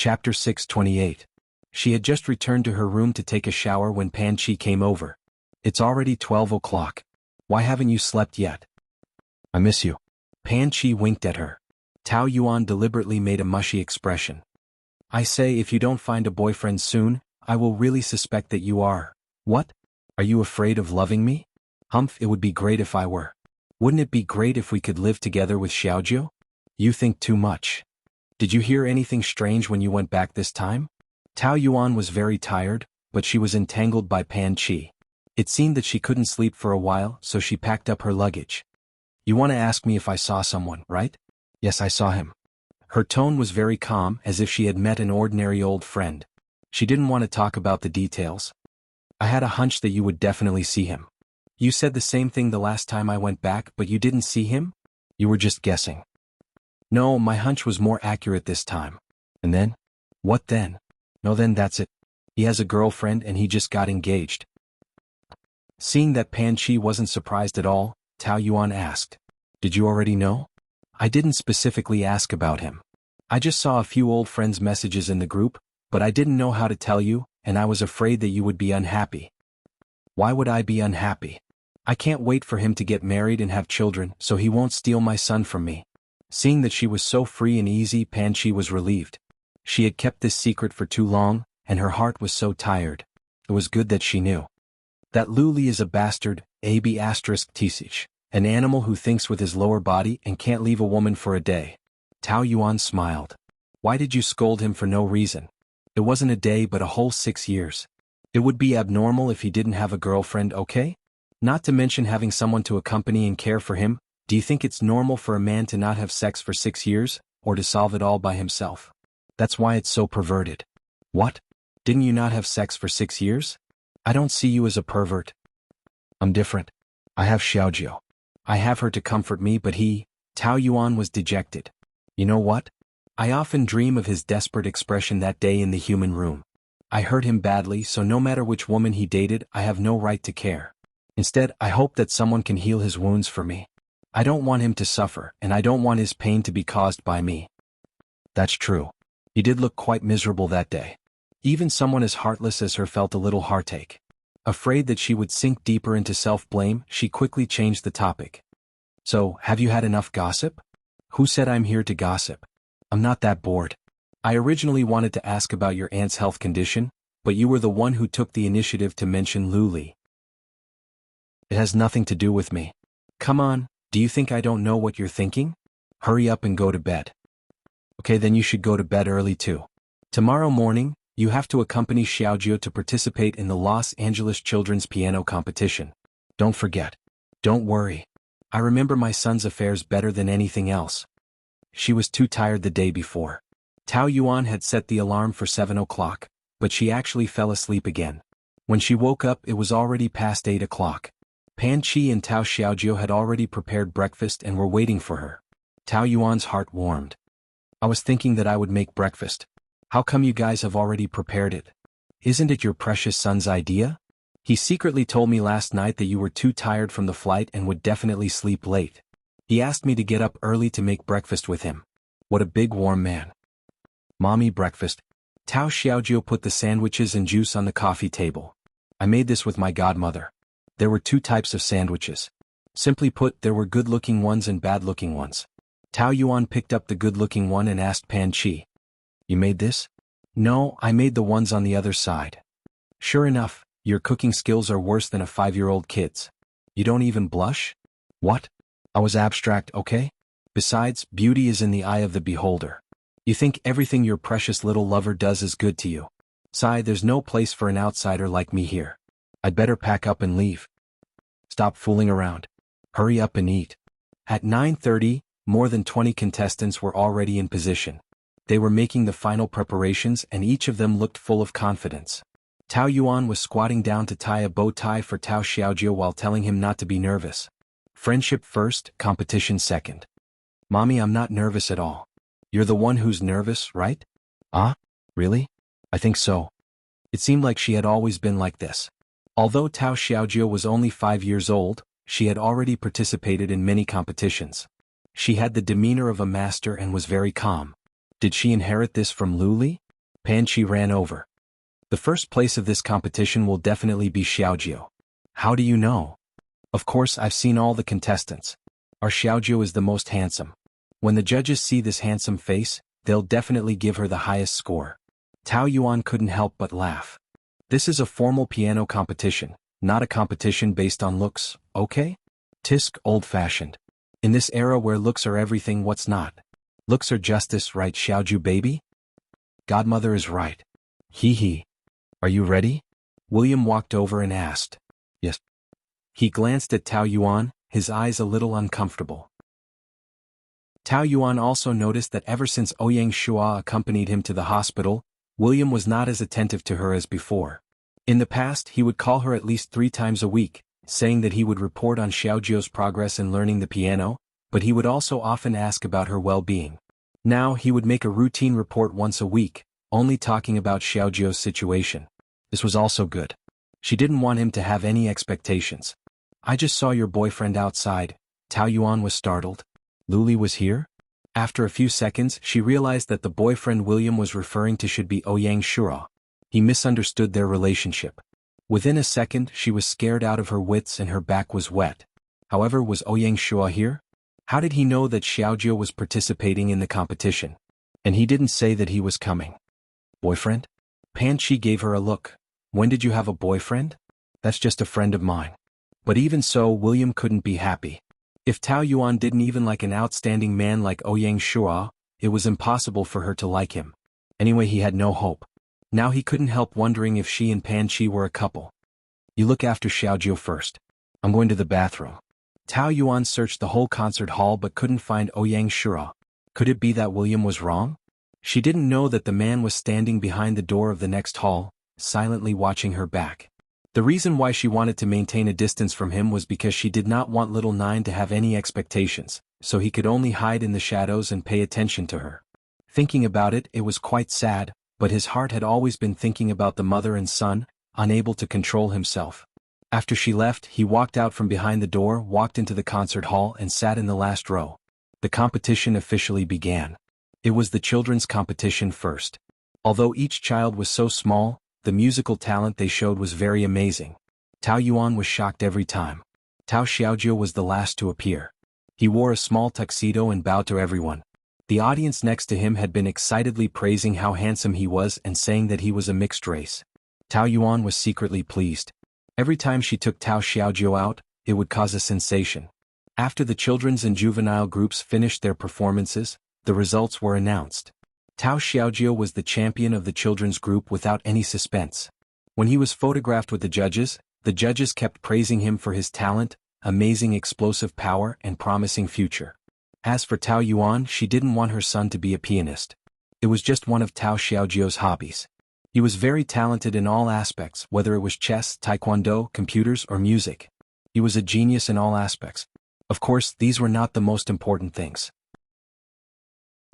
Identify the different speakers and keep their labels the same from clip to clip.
Speaker 1: Chapter 628. She had just returned to her room to take a shower when Pan Chi came over. It's already 12 o'clock. Why haven't you slept yet? I miss you. Pan Chi winked at her. Tao Yuan deliberately made a mushy expression. I say, if you don't find a boyfriend soon, I will really suspect that you are. What? Are you afraid of loving me? Humph, it would be great if I were. Wouldn't it be great if we could live together with Xiaojiu? You think too much. Did you hear anything strange when you went back this time? Tao Yuan was very tired, but she was entangled by Pan Chi. It seemed that she couldn't sleep for a while, so she packed up her luggage. You want to ask me if I saw someone, right? Yes, I saw him. Her tone was very calm, as if she had met an ordinary old friend. She didn't want to talk about the details. I had a hunch that you would definitely see him. You said the same thing the last time I went back, but you didn't see him? You were just guessing. No, my hunch was more accurate this time. And then? What then? No, then that's it. He has a girlfriend and he just got engaged. Seeing that Pan Chi wasn't surprised at all, Tao Yuan asked, Did you already know? I didn't specifically ask about him. I just saw a few old friends' messages in the group, but I didn't know how to tell you, and I was afraid that you would be unhappy. Why would I be unhappy? I can't wait for him to get married and have children, so he won't steal my son from me. Seeing that she was so free and easy, Pan Chi was relieved. She had kept this secret for too long, and her heart was so tired. It was good that she knew. That Lu Li is a bastard, **Tisich, an animal who thinks with his lower body and can't leave a woman for a day. Tao Yuan smiled. Why did you scold him for no reason? It wasn't a day but a whole 6 years. It would be abnormal if he didn't have a girlfriend, okay? Not to mention having someone to accompany and care for him. Do you think it's normal for a man to not have sex for 6 years, or to solve it all by himself? That's why it's so perverted. What? Didn't you not have sex for 6 years? I don't see you as a pervert. I'm different. I have Xiaojiu. I have her to comfort me, but he, Tao Yuan, was dejected. You know what? I often dream of his desperate expression that day in the human room. I hurt him badly, so no matter which woman he dated, I have no right to care. Instead, I hope that someone can heal his wounds for me. I don't want him to suffer, and I don't want his pain to be caused by me. That's true. He did look quite miserable that day. Even someone as heartless as her felt a little heartache. Afraid that she would sink deeper into self-blame, she quickly changed the topic. So, have you had enough gossip? Who said I'm here to gossip? I'm not that bored. I originally wanted to ask about your aunt's health condition, but you were the one who took the initiative to mention Lu Li. It has nothing to do with me. Come on, do you think I don't know what you're thinking? Hurry up and go to bed. Okay, then you should go to bed early too. Tomorrow morning, you have to accompany Xiaojiu to participate in the Los Angeles Children's Piano Competition. Don't forget. Don't worry. I remember my son's affairs better than anything else. She was too tired the day before. Tao Yuan had set the alarm for 7 o'clock, but she actually fell asleep again. When she woke up, it was already past 8 o'clock. Pan Chi and Tao Xiaojiu had already prepared breakfast and were waiting for her. Tao Yuan's heart warmed. I was thinking that I would make breakfast. How come you guys have already prepared it? Isn't it your precious son's idea? He secretly told me last night that you were too tired from the flight and would definitely sleep late. He asked me to get up early to make breakfast with him. What a big warm man. Mommy, breakfast. Tao Xiaojiu put the sandwiches and juice on the coffee table. I made this with my godmother. There were 2 types of sandwiches. Simply put, there were good-looking ones and bad-looking ones. Tao Yuan picked up the good-looking one and asked Pan Chi. You made this? No, I made the ones on the other side. Sure enough, your cooking skills are worse than a 5-year-old kid's. You don't even blush? What? I was abstract, okay? Besides, beauty is in the eye of the beholder. You think everything your precious little lover does is good to you. Sigh, there's no place for an outsider like me here. I'd better pack up and leave. Stop fooling around. Hurry up and eat. At 9:30, more than 20 contestants were already in position. They were making the final preparations and each of them looked full of confidence. Tao Yuan was squatting down to tie a bow tie for Tao Xiaojiu while telling him not to be nervous. Friendship first, competition second. Mommy, I'm not nervous at all. You're the one who's nervous, right? Ah? Really? I think so. It seemed like she had always been like this. Although Tao Xiaojiu was only 5 years old, she had already participated in many competitions. She had the demeanor of a master and was very calm. Did she inherit this from Lu Li? Pan Chi ran over. The first place of this competition will definitely be Xiaojiu. How do you know? Of course, I've seen all the contestants. Our Xiaojiu is the most handsome. When the judges see this handsome face, they'll definitely give her the highest score. Tao Yuan couldn't help but laugh. This is a formal piano competition, not a competition based on looks, okay? Tisk, old-fashioned. In this era where looks are everything, what's not? Looks are justice, right, Xiaojiu baby? Godmother is right. Hee hee. Are you ready? William walked over and asked. Yes. He glanced at Tao Yuan, his eyes a little uncomfortable. Tao Yuan also noticed that ever since Ouyang Shua accompanied him to the hospital, William was not as attentive to her as before. In the past, he would call her at least 3 times a week, saying that he would report on Xiaojiu's progress in learning the piano, but he would also often ask about her well-being. Now he would make a routine report once a week, only talking about Xiaojiu's situation. This was also good. She didn't want him to have any expectations. I just saw your boyfriend outside. Tao Yuan was startled. Luli was here? After a few seconds, she realized that the boyfriend William was referring to should be Ouyang Shura. He misunderstood their relationship. Within a second, she was scared out of her wits and her back was wet. However, was Ouyang Shua here? How did he know that Xiaojiu was participating in the competition? And he didn't say that he was coming. Boyfriend? Pan Chi gave her a look. When did you have a boyfriend? That's just a friend of mine. But even so, William couldn't be happy. If Tao Yuan didn't even like an outstanding man like Ouyang Shua, it was impossible for her to like him. Anyway, he had no hope. Now he couldn't help wondering if she and Pan Chi were a couple. You look after Xiaojiu first. I'm going to the bathroom. Tao Yuan searched the whole concert hall but couldn't find Ouyang Shura. Could it be that William was wrong? She didn't know that the man was standing behind the door of the next hall, silently watching her back. The reason why she wanted to maintain a distance from him was because she did not want little Nine to have any expectations, so he could only hide in the shadows and pay attention to her. Thinking about it, it was quite sad, but his heart had always been thinking about the mother and son, unable to control himself. After she left, he walked out from behind the door, walked into the concert hall and sat in the last row. The competition officially began. It was the children's competition first. Although each child was so small, the musical talent they showed was very amazing. Tao Yuan was shocked every time. Tao Xiaojiu was the last to appear. He wore a small tuxedo and bowed to everyone. The audience next to him had been excitedly praising how handsome he was and saying that he was a mixed race. Tao Yuan was secretly pleased. Every time she took Tao Xiaojiu out, it would cause a sensation. After the children's and juvenile groups finished their performances, the results were announced. Tao Xiaojiu was the champion of the children's group without any suspense. When he was photographed with the judges kept praising him for his talent, amazing explosive power and promising future. As for Tao Yuan, she didn't want her son to be a pianist. It was just one of Tao Xiaojiu's hobbies. He was very talented in all aspects, whether it was chess, taekwondo, computers, or music. He was a genius in all aspects. Of course, these were not the most important things.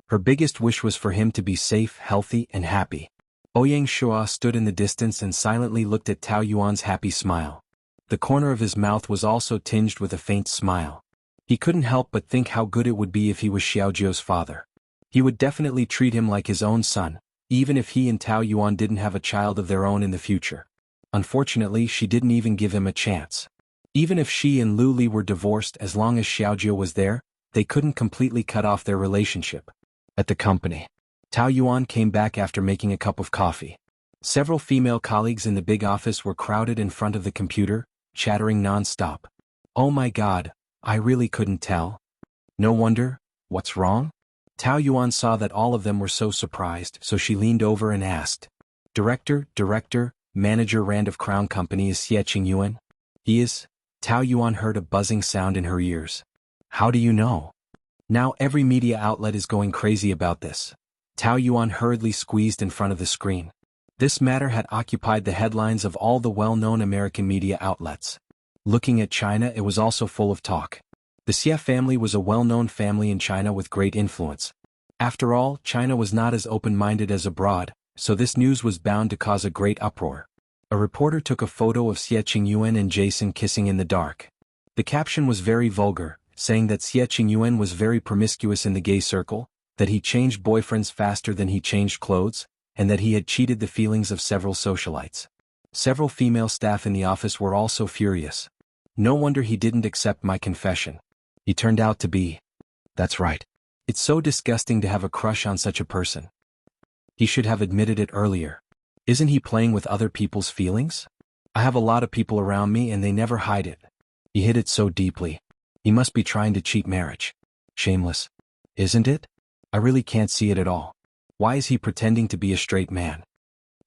Speaker 1: Her biggest wish was for him to be safe, healthy, and happy. Ouyang Shua stood in the distance and silently looked at Tao Yuan's happy smile. The corner of his mouth was also tinged with a faint smile. He couldn't help but think how good it would be if he was Xiaojiu's father. He would definitely treat him like his own son, even if he and Tao Yuan didn't have a child of their own in the future. Unfortunately, she didn't even give him a chance. Even if she and Lu Li were divorced, as long as Xiaojiu was there, they couldn't completely cut off their relationship. At the company, Tao Yuan came back after making a cup of coffee. Several female colleagues in the big office were crowded in front of the computer, chattering non-stop. Oh my god, I really couldn't tell. No wonder. What's wrong? Tao Yuan saw that all of them were so surprised, so she leaned over and asked. Director, Manager Rand of Crown Company is Xie Qingyuan? He is? Tao Yuan heard a buzzing sound in her ears. How do you know? Now every media outlet is going crazy about this. Tao Yuan hurriedly squeezed in front of the screen. This matter had occupied the headlines of all the well-known American media outlets. Looking at China, it was also full of talk. The Xie family was a well-known family in China with great influence. After all, China was not as open-minded as abroad, so this news was bound to cause a great uproar. A reporter took a photo of Xie Qingyuan and Jason kissing in the dark. The caption was very vulgar, saying that Xie Qingyuan was very promiscuous in the gay circle, that he changed boyfriends faster than he changed clothes, and that he had cheated the feelings of several socialites. Several female staff in the office were also furious. No wonder he didn't accept my confession. He turned out to be. That's right. It's so disgusting to have a crush on such a person. He should have admitted it earlier. Isn't he playing with other people's feelings? I have a lot of people around me and they never hide it. He hid it so deeply. He must be trying to cheat marriage. Shameless. Isn't it? I really can't see it at all. Why is he pretending to be a straight man?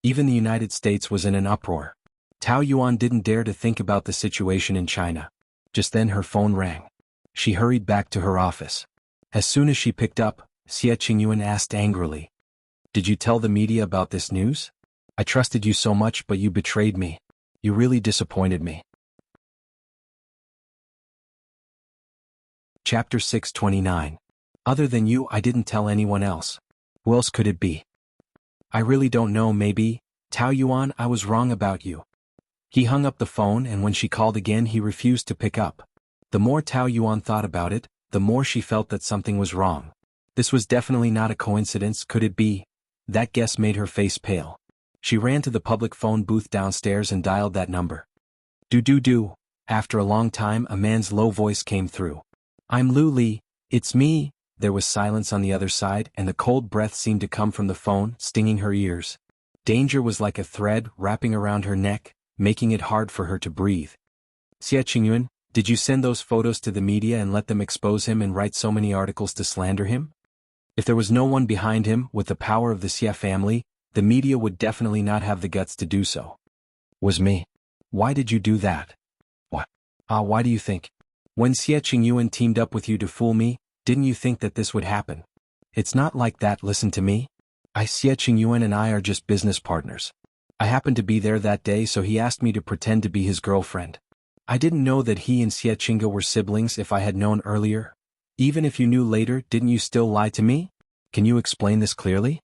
Speaker 1: Even the United States was in an uproar. Tao Yuan didn't dare to think about the situation in China. Just then her phone rang. She hurried back to her office. As soon as she picked up, Xie Qingyuan asked angrily, "Did you tell the media about this news? I trusted you so much but you betrayed me. You really disappointed me." Chapter 629. Other than you, I didn't tell anyone else. Who else could it be? I really don't know, maybe. Tao Yuan, I was wrong about you. He hung up the phone and when she called again he refused to pick up. The more Tao Yuan thought about it, the more she felt that something was wrong. This was definitely not a coincidence, could it be? That guess made her face pale. She ran to the public phone booth downstairs and dialed that number. Do. After a long time a man's low voice came through. "I'm Lu Li, it's me." There was silence on the other side and the cold breath seemed to come from the phone, stinging her ears. Danger was like a thread wrapping around her neck, making it hard for her to breathe. "Xie Qingyuan, did you send those photos to the media and let them expose him and write so many articles to slander him?" If there was no one behind him, with the power of the Xie family, the media would definitely not have the guts to do so. "Was me. Why did you do that?" "What? Why do you think? When Xie Qingyuan teamed up with you to fool me, didn't you think that this would happen? It's not like that, listen to me. Xie Qingyuan and I are just business partners. I happened to be there that day so he asked me to pretend to be his girlfriend. I didn't know that he and Xie Qingge were siblings. If I had known earlier. Even if you knew later, didn't you still lie to me? Can you explain this clearly?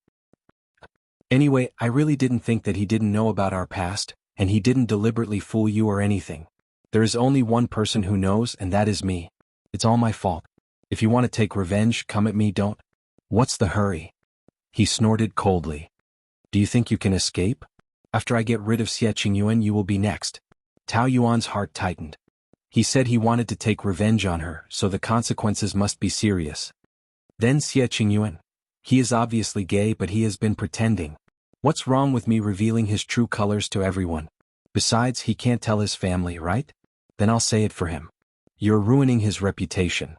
Speaker 1: Anyway, I really didn't think that he didn't know about our past, and he didn't deliberately fool you or anything. There is only one person who knows and that is me. It's all my fault. If you want to take revenge, come at me, don't. What's the hurry?" He snorted coldly. "Do you think you can escape? After I get rid of Xie Qingyuan you will be next." Tao Yuan's heart tightened. He said he wanted to take revenge on her, so the consequences must be serious. Then Xie Qingyuan. He is obviously gay but he has been pretending. What's wrong with me revealing his true colors to everyone? Besides, he can't tell his family, right? Then I'll say it for him. You're ruining his reputation.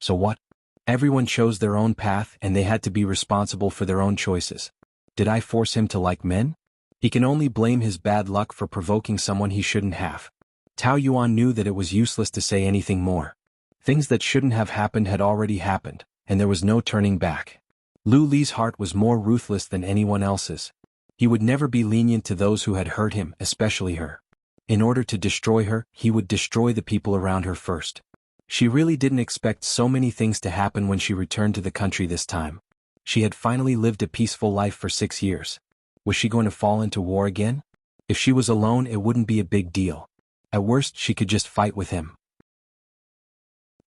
Speaker 1: So what? Everyone chose their own path and they had to be responsible for their own choices. Did I force him to like men? He can only blame his bad luck for provoking someone he shouldn't have. Tao Yuan knew that it was useless to say anything more. Things that shouldn't have happened had already happened, and there was no turning back. Lu Li's heart was more ruthless than anyone else's. He would never be lenient to those who had hurt him, especially her. In order to destroy her, he would destroy the people around her first. She really didn't expect so many things to happen when she returned to the country this time. She had finally lived a peaceful life for 6 years. Was she going to fall into war again? If she was alone, it wouldn't be a big deal. At worst, she could just fight with him.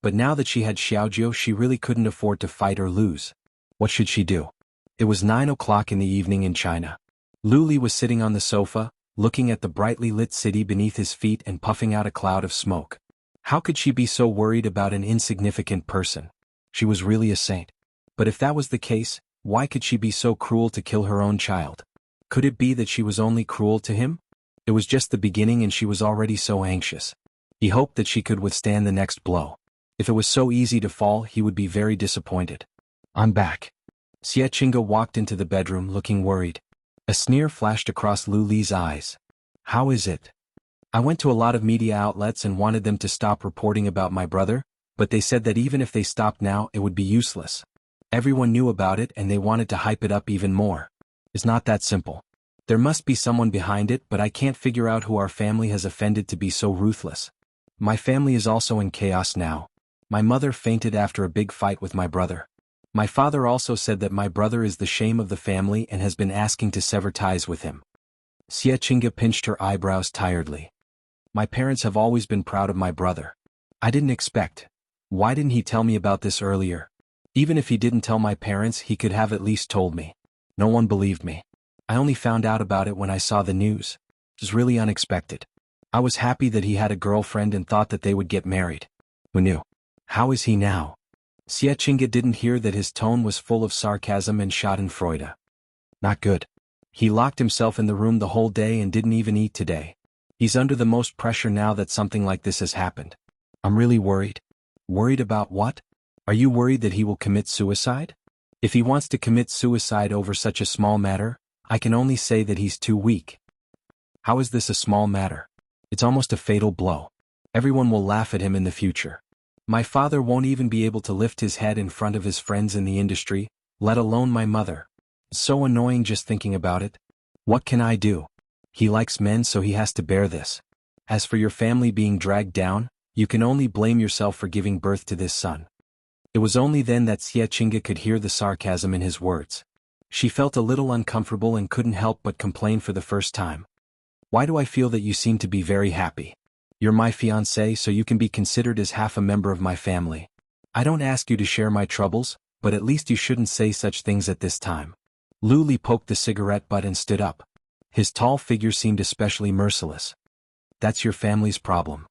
Speaker 1: But now that she had Xiaojiu, she really couldn't afford to fight or lose. What should she do? It was 9 o'clock in the evening in China. Lu Li was sitting on the sofa, looking at the brightly lit city beneath his feet and puffing out a cloud of smoke. How could she be so worried about an insignificant person? She was really a saint. But if that was the case, why could she be so cruel to kill her own child? Could it be that she was only cruel to him? It was just the beginning and she was already so anxious. He hoped that she could withstand the next blow. If it was so easy to fall, he would be very disappointed. "I'm back." Xie Qingge walked into the bedroom looking worried. A sneer flashed across Lu Li's eyes. "How is it? I went to a lot of media outlets and wanted them to stop reporting about my brother, but they said that even if they stopped now, it would be useless. Everyone knew about it and they wanted to hype it up even more. It's not that simple. There must be someone behind it, but I can't figure out who our family has offended to be so ruthless. My family is also in chaos now. My mother fainted after a big fight with my brother. My father also said that my brother is the shame of the family and has been asking to sever ties with him." Xie Qingge pinched her eyebrows tiredly. "My parents have always been proud of my brother. I didn't expect. Why didn't he tell me about this earlier? Even if he didn't tell my parents, he could have at least told me. No one believed me. I only found out about it when I saw the news. It was really unexpected. I was happy that he had a girlfriend and thought that they would get married. Who knew? How is he now? Xiechinga didn't hear that his tone was full of sarcasm and schadenfreude. Not good. He locked himself in the room the whole day and didn't even eat today. He's under the most pressure now that something like this has happened. I'm really worried. Worried about what? Are you worried that he will commit suicide? If he wants to commit suicide over such a small matter, I can only say that he's too weak. How is this a small matter? It's almost a fatal blow. Everyone will laugh at him in the future. My father won't even be able to lift his head in front of his friends in the industry, let alone my mother. It's so annoying just thinking about it. What can I do? He likes men, so he has to bear this. As for your family being dragged down, you can only blame yourself for giving birth to this son. It was only then that Xiechinga could hear the sarcasm in his words. She felt a little uncomfortable and couldn't help but complain for the first time. Why do I feel that you seem to be very happy? You're my fiancé, so you can be considered as half a member of my family. I don't ask you to share my troubles, but at least you shouldn't say such things at this time. Lu Li poked the cigarette butt and stood up. His tall figure seemed especially merciless. That's your family's problem.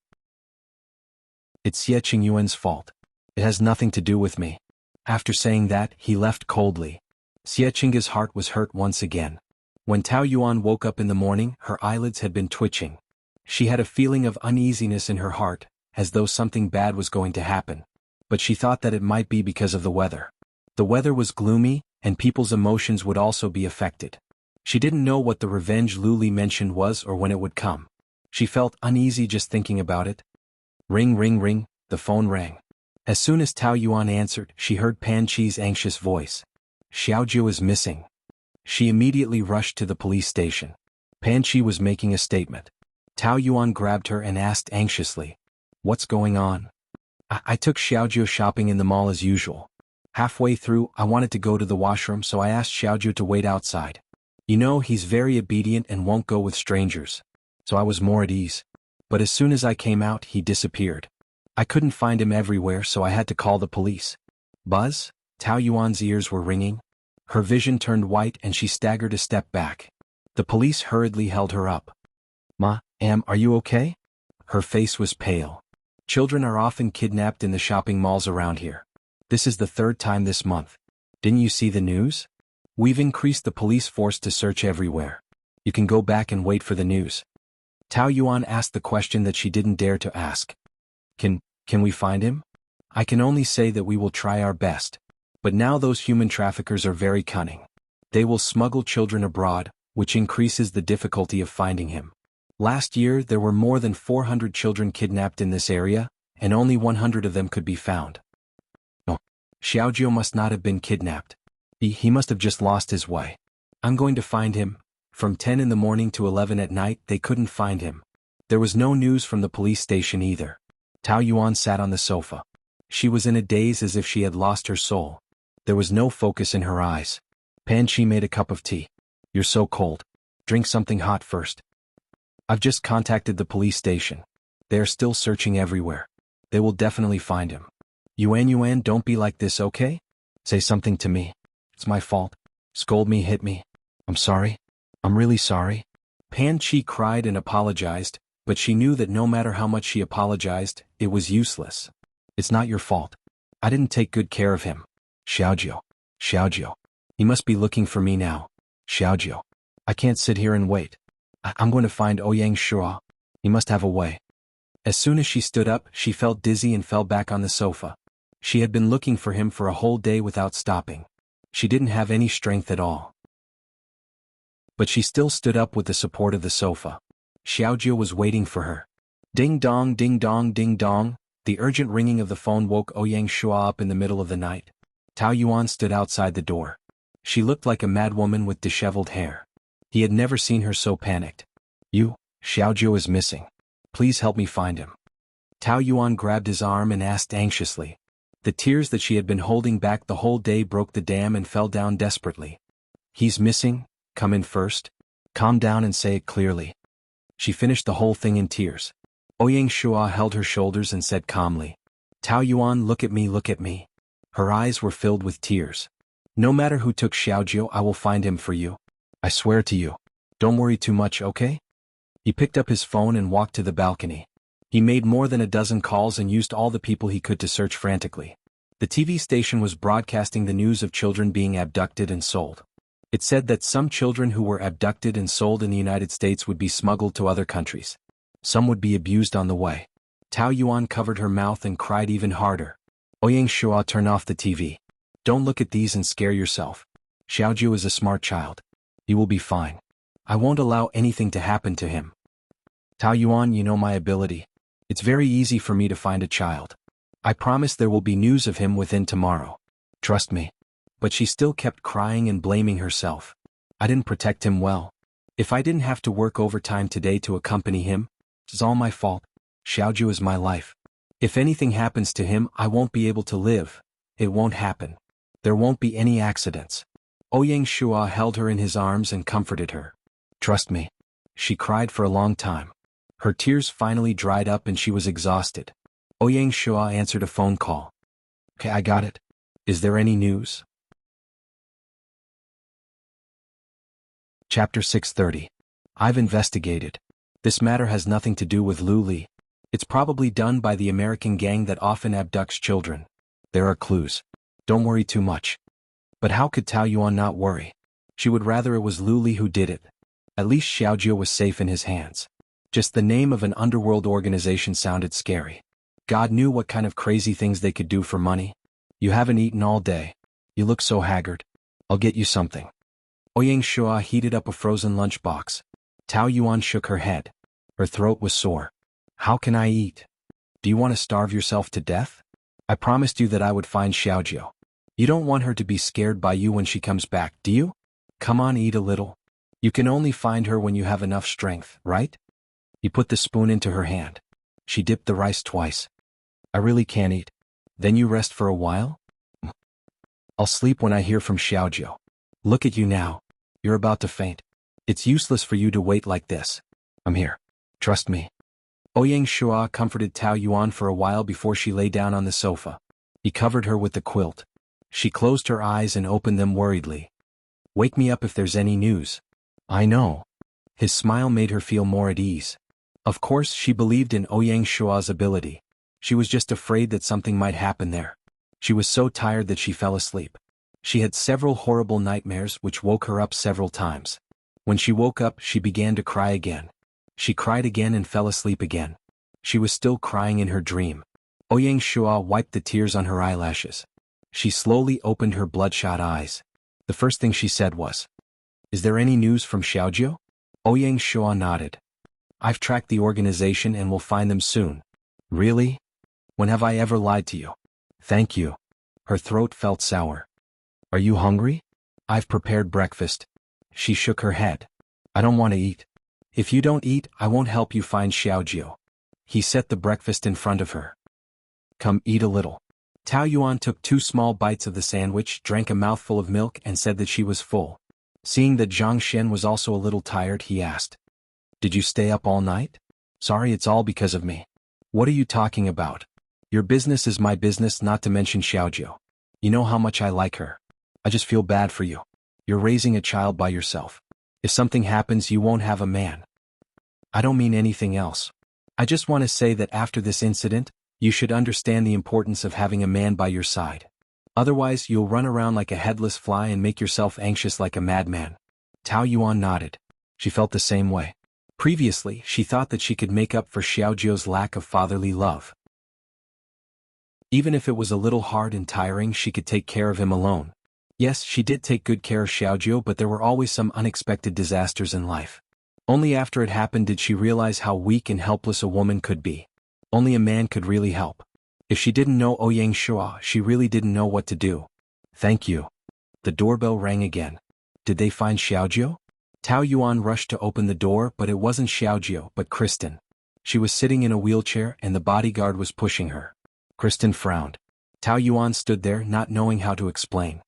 Speaker 1: It's Xie Qingyuan's fault. It has nothing to do with me. After saying that, he left coldly. Xie Qing's heart was hurt once again. When Tao Yuan woke up in the morning, her eyelids had been twitching. She had a feeling of uneasiness in her heart, as though something bad was going to happen. But she thought that it might be because of the weather. The weather was gloomy, and people's emotions would also be affected. She didn't know what the revenge Lu Li mentioned was or when it would come. She felt uneasy just thinking about it. Ring, ring, ring, the phone rang. As soon as Tao Yuan answered, she heard Pan Chi's anxious voice. Xiaojiu is missing. She immediately rushed to the police station. Pan Chi was making a statement. Tao Yuan grabbed her and asked anxiously, "What's going on?" I took Xiaojiu shopping in the mall as usual. Halfway through, I wanted to go to the washroom, so I asked Xiaojiu to wait outside. You know, he's very obedient and won't go with strangers. So I was more at ease. But as soon as I came out, he disappeared. I couldn't find him everywhere, so I had to call the police. Buzz? Tao Yuan's ears were ringing. Her vision turned white and she staggered a step back. The police hurriedly held her up. Are you okay? Her face was pale. Children are often kidnapped in the shopping malls around here. This is the third time this month. Didn't you see the news? We've increased the police force to search everywhere. You can go back and wait for the news. Tao Yuan asked the question that she didn't dare to ask. Can we find him? I can only say that we will try our best. But now those human traffickers are very cunning. They will smuggle children abroad, which increases the difficulty of finding him. Last year there were more than 400 children kidnapped in this area, and only 100 of them could be found. No, Xiaojiu must not have been kidnapped. He must have just lost his way. I'm going to find him. From 10 in the morning to 11 at night they couldn't find him. There was no news from the police station either. Tao Yuan sat on the sofa. She was in a daze as if she had lost her soul. There was no focus in her eyes. Pan Chi made a cup of tea. You're so cold. Drink something hot first. I've just contacted the police station. They are still searching everywhere. They will definitely find him. Yuan, don't be like this, okay? Say something to me. It's my fault. Scold me, hit me. I'm sorry. I'm really sorry. Pan Chi cried and apologized, but she knew that no matter how much she apologized, it was useless. It's not your fault. I didn't take good care of him. Xiaojiu. He must be looking for me now. Xiaojiu. I can't sit here and wait. I'm going to find Ouyang Shua. He must have a way. As soon as she stood up, she felt dizzy and fell back on the sofa. She had been looking for him for a whole day without stopping. She didn't have any strength at all. But she still stood up with the support of the sofa. Xiaojiu was waiting for her. Ding dong, ding dong, ding dong. The urgent ringing of the phone woke Ouyang Shua up in the middle of the night. Tao Yuan stood outside the door. She looked like a madwoman with disheveled hair. He had never seen her so panicked. Xiaojiu is missing. Please help me find him. Tao Yuan grabbed his arm and asked anxiously. The tears that she had been holding back the whole day broke the dam and fell down desperately. He's missing? Come in first. Calm down and say it clearly. She finished the whole thing in tears. Ouyang Shua held her shoulders and said calmly. Tao Yuan, look at me. Her eyes were filled with tears. No matter who took Xiaojiu, I will find him for you. I swear to you. Don't worry too much, okay? He picked up his phone and walked to the balcony. He made more than a dozen calls and used all the people he could to search frantically. The TV station was broadcasting the news of children being abducted and sold. It said that some children who were abducted and sold in the United States would be smuggled to other countries. Some would be abused on the way. Tao Yuan covered her mouth and cried even harder. Ouyang Shua, turn off the TV. Don't look at these and scare yourself. Xiaojiu is a smart child. He will be fine. I won't allow anything to happen to him. Tao Yuan, you know my ability. It's very easy for me to find a child. I promise there will be news of him within tomorrow. Trust me. But she still kept crying and blaming herself. I didn't protect him well. If I didn't have to work overtime today to accompany him, it's all my fault. Xiaojiu is my life. If anything happens to him, I won't be able to live. It won't happen. There won't be any accidents. Ouyang Shua held her in his arms and comforted her. Trust me. She cried for a long time. Her tears finally dried up and she was exhausted. Ouyang Shua answered a phone call. Okay, I got it. Is there any news? Chapter 630. I've investigated. This matter has nothing to do with Lu Li. It's probably done by the American gang that often abducts children. There are clues. Don't worry too much. But how could Tao Yuan not worry? She would rather it was Lu Li who did it. At least Xiaojiu was safe in his hands. Just the name of an underworld organization sounded scary. God knew what kind of crazy things they could do for money. You haven't eaten all day. You look so haggard. I'll get you something. Ouyang Shua heated up a frozen lunchbox. Tao Yuan shook her head. Her throat was sore. How can I eat? Do you want to starve yourself to death? I promised you that I would find Xiaojiu. You don't want her to be scared by you when she comes back, do you? Come on, eat a little. You can only find her when you have enough strength, right? He put the spoon into her hand. She dipped the rice twice. I really can't eat. Then you rest for a while? I'll sleep when I hear from Xiaojiu. Look at you now. You're about to faint. It's useless for you to wait like this. I'm here. Trust me. Ouyang Shua comforted Tao Yuan for a while before she lay down on the sofa. He covered her with the quilt. She closed her eyes and opened them worriedly. Wake me up if there's any news. I know. His smile made her feel more at ease. Of course, she believed in Ouyang Shua's ability. She was just afraid that something might happen there. She was so tired that she fell asleep. She had several horrible nightmares which woke her up several times. When she woke up, she began to cry again. She cried again and fell asleep again. She was still crying in her dream. Ouyang Shua wiped the tears on her eyelashes. She slowly opened her bloodshot eyes. The first thing she said was, Is there any news from Xiaojiu? Ouyang Shua nodded. I've tracked the organization and will find them soon. Really? When have I ever lied to you? Thank you. Her throat felt sour. Are you hungry? I've prepared breakfast. She shook her head. I don't want to eat. If you don't eat, I won't help you find Xiaojiu. He set the breakfast in front of her. Come eat a little. Tao Yuan took 2 small bites of the sandwich, drank a mouthful of milk and said that she was full. Seeing that Zhang Xian was also a little tired, he asked. Did you stay up all night? Sorry, it's all because of me. What are you talking about? Your business is my business, not to mention Xiaojiu. You know how much I like her. I just feel bad for you. You're raising a child by yourself. If something happens, you won't have a man. I don't mean anything else. I just want to say that after this incident, you should understand the importance of having a man by your side. Otherwise, you'll run around like a headless fly and make yourself anxious like a madman. Tao Yuan nodded. She felt the same way. Previously, she thought that she could make up for Xiaojiu's lack of fatherly love. Even if it was a little hard and tiring, she could take care of him alone. Yes, she did take good care of Xiaojiu, but there were always some unexpected disasters in life. Only after it happened did she realize how weak and helpless a woman could be. Only a man could really help. If she didn't know Ouyang Shua, she really didn't know what to do. Thank you. The doorbell rang again. Did they find Xiaojiu? Tao Yuan rushed to open the door, but it wasn't Xiaojiu, but Kristen. She was sitting in a wheelchair and the bodyguard was pushing her. Kristen frowned. Tao Yuan stood there, not knowing how to explain.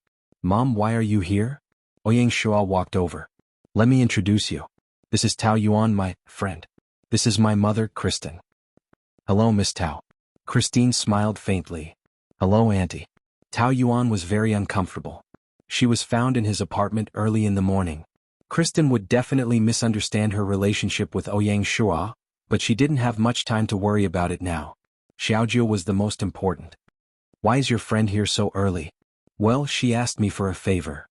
Speaker 1: Mom, why are you here? Ouyang Shua walked over. Let me introduce you. This is Tao Yuan, my friend. This is my mother, Kristen. Hello, Miss Tao. Christine smiled faintly. Hello, Auntie. Tao Yuan was very uncomfortable. She was found in his apartment early in the morning. Kristen would definitely misunderstand her relationship with Ouyang Shua, but she didn't have much time to worry about it now. Xiaojiu was the most important. Why is your friend here so early? Well, she asked me for a favor.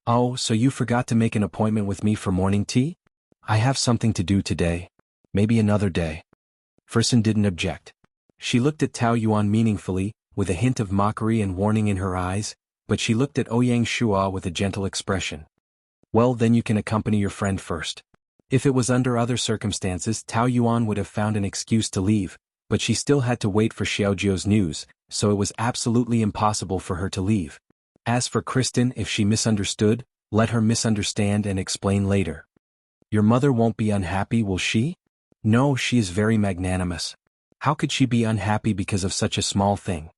Speaker 1: Oh, so you forgot to make an appointment with me for morning tea? I have something to do today. Maybe another day. Fersen didn't object. She looked at Tao Yuan meaningfully, with a hint of mockery and warning in her eyes, but she looked at Ouyang Shua with a gentle expression. Well, then you can accompany your friend first. If it was under other circumstances, Tao Yuan would have found an excuse to leave, but she still had to wait for Xiaojiu's news, so it was absolutely impossible for her to leave. As for Kristen, if she misunderstood, let her misunderstand and explain later. Your mother won't be unhappy, will she? No, she is very magnanimous. How could she be unhappy because of such a small thing?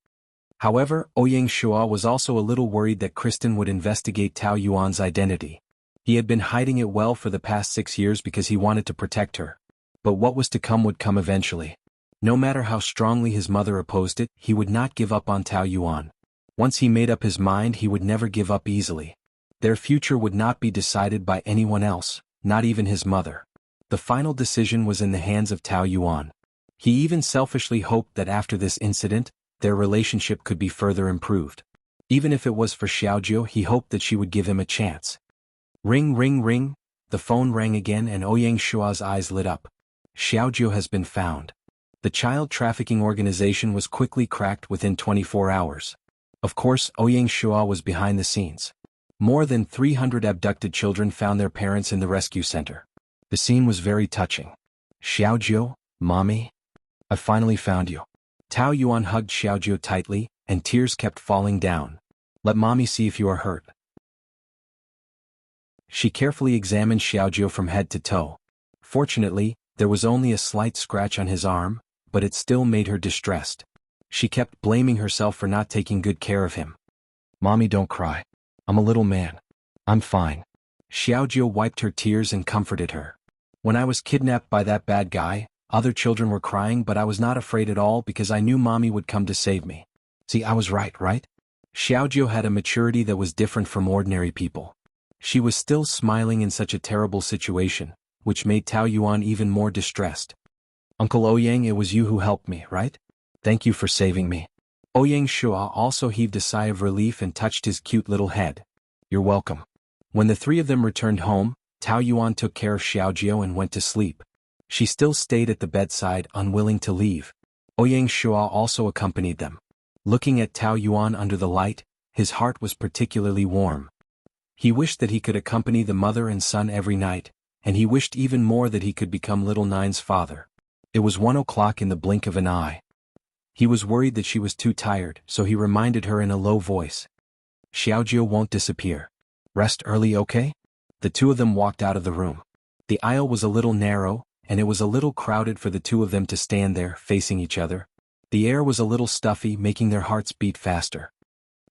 Speaker 1: However, Ouyang Shua was also a little worried that Kristen would investigate Tao Yuan's identity. He had been hiding it well for the past 6 years because he wanted to protect her. But what was to come would come eventually. No matter how strongly his mother opposed it, he would not give up on Tao Yuan. Once he made up his mind, he would never give up easily. Their future would not be decided by anyone else, not even his mother. The final decision was in the hands of Tao Yuan. He even selfishly hoped that after this incident, their relationship could be further improved. Even if it was for Xiaojiu, he hoped that she would give him a chance. Ring, ring, ring. The phone rang again and Ouyang Shua's eyes lit up. Xiaojiu has been found. The child trafficking organization was quickly cracked within 24 hours. Of course, Ouyang Shua was behind the scenes. More than 300 abducted children found their parents in the rescue center. The scene was very touching. Xiaojiu, mommy. I finally found you. Tao Yuan hugged Xiaojiu tightly, and tears kept falling down. Let mommy see if you are hurt. She carefully examined Xiaojiu from head to toe. Fortunately, there was only a slight scratch on his arm, but it still made her distressed. She kept blaming herself for not taking good care of him. Mommy, don't cry. I'm a little man. I'm fine. Xiaojiu wiped her tears and comforted her. When I was kidnapped by that bad guy, other children were crying, but I was not afraid at all because I knew mommy would come to save me. See, I was right? Xiaojiu had a maturity that was different from ordinary people. She was still smiling in such a terrible situation, which made Tao Yuan even more distressed. Uncle Ouyang, it was you who helped me, right? Thank you for saving me. Ouyang Shua also heaved a sigh of relief and touched his cute little head. You're welcome. When the three of them returned home, Tao Yuan took care of Xiaojiu and went to sleep. She still stayed at the bedside, unwilling to leave. Ouyang Shua also accompanied them. Looking at Tao Yuan under the light, his heart was particularly warm. He wished that he could accompany the mother and son every night, and he wished even more that he could become little Nine's father. It was 1 o'clock in the blink of an eye. He was worried that she was too tired, so he reminded her in a low voice. Xiaojiu won't disappear. Rest early, okay? The two of them walked out of the room. The aisle was a little narrow, and it was a little crowded for the two of them to stand there, facing each other. The air was a little stuffy, making their hearts beat faster.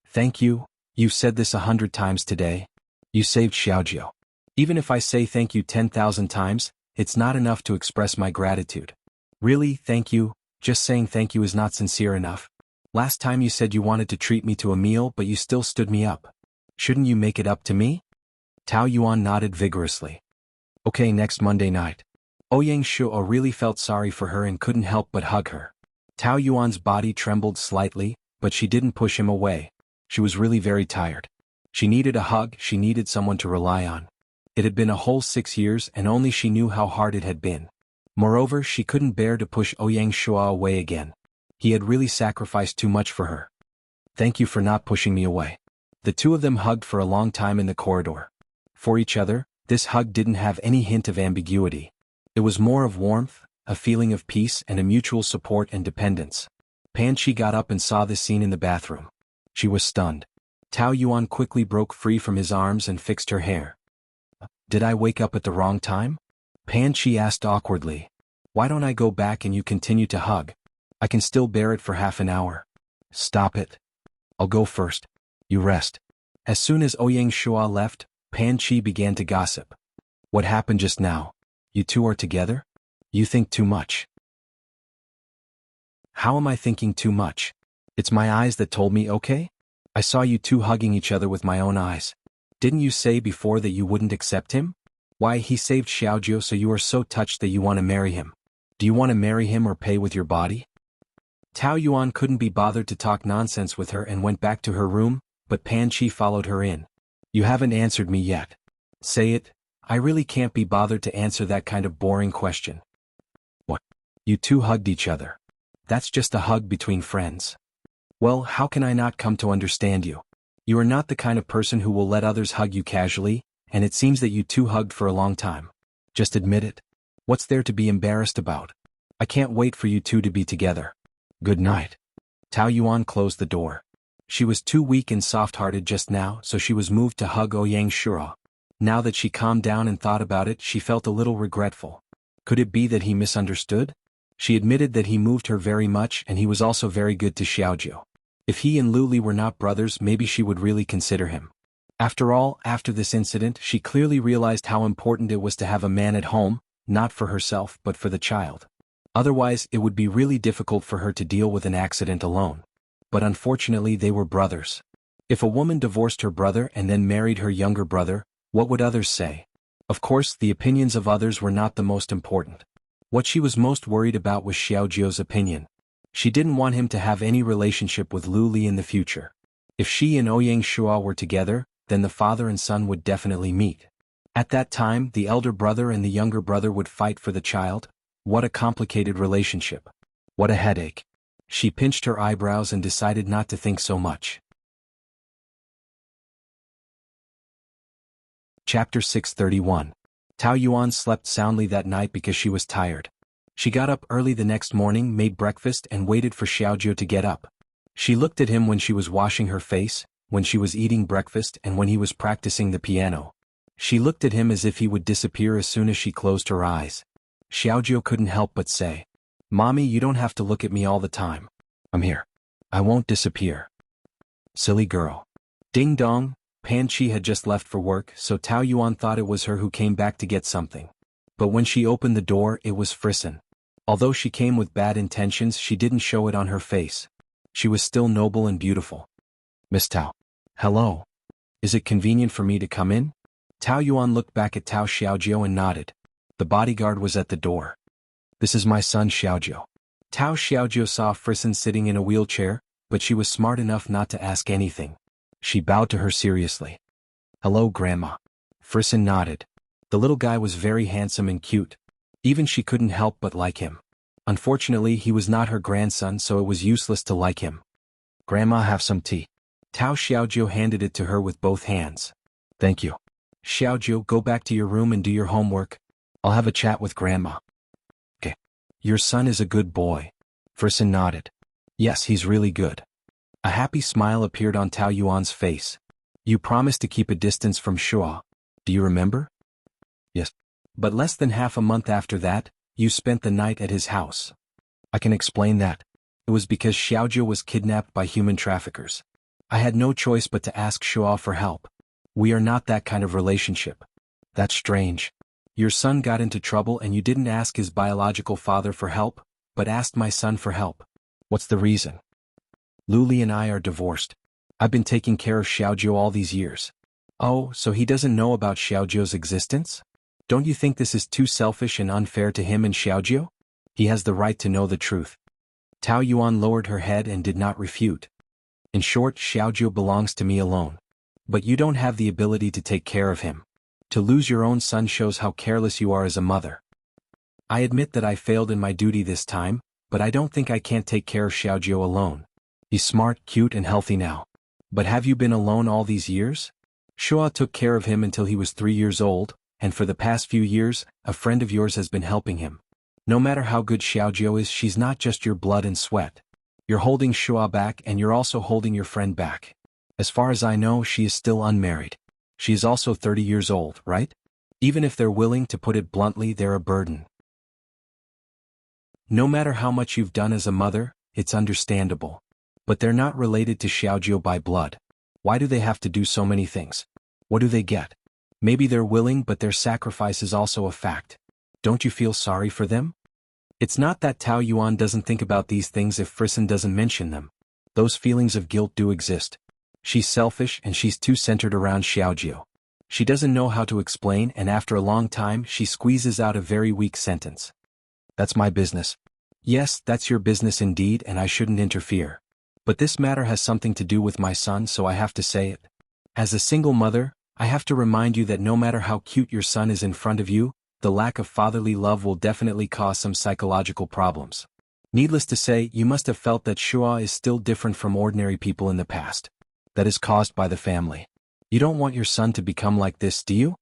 Speaker 1: Thank you. You've said this 100 times today. You saved Xiaojiu. Even if I say thank you 10,000 times, it's not enough to express my gratitude. Really, thank you. Just saying thank you is not sincere enough. Last time you said you wanted to treat me to a meal, but you still stood me up. Shouldn't you make it up to me? Tao Yuan nodded vigorously. Okay, next Monday night. Ouyang Shua really felt sorry for her and couldn't help but hug her. Tao Yuan's body trembled slightly, but she didn't push him away. She was really very tired. She needed a hug, she needed someone to rely on. It had been a whole 6 years and only she knew how hard it had been. Moreover, she couldn't bear to push Ouyang Shua away again. He had really sacrificed too much for her. Thank you for not pushing me away. The two of them hugged for a long time in the corridor. For each other, this hug didn't have any hint of ambiguity. It was more of warmth, a feeling of peace and a mutual support and dependence. Pan Chi got up and saw this scene in the bathroom. She was stunned. Tao Yuan quickly broke free from his arms and fixed her hair. Did I wake up at the wrong time? Pan Chi asked awkwardly. Why don't I go back and you continue to hug? I can still bear it for half an hour. Stop it. I'll go first. You rest. As soon as Ouyang Shua left, Pan Chi began to gossip. What happened just now? You two are together? You think too much. How am I thinking too much? It's my eyes that told me, okay? I saw you two hugging each other with my own eyes. Didn't you say before that you wouldn't accept him? Why, he saved Xiaojiu, so you are so touched that you want to marry him. Do you want to marry him or pay with your body? Tao Yuan couldn't be bothered to talk nonsense with her and went back to her room, but Pan Chi followed her in. You haven't answered me yet. Say it. I really can't be bothered to answer that kind of boring question. What? You two hugged each other. That's just a hug between friends. Well, how can I not come to understand you? You are not the kind of person who will let others hug you casually, and it seems that you two hugged for a long time. Just admit it. What's there to be embarrassed about? I can't wait for you two to be together. Good night. Tao Yuan closed the door. She was too weak and soft-hearted just now, so she was moved to hug Ouyang Shura. Now that she calmed down and thought about it, she felt a little regretful. Could it be that he misunderstood? She admitted that he moved her very much and he was also very good to Xiaojiu. If he and Luli were not brothers, maybe she would really consider him. After all, after this incident, she clearly realized how important it was to have a man at home, not for herself but for the child. Otherwise, it would be really difficult for her to deal with an accident alone. But unfortunately, they were brothers. If a woman divorced her brother and then married her younger brother, what would others say? Of course, the opinions of others were not the most important. What she was most worried about was Xiaojiu's opinion. She didn't want him to have any relationship with Lu Li in the future. If she and Ouyang Shua were together, then the father and son would definitely meet. At that time, the elder brother and the younger brother would fight for the child. What a complicated relationship. What a headache. She pinched her eyebrows and decided not to think so much. Chapter 631. Tao Yuan slept soundly that night because she was tired. She got up early the next morning, made breakfast and waited for Xiaojiu to get up. She looked at him when she was washing her face, when she was eating breakfast and when he was practicing the piano. She looked at him as if he would disappear as soon as she closed her eyes. Xiaojiu couldn't help but say, "Mommy, you don't have to look at me all the time. I'm here. I won't disappear." Silly girl. Ding dong. Pan Chi had just left for work, so Tao Yuan thought it was her who came back to get something. But when she opened the door, it was Frissen. Although she came with bad intentions, she didn't show it on her face. She was still noble and beautiful. "Miss Tao." "Hello. Is it convenient for me to come in?" Tao Yuan looked back at Tao Xiaojiu and nodded. The bodyguard was at the door. "This is my son Xiaojiu." Tao Xiaojiu saw Frissen sitting in a wheelchair, but she was smart enough not to ask anything. She bowed to her seriously. "Hello, Grandma." Frissen nodded. The little guy was very handsome and cute. Even she couldn't help but like him. Unfortunately, he was not her grandson, so it was useless to like him. "Grandma, have some tea." Tao Xiaojiu handed it to her with both hands. "Thank you." "Xiaojiu, go back to your room and do your homework. I'll have a chat with Grandma." "Okay. Your son is a good boy." Frissen nodded. "Yes, he's really good." A happy smile appeared on Tao Yuan's face. "You promised to keep a distance from Shua. Do you remember?" "Yes. But less than half a month after that, you spent the night at his house." "I can explain that. It was because Xiaojiu was kidnapped by human traffickers. I had no choice but to ask Shua for help. We are not that kind of relationship." "That's strange. Your son got into trouble and you didn't ask his biological father for help, but asked my son for help. What's the reason?" "Luli and I are divorced. I've been taking care of Xiaojiu all these years." "Oh, so he doesn't know about Xiaojiu's existence? Don't you think this is too selfish and unfair to him and Xiaojiu? He has the right to know the truth." Tao Yuan lowered her head and did not refute. "In short, Xiaojiu belongs to me alone. But you don't have the ability to take care of him. To lose your own son shows how careless you are as a mother. I admit that I failed in my duty this time, but I don't think I can't take care of Xiaojiu alone. He's smart, cute and healthy now. But have you been alone all these years? Shua took care of him until he was 3 years old, and for the past few years, a friend of yours has been helping him. No matter how good Xiaojiu is, she's not just your blood and sweat. You're holding Shua back and you're also holding your friend back. As far as I know, she is still unmarried. She is also 30 years old, right? Even if they're willing to put it bluntly, they're a burden. No matter how much you've done as a mother, it's understandable. But they're not related to Xiaojiu by blood. Why do they have to do so many things? What do they get? Maybe they're willing, but their sacrifice is also a fact. Don't you feel sorry for them?" It's not that Tao Yuan doesn't think about these things if Frissen doesn't mention them. Those feelings of guilt do exist. She's selfish and she's too centered around Xiaojiu. She doesn't know how to explain, and after a long time she squeezes out a very weak sentence. That's my business. Yes, that's your business indeed, and I shouldn't interfere. But this matter has something to do with my son, so I have to say it. As a single mother, I have to remind you that no matter how cute your son is in front of you, the lack of fatherly love will definitely cause some psychological problems. Needless to say, you must have felt that Shua is still different from ordinary people in the past. That is caused by the family. You don't want your son to become like this, do you?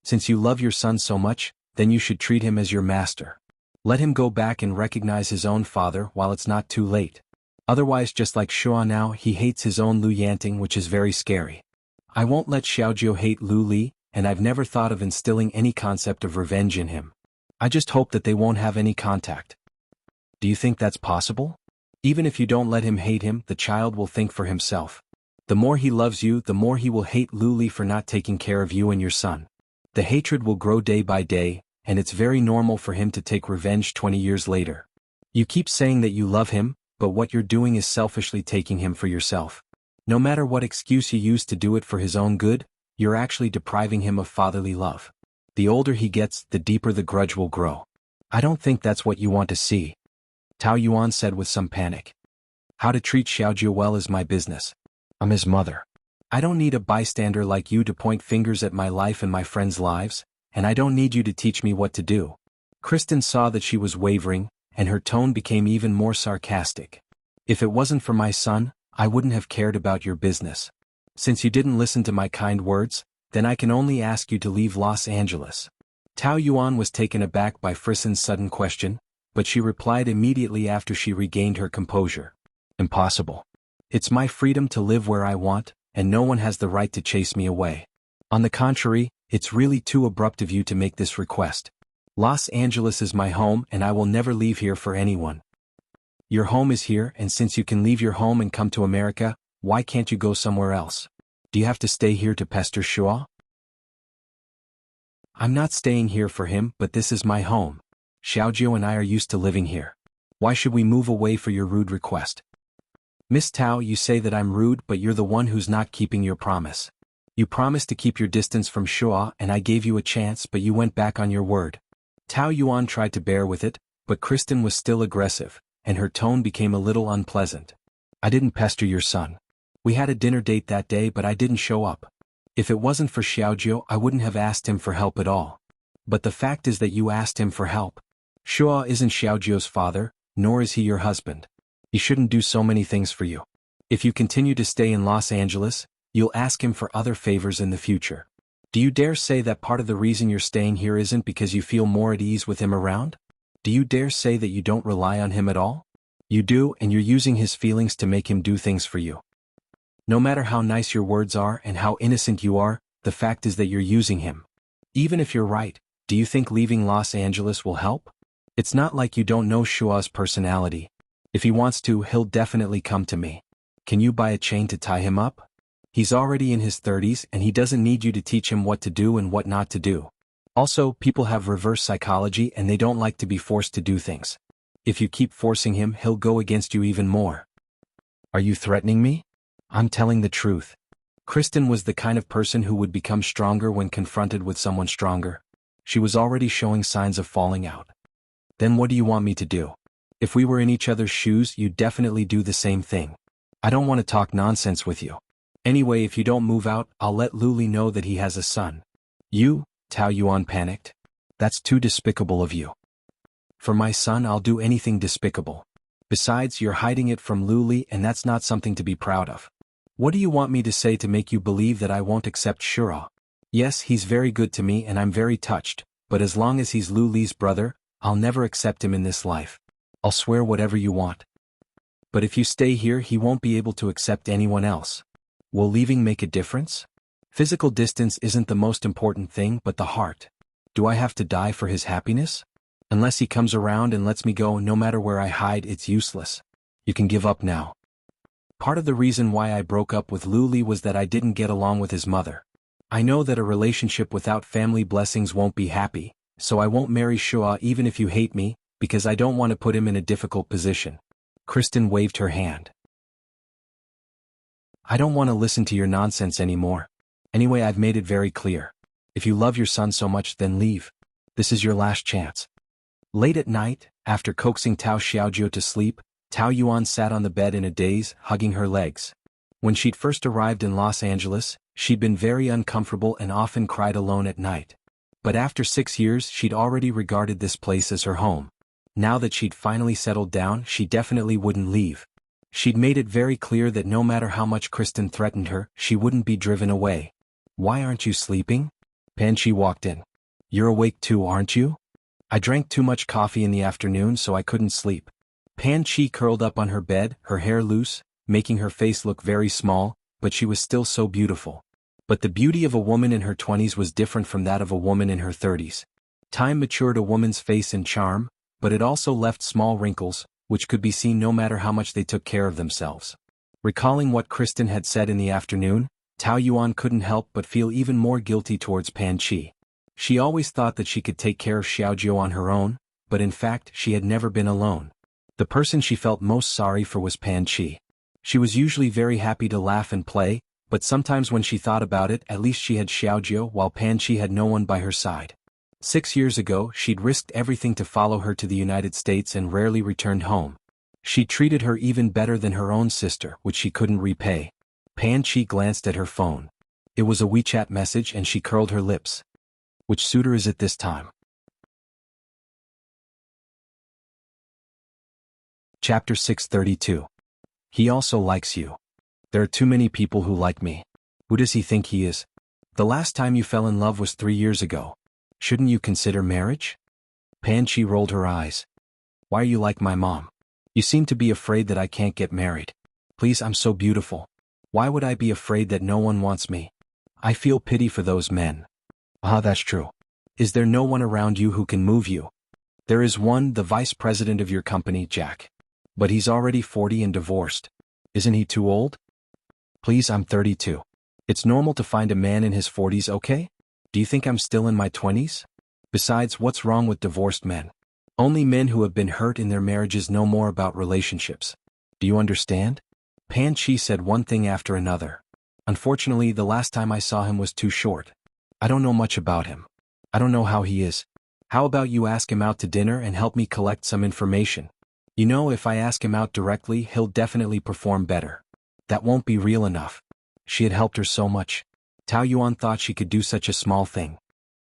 Speaker 1: Since you love your son so much, then you should treat him as your master. Let him go back and recognize his own father while it's not too late. Otherwise, just like Shua now, he hates his own Lu Yanting, which is very scary. I won't let Xiaojiu hate Lu Li, and I've never thought of instilling any concept of revenge in him. I just hope that they won't have any contact. Do you think that's possible? Even if you don't let him hate him, the child will think for himself. The more he loves you, the more he will hate Lu Li for not taking care of you and your son. The hatred will grow day by day, and it's very normal for him to take revenge 20 years later. You keep saying that you love him, but what you're doing is selfishly taking him for yourself. No matter what excuse you use to do it for his own good, you're actually depriving him of fatherly love. The older he gets, the deeper the grudge will grow. I don't think that's what you want to see. Tao Yuan said with some panic. How to treat Xiaojiu well is my business. I'm his mother. I don't need a bystander like you to point fingers at my life and my friends' lives, and I don't need you to teach me what to do. Kristen saw that she was wavering, and her tone became even more sarcastic. If it wasn't for my son, I wouldn't have cared about your business. Since you didn't listen to my kind words, then I can only ask you to leave Los Angeles. Tao Yuan was taken aback by Frisen's sudden question, but she replied immediately after she regained her composure. Impossible. It's my freedom to live where I want, and no one has the right to chase me away. On the contrary, it's really too abrupt of you to make this request. Los Angeles is my home, and I will never leave here for anyone. Your home is here, and since you can leave your home and come to America, why can't you go somewhere else? Do you have to stay here to pester Shua? I'm not staying here for him, but this is my home. Xiaojiu and I are used to living here. Why should we move away for your rude request? Miss Tao, you say that I'm rude, but you're the one who's not keeping your promise. You promised to keep your distance from Shua, and I gave you a chance, but you went back on your word. Tao Yuan tried to bear with it, but Kristen was still aggressive, and her tone became a little unpleasant. I didn't pester your son. We had a dinner date that day, but I didn't show up. If it wasn't for Xiaojiu, I wouldn't have asked him for help at all. But the fact is that you asked him for help. Shua isn't Xiaojiu's father, nor is he your husband. He shouldn't do so many things for you. If you continue to stay in Los Angeles, you'll ask him for other favors in the future. Do you dare say that part of the reason you're staying here isn't because you feel more at ease with him around? Do you dare say that you don't rely on him at all? You do, and you're using his feelings to make him do things for you. No matter how nice your words are and how innocent you are, the fact is that you're using him. Even if you're right, do you think leaving Los Angeles will help? It's not like you don't know Shua's personality. If he wants to, he'll definitely come to me. Can you buy a chain to tie him up? He's already in his 30s and he doesn't need you to teach him what to do and what not to do. Also, people have reverse psychology and they don't like to be forced to do things. If you keep forcing him, he'll go against you even more. Are you threatening me? I'm telling the truth. Kristen was the kind of person who would become stronger when confronted with someone stronger. She was already showing signs of falling out. Then what do you want me to do? If we were in each other's shoes, you'd definitely do the same thing. I don't want to talk nonsense with you. Anyway, if you don't move out, I'll let Luli know that he has a son. You? Tao Yuan panicked. That's too despicable of you. For my son, I'll do anything despicable. Besides, you're hiding it from Luli, and that's not something to be proud of. What do you want me to say to make you believe that I won't accept Shura? Yes, he's very good to me and I'm very touched, but as long as he's Luli's brother, I'll never accept him in this life. I'll swear whatever you want. But if you stay here, he won't be able to accept anyone else. Will leaving make a difference? Physical distance isn't the most important thing, but the heart. Do I have to die for his happiness? Unless he comes around and lets me go, no matter where I hide, it's useless. You can give up now. Part of the reason why I broke up with Luli was that I didn't get along with his mother. I know that a relationship without family blessings won't be happy, so I won't marry Shua even if you hate me, because I don't want to put him in a difficult position. Kristen waved her hand. I don't want to listen to your nonsense anymore. Anyway, I've made it very clear. If you love your son so much, then leave. This is your last chance. Late at night, after coaxing Tao Xiaojio to sleep, Tao Yuan sat on the bed in a daze, hugging her legs. When she'd first arrived in Los Angeles, she'd been very uncomfortable and often cried alone at night. But after 6 years, she'd already regarded this place as her home. Now that she'd finally settled down, she definitely wouldn't leave. She'd made it very clear that no matter how much Kristen threatened her, she wouldn't be driven away. Why aren't you sleeping? Pan Chi walked in. You're awake too, aren't you? I drank too much coffee in the afternoon, so I couldn't sleep. Pan Chi curled up on her bed, her hair loose, making her face look very small, but she was still so beautiful. But the beauty of a woman in her 20s was different from that of a woman in her 30s. Time matured a woman's face and charm, but it also left small wrinkles, which could be seen no matter how much they took care of themselves. Recalling what Kristen had said in the afternoon, Tao Yuan couldn't help but feel even more guilty towards Pan Chi. She always thought that she could take care of Xiaojio on her own, but in fact she had never been alone. The person she felt most sorry for was Pan Chi. She was usually very happy to laugh and play, but sometimes when she thought about it, at least she had Xiaojio while Pan Chi had no one by her side. 6 years ago, she'd risked everything to follow her to the United States and rarely returned home. She treated her even better than her own sister, which she couldn't repay. Pan Chi glanced at her phone. It was a WeChat message and she curled her lips. Which suitor is it this time? Chapter 632. He also likes you. There are too many people who like me. Who does he think he is? The last time you fell in love was 3 years ago. Shouldn't you consider marriage? Pan Chi rolled her eyes. Why are you like my mom? You seem to be afraid that I can't get married. Please, I'm so beautiful. Why would I be afraid that no one wants me? I feel pity for those men. Ah, that's true. Is there no one around you who can move you? There is one, the vice president of your company, Jack. But he's already 40 and divorced. Isn't he too old? Please, I'm 32. It's normal to find a man in his 40s, okay? Do you think I'm still in my 20s? Besides, what's wrong with divorced men? Only men who have been hurt in their marriages know more about relationships. Do you understand? Pan Chi said one thing after another. Unfortunately, the last time I saw him was too short. I don't know much about him. I don't know how he is. How about you ask him out to dinner and help me collect some information? You know, if I ask him out directly, he'll definitely perform better. That won't be real enough. She had helped her so much. Tao Yuan thought she could do such a small thing.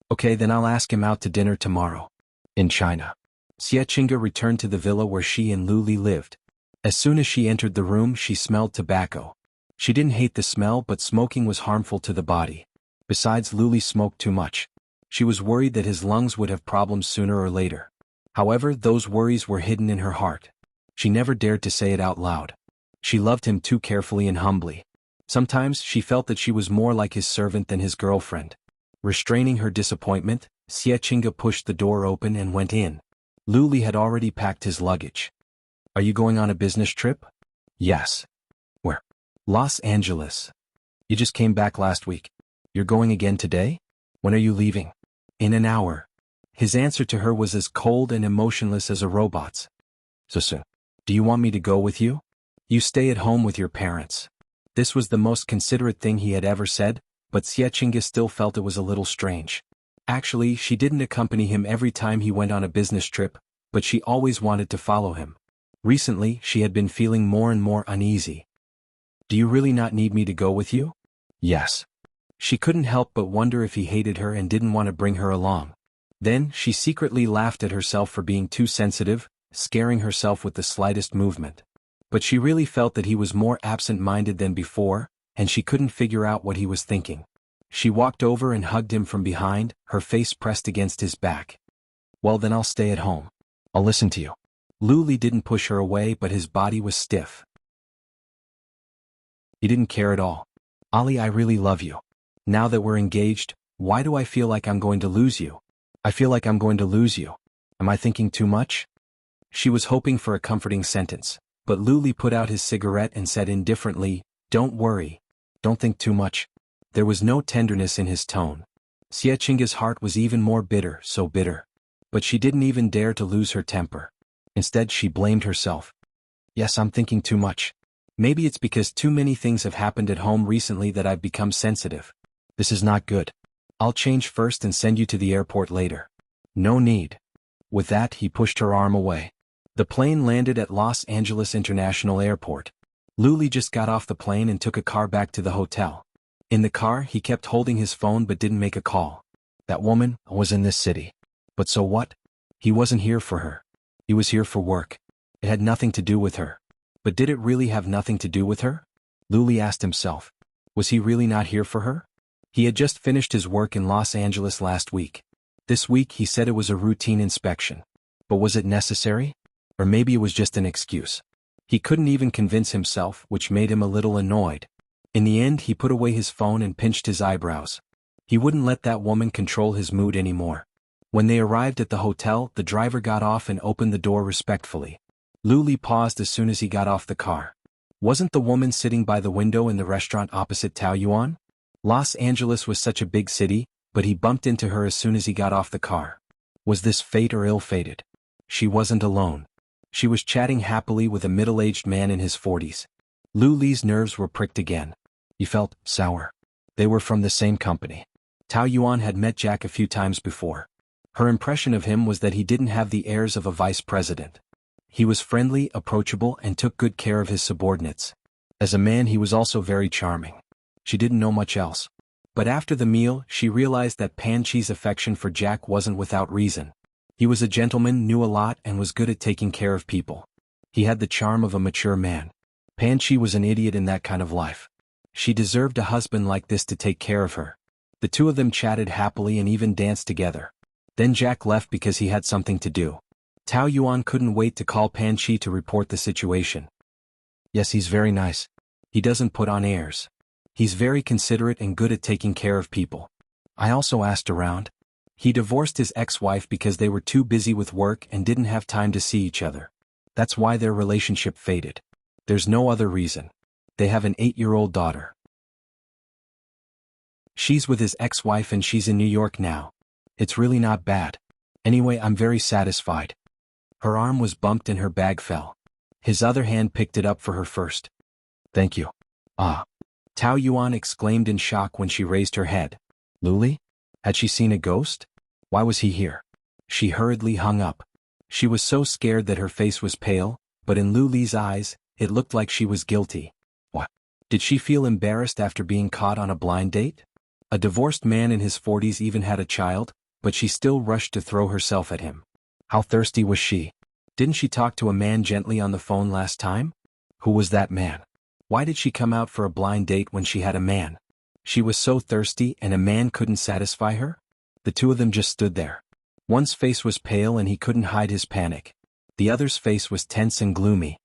Speaker 1: Okay, then I'll ask him out to dinner tomorrow. In China. Xie Qingge returned to the villa where she and Lu Li lived. As soon as she entered the room, she smelled tobacco. She didn't hate the smell, but smoking was harmful to the body. Besides, Lu Li smoked too much. She was worried that his lungs would have problems sooner or later. However, those worries were hidden in her heart. She never dared to say it out loud. She loved him too carefully and humbly. Sometimes she felt that she was more like his servant than his girlfriend. Restraining her disappointment, Xie Qingge pushed the door open and went in. Lu Li had already packed his luggage. Are you going on a business trip? Yes. Where? Los Angeles. You just came back last week. You're going again today? When are you leaving? In an hour. His answer to her was as cold and emotionless as a robot's. So soon. Do you want me to go with you? You stay at home with your parents. This was the most considerate thing he had ever said, but Xie Qingge still felt it was a little strange. Actually, she didn't accompany him every time he went on a business trip, but she always wanted to follow him. Recently, she had been feeling more and more uneasy. Do you really not need me to go with you? Yes. She couldn't help but wonder if he hated her and didn't want to bring her along. Then, she secretly laughed at herself for being too sensitive, scaring herself with the slightest movement. But she really felt that he was more absent-minded than before, and she couldn't figure out what he was thinking. She walked over and hugged him from behind, her face pressed against his back. Well, then I'll stay at home. I'll listen to you. Lu Li didn't push her away, but his body was stiff. He didn't care at all. Ali, I really love you. Now that we're engaged, why do I feel like I'm going to lose you? I feel like I'm going to lose you. Am I thinking too much? She was hoping for a comforting sentence, but Lu Li put out his cigarette and said indifferently, Don't worry. Don't think too much. There was no tenderness in his tone. Xie Qingge's heart was even more bitter, so bitter. But she didn't even dare to lose her temper. Instead, she blamed herself. Yes, I'm thinking too much. Maybe it's because too many things have happened at home recently that I've become sensitive. This is not good. I'll change first and send you to the airport later. No need. With that, he pushed her arm away. The plane landed at Los Angeles International Airport. Luli just got off the plane and took a car back to the hotel. In the car, he kept holding his phone but didn't make a call. That woman was in this city. But so what? He wasn't here for her. He was here for work. It had nothing to do with her. But did it really have nothing to do with her? Luli asked himself. Was he really not here for her? He had just finished his work in Los Angeles last week. This week he said it was a routine inspection. But was it necessary? Or maybe it was just an excuse. He couldn't even convince himself, which made him a little annoyed. In the end, he put away his phone and pinched his eyebrows. He wouldn't let that woman control his mood anymore. When they arrived at the hotel, the driver got off and opened the door respectfully. Luli paused as soon as he got off the car. Wasn't the woman sitting by the window in the restaurant opposite Taoyuan? Los Angeles was such a big city, but he bumped into her as soon as he got off the car. Was this fate or ill-fated? She wasn't alone. She was chatting happily with a middle-aged man in his 40s. Luli's nerves were pricked again. He felt sour. They were from the same company. Taoyuan had met Jack a few times before. Her impression of him was that he didn't have the airs of a vice president. He was friendly, approachable, and took good care of his subordinates. As a man, he was also very charming. She didn't know much else. But after the meal, she realized that Pan Chi's affection for Jack wasn't without reason. He was a gentleman, knew a lot, and was good at taking care of people. He had the charm of a mature man. Pan Chi was an idiot in that kind of life. She deserved a husband like this to take care of her. The two of them chatted happily and even danced together. Then Jack left because he had something to do. Taoyuan couldn't wait to call Pan Chi to report the situation. Yes, he's very nice. He doesn't put on airs. He's very considerate and good at taking care of people. I also asked around. He divorced his ex-wife because they were too busy with work and didn't have time to see each other. That's why their relationship faded. There's no other reason. They have an 8-year-old daughter. She's with his ex-wife and she's in New York now. It's really not bad. Anyway, I'm very satisfied. Her arm was bumped and her bag fell. His other hand picked it up for her first. Thank you. Ah. Taoyuan exclaimed in shock when she raised her head. Luli? Had she seen a ghost? Why was he here? She hurriedly hung up. She was so scared that her face was pale, but in Luli's eyes, it looked like she was guilty. What? Did she feel embarrassed after being caught on a blind date? A divorced man in his 40s even had a child, but she still rushed to throw herself at him. How thirsty was she? Didn't she talk to a man gently on the phone last time? Who was that man? Why did she come out for a blind date when she had a man? She was so thirsty and a man couldn't satisfy her? The two of them just stood there. One's face was pale and he couldn't hide his panic. The other's face was tense and gloomy.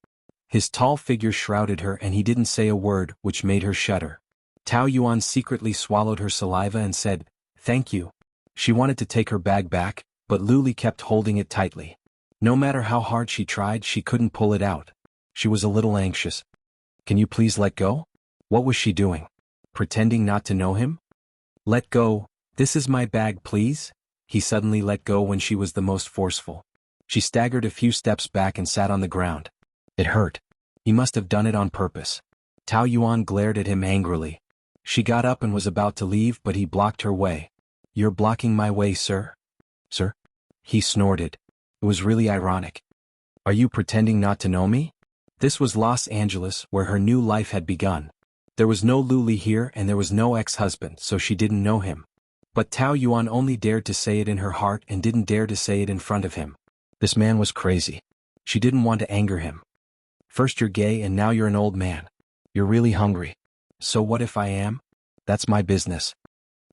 Speaker 1: His tall figure shrouded her and he didn't say a word, which made her shudder. Taoyuan secretly swallowed her saliva and said, "Thank you." She wanted to take her bag back, but Luli kept holding it tightly. No matter how hard she tried, she couldn't pull it out. She was a little anxious. Can you please let go? What was she doing? Pretending not to know him? Let go. This is my bag, please. He suddenly let go when she was the most forceful. She staggered a few steps back and sat on the ground. It hurt. He must have done it on purpose. Taoyuan glared at him angrily. She got up and was about to leave, but he blocked her way. You're blocking my way, sir? Sir? He snorted. It was really ironic. Are you pretending not to know me? This was Los Angeles, where her new life had begun. There was no Luli here and there was no ex-husband, so she didn't know him. But Taoyuan only dared to say it in her heart and didn't dare to say it in front of him. This man was crazy. She didn't want to anger him. First you're gay and now you're an old man. You're really hungry. So what if I am? That's my business.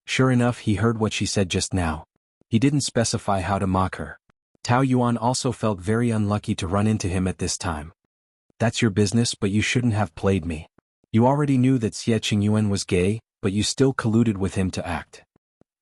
Speaker 1: Sure enough, he heard what she said just now. He didn't specify how to mock her. Taoyuan also felt very unlucky to run into him at this time. That's your business, but you shouldn't have played me. You already knew that Xie Qingyuan was gay, but you still colluded with him to act.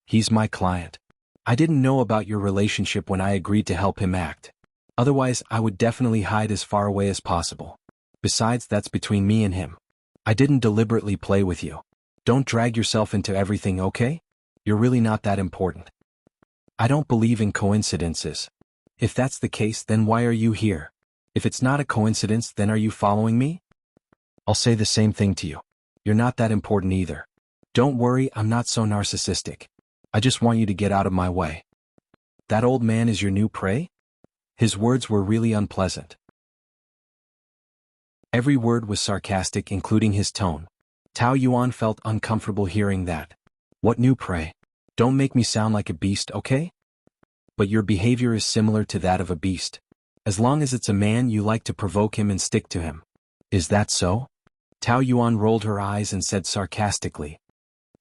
Speaker 1: He's my client. I didn't know about your relationship when I agreed to help him act. Otherwise, I would definitely hide as far away as possible. Besides, that's between me and him. I didn't deliberately play with you. Don't drag yourself into everything, okay? You're really not that important. I don't believe in coincidences. If that's the case, then why are you here? If it's not a coincidence, then are you following me? I'll say the same thing to you. You're not that important either. Don't worry, I'm not so narcissistic. I just want you to get out of my way. That old man is your new prey? His words were really unpleasant. Every word was sarcastic, including his tone. Tao Yuan felt uncomfortable hearing that. What new prey? Don't make me sound like a beast, okay? But your behavior is similar to that of a beast. As long as it's a man, you like to provoke him and stick to him. Is that so? Tao Yuan rolled her eyes and said sarcastically.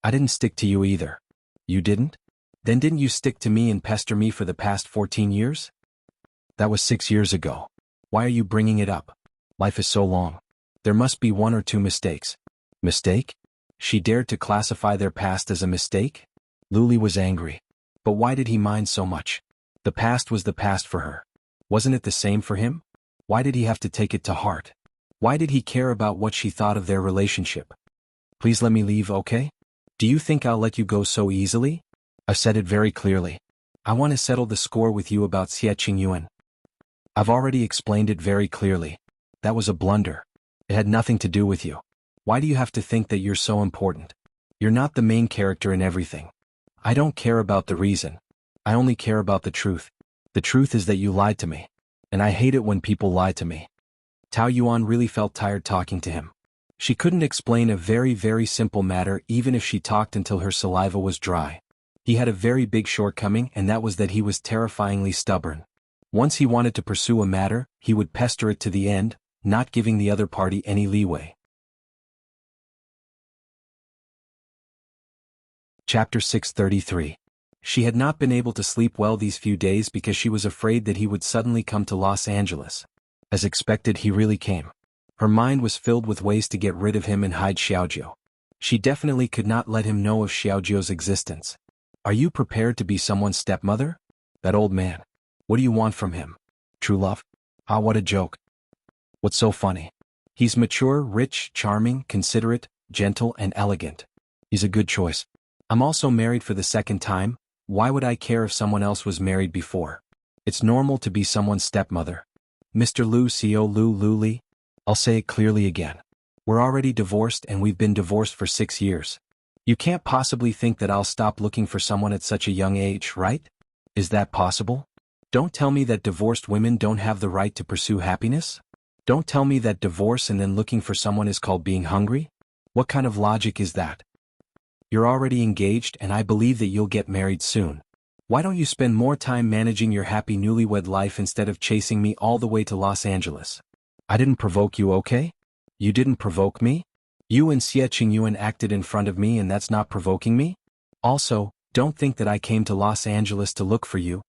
Speaker 1: I didn't stick to you either. You didn't? Then didn't you stick to me and pester me for the past 14 years? That was 6 years ago. Why are you bringing it up? Life is so long. There must be 1 or 2 mistakes. Mistake? She dared to classify their past as a mistake? Luli was angry. But why did he mind so much? The past was the past for her. Wasn't it the same for him? Why did he have to take it to heart? Why did he care about what she thought of their relationship? Please let me leave, okay? Do you think I'll let you go so easily? I've said it very clearly. I want to settle the score with you about Xie Qingyuan. I've already explained it very clearly. That was a blunder. It had nothing to do with you. Why do you have to think that you're so important? You're not the main character in everything. I don't care about the reason. I only care about the truth. The truth is that you lied to me. And I hate it when people lie to me. Tao Yuan really felt tired talking to him. She couldn't explain a very, very simple matter even if she talked until her saliva was dry. He had a very big shortcoming, and that was that he was terrifyingly stubborn. Once he wanted to pursue a matter, he would pester it to the end, not giving the other party any leeway. Chapter 633. She had not been able to sleep well these few days because she was afraid that he would suddenly come to Los Angeles. As expected, he really came. Her mind was filled with ways to get rid of him and hide Xiaojiu. She definitely could not let him know of Xiaojiu's existence. Are you prepared to be someone's stepmother? That old man. What do you want from him? True love? Ah, what a joke. What's so funny? He's mature, rich, charming, considerate, gentle, and elegant. He's a good choice. I'm also married for the 2nd time. Why would I care if someone else was married before? It's normal to be someone's stepmother. Mr. Lu Xiao Lu Li. I'll say it clearly again. We're already divorced and we've been divorced for 6 years. You can't possibly think that I'll stop looking for someone at such a young age, right? Is that possible? Don't tell me that divorced women don't have the right to pursue happiness? Don't tell me that divorce and then looking for someone is called being hungry? What kind of logic is that? You're already engaged and I believe that you'll get married soon. Why don't you spend more time managing your happy newlywed life instead of chasing me all the way to Los Angeles? I didn't provoke you, okay? You didn't provoke me? You and Xie Qingyuan acted in front of me and that's not provoking me? Also, don't think that I came to Los Angeles to look for you.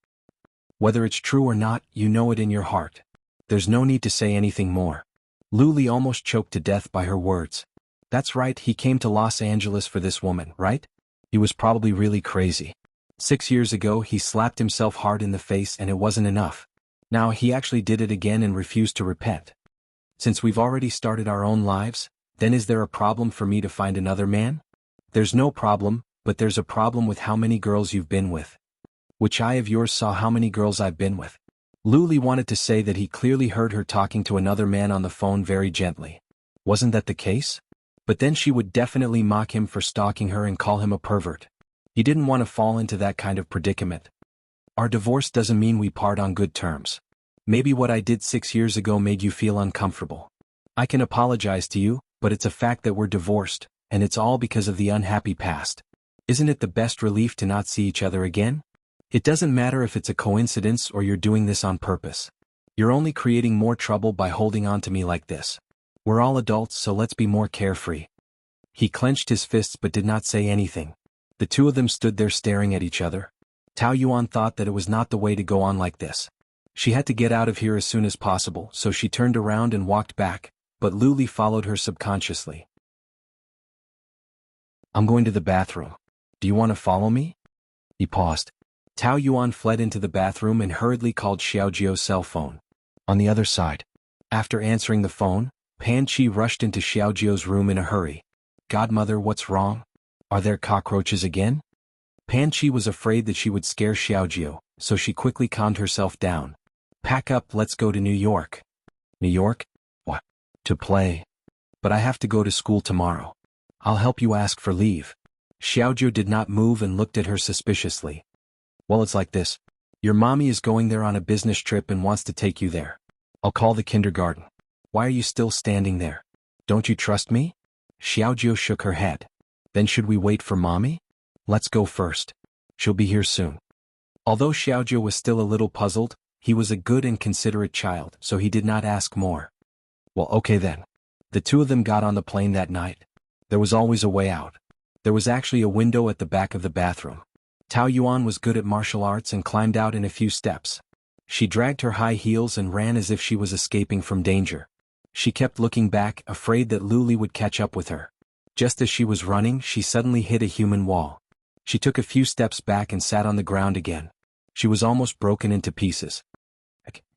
Speaker 1: Whether it's true or not, you know it in your heart. There's no need to say anything more. Luli almost choked to death by her words. That's right, he came to Los Angeles for this woman, right? He was probably really crazy. 6 years ago he slapped himself hard in the face and it wasn't enough. Now he actually did it again and refused to repent. Since we've already started our own lives, then is there a problem for me to find another man? There's no problem, but there's a problem with how many girls you've been with. Which eye of yours saw how many girls I've been with? Luli wanted to say that he clearly heard her talking to another man on the phone very gently. Wasn't that the case? But then she would definitely mock him for stalking her and call him a pervert. He didn't want to fall into that kind of predicament. Our divorce doesn't mean we part on good terms. Maybe what I did 6 years ago made you feel uncomfortable. I can apologize to you, but it's a fact that we're divorced, and it's all because of the unhappy past. Isn't it the best relief to not see each other again? It doesn't matter if it's a coincidence or you're doing this on purpose. You're only creating more trouble by holding on to me like this. We're all adults, so let's be more carefree. He clenched his fists but did not say anything. The two of them stood there staring at each other. Tao Yuan thought that it was not the way to go on like this. She had to get out of here as soon as possible, so she turned around and walked back, but Luli followed her subconsciously. I'm going to the bathroom. Do you want to follow me? He paused. Tao Yuan fled into the bathroom and hurriedly called Xiaojiu's cell phone. On the other side. After answering the phone, Pan Qi rushed into Xiaojiu's room in a hurry. Godmother, what's wrong? Are there cockroaches again? Pan Qi was afraid that she would scare Xiaojiu, so she quickly calmed herself down. Pack up, let's go to New York. New York? What? To play. But I have to go to school tomorrow. I'll help you ask for leave. Xiaojiu did not move and looked at her suspiciously. Well, it's like this. Your mommy is going there on a business trip and wants to take you there. I'll call the kindergarten. Why are you still standing there? Don't you trust me? Xiaojiu shook her head. Then should we wait for mommy? Let's go first. She'll be here soon. Although Xiaojiu was still a little puzzled, he was a good and considerate child, so he did not ask more. Well, okay then. The two of them got on the plane that night. There was always a way out. There was actually a window at the back of the bathroom. Tao Yuan was good at martial arts and climbed out in a few steps. She dragged her high heels and ran as if she was escaping from danger. She kept looking back, afraid that Luli would catch up with her. Just as she was running, she suddenly hit a human wall. She took a few steps back and sat on the ground again. She was almost broken into pieces.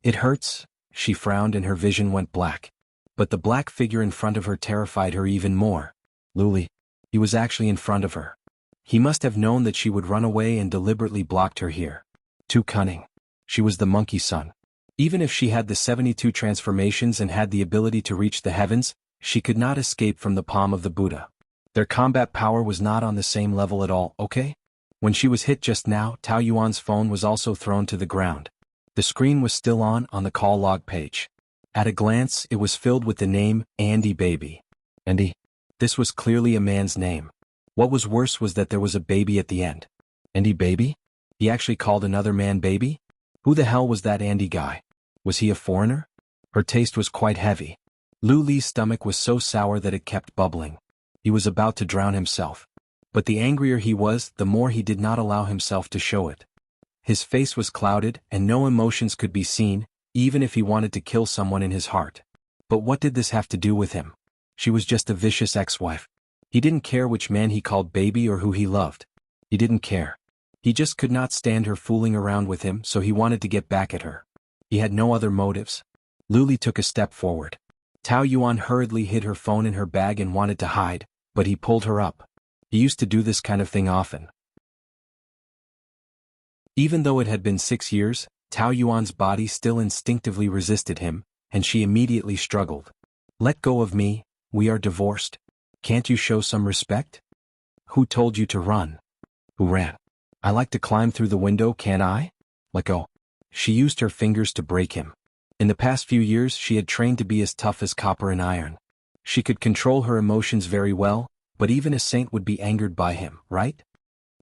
Speaker 1: It hurts, she frowned and her vision went black. But the black figure in front of her terrified her even more. Luli. He was actually in front of her. He must have known that she would run away and deliberately blocked her here. Too cunning. She was the monkey son. Even if she had the 72 transformations and had the ability to reach the heavens, she could not escape from the palm of the Buddha. Their combat power was not on the same level at all, okay? When she was hit just now, Tao Yuan's phone was also thrown to the ground. The screen was still on the call log page. At a glance, it was filled with the name, Andy Baby. Andy? This was clearly a man's name. What was worse was that there was a baby at the end. Andy Baby? He actually called another man baby? Who the hell was that Andy guy? Was he a foreigner? Her taste was quite heavy. Lu Li's stomach was so sour that it kept bubbling. He was about to drown himself. But the angrier he was, the more he did not allow himself to show it. His face was clouded, and no emotions could be seen, even if he wanted to kill someone in his heart. But what did this have to do with him? She was just a vicious ex-wife. He didn't care which man he called baby or who he loved. He didn't care. He just could not stand her fooling around with him, so he wanted to get back at her. He had no other motives. Luli took a step forward. Tao Yuan hurriedly hid her phone in her bag and wanted to hide, but he pulled her up. He used to do this kind of thing often. Even though it had been 6 years, Tao Yuan's body still instinctively resisted him, and she immediately struggled. Let go of me, we are divorced. Can't you show some respect? Who told you to run? Who ran? I like to climb through the window, can't I? Let go. She used her fingers to break him. In the past few years she had trained to be as tough as copper and iron. She could control her emotions very well, but even a saint would be angered by him, right?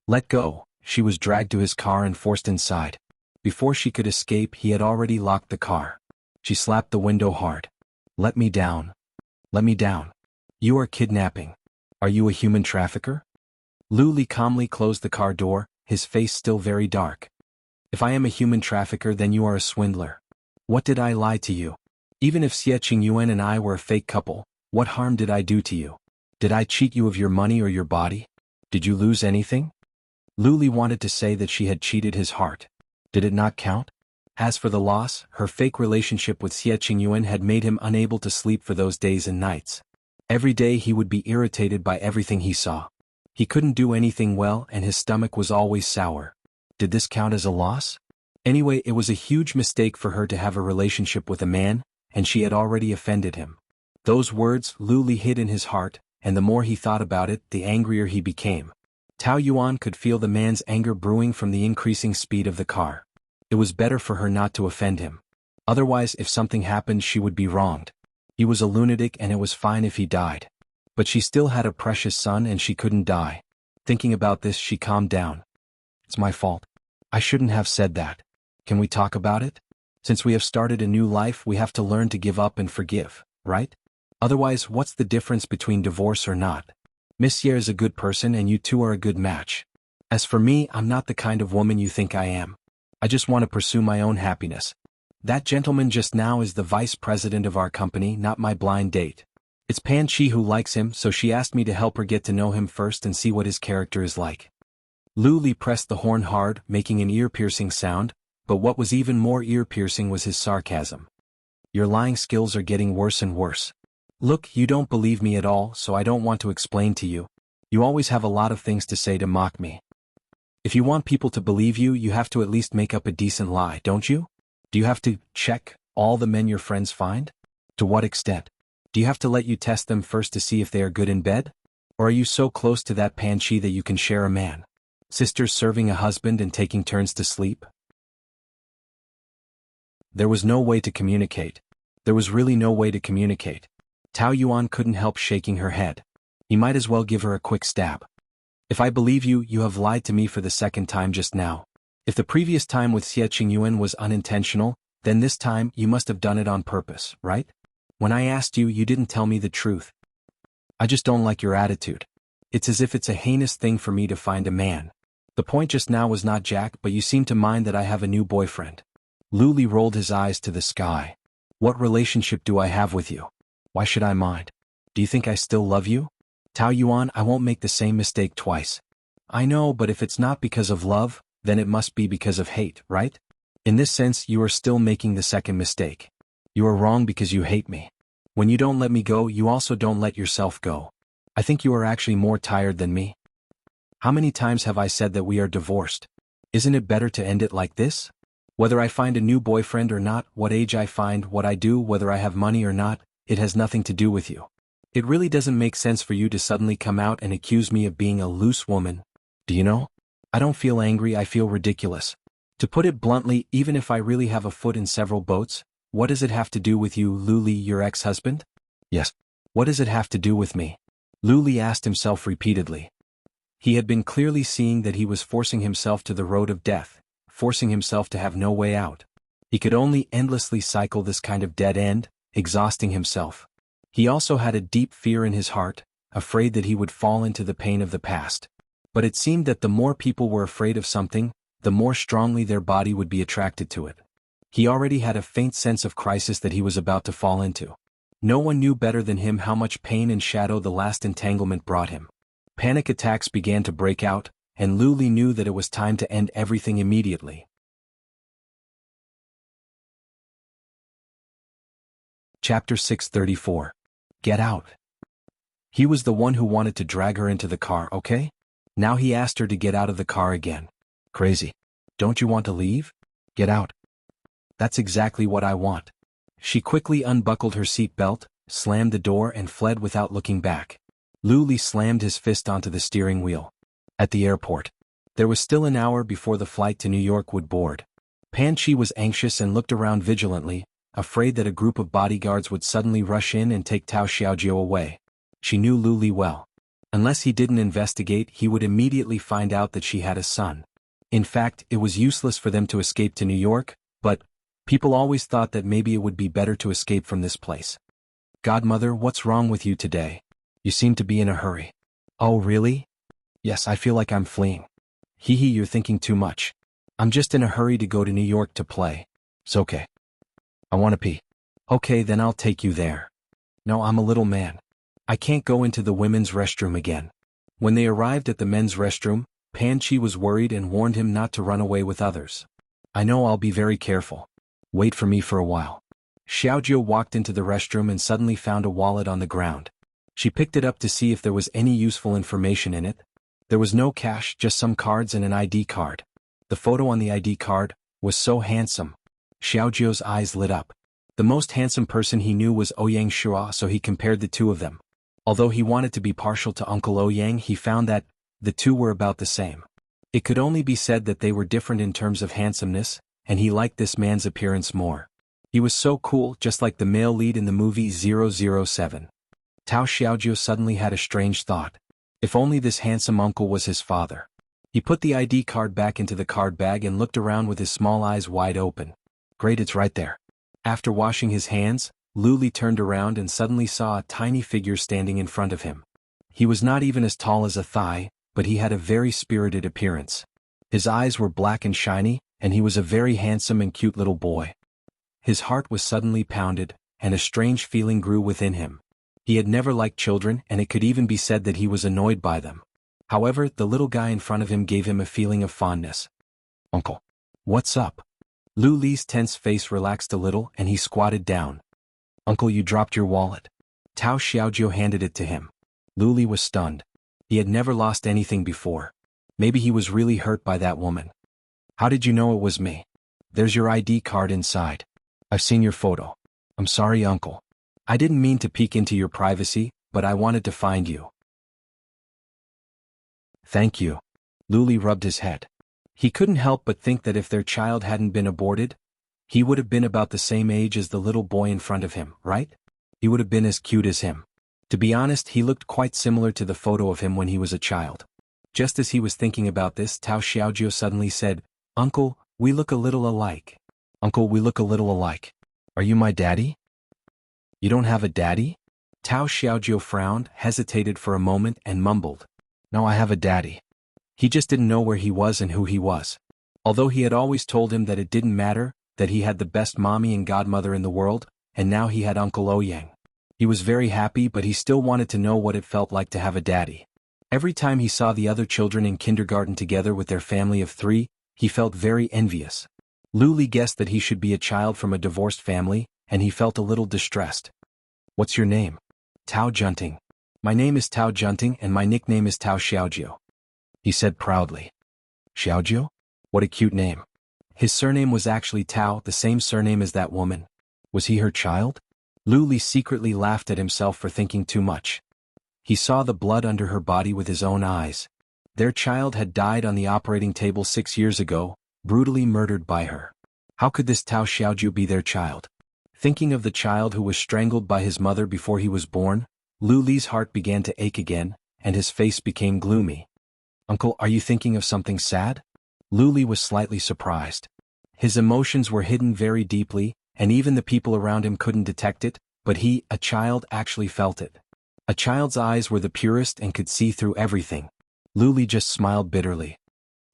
Speaker 1: Let go. She was dragged to his car and forced inside. Before she could escape, he had already locked the car. She slapped the window hard. Let me down. Let me down. You are kidnapping. Are you a human trafficker? Lu Li calmly closed the car door, his face still very dark. If I am a human trafficker, then you are a swindler. What did I lie to you? Even if Xie Qingyuan and I were a fake couple, what harm did I do to you? Did I cheat you of your money or your body? Did you lose anything? Lu Li wanted to say that she had cheated his heart. Did it not count? As for the loss, her fake relationship with Xie Qingyuan had made him unable to sleep for those days and nights. Every day he would be irritated by everything he saw. He couldn't do anything well and his stomach was always sour. Did this count as a loss? Anyway, it was a huge mistake for her to have a relationship with a man, and she had already offended him. Those words Lu Li hid in his heart, and the more he thought about it, the angrier he became. Tao Yuan could feel the man's anger brewing from the increasing speed of the car. It was better for her not to offend him. Otherwise, if something happened, she would be wronged. He was a lunatic and it was fine if he died. But she still had a precious son and she couldn't die. Thinking about this, she calmed down. It's my fault. I shouldn't have said that. Can we talk about it? Since we have started a new life, we have to learn to give up and forgive, right? Otherwise, what's the difference between divorce or not? Miss Ye is a good person and you two are a good match. As for me, I'm not the kind of woman you think I am. I just want to pursue my own happiness. That gentleman just now is the vice president of our company, not my blind date. It's Pan Chi who likes him, so she asked me to help her get to know him first and see what his character is like. Lu Li pressed the horn hard, making an ear-piercing sound, but what was even more ear-piercing was his sarcasm. Your lying skills are getting worse and worse. Look, you don't believe me at all, so I don't want to explain to you. You always have a lot of things to say to mock me. If you want people to believe you, you have to at least make up a decent lie, don't you? Do you have to check all the men your friends find? To what extent? Do you have to let you test them first to see if they are good in bed? Or are you so close to that Panchi that you can share a man? Sisters serving a husband and taking turns to sleep? There was no way to communicate. There was really no way to communicate. Tao Yuan couldn't help shaking her head. He might as well give her a quick stab. If I believe you, you have lied to me for the second time just now. If the previous time with Xie Qingyuan was unintentional, then this time you must have done it on purpose, right? When I asked you, you didn't tell me the truth. I just don't like your attitude. It's as if it's a heinous thing for me to find a man. The point just now was not Jack, but you seem to mind that I have a new boyfriend. Lu Li rolled his eyes to the sky. What relationship do I have with you? Why should I mind? Do you think I still love you? Tao Yuan, I won't make the same mistake twice. I know, but if it's not because of love, then it must be because of hate, right? In this sense, you are still making the second mistake. You are wrong because you hate me. When you don't let me go, you also don't let yourself go. I think you are actually more tired than me. How many times have I said that we are divorced? Isn't it better to end it like this? Whether I find a new boyfriend or not, what age I find, what I do, whether I have money or not, it has nothing to do with you. It really doesn't make sense for you to suddenly come out and accuse me of being a loose woman. Do you know? I don't feel angry, I feel ridiculous. To put it bluntly, even if I really have a foot in several boats, what does it have to do with you, Lu Li, your ex-husband? Yes. What does it have to do with me? Lu Li asked himself repeatedly. He had been clearly seeing that he was forcing himself to the road of death, forcing himself to have no way out. He could only endlessly cycle this kind of dead end, exhausting himself. He also had a deep fear in his heart, afraid that he would fall into the pain of the past. But it seemed that the more people were afraid of something, the more strongly their body would be attracted to it. He already had a faint sense of crisis that he was about to fall into. No one knew better than him how much pain and shadow the last entanglement brought him. Panic attacks began to break out, and Lu Li knew that it was time to end everything immediately. Chapter 634. Get out. He was the one who wanted to drag her into the car, okay? Now he asked her to get out of the car again. Crazy. Don't you want to leave? Get out. That's exactly what I want. She quickly unbuckled her seat belt, slammed the door and fled without looking back. Lu Li slammed his fist onto the steering wheel. At the airport. There was still an hour before the flight to New York would board. Pan Chi was anxious and looked around vigilantly, afraid that a group of bodyguards would suddenly rush in and take Tao Xiaojiu away. She knew Lu Li well. Unless he didn't investigate, he would immediately find out that she had a son. In fact, it was useless for them to escape to New York, but people always thought that maybe it would be better to escape from this place. Godmother, what's wrong with you today? You seem to be in a hurry. Oh, really? Yes, I feel like I'm fleeing. Hee hee, you're thinking too much. I'm just in a hurry to go to New York to play. It's okay. I want to pee. Okay, then I'll take you there. No, I'm a little man. I can't go into the women's restroom again. When they arrived at the men's restroom, Pan Chi was worried and warned him not to run away with others. I know, I'll be very careful. Wait for me for a while. Xiaojiu walked into the restroom and suddenly found a wallet on the ground. She picked it up to see if there was any useful information in it. There was no cash, just some cards and an ID card. The photo on the ID card was so handsome. Xiaojiu's eyes lit up. The most handsome person he knew was Ouyang Shua, so he compared the two of them. Although he wanted to be partial to Uncle Ouyang, he found that the two were about the same. It could only be said that they were different in terms of handsomeness, and he liked this man's appearance more. He was so cool, just like the male lead in the movie 007. Tao Xiaojiu suddenly had a strange thought. If only this handsome uncle was his father. He put the ID card back into the card bag and looked around with his small eyes wide open. Great, it's right there. After washing his hands, Lu Li turned around and suddenly saw a tiny figure standing in front of him. He was not even as tall as a thigh, but he had a very spirited appearance. His eyes were black and shiny, and he was a very handsome and cute little boy. His heart was suddenly pounded, and a strange feeling grew within him. He had never liked children, and it could even be said that he was annoyed by them. However, the little guy in front of him gave him a feeling of fondness. Uncle. What's up? Lu Li's tense face relaxed a little and he squatted down. Uncle, you dropped your wallet. Tao Xiaojiu handed it to him. Lu Li was stunned. He had never lost anything before. Maybe he was really hurt by that woman. How did you know it was me? There's your ID card inside. I've seen your photo. I'm sorry, Uncle. I didn't mean to peek into your privacy, but I wanted to find you. Thank you. Luli rubbed his head. He couldn't help but think that if their child hadn't been aborted, he would have been about the same age as the little boy in front of him, right? He would have been as cute as him. To be honest, he looked quite similar to the photo of him when he was a child. Just as he was thinking about this, Tao Xiaojiu suddenly said, "Uncle, we look a little alike." "Uncle, we look a little alike. Are you my daddy?" "You don't have a daddy?" Tao Xiaojiu frowned, hesitated for a moment and mumbled, "No, I have a daddy." He just didn't know where he was and who he was. Although he had always told him that it didn't matter, that he had the best mommy and godmother in the world, and now he had Uncle Ouyang. He was very happy, but he still wanted to know what it felt like to have a daddy. Every time he saw the other children in kindergarten together with their family of 3, he felt very envious. Luli guessed that he should be a child from a divorced family, and he felt a little distressed. "What's your name?" "Tao Junting." "My name is Tao Junting and my nickname is Tao Xiaojiu," he said proudly. "Xiaojiu? What a cute name." His surname was actually Tao, the same surname as that woman. Was he her child? Luli secretly laughed at himself for thinking too much. He saw the blood under her body with his own eyes. Their child had died on the operating table 6 years ago, brutally murdered by her. How could this Tao Xiaojiu be their child? Thinking of the child who was strangled by his mother before he was born, Luli's heart began to ache again, and his face became gloomy. "Uncle, are you thinking of something sad?" Luli was slightly surprised. His emotions were hidden very deeply, and even the people around him couldn't detect it, but he, a child, actually felt it. A child's eyes were the purest and could see through everything. Luli just smiled bitterly.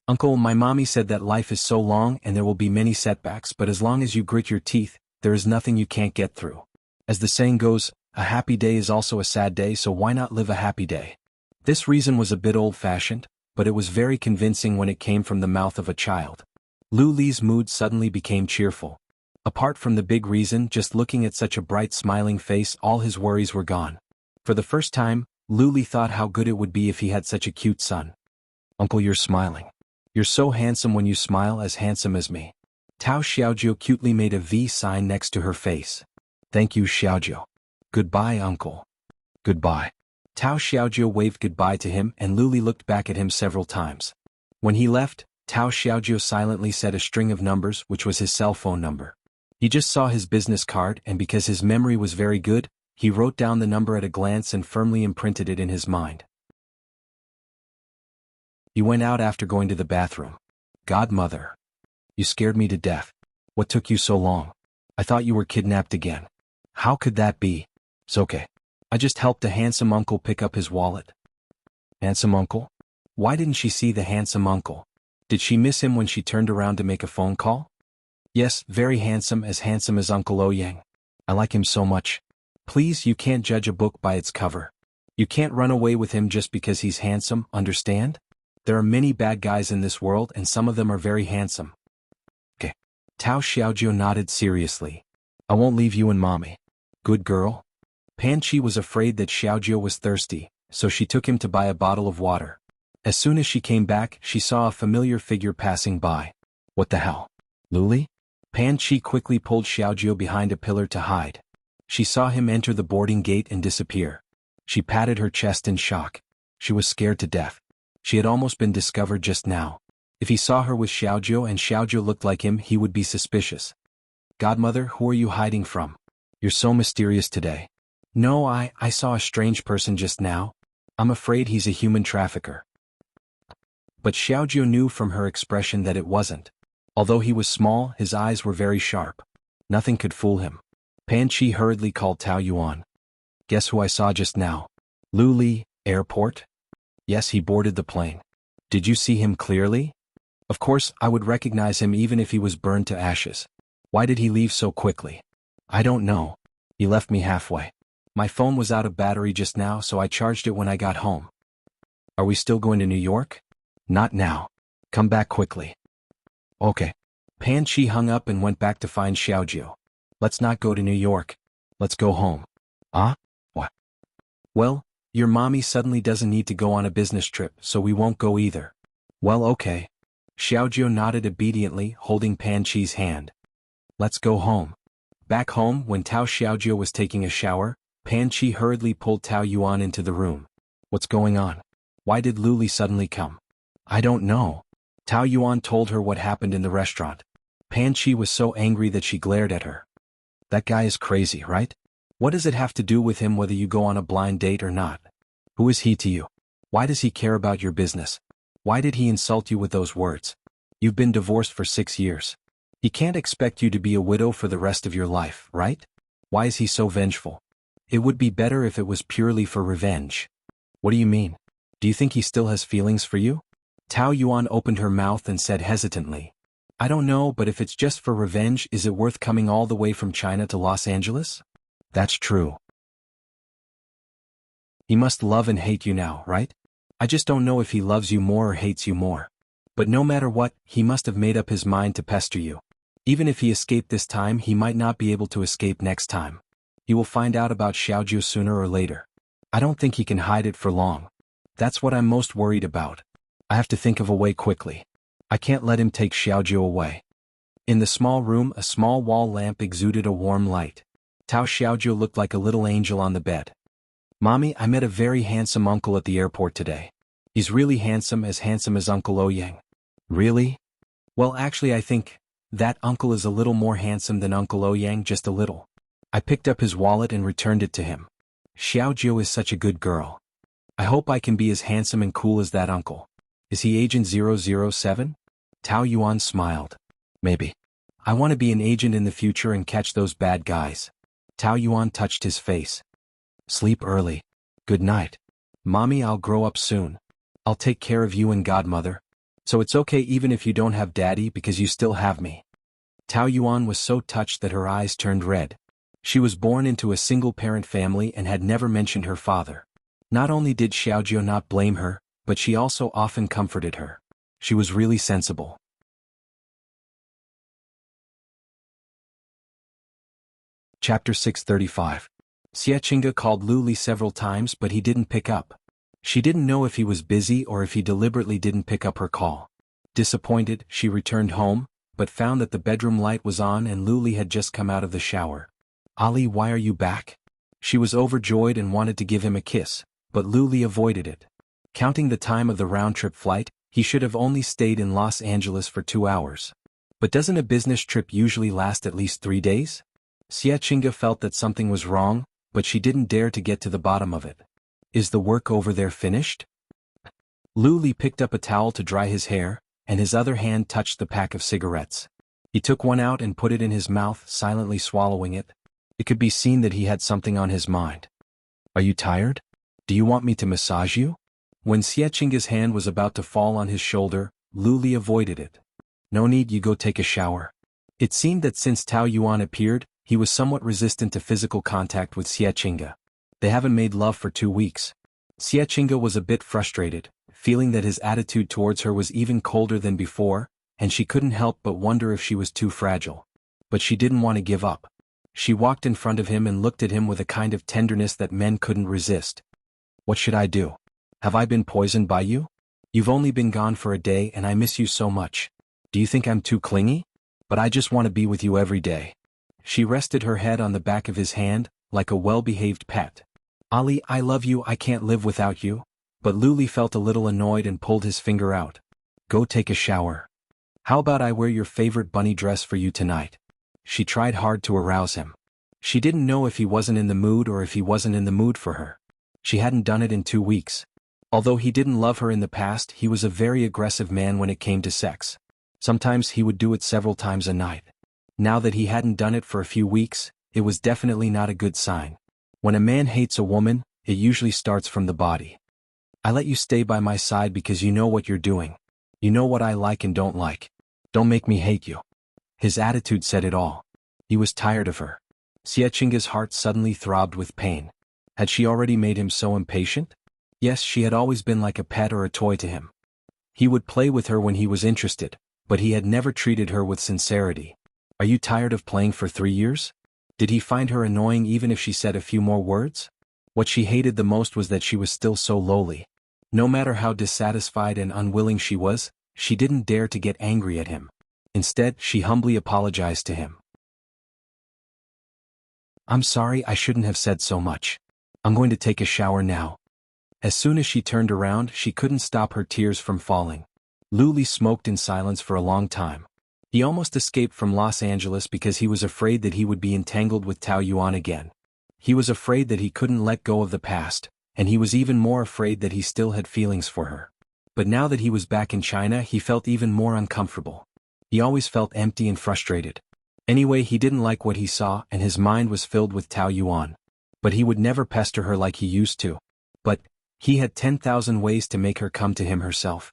Speaker 1: "Uncle, my mommy said that life is so long and there will be many setbacks, but as long as you grit your teeth, there is nothing you can't get through. As the saying goes, a happy day is also a sad day, so why not live a happy day?" This reason was a bit old-fashioned, but it was very convincing when it came from the mouth of a child. Luli's mood suddenly became cheerful. Apart from the big reason, just looking at such a bright smiling face, all his worries were gone. For the first time, Luli thought how good it would be if he had such a cute son. "Uncle, you're smiling. You're so handsome when you smile, as handsome as me." Tao Xiaojiu cutely made a V sign next to her face. "Thank you, Xiaojiu." "Goodbye, uncle." "Goodbye." Tao Xiaojiu waved goodbye to him and Luli looked back at him several times. When he left, Tao Xiaojiu silently said a string of numbers, which was his cell phone number. He just saw his business card, and because his memory was very good, he wrote down the number at a glance and firmly imprinted it in his mind. He went out after going to the bathroom. "Godmother. You scared me to death. What took you so long? I thought you were kidnapped again." "How could that be?" "It's okay. I just helped a handsome uncle pick up his wallet." "Handsome uncle?" Why didn't she see the handsome uncle? Did she miss him when she turned around to make a phone call? "Yes, very handsome as Uncle Ouyang. I like him so much." "Please, you can't judge a book by its cover. You can't run away with him just because he's handsome, understand? There are many bad guys in this world and some of them are very handsome." "Okay." Tao Xiaojiu nodded seriously. "I won't leave you and mommy." "Good girl." Pan Chi was afraid that Xiaojiu was thirsty, so she took him to buy a bottle of water. As soon as she came back, she saw a familiar figure passing by. "What the hell? Luli?" Pan Chi quickly pulled Xiaojiu behind a pillar to hide. She saw him enter the boarding gate and disappear. She patted her chest in shock. She was scared to death. She had almost been discovered just now. If he saw her with Xiaojiu and Xiaojiu looked like him, he would be suspicious. "Godmother, who are you hiding from? You're so mysterious today." "No, I saw a strange person just now. I'm afraid he's a human trafficker." But Xiaojiu knew from her expression that it wasn't. Although he was small, his eyes were very sharp. Nothing could fool him. Pan Chi hurriedly called Tao Yuan. "Guess who I saw just now?" "Luli, airport?" "Yes, he boarded the plane." "Did you see him clearly?" "Of course, I would recognize him even if he was burned to ashes." "Why did he leave so quickly?" "I don't know. He left me halfway. My phone was out of battery just now, so I charged it when I got home." "Are we still going to New York?" "Not now. Come back quickly." "Okay." Pan Chi hung up and went back to find Xiaojiu. "Let's not go to New York. Let's go home." "Ah? What?" "Well, your mommy suddenly doesn't need to go on a business trip, so we won't go either." "Well, okay." Xiaojiu nodded obediently, holding Pan Chi's hand. "Let's go home." Back home, when Tao Xiaojiu was taking a shower, Pan Chi hurriedly pulled Tao Yuan into the room. "What's going on?" Why did Luli suddenly come? I don't know. Tao Yuan told her what happened in the restaurant. Pan Chi was so angry that she glared at her. That guy is crazy, right? What does it have to do with him whether you go on a blind date or not? Who is he to you? Why does he care about your business? Why did he insult you with those words? You've been divorced for 6 years. He can't expect you to be a widow for the rest of your life, right? Why is he so vengeful? It would be better if it was purely for revenge. What do you mean? Do you think he still has feelings for you? Tao Yuan opened her mouth and said hesitantly. I don't know, but if it's just for revenge, is it worth coming all the way from China to Los Angeles? That's true. He must love and hate you now, right? I just don't know if he loves you more or hates you more. But no matter what, he must have made up his mind to pester you. Even if he escaped this time, he might not be able to escape next time. He will find out about Xiaojiu sooner or later. I don't think he can hide it for long. That's what I'm most worried about. I have to think of a way quickly. I can't let him take Xiaojiu away. In the small room, a small wall lamp exuded a warm light. Tao Xiaojiu looked like a little angel on the bed. Mommy, I met a very handsome uncle at the airport today. He's really handsome as Uncle Ouyang. Really? Well, actually I think that uncle is a little more handsome than Uncle Ouyang, just a little. I picked up his wallet and returned it to him. Xiaojiu is such a good girl. I hope I can be as handsome and cool as that uncle. Is he Agent 007? Tao Yuan smiled. Maybe. I want to be an agent in the future and catch those bad guys. Tao Yuan touched his face. Sleep early. Good night. Mommy, I'll grow up soon. I'll take care of you and Godmother. So it's okay even if you don't have Daddy because you still have me. Tao Yuan was so touched that her eyes turned red. She was born into a single-parent family and had never mentioned her father. Not only did Xiaojiu not blame her, but she also often comforted her. She was really sensible. Chapter 635. Xiechinga called Luli several times but he didn't pick up. She didn't know if he was busy or if he deliberately didn't pick up her call. Disappointed, she returned home, but found that the bedroom light was on and Luli had just come out of the shower. Ali, why are you back? She was overjoyed and wanted to give him a kiss, but Luli avoided it. Counting the time of the round-trip flight, he should have only stayed in Los Angeles for 2 hours. But doesn't a business trip usually last at least 3 days? Xiechinga felt that something was wrong, but she didn't dare to get to the bottom of it. Is the work over there finished? Luli picked up a towel to dry his hair, and his other hand touched the pack of cigarettes. He took one out and put it in his mouth, silently swallowing it. It could be seen that he had something on his mind. Are you tired? Do you want me to massage you? When Xiechinga's hand was about to fall on his shoulder, Luli avoided it. No need, you go take a shower. It seemed that since Tao Yuan appeared, he was somewhat resistant to physical contact with Xiechinga. They haven't made love for 2 weeks. Xiechinga was a bit frustrated, feeling that his attitude towards her was even colder than before, and she couldn't help but wonder if she was too fragile. But she didn't want to give up. She walked in front of him and looked at him with a kind of tenderness that men couldn't resist. What should I do? Have I been poisoned by you? You've only been gone for a day and I miss you so much. Do you think I'm too clingy? But I just want to be with you every day. She rested her head on the back of his hand, like a well-behaved pet. Ali, I love you, I can't live without you. But Luli felt a little annoyed and pulled his finger out. Go take a shower. How about I wear your favorite bunny dress for you tonight? She tried hard to arouse him. She didn't know if he wasn't in the mood or if he wasn't in the mood for her. She hadn't done it in 2 weeks. Although he didn't love her in the past, he was a very aggressive man when it came to sex. Sometimes he would do it several times a night. Now that he hadn't done it for a few weeks, it was definitely not a good sign. When a man hates a woman, it usually starts from the body. I let you stay by my side because you know what you're doing. You know what I like and don't like. Don't make me hate you. His attitude said it all. He was tired of her. Xiechinga's heart suddenly throbbed with pain. Had she already made him so impatient? Yes, she had always been like a pet or a toy to him. He would play with her when he was interested, but he had never treated her with sincerity. Are you tired of playing for 3 years? Did he find her annoying even if she said a few more words? What she hated the most was that she was still so lowly. No matter how dissatisfied and unwilling she was, she didn't dare to get angry at him. Instead, she humbly apologized to him. I'm sorry, I shouldn't have said so much. I'm going to take a shower now. As soon as she turned around, she couldn't stop her tears from falling. Lu Li smoked in silence for a long time. He almost escaped from Los Angeles because he was afraid that he would be entangled with Tao Yuan again. He was afraid that he couldn't let go of the past, and he was even more afraid that he still had feelings for her. But now that he was back in China, he felt even more uncomfortable. He always felt empty and frustrated. Anyway, he didn't like what he saw, and his mind was filled with Tao Yuan. But he would never pester her like he used to. But he had 10,000 ways to make her come to him herself.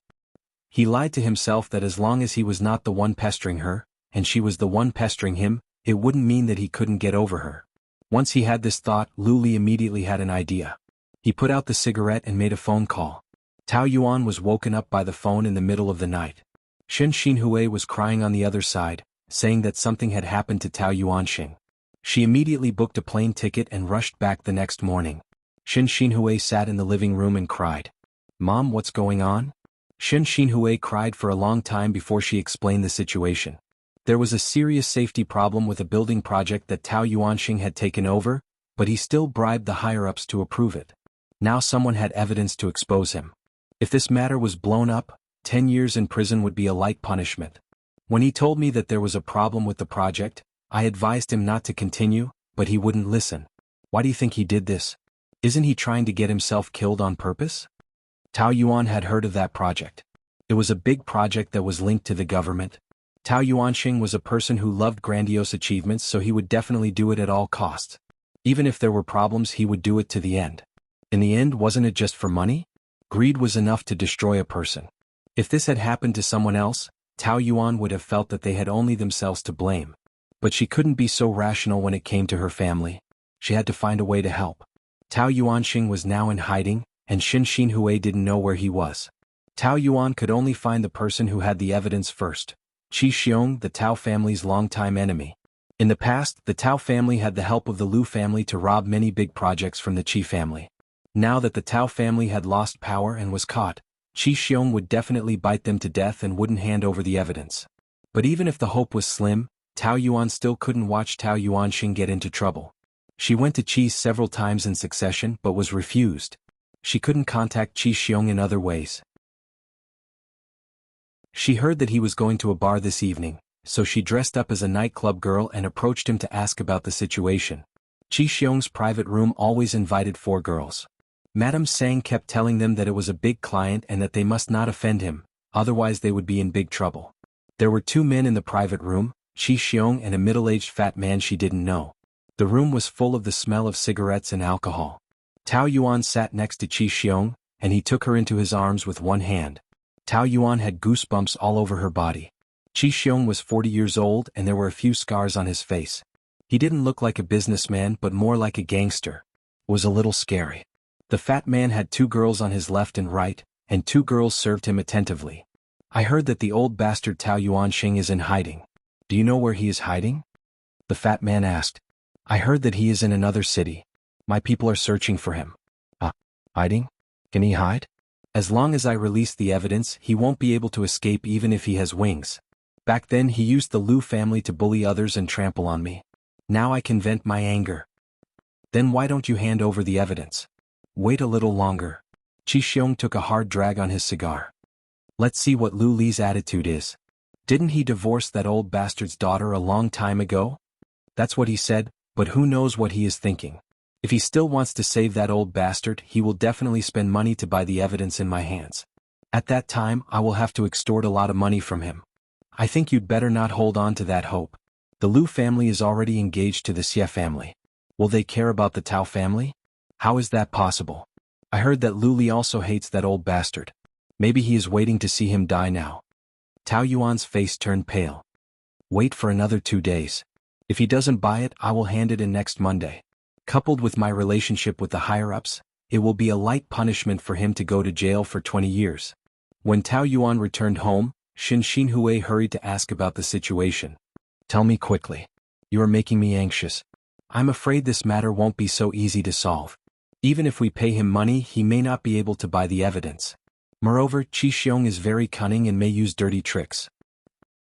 Speaker 1: He lied to himself that as long as he was not the one pestering her, and she was the one pestering him, it wouldn't mean that he couldn't get over her. Once he had this thought, Lu Li immediately had an idea. He put out the cigarette and made a phone call. Tao Yuan was woken up by the phone in the middle of the night. Shen Xinhui was crying on the other side, saying that something had happened to Tao Yuanxing. She immediately booked a plane ticket and rushed back the next morning. Shen Xinhui sat in the living room and cried. "Mom, what's going on?" Shen Xinhui cried for a long time before she explained the situation. There was a serious safety problem with a building project that Tao Yuanxing had taken over, but he still bribed the higher-ups to approve it. Now someone had evidence to expose him. If this matter was blown up, 10 years in prison would be a light punishment. When he told me that there was a problem with the project, I advised him not to continue, but he wouldn't listen. Why do you think he did this? Isn't he trying to get himself killed on purpose? Tao Yuan had heard of that project. It was a big project that was linked to the government. Tao Yuanxing was a person who loved grandiose achievements, so he would definitely do it at all costs. Even if there were problems, he would do it to the end. In the end, wasn't it just for money? Greed was enough to destroy a person. If this had happened to someone else, Tao Yuan would have felt that they had only themselves to blame. But she couldn't be so rational when it came to her family. She had to find a way to help. Tao Yuanxing was now in hiding, and Shen Xinhui didn't know where he was. Tao Yuan could only find the person who had the evidence first. Qi Xiong, the Tao family's longtime enemy. In the past, the Tao family had the help of the Lu family to rob many big projects from the Qi family. Now that the Tao family had lost power and was caught, Qi Xiong would definitely bite them to death and wouldn't hand over the evidence. But even if the hope was slim, Tao Yuan still couldn't watch Tao Yuanxing get into trouble. She went to Qi several times in succession but was refused. She couldn't contact Qi Xiong in other ways. She heard that he was going to a bar this evening, so she dressed up as a nightclub girl and approached him to ask about the situation. Qi Xiong's private room always invited 4 girls. Madame Sang kept telling them that it was a big client and that they must not offend him, otherwise they would be in big trouble. There were 2 men in the private room, Qi Xiong and a middle-aged fat man she didn't know. The room was full of the smell of cigarettes and alcohol. Tao Yuan sat next to Qi Xiong, and he took her into his arms with one hand. Tao Yuan had goosebumps all over her body. Qi Xiong was 40 years old and there were a few scars on his face. He didn't look like a businessman but more like a gangster. It was a little scary. The fat man had 2 girls on his left and right, and 2 girls served him attentively. I heard that the old bastard Tao Yuanxing is in hiding. Do you know where he is hiding? The fat man asked. I heard that he is in another city. My people are searching for him. Hiding? Can he hide? As long as I release the evidence, he won't be able to escape even if he has wings. Back then he used the Lu family to bully others and trample on me. Now I can vent my anger. Then why don't you hand over the evidence? Wait a little longer. Qi Xiong took a hard drag on his cigar. Let's see what Lu Li's attitude is. Didn't he divorce that old bastard's daughter a long time ago? That's what he said, but who knows what he is thinking. If he still wants to save that old bastard, he will definitely spend money to buy the evidence in my hands. At that time, I will have to extort a lot of money from him. I think you'd better not hold on to that hope. The Lu family is already engaged to the Xie family. Will they care about the Tao family? How is that possible? I heard that Lu Li also hates that old bastard. Maybe he is waiting to see him die now. Tao Yuan's face turned pale. Wait for another 2 days. If he doesn't buy it, I will hand it in next Monday. Coupled with my relationship with the higher-ups, it will be a light punishment for him to go to jail for 20 years. When Tao Yuan returned home, Shen Xinhui hurried to ask about the situation. Tell me quickly. You are making me anxious. I'm afraid this matter won't be so easy to solve. Even if we pay him money, he may not be able to buy the evidence. Moreover, Qi Xiong is very cunning and may use dirty tricks.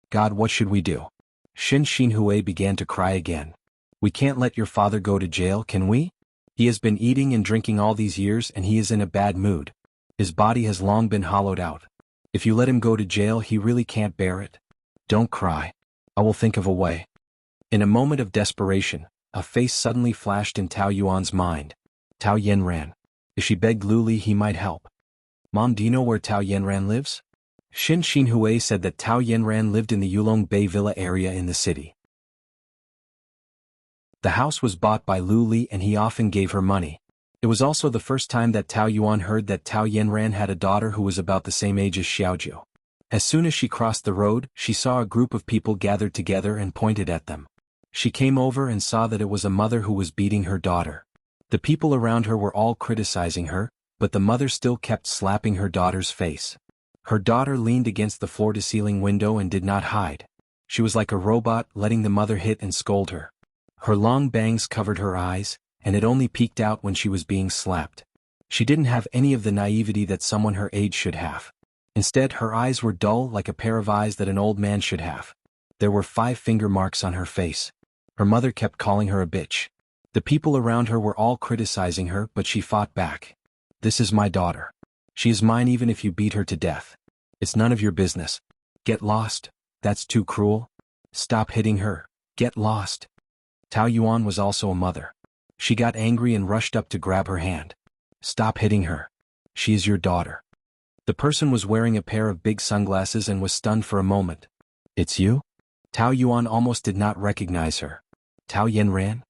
Speaker 1: God, what should we do? Shen Xinhui began to cry again. We can't let your father go to jail, can we? He has been eating and drinking all these years and he is in a bad mood. His body has long been hollowed out. If you let him go to jail he really can't bear it. Don't cry. I will think of a way. In a moment of desperation, a face suddenly flashed in Tao Yuan's mind. Tao Yanran. If she begged Lu Li he might help. Mom, do you know where Tao Yanran lives? Xin Xinhui said that Tao Yanran lived in the Yulong Bay Villa area in the city. The house was bought by Lu Li and he often gave her money. It was also the first time that Tao Yuan heard that Tao Yanran had a daughter who was about the same age as Xiaojiu. As soon as she crossed the road, she saw a group of people gathered together and pointed at them. She came over and saw that it was a mother who was beating her daughter. The people around her were all criticizing her, but the mother still kept slapping her daughter's face. Her daughter leaned against the floor-to-ceiling window and did not hide. She was like a robot, letting the mother hit and scold her. Her long bangs covered her eyes, and it only peeked out when she was being slapped. She didn't have any of the naivety that someone her age should have. Instead, her eyes were dull like a pair of eyes that an old man should have. There were 5 finger marks on her face. Her mother kept calling her a bitch. The people around her were all criticizing her, but she fought back. This is my daughter. She is mine even if you beat her to death. It's none of your business. Get lost. That's too cruel. Stop hitting her. Get lost. Tao Yuan was also a mother. She got angry and rushed up to grab her hand. Stop hitting her. She is your daughter. The person was wearing a pair of big sunglasses and was stunned for a moment. It's you? Tao Yuan almost did not recognize her. Tao Yanran?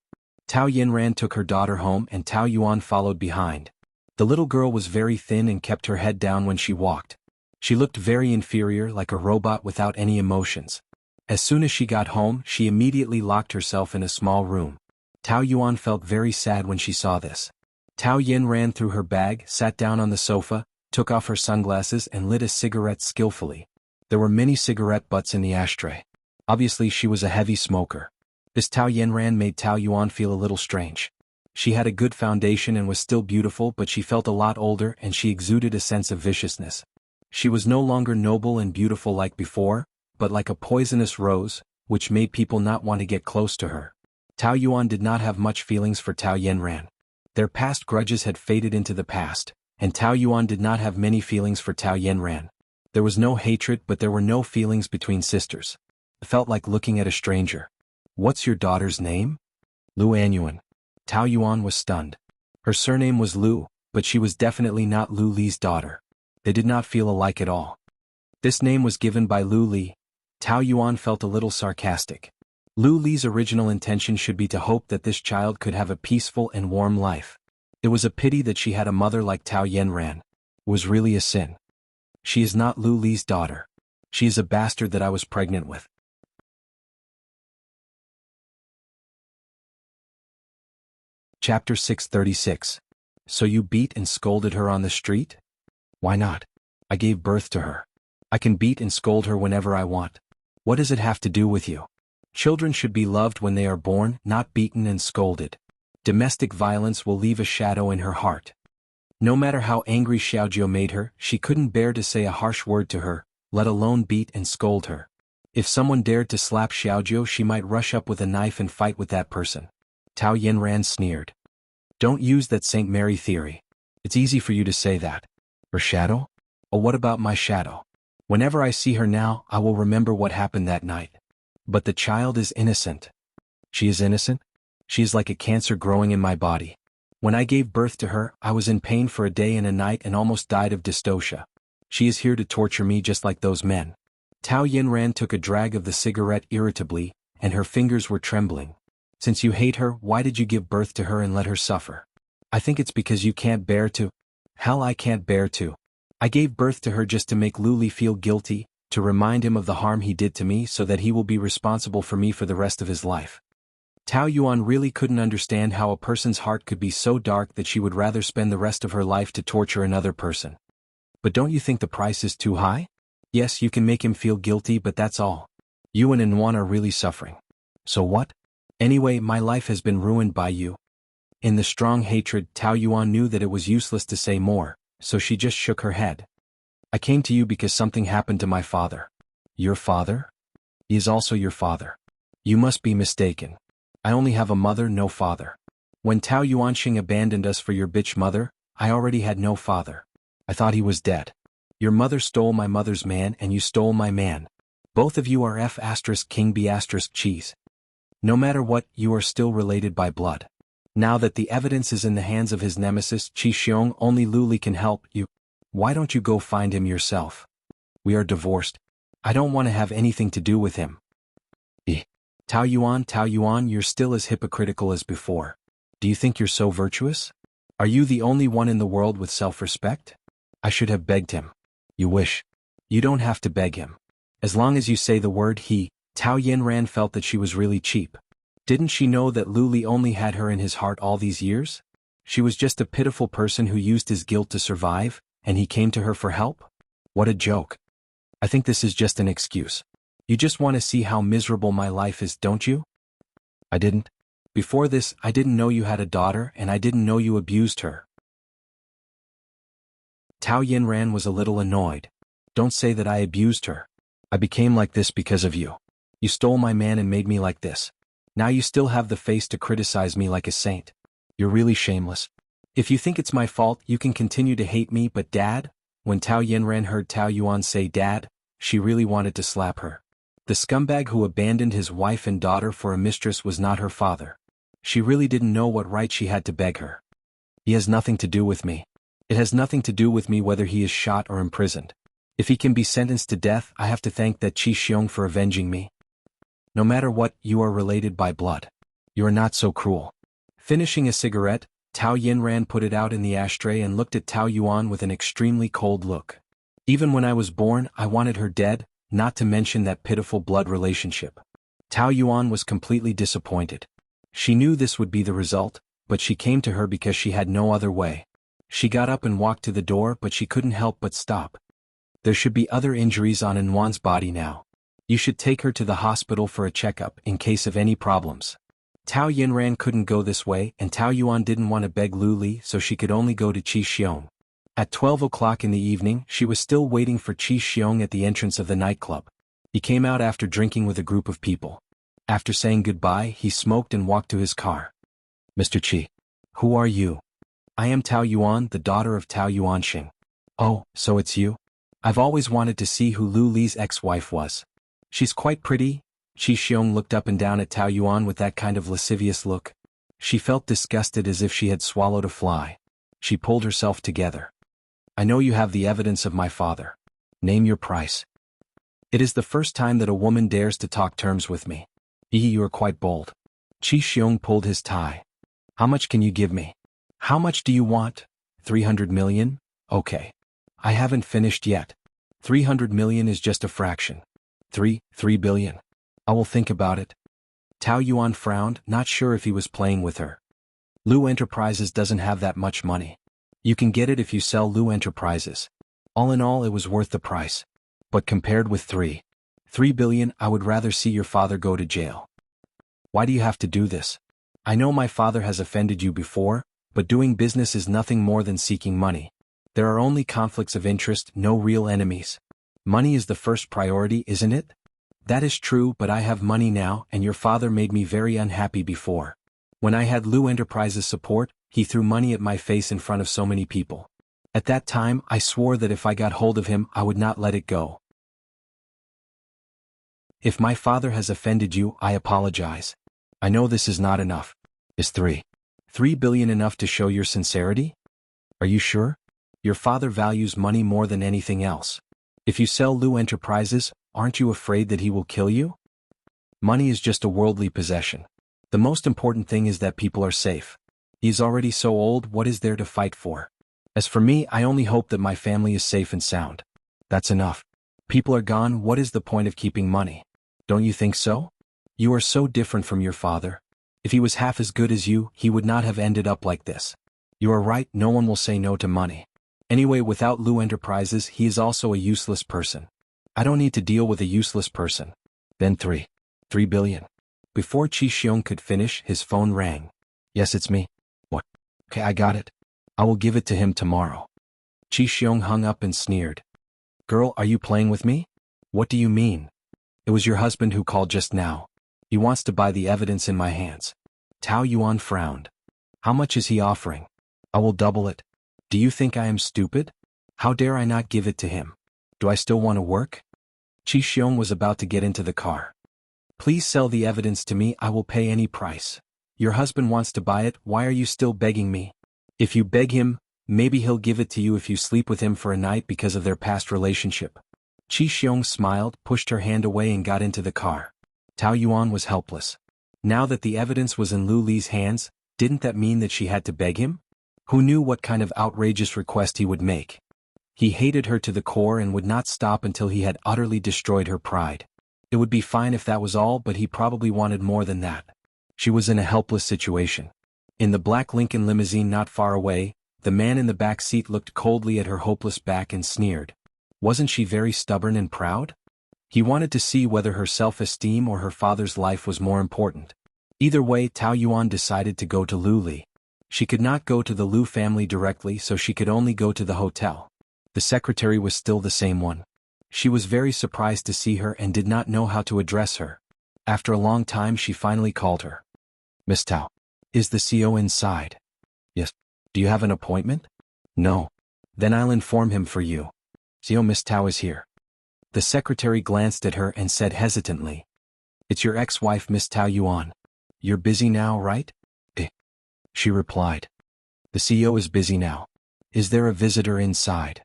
Speaker 1: Tao Yanran took her daughter home and Tao Yuan followed behind. The little girl was very thin and kept her head down when she walked. She looked very inferior, like a robot without any emotions. As soon as she got home, she immediately locked herself in a small room. Tao Yuan felt very sad when she saw this. Tao Yin ran through her bag, sat down on the sofa, took off her sunglasses and lit a cigarette skillfully. There were many cigarette butts in the ashtray. Obviously she was a heavy smoker. This Tao Yanran made Tao Yuan feel a little strange. She had a good foundation and was still beautiful, but she felt a lot older and she exuded a sense of viciousness. She was no longer noble and beautiful like before, but like a poisonous rose, which made people not want to get close to her. Tao Yuan did not have much feelings for Tao Yanran. Their past grudges had faded into the past, and Tao Yuan did not have many feelings for Tao Yanran. There was no hatred, but there were no feelings between sisters. It felt like looking at a stranger. What's your daughter's name? Lu Anyuan. Tao Yuan was stunned. Her surname was Lu, but she was definitely not Lu Li's daughter. They did not feel alike at all. This name was given by Lu Li. Tao Yuan felt a little sarcastic. Lu Li's original intention should be to hope that this child could have a peaceful and warm life. It was a pity that she had a mother like Tao Yanran. It was really a sin. She is not Lu Li's daughter. She is a bastard that I was pregnant with. Chapter 636. So you beat and scolded her on the street? Why not? I gave birth to her. I can beat and scold her whenever I want. What does it have to do with you? Children should be loved when they are born, not beaten and scolded. Domestic violence will leave a shadow in her heart. No matter how angry Xiaojiu made her, she couldn't bear to say a harsh word to her, let alone beat and scold her. If someone dared to slap Xiaojiu, she might rush up with a knife and fight with that person. Tao Yanran sneered. Don't use that St. Mary theory. It's easy for you to say that. Her shadow? Oh, what about my shadow? Whenever I see her now, I will remember what happened that night. But the child is innocent. She is innocent? She is like a cancer growing in my body. When I gave birth to her, I was in pain for a day and a night and almost died of dystocia. She is here to torture me just like those men. Tao Yanran took a drag of the cigarette irritably, and her fingers were trembling. Since you hate her, why did you give birth to her and let her suffer? I think it's because you can't bear to. Hell, I can't bear to. I gave birth to her just to make Lu Li feel guilty, to remind him of the harm he did to me so that he will be responsible for me for the rest of his life. Tao Yuan really couldn't understand how a person's heart could be so dark that she would rather spend the rest of her life to torture another person. But don't you think the price is too high? Yes, you can make him feel guilty, but that's all. You and Nwan are really suffering. So what? Anyway, my life has been ruined by you. In the strong hatred, Tao Yuan knew that it was useless to say more, so she just shook her head. I came to you because something happened to my father. Your father? He is also your father. You must be mistaken. I only have a mother, no father. When Tao Yuanxing abandoned us for your bitch mother, I already had no father. I thought he was dead. Your mother stole my mother's man and you stole my man. Both of you are F** king B** cheese. No matter what, you are still related by blood. Now that the evidence is in the hands of his nemesis Qi Xiong, only Lu Li can help you. Why don't you go find him yourself? We are divorced. I don't want to have anything to do with him. Tao Yuan, you're still as hypocritical as before. Do you think you're so virtuous? Are you the only one in the world with self-respect? I should have begged him. You wish. You don't have to beg him. As long as you say the word he. Tao Yinran felt that she was really cheap. Didn't she know that Lu Li only had her in his heart all these years? She was just a pitiful person who used his guilt to survive, and he came to her for help? What a joke. I think this is just an excuse. You just want to see how miserable my life is, don't you? I didn't. Before this, I didn't know you had a daughter and I didn't know you abused her. Tao Yinran was a little annoyed. Don't say that I abused her. I became like this because of you. You stole my man and made me like this. Now you still have the face to criticize me like a saint. You're really shameless. If you think it's my fault, you can continue to hate me, but Dad? When Tao Yinran heard Tao Yuan say Dad, she really wanted to slap her. The scumbag who abandoned his wife and daughter for a mistress was not her father. She really didn't know what right she had to beg her. He has nothing to do with me. It has nothing to do with me whether he is shot or imprisoned. If he can be sentenced to death, I have to thank that Qi Xiong for avenging me. No matter what, you are related by blood. You are not so cruel. Finishing a cigarette, Tao Yinran put it out in the ashtray and looked at Tao Yuan with an extremely cold look. Even when I was born, I wanted her dead, not to mention that pitiful blood relationship. Tao Yuan was completely disappointed. She knew this would be the result, but she came to her because she had no other way. She got up and walked to the door, but she couldn't help but stop. There should be other injuries on Yuan's body now. You should take her to the hospital for a checkup in case of any problems. Tao Yinran couldn't go this way, and Tao Yuan didn't want to beg Lu Li, so she could only go to Qi Xiong. At 12 o'clock in the evening, she was still waiting for Qi Xiong at the entrance of the nightclub. He came out after drinking with a group of people. After saying goodbye, he smoked and walked to his car. Mr. Qi. Who are you? I am Tao Yuan, the daughter of Tao Yuanxing. Oh, so it's you? I've always wanted to see who Lu Li's ex-wife was. She's quite pretty. Qi Xiong looked up and down at Tao Yuan with that kind of lascivious look. She felt disgusted as if she had swallowed a fly. She pulled herself together. I know you have the evidence of my father. Name your price. It is the first time that a woman dares to talk terms with me. You are quite bold. Qi Xiong pulled his tie. How much can you give me? How much do you want? 300 million? Okay. I haven't finished yet. 300 million is just a fraction. 3 billion. I will think about it. Tao Yuan frowned, not sure if he was playing with her. Lu Enterprises doesn't have that much money. You can get it if you sell Lu Enterprises. All in all, it was worth the price. But compared with 3 billion, I would rather see your father go to jail. Why do you have to do this? I know my father has offended you before, but doing business is nothing more than seeking money. There are only conflicts of interest, no real enemies. Money is the first priority, isn't it? That is true, but I have money now, and your father made me very unhappy before. When I had Lu Enterprises support, he threw money at my face in front of so many people. At that time, I swore that if I got hold of him, I would not let it go. If my father has offended you, I apologize. I know this is not enough. Is 3 billion enough to show your sincerity? Are you sure? Your father values money more than anything else. If you sell Lu Enterprises, aren't you afraid that he will kill you? Money is just a worldly possession. The most important thing is that people are safe. He's already so old, what is there to fight for? As for me, I only hope that my family is safe and sound. That's enough. People are gone, what is the point of keeping money? Don't you think so? You are so different from your father. If he was half as good as you, he would not have ended up like this. You are right, no one will say no to money. Anyway, without Lu Enterprises, he is also a useless person. I don't need to deal with a useless person. Then 3 billion. Before Qi Xiong could finish, his phone rang. Yes, it's me. What? Okay, I got it. I will give it to him tomorrow. Qi Xiong hung up and sneered. Girl, are you playing with me? What do you mean? It was your husband who called just now. He wants to buy the evidence in my hands. Tao Yuan frowned. How much is he offering? I will double it. Do you think I am stupid? How dare I not give it to him? Do I still want to work? Chi Xiong was about to get into the car. Please sell the evidence to me, I will pay any price. Your husband wants to buy it, why are you still begging me? If you beg him, maybe he'll give it to you if you sleep with him for a night because of their past relationship. Chi Xiong smiled, pushed her hand away and got into the car. Tao Yuan was helpless. Now that the evidence was in Lu Li's hands, didn't that mean that she had to beg him? Who knew what kind of outrageous request he would make? He hated her to the core and would not stop until he had utterly destroyed her pride. It would be fine if that was all, but he probably wanted more than that. She was in a helpless situation. In the black Lincoln limousine not far away, the man in the back seat looked coldly at her hopeless back and sneered. Wasn't she very stubborn and proud? He wanted to see whether her self-esteem or her father's life was more important. Either way, Tao Yuan decided to go to Lu Li. She could not go to the Lu family directly, so she could only go to the hotel. The secretary was still the same one. She was very surprised to see her and did not know how to address her. After a long time she finally called her. Miss Tao. Is the CEO inside? Yes. Do you have an appointment? No. Then I'll inform him for you. CEO, Miss Tao is here. The secretary glanced at her and said hesitantly. It's your ex-wife, Miss Tao Yuan. You're busy now, right? She replied. The CEO is busy now. Is there a visitor inside?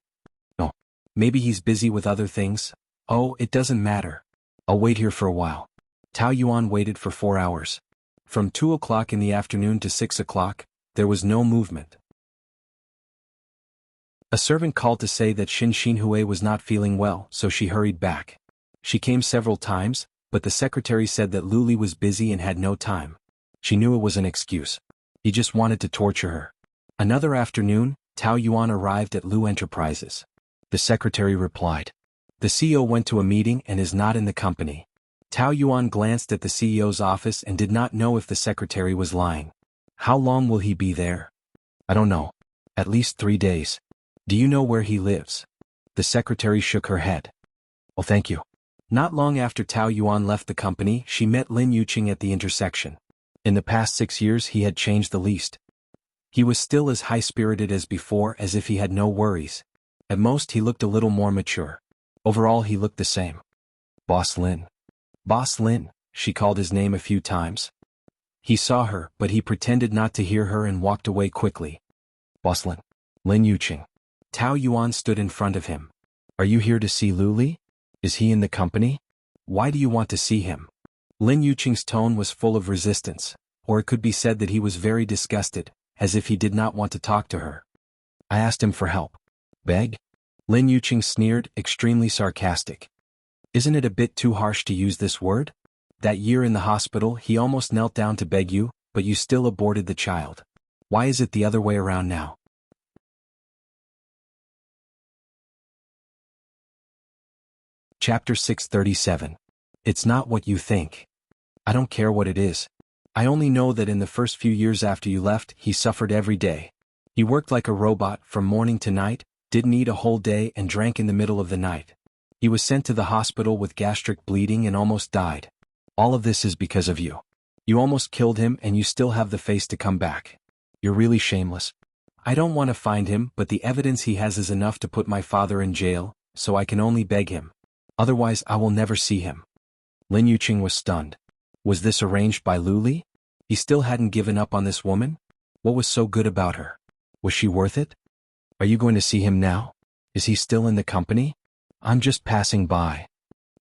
Speaker 1: No. Maybe he's busy with other things. Oh, it doesn't matter. I'll wait here for a while. Tao Yuan waited for 4 hours. From 2 o'clock in the afternoon to 6 o'clock, there was no movement. A servant called to say that Xin Xinhui was not feeling well, so she hurried back. She came several times, but the secretary said that Lu Li was busy and had no time. She knew it was an excuse. He just wanted to torture her. Another afternoon, Tao Yuan arrived at Lu Enterprises. The secretary replied. The CEO went to a meeting and is not in the company. Tao Yuan glanced at the CEO's office and did not know if the secretary was lying. How long will he be there? I don't know. At least 3 days. Do you know where he lives? The secretary shook her head. Oh, thank you. Not long after Tao Yuan left the company, she met Lin Yuqing at the intersection. In the past 6 years he had changed the least. He was still as high-spirited as before, as if he had no worries. At most he looked a little more mature. Overall he looked the same. Boss Lin. Boss Lin, she called his name a few times. He saw her, but he pretended not to hear her and walked away quickly. Boss Lin. Lin Yuqing. Tao Yuan stood in front of him. Are you here to see Lu Li? Is he in the company? Why do you want to see him? Lin Yuqing's tone was full of resistance, or it could be said that he was very disgusted, as if he did not want to talk to her. I asked him for help. Beg? Lin Yuqing sneered, extremely sarcastic. Isn't it a bit too harsh to use this word? That year in the hospital he almost knelt down to beg you, but you still aborted the child. Why is it the other way around now? Chapter 637. It's not what you think. I don't care what it is. I only know that in the first few years after you left, he suffered every day. He worked like a robot from morning to night, didn't eat a whole day and drank in the middle of the night. He was sent to the hospital with gastric bleeding and almost died. All of this is because of you. You almost killed him and you still have the face to come back. You're really shameless. I don't want to find him, but the evidence he has is enough to put my father in jail, so I can only beg him. Otherwise I will never see him. Lin Yuqing was stunned. Was this arranged by Lu Li? He still hadn't given up on this woman? What was so good about her? Was she worth it? Are you going to see him now? Is he still in the company? I'm just passing by.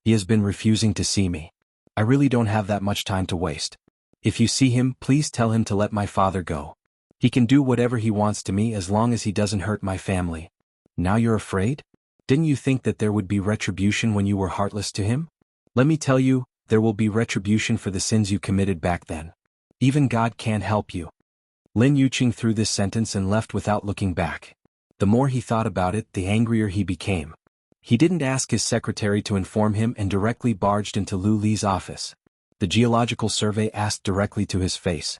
Speaker 1: He has been refusing to see me. I really don't have that much time to waste. If you see him, please tell him to let my father go. He can do whatever he wants to me as long as he doesn't hurt my family. Now you're afraid? Didn't you think that there would be retribution when you were heartless to him? Let me tell you, there will be retribution for the sins you committed back then. Even God can't help you. Lin Yuqing threw this sentence and left without looking back. The more he thought about it, the angrier he became. He didn't ask his secretary to inform him and directly barged into Lu Li's office. The geological survey asked directly to his face.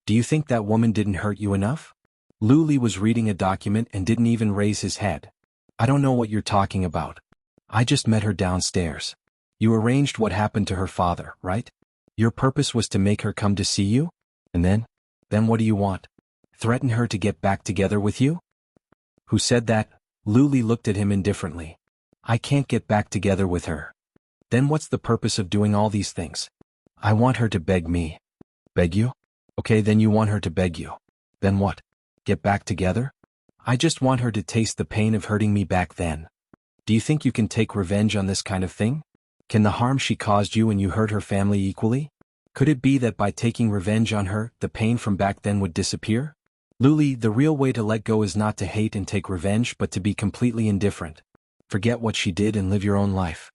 Speaker 1: Do you think that woman didn't hurt you enough? Lu Li was reading a document and didn't even raise his head. I don't know what you're talking about. I just met her downstairs. You arranged what happened to her father, right? Your purpose was to make her come to see you? And then what do you want? Threaten her to get back together with you? Who said that? Luli looked at him indifferently. I can't get back together with her. Then what's the purpose of doing all these things? I want her to beg me. Beg you? Okay, then you want her to beg you. Then what? Get back together? I just want her to taste the pain of hurting me back then. Do you think you can take revenge on this kind of thing? Can the harm she caused you and you hurt her family equally? Could it be that by taking revenge on her, the pain from back then would disappear? Luli, the real way to let go is not to hate and take revenge but to be completely indifferent. Forget what she did and live your own life.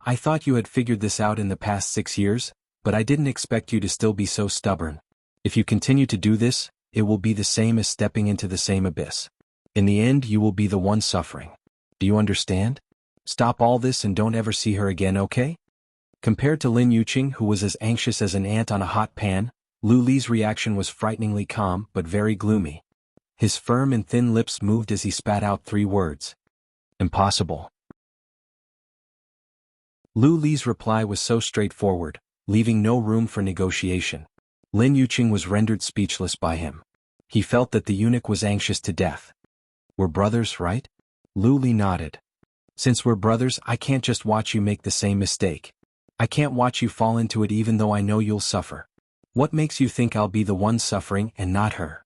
Speaker 1: I thought you had figured this out in the past 6 years, but I didn't expect you to still be so stubborn. If you continue to do this, it will be the same as stepping into the same abyss. In the end, you will be the one suffering. Do you understand? Stop all this and don't ever see her again, okay? Compared to Lin Yuqing, who was as anxious as an ant on a hot pan, Lu Li's reaction was frighteningly calm but very gloomy. His firm and thin lips moved as he spat out 3 words. Impossible. Lu Li's reply was so straightforward, leaving no room for negotiation. Lin Yuqing was rendered speechless by him. He felt that the eunuch was anxious to death. We're brothers, right? Lu Li nodded. Since we're brothers, I can't just watch you make the same mistake. I can't watch you fall into it even though I know you'll suffer. What makes you think I'll be the one suffering and not her?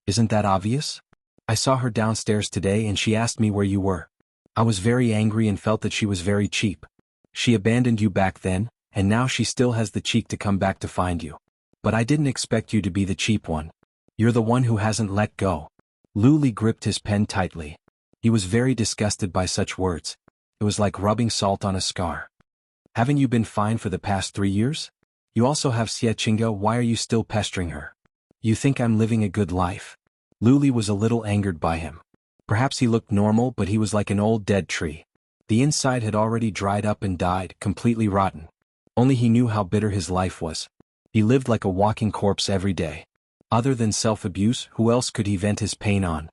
Speaker 1: Isn't that obvious? I saw her downstairs today and she asked me where you were. I was very angry and felt that she was very cheap. She abandoned you back then, and now she still has the cheek to come back to find you. But I didn't expect you to be the cheap one. You're the one who hasn't let go. Lu Li gripped his pen tightly. He was very disgusted by such words. It was like rubbing salt on a scar. Haven't you been fine for the past 3 years? You also have Xie Qingge, why are you still pestering her? You think I'm living a good life? Lu Li was a little angered by him. Perhaps he looked normal but he was like an old dead tree. The inside had already dried up and died, completely rotten. Only he knew how bitter his life was. He lived like a walking corpse every day. Other than self-abuse, who else could he vent his pain on?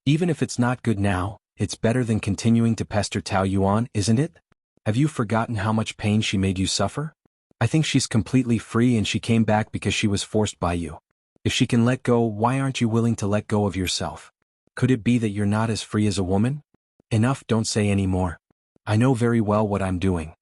Speaker 1: Even if it's not good now, it's better than continuing to pester Tao Yuan, isn't it? Have you forgotten how much pain she made you suffer? I think she's completely free and she came back because she was forced by you. If she can let go, why aren't you willing to let go of yourself? Could it be that you're not as free as a woman? Enough, don't say any more. I know very well what I'm doing.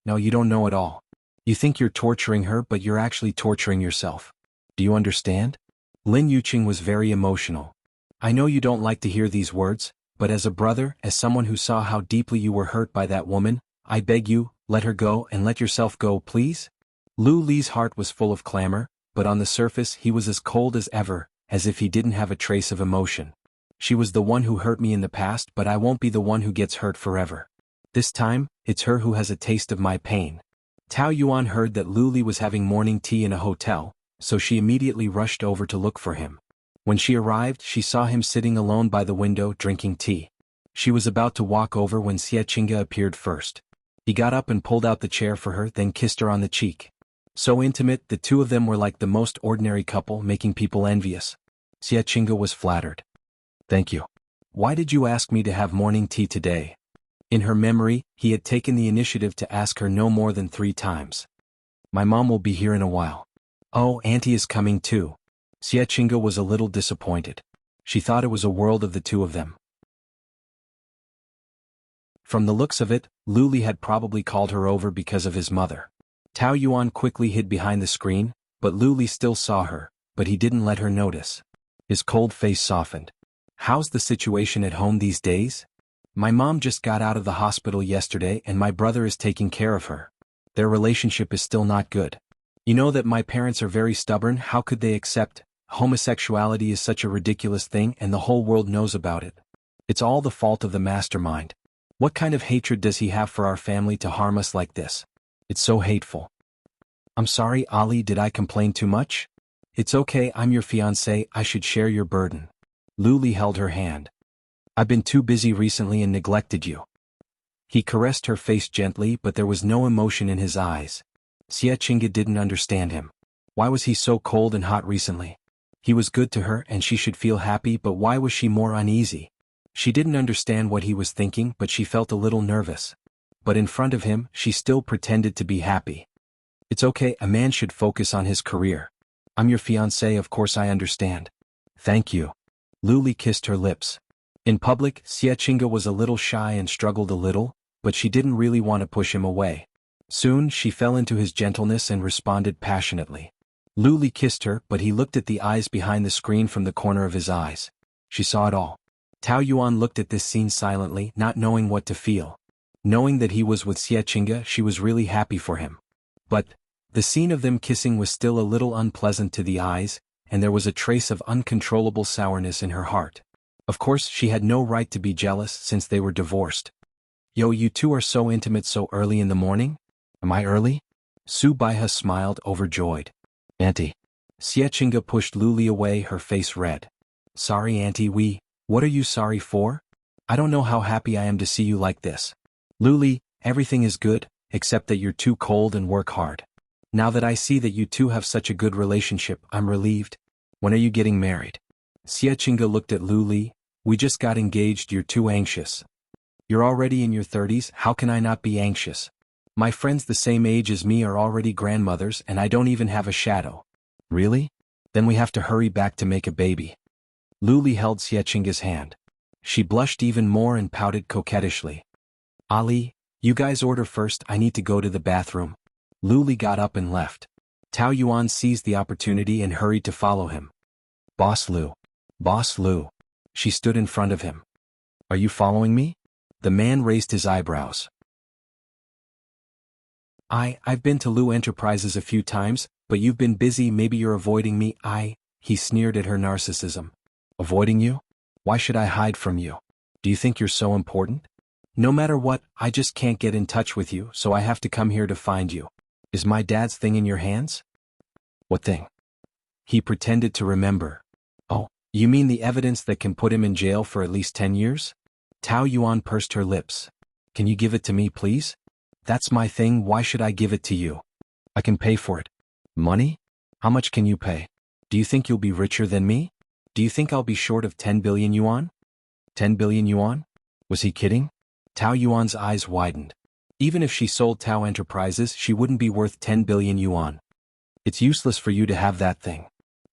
Speaker 1: No, you don't know at all. You think you're torturing her but you're actually torturing yourself. Do you understand? Lin Yuqing was very emotional. I know you don't like to hear these words, but as a brother, as someone who saw how deeply you were hurt by that woman, I beg you, let her go and let yourself go, please? Lu Li's heart was full of clamor, but on the surface he was as cold as ever, as if he didn't have a trace of emotion. She was the one who hurt me in the past, but I won't be the one who gets hurt forever. This time, it's her who has a taste of my pain. Tao Yuan heard that Lu Li was having morning tea in a hotel, so she immediately rushed over to look for him. When she arrived, she saw him sitting alone by the window drinking tea. She was about to walk over when Xie Qingge appeared first. He got up and pulled out the chair for her, then kissed her on the cheek. So intimate, the two of them were like the most ordinary couple, making people envious. Xie Qingge was flattered. Thank you. Why did you ask me to have morning tea today? In her memory, he had taken the initiative to ask her no more than 3 times. My mom will be here in a while. Oh, Auntie is coming too. Xie Qingge was a little disappointed. She thought it was a world of the two of them. From the looks of it, Lu Li had probably called her over because of his mother. Tao Yuan quickly hid behind the screen, but Lu Li still saw her, but he didn't let her notice. His cold face softened. How's the situation at home these days? My mom just got out of the hospital yesterday and my brother is taking care of her. Their relationship is still not good. You know that my parents are very stubborn. How could they accept? Homosexuality is such a ridiculous thing and the whole world knows about it. It's all the fault of the mastermind. What kind of hatred does he have for our family to harm us like this? It's so hateful. I'm sorry, Ali, did I complain too much? It's okay, I'm your fiancé, I should share your burden. Lu Li held her hand. I've been too busy recently and neglected you. He caressed her face gently, but there was no emotion in his eyes. Xie Qingge didn't understand him. Why was he so cold and hot recently? He was good to her and she should feel happy, but why was she more uneasy? She didn't understand what he was thinking, but she felt a little nervous. But in front of him, she still pretended to be happy. It's okay, a man should focus on his career. I'm your fiancé, of course I understand. Thank you. Luli kissed her lips. In public, Xiechinga was a little shy and struggled a little, but she didn't really want to push him away. Soon she fell into his gentleness and responded passionately. Luli kissed her, but he looked at the eyes behind the screen from the corner of his eyes. She saw it all. Tao Yuan looked at this scene silently, not knowing what to feel. Knowing that he was with Xiechinga, she was really happy for him. But the scene of them kissing was still a little unpleasant to the eyes, and there was a trace of uncontrollable sourness in her heart. Of course, she had no right to be jealous since they were divorced. Yo, you two are so intimate so early in the morning? Am I early? Su Baiha smiled, overjoyed. Auntie. Xiechinga pushed Luli away, her face red. Sorry, Auntie, what are you sorry for? I don't know how happy I am to see you like this. Luli, everything is good, except that you're too cold and work hard. Now that I see that you two have such a good relationship, I'm relieved. When are you getting married? Xiechinga looked at Luli. We just got engaged, you're too anxious. You're already in your 30s, how can I not be anxious? My friends the same age as me are already grandmothers and I don't even have a shadow. Really? Then we have to hurry back to make a baby. Luli held Xiechinga's hand. She blushed even more and pouted coquettishly. Ali, you guys order first, I need to go to the bathroom. Luli got up and left. Tao Yuan seized the opportunity and hurried to follow him. Boss Lu. Boss Lu. She stood in front of him. Are you following me? The man raised his eyebrows. I've been to Lu Enterprises a few times, but you've been busy, maybe you're avoiding me. He sneered at her narcissism. Avoiding you? Why should I hide from you? Do you think you're so important? No matter what, I just can't get in touch with you, so I have to come here to find you. Is my dad's thing in your hands? What thing? He pretended to remember. Oh, you mean the evidence that can put him in jail for at least 10 years? Tao Yuan pursed her lips. Can you give it to me, please? That's my thing, why should I give it to you? I can pay for it. Money? How much can you pay? Do you think you'll be richer than me? Do you think I'll be short of 10 billion yuan? 10 billion yuan? Was he kidding? Tao Yuan's eyes widened. Even if she sold Tao Enterprises, she wouldn't be worth 10 billion yuan. It's useless for you to have that thing.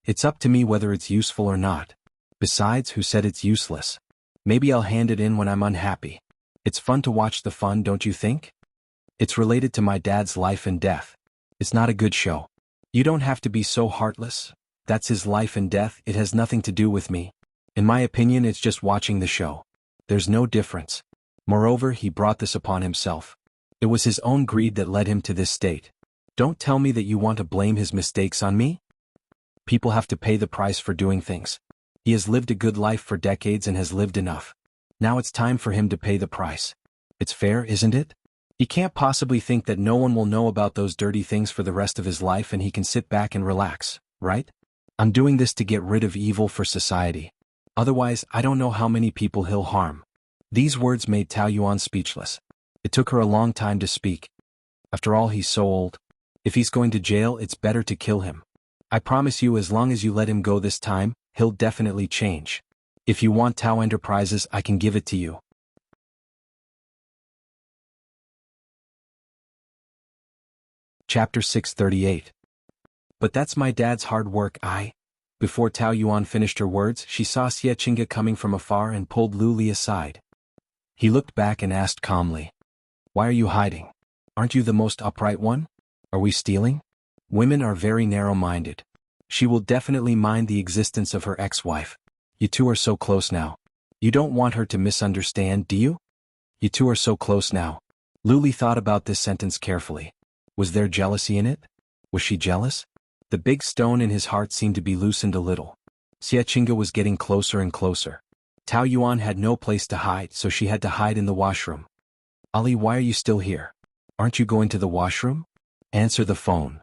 Speaker 1: It's up to me whether it's useful or not. Besides, who said it's useless? Maybe I'll hand it in when I'm unhappy. It's fun to watch the fun, don't you think? It's related to my dad's life and death. It's not a good show. You don't have to be so heartless. That's his life and death, it has nothing to do with me. In my opinion, it's just watching the show. There's no difference. Moreover, he brought this upon himself. It was his own greed that led him to this state. Don't tell me that you want to blame his mistakes on me? People have to pay the price for doing things. He has lived a good life for decades and has lived enough. Now it's time for him to pay the price. It's fair, isn't it? He can't possibly think that no one will know about those dirty things for the rest of his life and he can sit back and relax, right? I'm doing this to get rid of evil for society. Otherwise, I don't know how many people he'll harm. These words made Tao Yuan speechless. It took her a long time to speak. After all, he's so old. If he's going to jail, it's better to kill him. I promise you, as long as you let him go this time, he'll definitely change. If you want Tao Enterprises, I can give it to you. Chapter 638. But that's my dad's hard work, Before Tao Yuan finished her words, she saw Xiechinga coming from afar and pulled Luli aside. He looked back and asked calmly. Why are you hiding? Aren't you the most upright one? Are we stealing? Women are very narrow-minded. She will definitely mind the existence of her ex-wife. You two are so close now. You don't want her to misunderstand, do you? You two are so close now. Luli thought about this sentence carefully. Was there jealousy in it? Was she jealous? The big stone in his heart seemed to be loosened a little. Xiechinga was getting closer and closer. Tao Yuan had no place to hide, so she had to hide in the washroom. Ali, why are you still here? Aren't you going to the washroom? Answer the phone.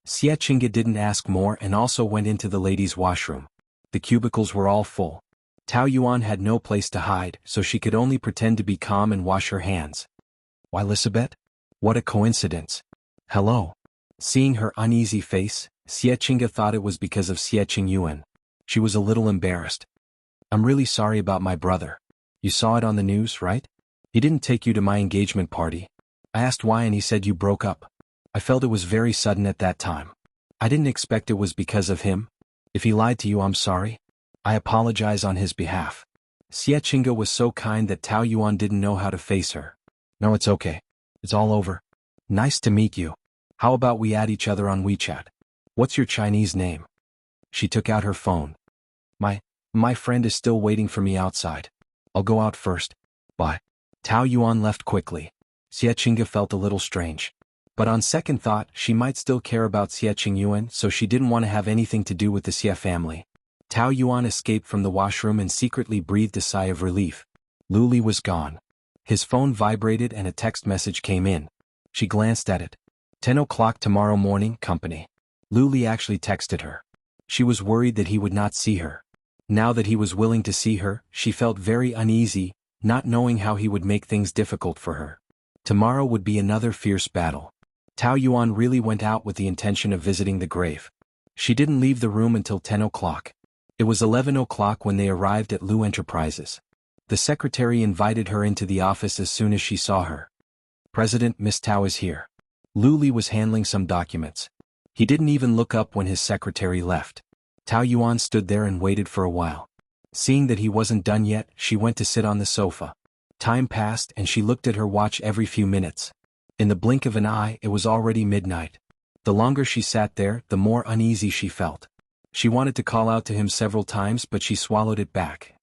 Speaker 1: Xiechinga didn't ask more and also went into the ladies' washroom. The cubicles were all full. Tao Yuan had no place to hide, so she could only pretend to be calm and wash her hands. Why, Lisabeth? What a coincidence. Hello. Seeing her uneasy face, Xiechinga thought it was because of Xieching Yuan. She was a little embarrassed. I'm really sorry about my brother. You saw it on the news, right? He didn't take you to my engagement party. I asked why and he said you broke up. I felt it was very sudden at that time. I didn't expect it was because of him. If he lied to you, I'm sorry. I apologize on his behalf. Xie Qingge was so kind that Tao Yuan didn't know how to face her. No, it's okay. It's all over. Nice to meet you. How about we add each other on WeChat? What's your Chinese name? She took out her phone. My friend is still waiting for me outside. I'll go out first. Bye. Tao Yuan left quickly. Xie Qingge felt a little strange. But on second thought, she might still care about Xie Qingyuan, so she didn't want to have anything to do with the Xie family. Tao Yuan escaped from the washroom and secretly breathed a sigh of relief. Lu Li was gone. His phone vibrated and a text message came in. She glanced at it. 10 o'clock tomorrow morning, company. Lu Li actually texted her. She was worried that he would not see her. Now that he was willing to see her, she felt very uneasy, not knowing how he would make things difficult for her. Tomorrow would be another fierce battle. Tao Yuan really went out with the intention of visiting the grave. She didn't leave the room until 10 o'clock. It was 11 o'clock when they arrived at Lu Enterprises. The secretary invited her into the office as soon as she saw her. President, Miss Tao is here. Lu Li was handling some documents. He didn't even look up when his secretary left. Tao Yuan stood there and waited for a while. Seeing that he wasn't done yet, she went to sit on the sofa. Time passed and she looked at her watch every few minutes. In the blink of an eye, it was already midnight. The longer she sat there, the more uneasy she felt. She wanted to call out to him several times, but she swallowed it back.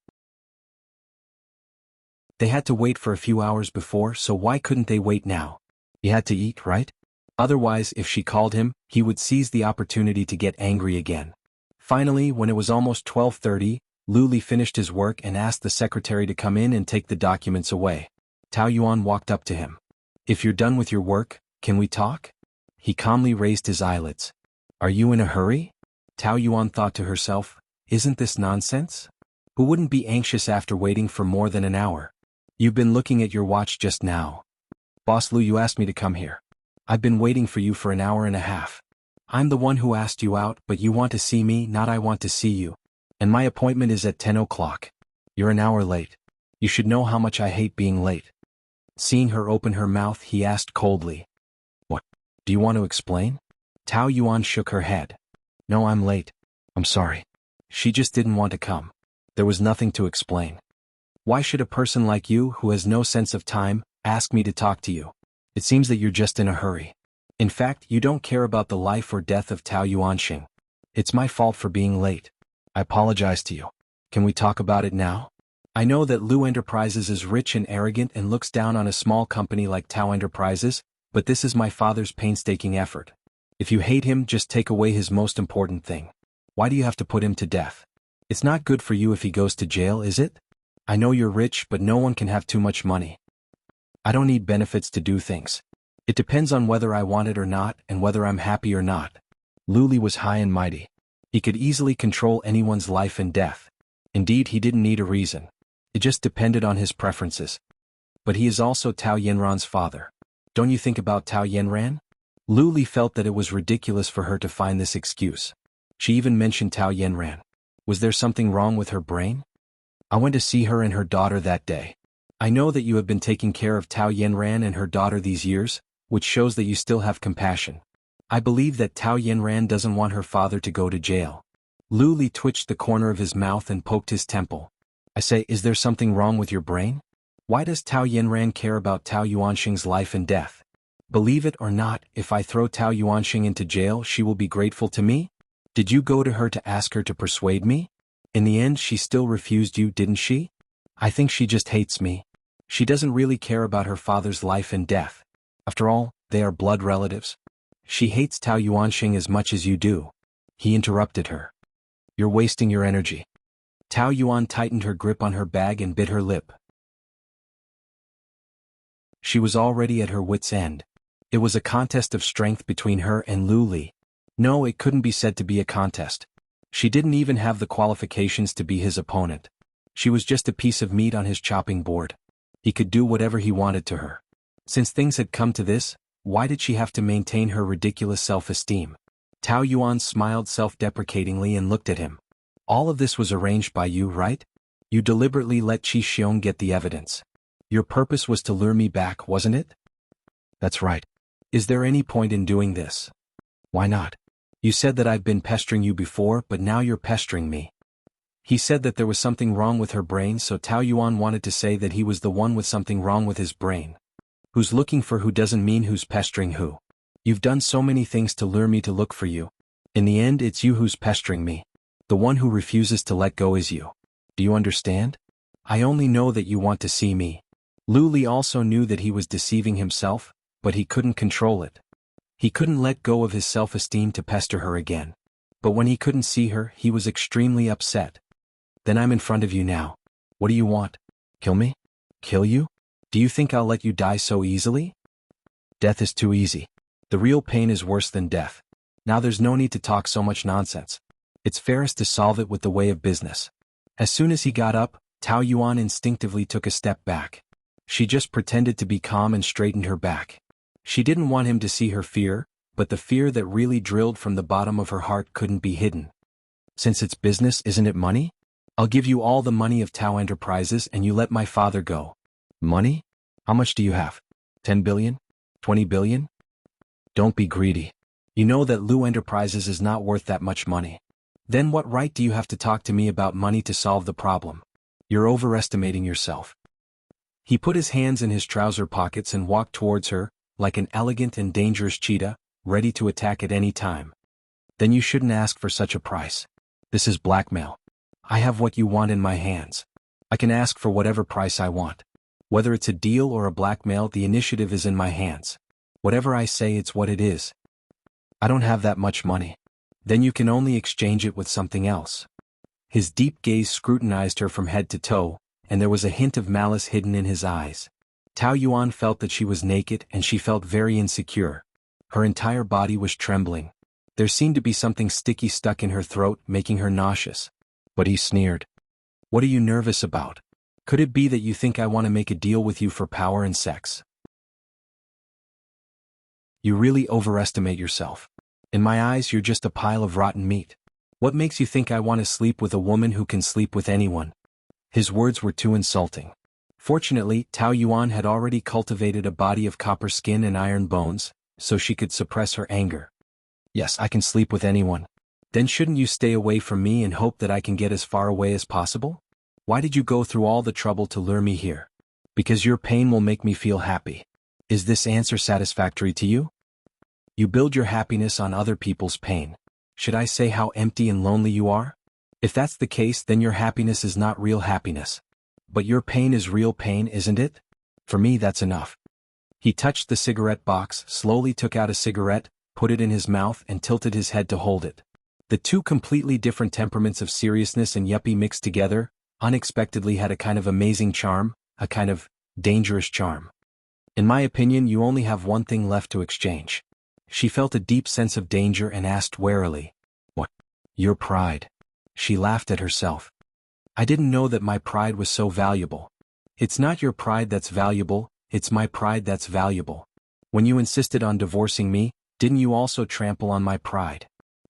Speaker 1: They had to wait for a few hours before, so why couldn't they wait now? He had to eat, right? Otherwise, if she called him, he would seize the opportunity to get angry again. Finally, when it was almost 12:30, Lu Li finished his work and asked the secretary to come in and take the documents away. Tao Yuan walked up to him. If you're done with your work, can we talk? He calmly raised his eyelids. Are you in a hurry? Tao Yuan thought to herself, isn't this nonsense? Who wouldn't be anxious after waiting for more than an hour? You've been looking at your watch just now. Boss Lu, you asked me to come here. I've been waiting for you for an hour and a half. I'm the one who asked you out, but you want to see me, not I want to see you. And my appointment is at 10 o'clock. You're an hour late. You should know how much I hate being late. Seeing her open her mouth, he asked coldly. What? Do you want to explain? Tao Yuan shook her head. No, I'm late. I'm sorry. She just didn't want to come. There was nothing to explain. Why should a person like you, who has no sense of time, ask me to talk to you? It seems that you're just in a hurry. In fact, you don't care about the life or death of Tao Yuanxing. It's my fault for being late. I apologize to you. Can we talk about it now? I know that Lu Enterprises is rich and arrogant and looks down on a small company like Tao Enterprises, but this is my father's painstaking effort. If you hate him, just take away his most important thing. Why do you have to put him to death? It's not good for you if he goes to jail, is it? I know you're rich, but no one can have too much money. I don't need benefits to do things. It depends on whether I want it or not and whether I'm happy or not. Lu Li was high and mighty. He could easily control anyone's life and death. Indeed, he didn't need a reason. It just depended on his preferences. But he is also Tao Yanran's father. Don't you think about Tao Yanran? Lu Li felt that it was ridiculous for her to find this excuse. She even mentioned Tao Yanran. Was there something wrong with her brain? I went to see her and her daughter that day. I know that you have been taking care of Tao Yanran and her daughter these years, which shows that you still have compassion. I believe that Tao Yanran doesn't want her father to go to jail. Lu Li twitched the corner of his mouth and poked his temple. I say, is there something wrong with your brain? Why does Tao Yanran care about Tao Yuanxing's life and death? Believe it or not, if I throw Tao Yuanxing into jail, she will be grateful to me? Did you go to her to ask her to persuade me? In the end, she still refused you, didn't she? I think she just hates me. She doesn't really care about her father's life and death. After all, they are blood relatives. She hates Tao Yuanxing as much as you do. He interrupted her. You're wasting your energy. Tao Yuan tightened her grip on her bag and bit her lip. She was already at her wit's end. It was a contest of strength between her and Lu Li. No, it couldn't be said to be a contest. She didn't even have the qualifications to be his opponent. She was just a piece of meat on his chopping board. He could do whatever he wanted to her. Since things had come to this, why did she have to maintain her ridiculous self-esteem? Tao Yuan smiled self-deprecatingly and looked at him. All of this was arranged by you, right? You deliberately let Qi Xiong get the evidence. Your purpose was to lure me back, wasn't it? That's right. Is there any point in doing this? Why not? You said that I've been pestering you before, but now you're pestering me. He said that there was something wrong with her brain, so Tao Yuan wanted to say that he was the one with something wrong with his brain. Who's looking for who doesn't mean who's pestering who. You've done so many things to lure me to look for you. In the end, it's you who's pestering me. The one who refuses to let go is you. Do you understand? I only know that you want to see me. Lu Li also knew that he was deceiving himself, but he couldn't control it. He couldn't let go of his self-esteem to pester her again. But when he couldn't see her, he was extremely upset. Then I'm in front of you now. What do you want? Kill me? Kill you? Do you think I'll let you die so easily? Death is too easy. The real pain is worse than death. Now there's no need to talk so much nonsense. It's fairest to solve it with the way of business. As soon as he got up, Tao Yuan instinctively took a step back. She just pretended to be calm and straightened her back. She didn't want him to see her fear, but the fear that really drilled from the bottom of her heart couldn't be hidden. Since it's business, isn't it money? I'll give you all the money of Tao Enterprises and you let my father go. Money? How much do you have? 10 billion? 20 billion? Don't be greedy. You know that Lu Enterprises is not worth that much money. Then what right do you have to talk to me about money to solve the problem? You're overestimating yourself. He put his hands in his trouser pockets and walked towards her, like an elegant and dangerous cheetah, ready to attack at any time. Then you shouldn't ask for such a price. This is blackmail. I have what you want in my hands. I can ask for whatever price I want. Whether it's a deal or a blackmail, the initiative is in my hands. Whatever I say, it's what it is. I don't have that much money. Then you can only exchange it with something else. His deep gaze scrutinized her from head to toe, and there was a hint of malice hidden in his eyes. Tao Yuan felt that she was naked and she felt very insecure. Her entire body was trembling. There seemed to be something sticky stuck in her throat, making her nauseous. But he sneered. What are you nervous about? Could it be that you think I want to make a deal with you for power and sex? You really overestimate yourself. In my eyes, you're just a pile of rotten meat. What makes you think I want to sleep with a woman who can sleep with anyone? His words were too insulting. Fortunately, Tao Yuan had already cultivated a body of copper skin and iron bones, so she could suppress her anger. Yes, I can sleep with anyone. Then shouldn't you stay away from me and hope that I can get as far away as possible? Why did you go through all the trouble to lure me here? Because your pain will make me feel happy. Is this answer satisfactory to you? You build your happiness on other people's pain. Should I say how empty and lonely you are? If that's the case, then your happiness is not real happiness. But your pain is real pain, isn't it? For me, that's enough. He touched the cigarette box, slowly took out a cigarette, put it in his mouth and tilted his head to hold it. The two completely different temperaments of seriousness and yuppie mixed together, unexpectedly had a kind of amazing charm, a kind of dangerous charm. In my opinion, you only have one thing left to exchange. She felt a deep sense of danger and asked warily, What? Your pride. She laughed at herself. I didn't know that my pride was so valuable. It's not your pride that's valuable, it's my pride that's valuable. When you insisted on divorcing me, didn't you also trample on my pride?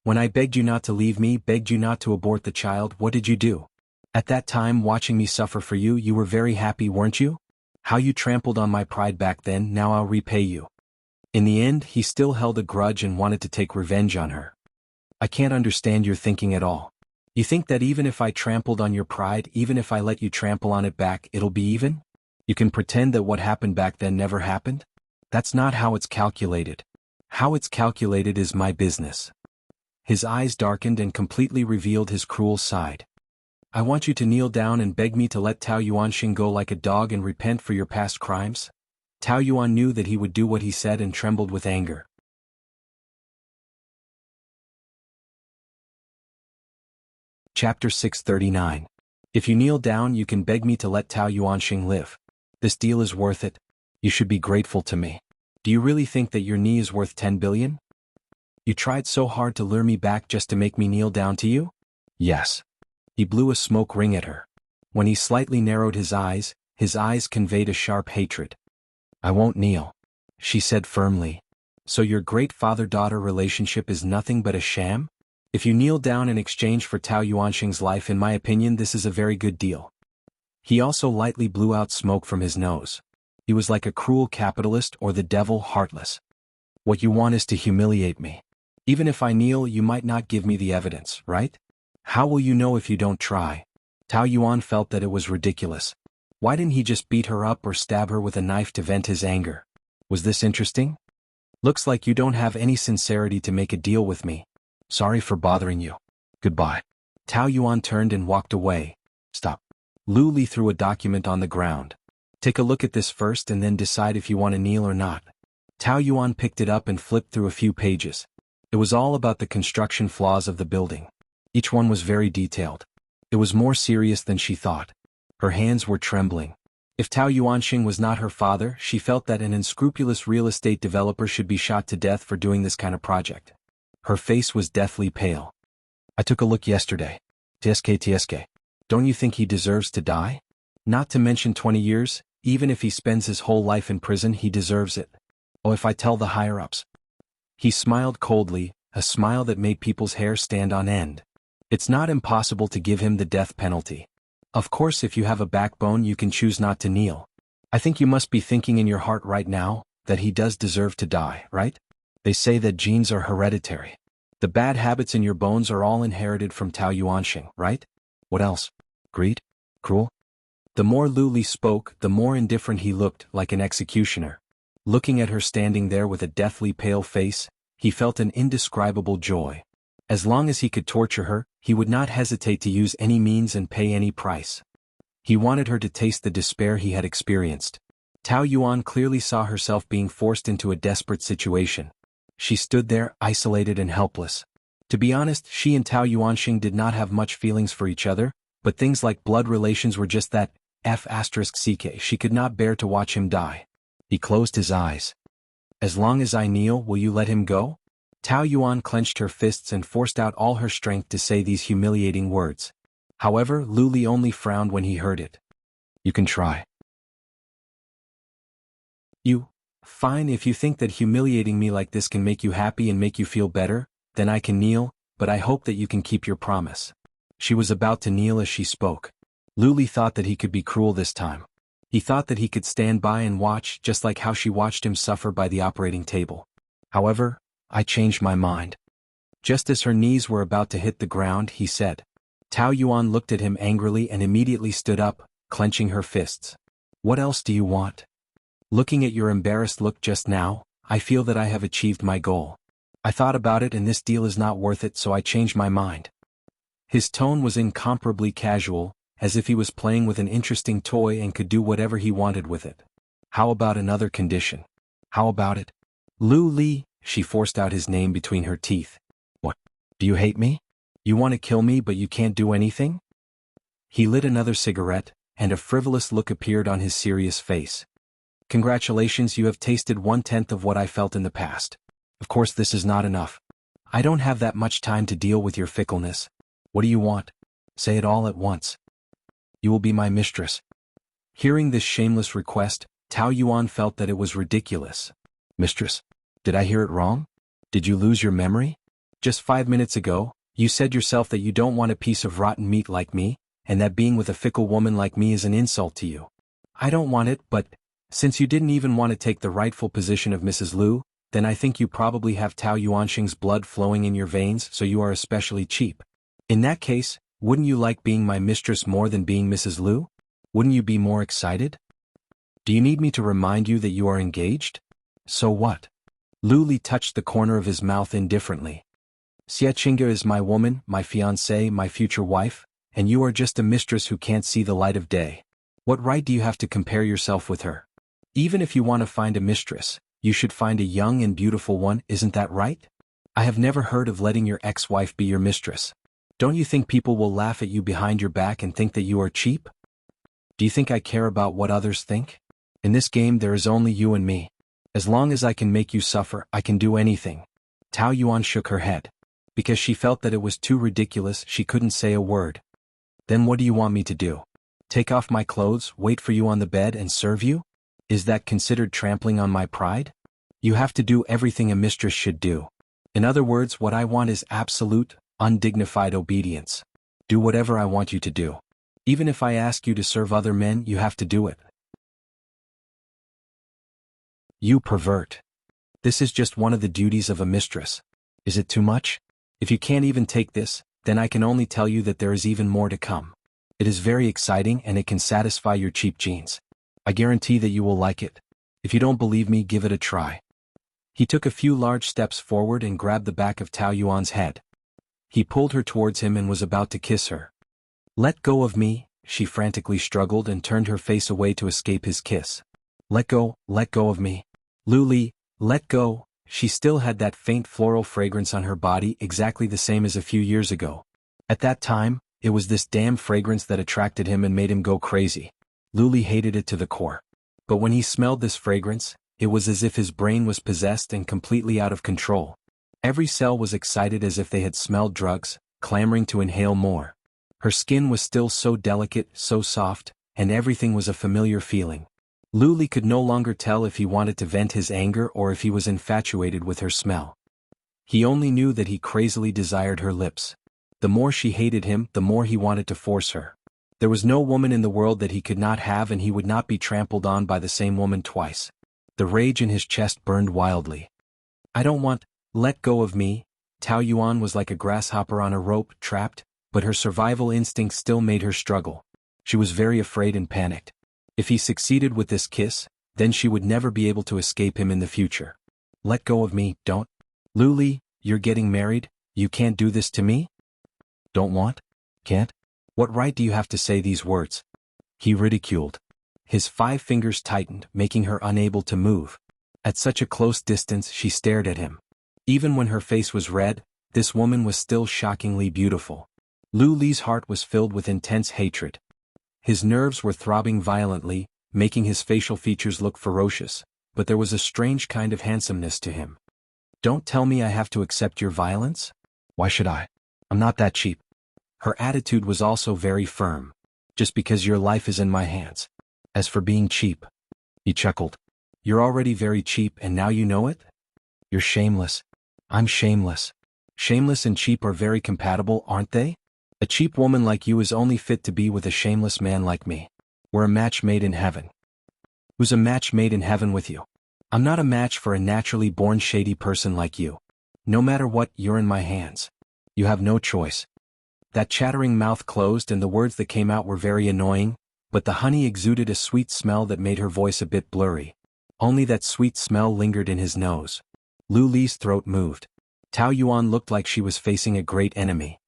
Speaker 1: When I begged you not to leave me, begged you not to abort the child, what did you do? At that time, watching me suffer for you, you were very happy, weren't you? How you trampled on my pride back then, now I'll repay you. In the end, he still held a grudge and wanted to take revenge on her. I can't understand your thinking at all. You think that even if I trampled on your pride, even if I let you trample on it back, it'll be even? You can pretend that what happened back then never happened? That's not how it's calculated. How it's calculated is my business. His eyes darkened and completely revealed his cruel side. I want you to kneel down and beg me to let Tao Yuanxing go like a dog and repent for your past crimes? Tao Yuan knew that he would do what he said and trembled with anger. Chapter 639. If you kneel down, you can beg me to let Tao Yuanxing live. This deal is worth it. You should be grateful to me. Do you really think that your knee is worth 10 billion? You tried so hard to lure me back just to make me kneel down to you? Yes. He blew a smoke ring at her. When he slightly narrowed his eyes conveyed a sharp hatred. I won't kneel, she said firmly. So your great father-daughter relationship is nothing but a sham? If you kneel down in exchange for Tao Yuanxing's life, in my opinion, this is a very good deal. He also lightly blew out smoke from his nose. He was like a cruel capitalist or the devil, heartless. What you want is to humiliate me. Even if I kneel, you might not give me the evidence, right? How will you know if you don't try? Tao Yuan felt that it was ridiculous. Why didn't he just beat her up or stab her with a knife to vent his anger? Was this interesting? Looks like you don't have any sincerity to make a deal with me. Sorry for bothering you. Goodbye. Tao Yuan turned and walked away. Stop. Lu Li threw a document on the ground. Take a look at this first and then decide if you want to kneel or not. Tao Yuan picked it up and flipped through a few pages. It was all about the construction flaws of the building. Each one was very detailed. It was more serious than she thought. Her hands were trembling. If Tao Yuanxing was not her father, she felt that an unscrupulous real estate developer should be shot to death for doing this kind of project. Her face was deathly pale. I took a look yesterday. TSK. Don't you think he deserves to die? Not to mention 20 years, even if he spends his whole life in prison, he deserves it. Oh, if I tell the higher-ups. He smiled coldly, a smile that made people's hair stand on end. It's not impossible to give him the death penalty. Of course, if you have a backbone, you can choose not to kneel. I think you must be thinking in your heart right now that he does deserve to die, right? They say that genes are hereditary. The bad habits in your bones are all inherited from Tao Yuanxing, right? What else? Greed? Cruel? The more Lu Li spoke, the more indifferent he looked, like an executioner. Looking at her standing there with a deathly pale face, he felt an indescribable joy. As long as he could torture her, he would not hesitate to use any means and pay any price. He wanted her to taste the despair he had experienced. Tao Yuan clearly saw herself being forced into a desperate situation. She stood there, isolated and helpless. To be honest, she and Tao Yuanxing did not have much feelings for each other, but things like blood relations were just that, f*ck. She could not bear to watch him die. He closed his eyes. As long as I kneel, will you let him go? Tao Yuan clenched her fists and forced out all her strength to say these humiliating words. However, Lu Li only frowned when he heard it. You can try. Fine, if you think that humiliating me like this can make you happy and make you feel better, then I can kneel, but I hope that you can keep your promise. She was about to kneel as she spoke. Lu Li thought that he could be cruel this time. He thought that he could stand by and watch, just like how she watched him suffer by the operating table. However, I changed my mind. Just as her knees were about to hit the ground, he said. Tao Yuan looked at him angrily and immediately stood up, clenching her fists. What else do you want? Looking at your embarrassed look just now, I feel that I have achieved my goal. I thought about it and this deal is not worth it, so I changed my mind. His tone was incomparably casual, as if he was playing with an interesting toy and could do whatever he wanted with it. How about another condition? How about it? Lu Li, she forced out his name between her teeth. What? Do you hate me? You want to kill me but you can't do anything? He lit another cigarette, and a frivolous look appeared on his serious face. Congratulations, you have tasted 1/10 of what I felt in the past. Of course this is not enough. I don't have that much time to deal with your fickleness. What do you want? Say it all at once. You will be my mistress. Hearing this shameless request, Tao Yuan felt that it was ridiculous. Mistress? Did I hear it wrong? Did you lose your memory? Just 5 minutes ago, you said yourself that you don't want a piece of rotten meat like me, and that being with a fickle woman like me is an insult to you. I don't want it, but since you didn't even want to take the rightful position of Mrs. Lu, then I think you probably have Tao Yuanxing's blood flowing in your veins, so you are especially cheap. In that case, wouldn't you like being my mistress more than being Mrs. Lu? Wouldn't you be more excited? Do you need me to remind you that you are engaged? So what? Lu Li touched the corner of his mouth indifferently. Xie Qingge is my woman, my fiancée, my future wife, and you are just a mistress who can't see the light of day. What right do you have to compare yourself with her? Even if you want to find a mistress, you should find a young and beautiful one, isn't that right? I have never heard of letting your ex-wife be your mistress. Don't you think people will laugh at you behind your back and think that you are cheap? Do you think I care about what others think? In this game there is only you and me. As long as I can make you suffer, I can do anything. Tao Yuan shook her head. Because she felt that it was too ridiculous, she couldn't say a word. Then what do you want me to do? Take off my clothes, wait for you on the bed and serve you? Is that considered trampling on my pride? You have to do everything a mistress should do. In other words, what I want is absolute, undignified obedience. Do whatever I want you to do. Even if I ask you to serve other men, you have to do it. You pervert. This is just one of the duties of a mistress. Is it too much? If you can't even take this, then I can only tell you that there is even more to come. It is very exciting and it can satisfy your cheap jeans. I guarantee that you will like it. If you don't believe me, give it a try. He took a few large steps forward and grabbed the back of Tao Yuan's head. He pulled her towards him and was about to kiss her. Let go of me, she frantically struggled and turned her face away to escape his kiss. Let go of me. Luli, let go. She still had that faint floral fragrance on her body, exactly the same as a few years ago. At that time, it was this damn fragrance that attracted him and made him go crazy. Luli hated it to the core. But when he smelled this fragrance, it was as if his brain was possessed and completely out of control. Every cell was excited as if they had smelled drugs, clamoring to inhale more. Her skin was still so delicate, so soft, and everything was a familiar feeling. Luli could no longer tell if he wanted to vent his anger or if he was infatuated with her smell. He only knew that he crazily desired her lips. The more she hated him, the more he wanted to force her. There was no woman in the world that he could not have, and he would not be trampled on by the same woman twice. The rage in his chest burned wildly. I don't want, let go of me. Tao Yuan was like a grasshopper on a rope, trapped, but her survival instinct still made her struggle. She was very afraid and panicked. If he succeeded with this kiss, then she would never be able to escape him in the future. Let go of me, don't. Luli, you're getting married, you can't do this to me? Don't want? Can't? What right do you have to say these words? He ridiculed. His 5 fingers tightened, making her unable to move. At such a close distance, she stared at him. Even when her face was red, this woman was still shockingly beautiful. Lu Li's heart was filled with intense hatred. His nerves were throbbing violently, making his facial features look ferocious, but there was a strange kind of handsomeness to him. Don't tell me I have to accept your violence? Why should I? I'm not that cheap. Her attitude was also very firm. Just because your life is in my hands. As for being cheap, he chuckled. You're already very cheap and now you know it? You're shameless. I'm shameless. Shameless and cheap are very compatible, aren't they? A cheap woman like you is only fit to be with a shameless man like me. We're a match made in heaven. Who's a match made in heaven with you? I'm not a match for a naturally born shady person like you. No matter what, you're in my hands. You have no choice. That chattering mouth closed and the words that came out were very annoying, but the honey exuded a sweet smell that made her voice a bit blurry. Only that sweet smell lingered in his nose. Lu Li's throat moved. Tao Yuan looked like she was facing a great enemy.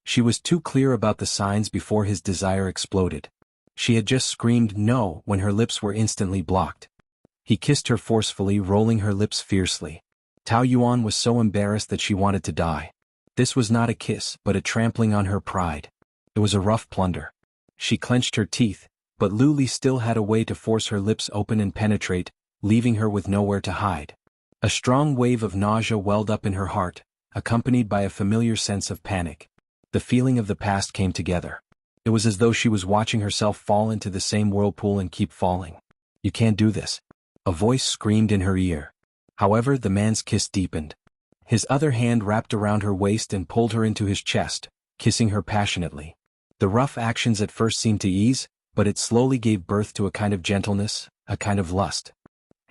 Speaker 1: She was too clear about the signs before his desire exploded. She had just screamed no when her lips were instantly blocked. He kissed her forcefully, rolling her lips fiercely. Tao Yuan was so embarrassed that she wanted to die. This was not a kiss, but a trampling on her pride. It was a rough plunder. She clenched her teeth, but Lu Li still had a way to force her lips open and penetrate, leaving her with nowhere to hide. A strong wave of nausea welled up in her heart, accompanied by a familiar sense of panic. The feeling of the past came together. It was as though she was watching herself fall into the same whirlpool and keep falling. You can't do this. A voice screamed in her ear. However, the man's kiss deepened. His other hand wrapped around her waist and pulled her into his chest, kissing her passionately. The rough actions at first seemed to ease, but it slowly gave birth to a kind of gentleness, a kind of lust.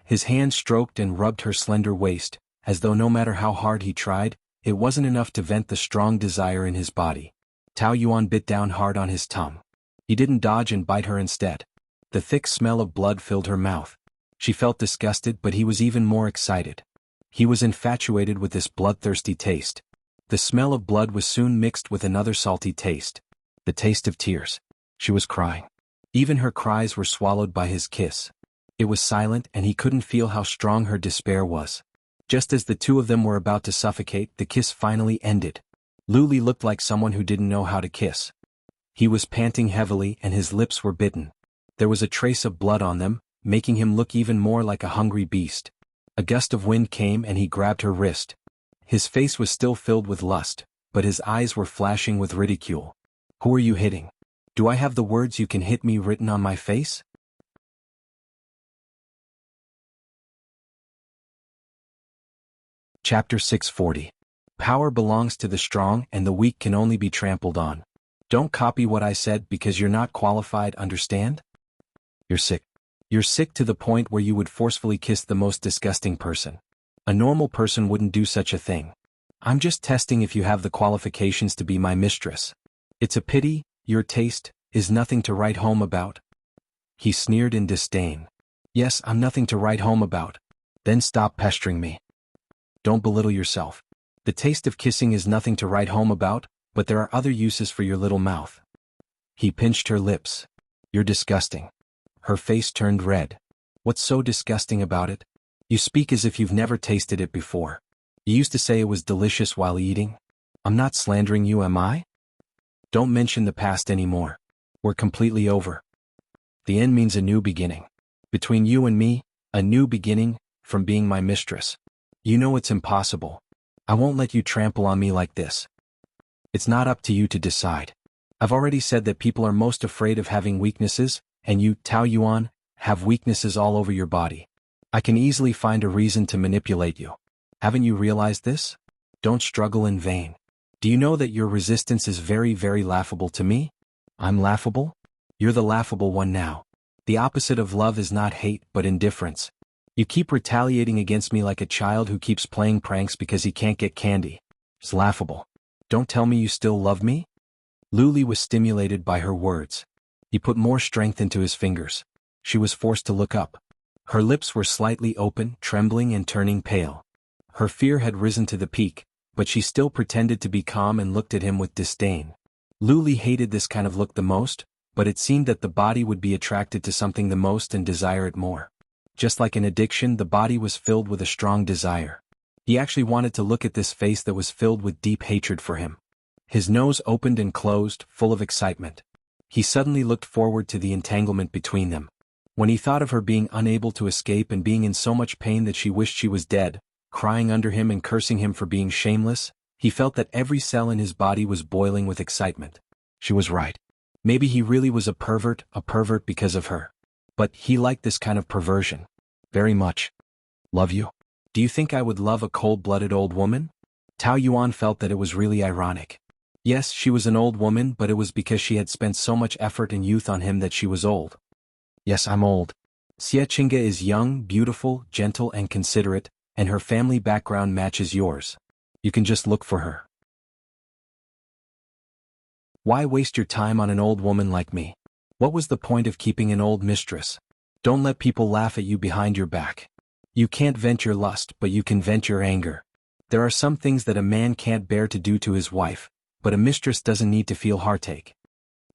Speaker 1: His hand stroked and rubbed her slender waist, as though no matter how hard he tried, it wasn't enough to vent the strong desire in his body. Tao Yuan bit down hard on his tongue. He didn't dodge and bite her instead. The thick smell of blood filled her mouth. She felt disgusted, but he was even more excited. He was infatuated with this bloodthirsty taste. The smell of blood was soon mixed with another salty taste. The taste of tears. She was crying. Even her cries were swallowed by his kiss. It was silent and he couldn't feel how strong her despair was. Just as the two of them were about to suffocate, the kiss finally ended. Lu Li looked like someone who didn't know how to kiss. He was panting heavily and his lips were bitten. There was a trace of blood on them, making him look even more like a hungry beast. A gust of wind came and he grabbed her wrist. His face was still filled with lust, but his eyes were flashing with ridicule. Who are you hitting? Do I have the words "you can hit me" written on my face? Chapter 640. Power belongs to the strong and the weak can only be trampled on. Don't copy what I said because you're not qualified, understand? You're sick. You're sick to the point where you would forcefully kiss the most disgusting person. A normal person wouldn't do such a thing. I'm just testing if you have the qualifications to be my mistress. It's a pity, your taste is nothing to write home about. He sneered in disdain. Yes, I'm nothing to write home about. Then stop pestering me. Don't belittle yourself. The taste of kissing is nothing to write home about, but there are other uses for your little mouth. He pinched her lips. You're disgusting. Her face turned red. What's so disgusting about it? You speak as if you've never tasted it before. You used to say it was delicious while eating. I'm not slandering you, am I? Don't mention the past anymore. We're completely over. The end means a new beginning. Between you and me, a new beginning, from being my mistress. You know it's impossible. I won't let you trample on me like this. It's not up to you to decide. I've already said that people are most afraid of having weaknesses, and you, Tao Yuan, have weaknesses all over your body. I can easily find a reason to manipulate you. Haven't you realized this? Don't struggle in vain. Do you know that your resistance is very, very laughable to me? I'm laughable? You're the laughable one now. The opposite of love is not hate but indifference. You keep retaliating against me like a child who keeps playing pranks because he can't get candy. It's laughable. Don't tell me you still love me? Luli was stimulated by her words. He put more strength into his fingers. She was forced to look up. Her lips were slightly open, trembling and turning pale. Her fear had risen to the peak, but she still pretended to be calm and looked at him with disdain. Luli hated this kind of look the most, but it seemed that the body would be attracted to something the most and desire it more. Just like an addiction, the body was filled with a strong desire. He actually wanted to look at this face that was filled with deep hatred for him. His nose opened and closed, full of excitement. He suddenly looked forward to the entanglement between them. When he thought of her being unable to escape and being in so much pain that she wished she was dead, crying under him and cursing him for being shameless, he felt that every cell in his body was boiling with excitement. She was right. Maybe he really was a pervert because of her. But he liked this kind of perversion. Very much. Love you? Do you think I would love a cold-blooded old woman? Tao Yuan felt that it was really ironic. Yes, she was an old woman, but it was because she had spent so much effort and youth on him that she was old. Yes, I'm old. Xie Qingge is young, beautiful, gentle and considerate, and her family background matches yours. You can just look for her. Why waste your time on an old woman like me? What was the point of keeping an old mistress? Don't let people laugh at you behind your back. You can't vent your lust, but you can vent your anger. There are some things that a man can't bear to do to his wife, but a mistress doesn't need to feel heartache.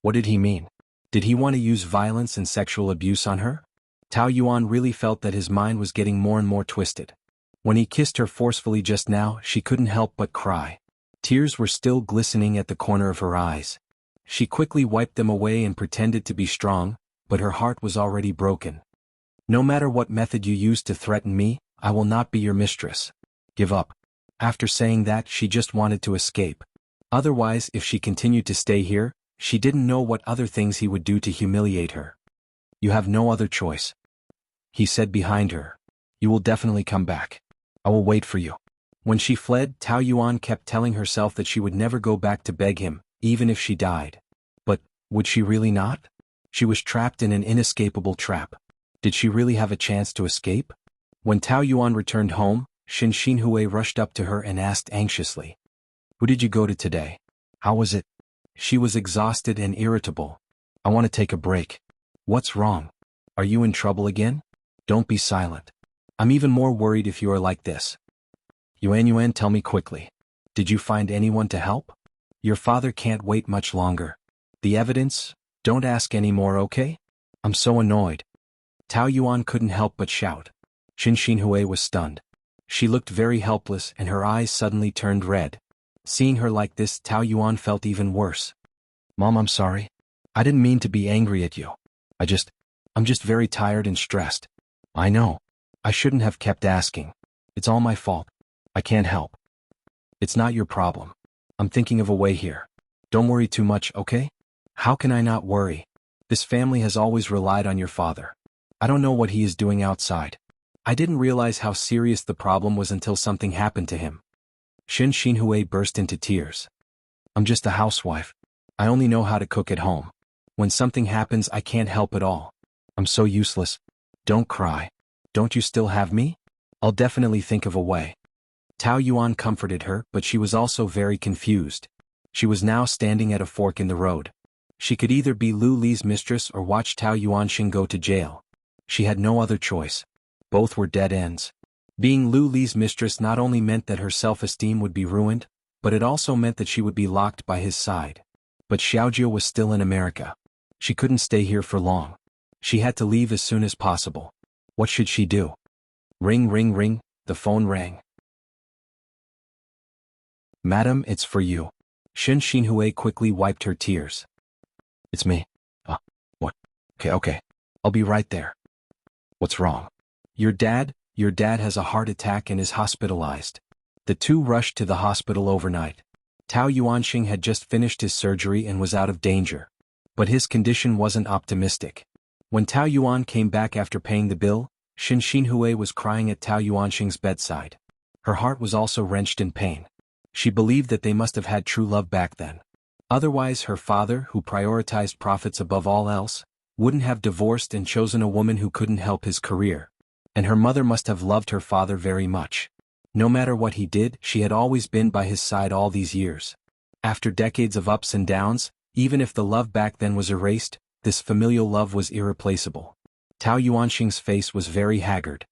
Speaker 1: What did he mean? Did he want to use violence and sexual abuse on her? Tao Yuan really felt that his mind was getting more and more twisted. When he kissed her forcefully just now, she couldn't help but cry. Tears were still glistening at the corner of her eyes. She quickly wiped them away and pretended to be strong, but her heart was already broken. No matter what method you use to threaten me, I will not be your mistress. Give up. After saying that, she just wanted to escape. Otherwise, if she continued to stay here, she didn't know what other things he would do to humiliate her. You have no other choice. He said behind her. You will definitely come back. I will wait for you. When she fled, Tao Yuan kept telling herself that she would never go back to beg him, even if she died. But, would she really not? She was trapped in an inescapable trap. Did she really have a chance to escape? When Tao Yuan returned home, Xin Xinhui rushed up to her and asked anxiously. Who did you go to today? How was it? She was exhausted and irritable. I want to take a break. What's wrong? Are you in trouble again? Don't be silent. I'm even more worried if you are like this. Yuan, tell me quickly. Did you find anyone to help? Your father can't wait much longer. The evidence? Don't ask any more, okay? I'm so annoyed. Tao Yuan couldn't help but shout. Xin Xinhui was stunned. She looked very helpless and her eyes suddenly turned red. Seeing her like this, Tao Yuan felt even worse. Mom, I'm sorry. I didn't mean to be angry at you. I'm just very tired and stressed. I know. I shouldn't have kept asking. It's all my fault. I can't help. It's not your problem. I'm thinking of a way here. Don't worry too much, okay? How can I not worry? This family has always relied on your father. I don't know what he is doing outside. I didn't realize how serious the problem was until something happened to him. Xin Xinhui burst into tears. I'm just a housewife. I only know how to cook at home. When something happens, I can't help at all. I'm so useless. Don't cry. Don't you still have me? I'll definitely think of a way. Tao Yuan comforted her, but she was also very confused. She was now standing at a fork in the road. She could either be Lu Li's mistress or watch Tao Yuanxing go to jail. She had no other choice. Both were dead ends. Being Lu Li's mistress not only meant that her self-esteem would be ruined, but it also meant that she would be locked by his side. But Xiaojia was still in America. She couldn't stay here for long. She had to leave as soon as possible. What should she do? Ring, ring, ring, the phone rang. Madam, it's for you. Shen Xinhui quickly wiped her tears. It's me. What? Okay. I'll be right there. What's wrong? Your dad has a heart attack and is hospitalized. The two rushed to the hospital overnight. Tao Yuanxing had just finished his surgery and was out of danger. But his condition wasn't optimistic. When Tao Yuan came back after paying the bill, Shen Xinhui was crying at Tao Yuanxing's bedside. Her heart was also wrenched in pain. She believed that they must have had true love back then. Otherwise her father, who prioritized profits above all else, wouldn't have divorced and chosen a woman who couldn't help his career. And her mother must have loved her father very much. No matter what he did, she had always been by his side all these years. After decades of ups and downs, even if the love back then was erased, this familial love was irreplaceable. Tao Yuanxing's face was very haggard.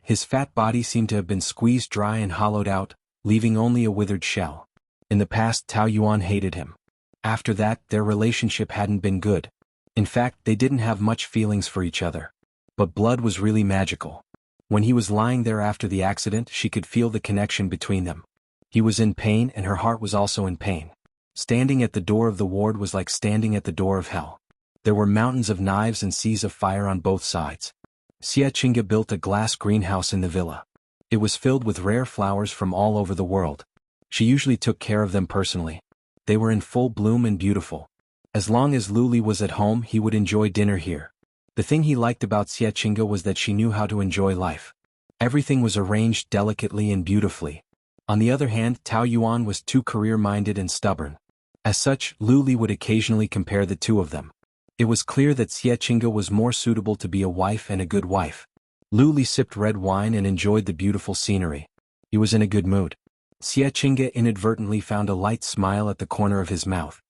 Speaker 1: His fat body seemed to have been squeezed dry and hollowed out, leaving only a withered shell. In the past, Tao Yuan hated him. After that, their relationship hadn't been good. In fact, they didn't have much feelings for each other. But blood was really magical. When he was lying there after the accident, she could feel the connection between them. He was in pain and her heart was also in pain. Standing at the door of the ward was like standing at the door of hell. There were mountains of knives and seas of fire on both sides. Xia Qingge built a glass greenhouse in the villa. It was filled with rare flowers from all over the world. She usually took care of them personally. They were in full bloom and beautiful. As long as Lu Li was at home, he would enjoy dinner here. The thing he liked about Xia Qingge was that she knew how to enjoy life. Everything was arranged delicately and beautifully. On the other hand, Tao Yuan was too career-minded and stubborn. As such, Lu Li would occasionally compare the two of them. It was clear that Xia Qingge was more suitable to be a wife and a good wife. Lu Li sipped red wine and enjoyed the beautiful scenery. He was in a good mood. Xia Qingge inadvertently found a light smile at the corner of his mouth.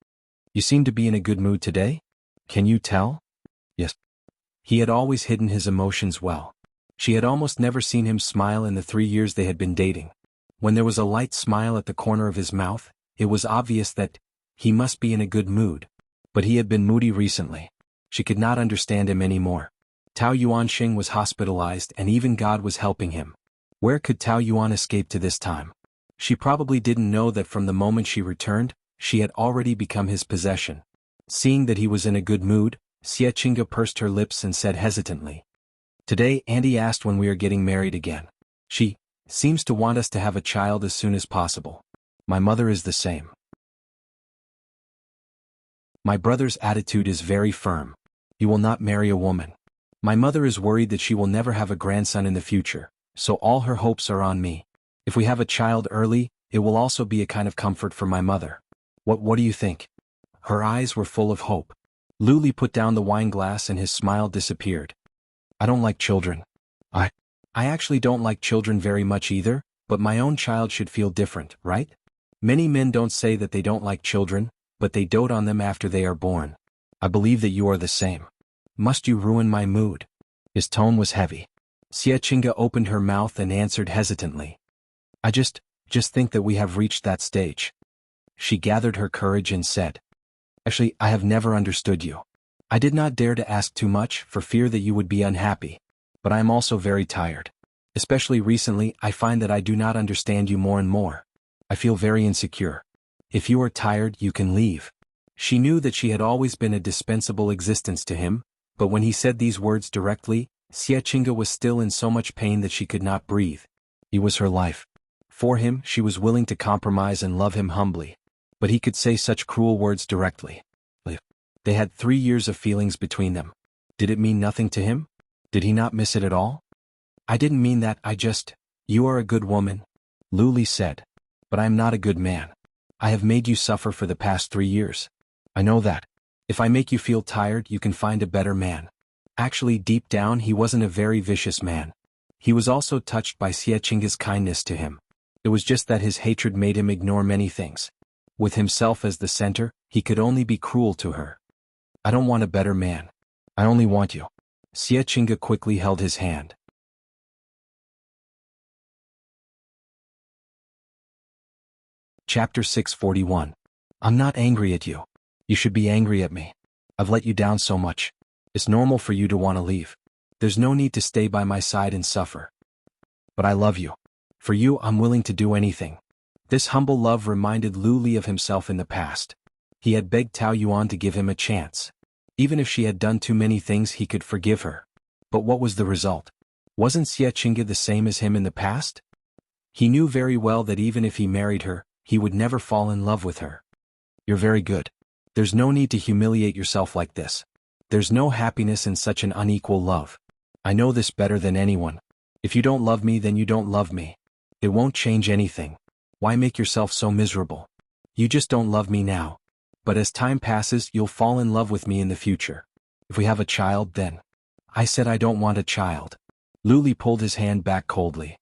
Speaker 1: You seem to be in a good mood today? Can you tell? Yes. He had always hidden his emotions well. She had almost never seen him smile in the 3 years they had been dating. When there was a light smile at the corner of his mouth, it was obvious that he must be in a good mood. But he had been moody recently. She could not understand him anymore. Tao Yuanxing was hospitalized and even God was helping him. Where could Tao Yuan escape to this time? She probably didn't know that from the moment she returned, she had already become his possession. Seeing that he was in a good mood, Xia Qingge pursed her lips and said hesitantly, "Today Auntie asked when we are getting married again. She seems to want us to have a child as soon as possible. My mother is the same. My brother's attitude is very firm. He will not marry a woman. My mother is worried that she will never have a grandson in the future, so all her hopes are on me. If we have a child early, it will also be a kind of comfort for my mother. What do you think?" Her eyes were full of hope. Lu Li put down the wine glass and his smile disappeared. "I don't like children. I actually don't like children very much either, but my own child should feel different, right? Many men don't say that they don't like children, but they dote on them after they are born. I believe that you are the same. Must you ruin my mood?" His tone was heavy. Xia Qingge opened her mouth and answered hesitantly. "I just think that we have reached that stage." She gathered her courage and said, "Actually, I have never understood you. I did not dare to ask too much for fear that you would be unhappy. But I am also very tired. Especially recently, I find that I do not understand you more and more. I feel very insecure. If you are tired, you can leave." She knew that she had always been a dispensable existence to him, but when he said these words directly, Xia Qingge was still in so much pain that she could not breathe. He was her life. For him, she was willing to compromise and love him humbly. But he could say such cruel words directly. They had 3 years of feelings between them. Did it mean nothing to him? Did he not miss it at all? "I didn't mean that, You are a good woman," Lu Li said. "But I am not a good man. I have made you suffer for the past 3 years. I know that. If I make you feel tired, you can find a better man." Actually, deep down, he wasn't a very vicious man. He was also touched by Xia Qingge's kindness to him. It was just that his hatred made him ignore many things. With himself as the center, he could only be cruel to her. I don't want a better man. I only want you. Xie Qingge quickly held his hand. Chapter 641. I'm not angry at you. You should be angry at me. I've let you down so much. It's normal for you to want to leave. There's no need to stay by my side and suffer. But I love you. For you, I'm willing to do anything. This humble love reminded Lu Li of himself in the past. He had begged Tao Yuan to give him a chance. Even if she had done too many things, he could forgive her. But what was the result? Wasn't Xie Qingge the same as him in the past? He knew very well that even if he married her, he would never fall in love with her. You're very good. There's no need to humiliate yourself like this. There's no happiness in such an unequal love. I know this better than anyone. If you don't love me, then you don't love me. It won't change anything. Why make yourself so miserable? You just don't love me now. But as time passes, you'll fall in love with me in the future. If we have a child, then. I said I don't want a child. Lu Li pulled his hand back coldly.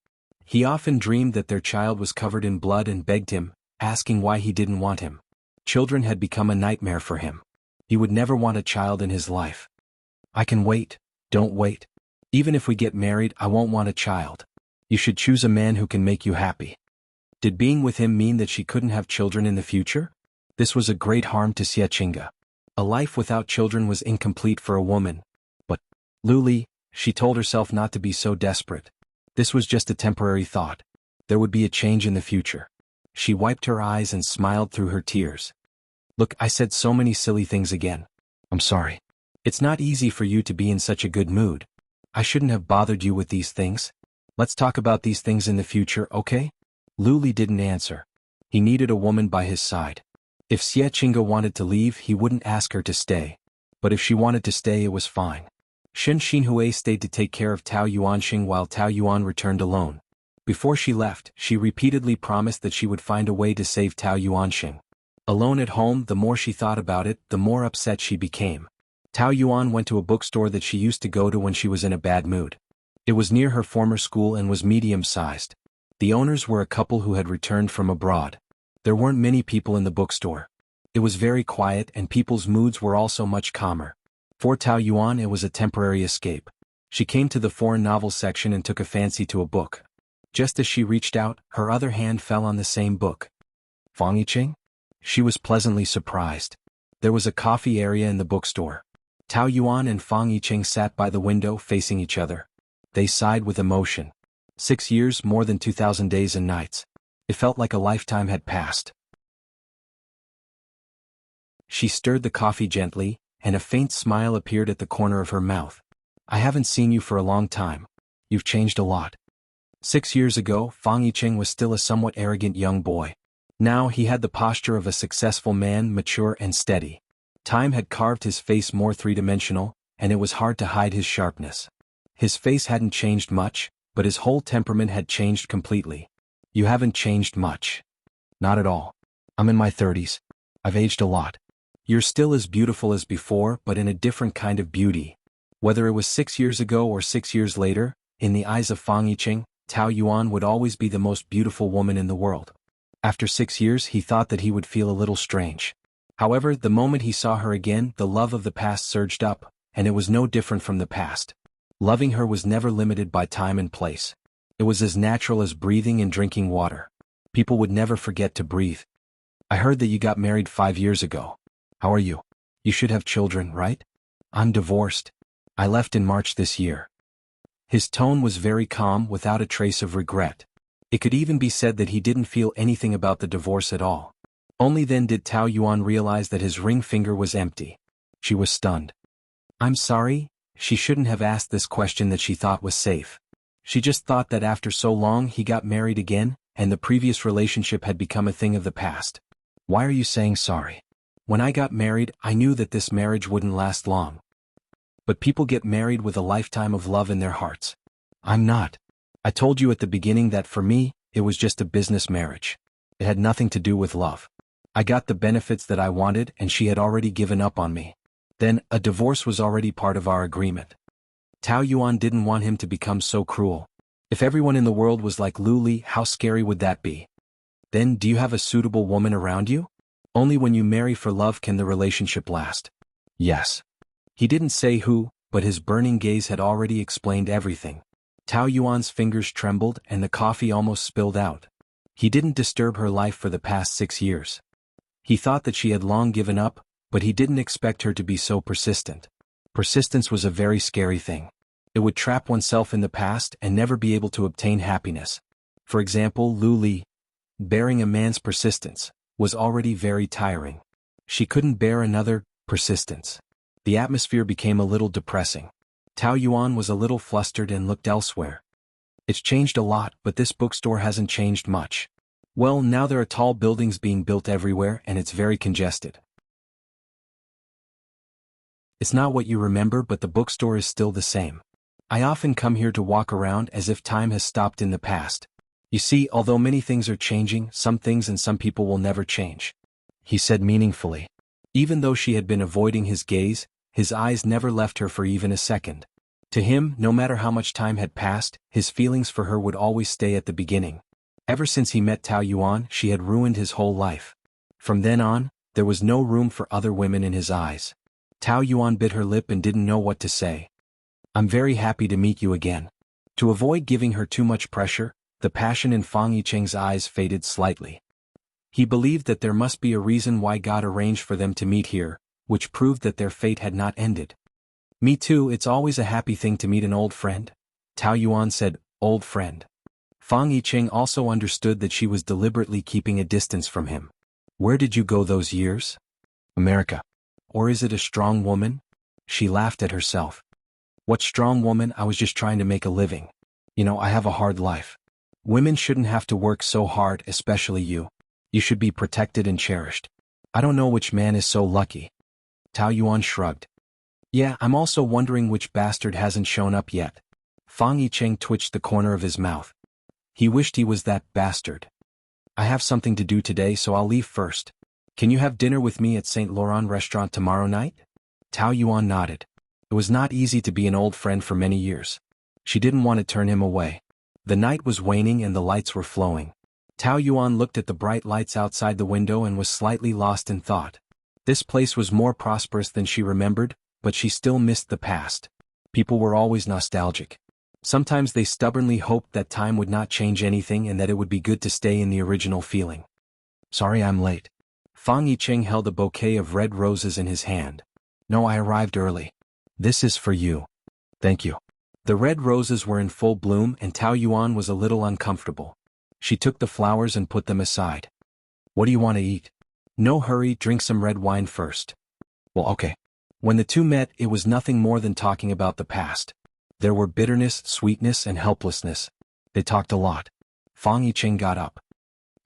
Speaker 1: He often dreamed that their child was covered in blood and begged him, asking why he didn't want him. Children had become a nightmare for him. He would never want a child in his life. I can wait. Don't wait. Even if we get married, I won't want a child. You should choose a man who can make you happy. Did being with him mean that she couldn't have children in the future? This was a great harm to Xie Qingge. A life without children was incomplete for a woman. But, Lu Li, she told herself not to be so desperate. This was just a temporary thought. There would be a change in the future. She wiped her eyes and smiled through her tears. Look, I said so many silly things again. I'm sorry. It's not easy for you to be in such a good mood. I shouldn't have bothered you with these things. Let's talk about these things in the future, okay? Lu Li didn't answer. He needed a woman by his side. If Xie Qingge wanted to leave, he wouldn't ask her to stay. But if she wanted to stay, it was fine. Shen Xinhui stayed to take care of Tao Yuanxing while Tao Yuan returned alone. Before she left, she repeatedly promised that she would find a way to save Tao Yuanxing. Alone at home, the more she thought about it, the more upset she became. Tao Yuan went to a bookstore that she used to go to when she was in a bad mood. It was near her former school and was medium-sized. The owners were a couple who had returned from abroad. There weren't many people in the bookstore. It was very quiet and people's moods were also much calmer. For Tao Yuan, it was a temporary escape. She came to the foreign novel section and took a fancy to a book. Just as she reached out, her other hand fell on the same book. Fang Yiqing? She was pleasantly surprised. There was a coffee area in the bookstore. Tao Yuan and Fang Yiqing sat by the window facing each other. They sighed with emotion. 6 years, more than 2,000 days and nights. It felt like a lifetime had passed. She stirred the coffee gently, and a faint smile appeared at the corner of her mouth. I haven't seen you for a long time. You've changed a lot. 6 years ago, Fang Yiqing was still a somewhat arrogant young boy. Now he had the posture of a successful man, mature and steady. Time had carved his face more three-dimensional, and it was hard to hide his sharpness. His face hadn't changed much, but his whole temperament had changed completely. You haven't changed much. Not at all. I'm in my 30s. I've aged a lot. You're still as beautiful as before, but in a different kind of beauty. Whether it was 6 years ago or 6 years later, in the eyes of Fang Yiqing, Tao Yuan would always be the most beautiful woman in the world. After 6 years, he thought that he would feel a little strange. However, the moment he saw her again, the love of the past surged up, and it was no different from the past. Loving her was never limited by time and place. It was as natural as breathing and drinking water. People would never forget to breathe. I heard that you got married 5 years ago. How are you? You should have children, right? I'm divorced. I left in March this year. His tone was very calm, without a trace of regret. It could even be said that he didn't feel anything about the divorce at all. Only then did Tao Yuan realize that his ring finger was empty. She was stunned. I'm sorry, she shouldn't have asked this question that she thought was safe. She just thought that after so long he got married again, and the previous relationship had become a thing of the past. Why are you saying sorry? When I got married, I knew that this marriage wouldn't last long. But people get married with a lifetime of love in their hearts. I'm not. I told you at the beginning that for me, it was just a business marriage. It had nothing to do with love. I got the benefits that I wanted and she had already given up on me. Then, a divorce was already part of our agreement. Tao Yuan didn't want him to become so cruel. If everyone in the world was like Lu Li, how scary would that be? Then, do you have a suitable woman around you? Only when you marry for love can the relationship last. Yes. He didn't say who, but his burning gaze had already explained everything. Tao Yuan's fingers trembled and the coffee almost spilled out. He didn't disturb her life for the past 6 years. He thought that she had long given up, but he didn't expect her to be so persistent. Persistence was a very scary thing. It would trap oneself in the past and never be able to obtain happiness. For example, Lu Li, bearing a man's persistence, was already very tiring. She couldn't bear another persistence. The atmosphere became a little depressing. Tao Yuan was a little flustered and looked elsewhere. It's changed a lot, but this bookstore hasn't changed much. Well, now there are tall buildings being built everywhere and it's very congested. It's not what you remember, but the bookstore is still the same. I often come here to walk around as if time has stopped in the past. You see, although many things are changing, some things and some people will never change. He said meaningfully. Even though she had been avoiding his gaze, his eyes never left her for even a second. To him, no matter how much time had passed, his feelings for her would always stay at the beginning. Ever since he met Tao Yuan, she had ruined his whole life. From then on, there was no room for other women in his eyes. Tao Yuan bit her lip and didn't know what to say. I'm very happy to meet you again. To avoid giving her too much pressure, the passion in Fang Yicheng's eyes faded slightly. He believed that there must be a reason why God arranged for them to meet here, which proved that their fate had not ended. Me too, it's always a happy thing to meet an old friend. Tao Yuan said, old friend. Fang Yicheng also understood that she was deliberately keeping a distance from him. Where did you go those years? America. Or is it a strong woman? She laughed at herself. What strong woman? I was just trying to make a living. I have a hard life. Women shouldn't have to work so hard, especially you. You should be protected and cherished. I don't know which man is so lucky. Tao Yuan shrugged. Yeah, I'm also wondering which bastard hasn't shown up yet. Fang Yicheng twitched the corner of his mouth. He wished he was that bastard. I have something to do today, so I'll leave first. Can you have dinner with me at St. Laurent restaurant tomorrow night? Tao Yuan nodded. It was not easy to be an old friend for many years. She didn't want to turn him away. The night was waning and the lights were flowing. Tao Yuan looked at the bright lights outside the window and was slightly lost in thought. This place was more prosperous than she remembered, but she still missed the past. People were always nostalgic. Sometimes they stubbornly hoped that time would not change anything and that it would be good to stay in the original feeling. Sorry I'm late. Fang Yicheng held a bouquet of red roses in his hand. No, I arrived early. This is for you. Thank you. The red roses were in full bloom and Tao Yuan was a little uncomfortable. She took the flowers and put them aside. What do you want to eat? No hurry, drink some red wine first. Well, okay. When the two met, it was nothing more than talking about the past. There were bitterness, sweetness, and helplessness. They talked a lot. Fang Yicheng got up.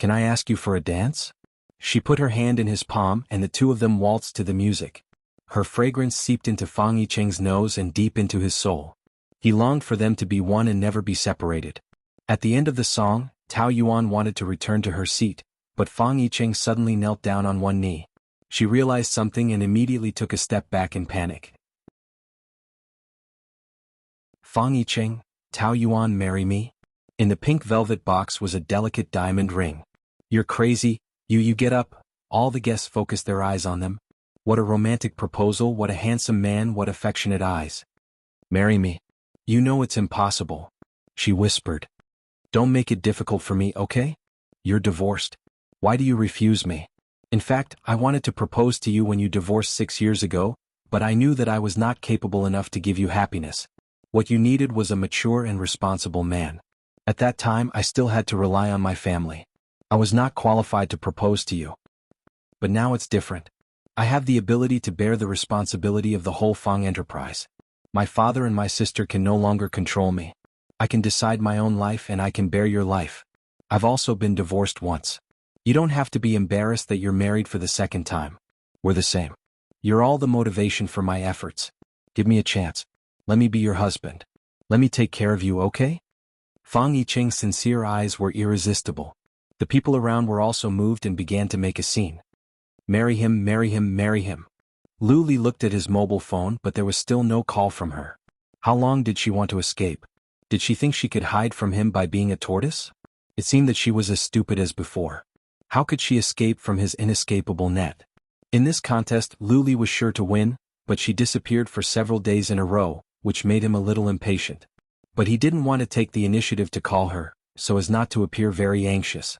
Speaker 1: Can I ask you for a dance? She put her hand in his palm and the two of them waltzed to the music. Her fragrance seeped into Fang Yicheng's nose and deep into his soul. He longed for them to be one and never be separated. At the end of the song, Tao Yuan wanted to return to her seat, but Fang Yicheng suddenly knelt down on one knee. She realized something and immediately took a step back in panic. Fang Yicheng, Tao Yuan, marry me? In the pink velvet box was a delicate diamond ring. You're crazy, you get up. All the guests focused their eyes on them. What a romantic proposal, what a handsome man, what affectionate eyes. Marry me. You know it's impossible. She whispered. Don't make it difficult for me, okay? You're divorced. Why do you refuse me? In fact, I wanted to propose to you when you divorced 6 years ago, but I knew that I was not capable enough to give you happiness. What you needed was a mature and responsible man. At that time, I still had to rely on my family. I was not qualified to propose to you. But now it's different. I have the ability to bear the responsibility of the whole Fang enterprise. My father and my sister can no longer control me. I can decide my own life and I can bear your life. I've also been divorced once. You don't have to be embarrassed that you're married for the second time. We're the same. You're all the motivation for my efforts. Give me a chance. Let me be your husband. Let me take care of you, okay? Fang Yicheng's sincere eyes were irresistible. The people around were also moved and began to make a scene. Marry him, marry him, marry him. Lu Li looked at his mobile phone, but there was still no call from her. How long did she want to escape? Did she think she could hide from him by being a tortoise? It seemed that she was as stupid as before. How could she escape from his inescapable net? In this contest, Luli was sure to win, but she disappeared for several days in a row, which made him a little impatient. But he didn't want to take the initiative to call her, so as not to appear very anxious.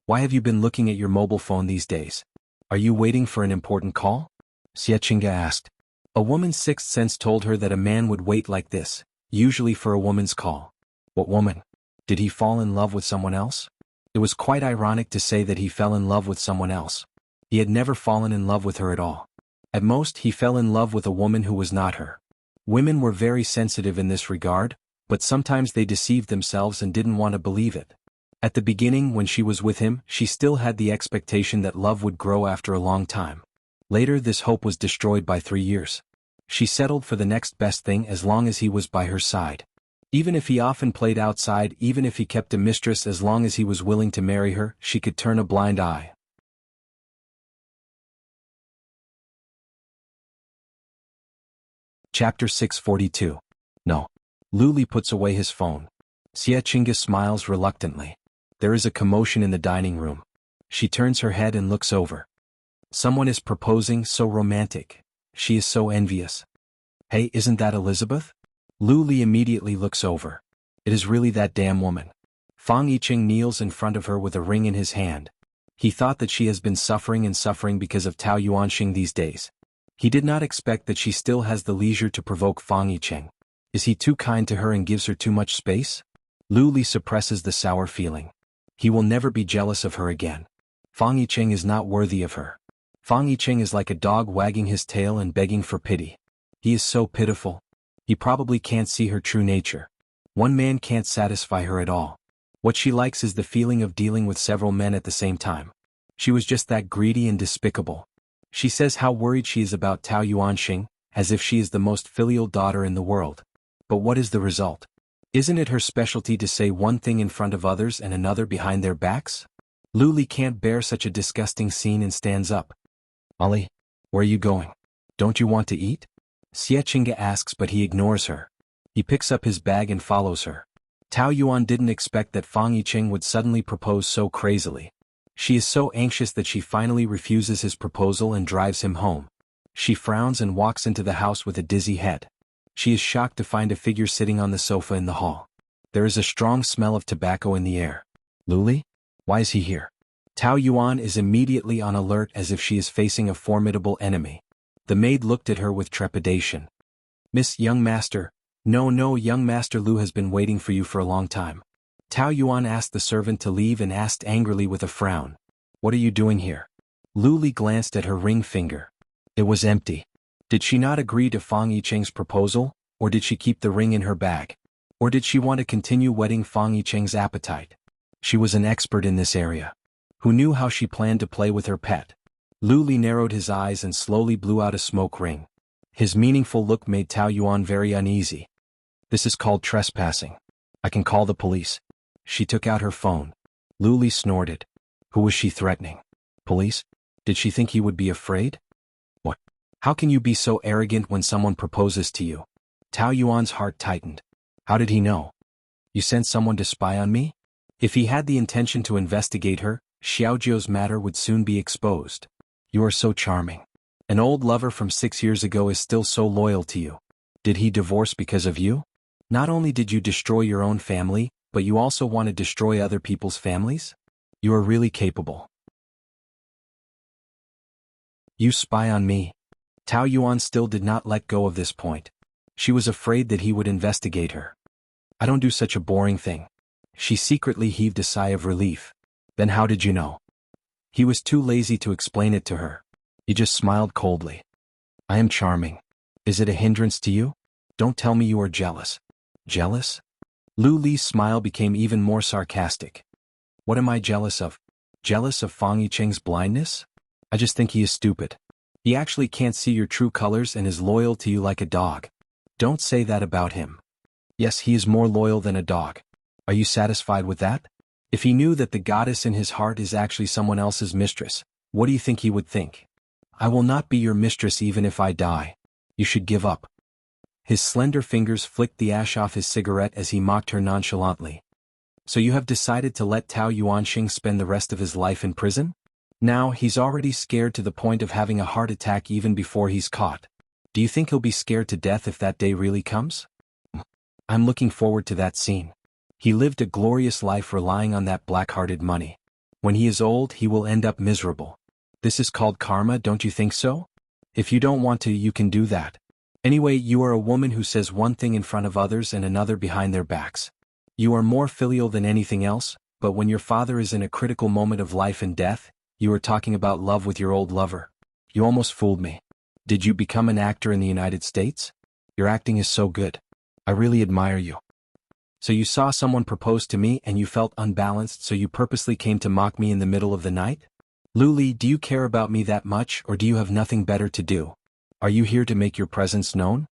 Speaker 1: Why have you been looking at your mobile phone these days? Are you waiting for an important call? Xiechinga asked. A woman's sixth sense told her that a man would wait like this, usually for a woman's call. What woman? Did he fall in love with someone else? It was quite ironic to say that he fell in love with someone else. He had never fallen in love with her at all. At most, he fell in love with a woman who was not her. Women were very sensitive in this regard, but sometimes they deceived themselves and didn't want to believe it. At the beginning, when she was with him, she still had the expectation that love would grow after a long time. Later, this hope was destroyed by 3 years. She settled for the next best thing as long as he was by her side. Even if he often played outside, even if he kept a mistress, as long as he was willing to marry her, she could turn a blind eye. Chapter 642. No. Luli puts away his phone. Xiechinga smiles reluctantly. There is a commotion in the dining room. She turns her head and looks over. Someone is proposing, so romantic. She is so envious. Hey, isn't that Elizabeth? Luli immediately looks over. It is really that damn woman. Fang Yicheng kneels in front of her with a ring in his hand. He thought that she has been suffering and suffering because of Tao Yuanxing these days. He did not expect that she still has the leisure to provoke Fang Yicheng. Is he too kind to her and gives her too much space? Luli suppresses the sour feeling. He will never be jealous of her again. Fang Yicheng is not worthy of her. Fang Yicheng is like a dog wagging his tail and begging for pity. He is so pitiful. He probably can't see her true nature. One man can't satisfy her at all. What she likes is the feeling of dealing with several men at the same time. She was just that greedy and despicable. She says how worried she is about Tao Yuanxing, as if she is the most filial daughter in the world. But what is the result? Isn't it her specialty to say one thing in front of others and another behind their backs? Luli can't bear such a disgusting scene and stands up. Ali, where are you going? Don't you want to eat? Xiechinga asks, but he ignores her. He picks up his bag and follows her. Tao Yuan didn't expect that Fang Yicheng would suddenly propose so crazily. She is so anxious that she finally refuses his proposal and drives him home. She frowns and walks into the house with a dizzy head. She is shocked to find a figure sitting on the sofa in the hall. There is a strong smell of tobacco in the air. Luli? Why is he here? Tao Yuan is immediately on alert as if she is facing a formidable enemy. The maid looked at her with trepidation. Miss Young Master. No, Young Master Lu has been waiting for you for a long time. Tao Yuan asked the servant to leave and asked angrily with a frown. What are you doing here? Luli glanced at her ring finger. It was empty. Did she not agree to Fang Yicheng's proposal, or did she keep the ring in her bag? Or did she want to continue whetting Fang Yicheng's appetite? She was an expert in this area. Who knew how she planned to play with her pet? Luli narrowed his eyes and slowly blew out a smoke ring. His meaningful look made Tao Yuan very uneasy. This is called trespassing. I can call the police. She took out her phone. Luli snorted. Who was she threatening? Police? Did she think he would be afraid? What? How can you be so arrogant when someone proposes to you? Tao Yuan's heart tightened. How did he know? You sent someone to spy on me? If he had the intention to investigate her, Xiaojiu's matter would soon be exposed. You are so charming. An old lover from 6 years ago is still so loyal to you. Did he divorce because of you? Not only did you destroy your own family, but you also want to destroy other people's families? You are really capable. You spy on me. Tao Yuan still did not let go of this point. She was afraid that he would investigate her. I don't do such a boring thing. She secretly heaved a sigh of relief. Then how did you know? He was too lazy to explain it to her. He just smiled coldly. I am charming. Is it a hindrance to you? Don't tell me you are jealous. Jealous? Lu Li's smile became even more sarcastic. What am I jealous of? Jealous of Fang Yicheng's blindness? I just think he is stupid. He actually can't see your true colors and is loyal to you like a dog. Don't say that about him. Yes, he is more loyal than a dog. Are you satisfied with that? If he knew that the goddess in his heart is actually someone else's mistress, what do you think he would think? I will not be your mistress even if I die. You should give up. His slender fingers flicked the ash off his cigarette as he mocked her nonchalantly. So you have decided to let Tao Yuanxing spend the rest of his life in prison? Now, he's already scared to the point of having a heart attack even before he's caught. Do you think he'll be scared to death if that day really comes? I'm looking forward to that scene. He lived a glorious life relying on that black-hearted money. When he is old, he will end up miserable. This is called karma, don't you think so? If you don't want to, you can do that. Anyway, you are a woman who says one thing in front of others and another behind their backs. You are more filial than anything else, but when your father is in a critical moment of life and death, you are talking about love with your old lover. You almost fooled me. Did you become an actor in the United States? Your acting is so good. I really admire you. So you saw someone propose to me and you felt unbalanced, so you purposely came to mock me in the middle of the night? Luli, do you care about me that much, or do you have nothing better to do? Are you here to make your presence known?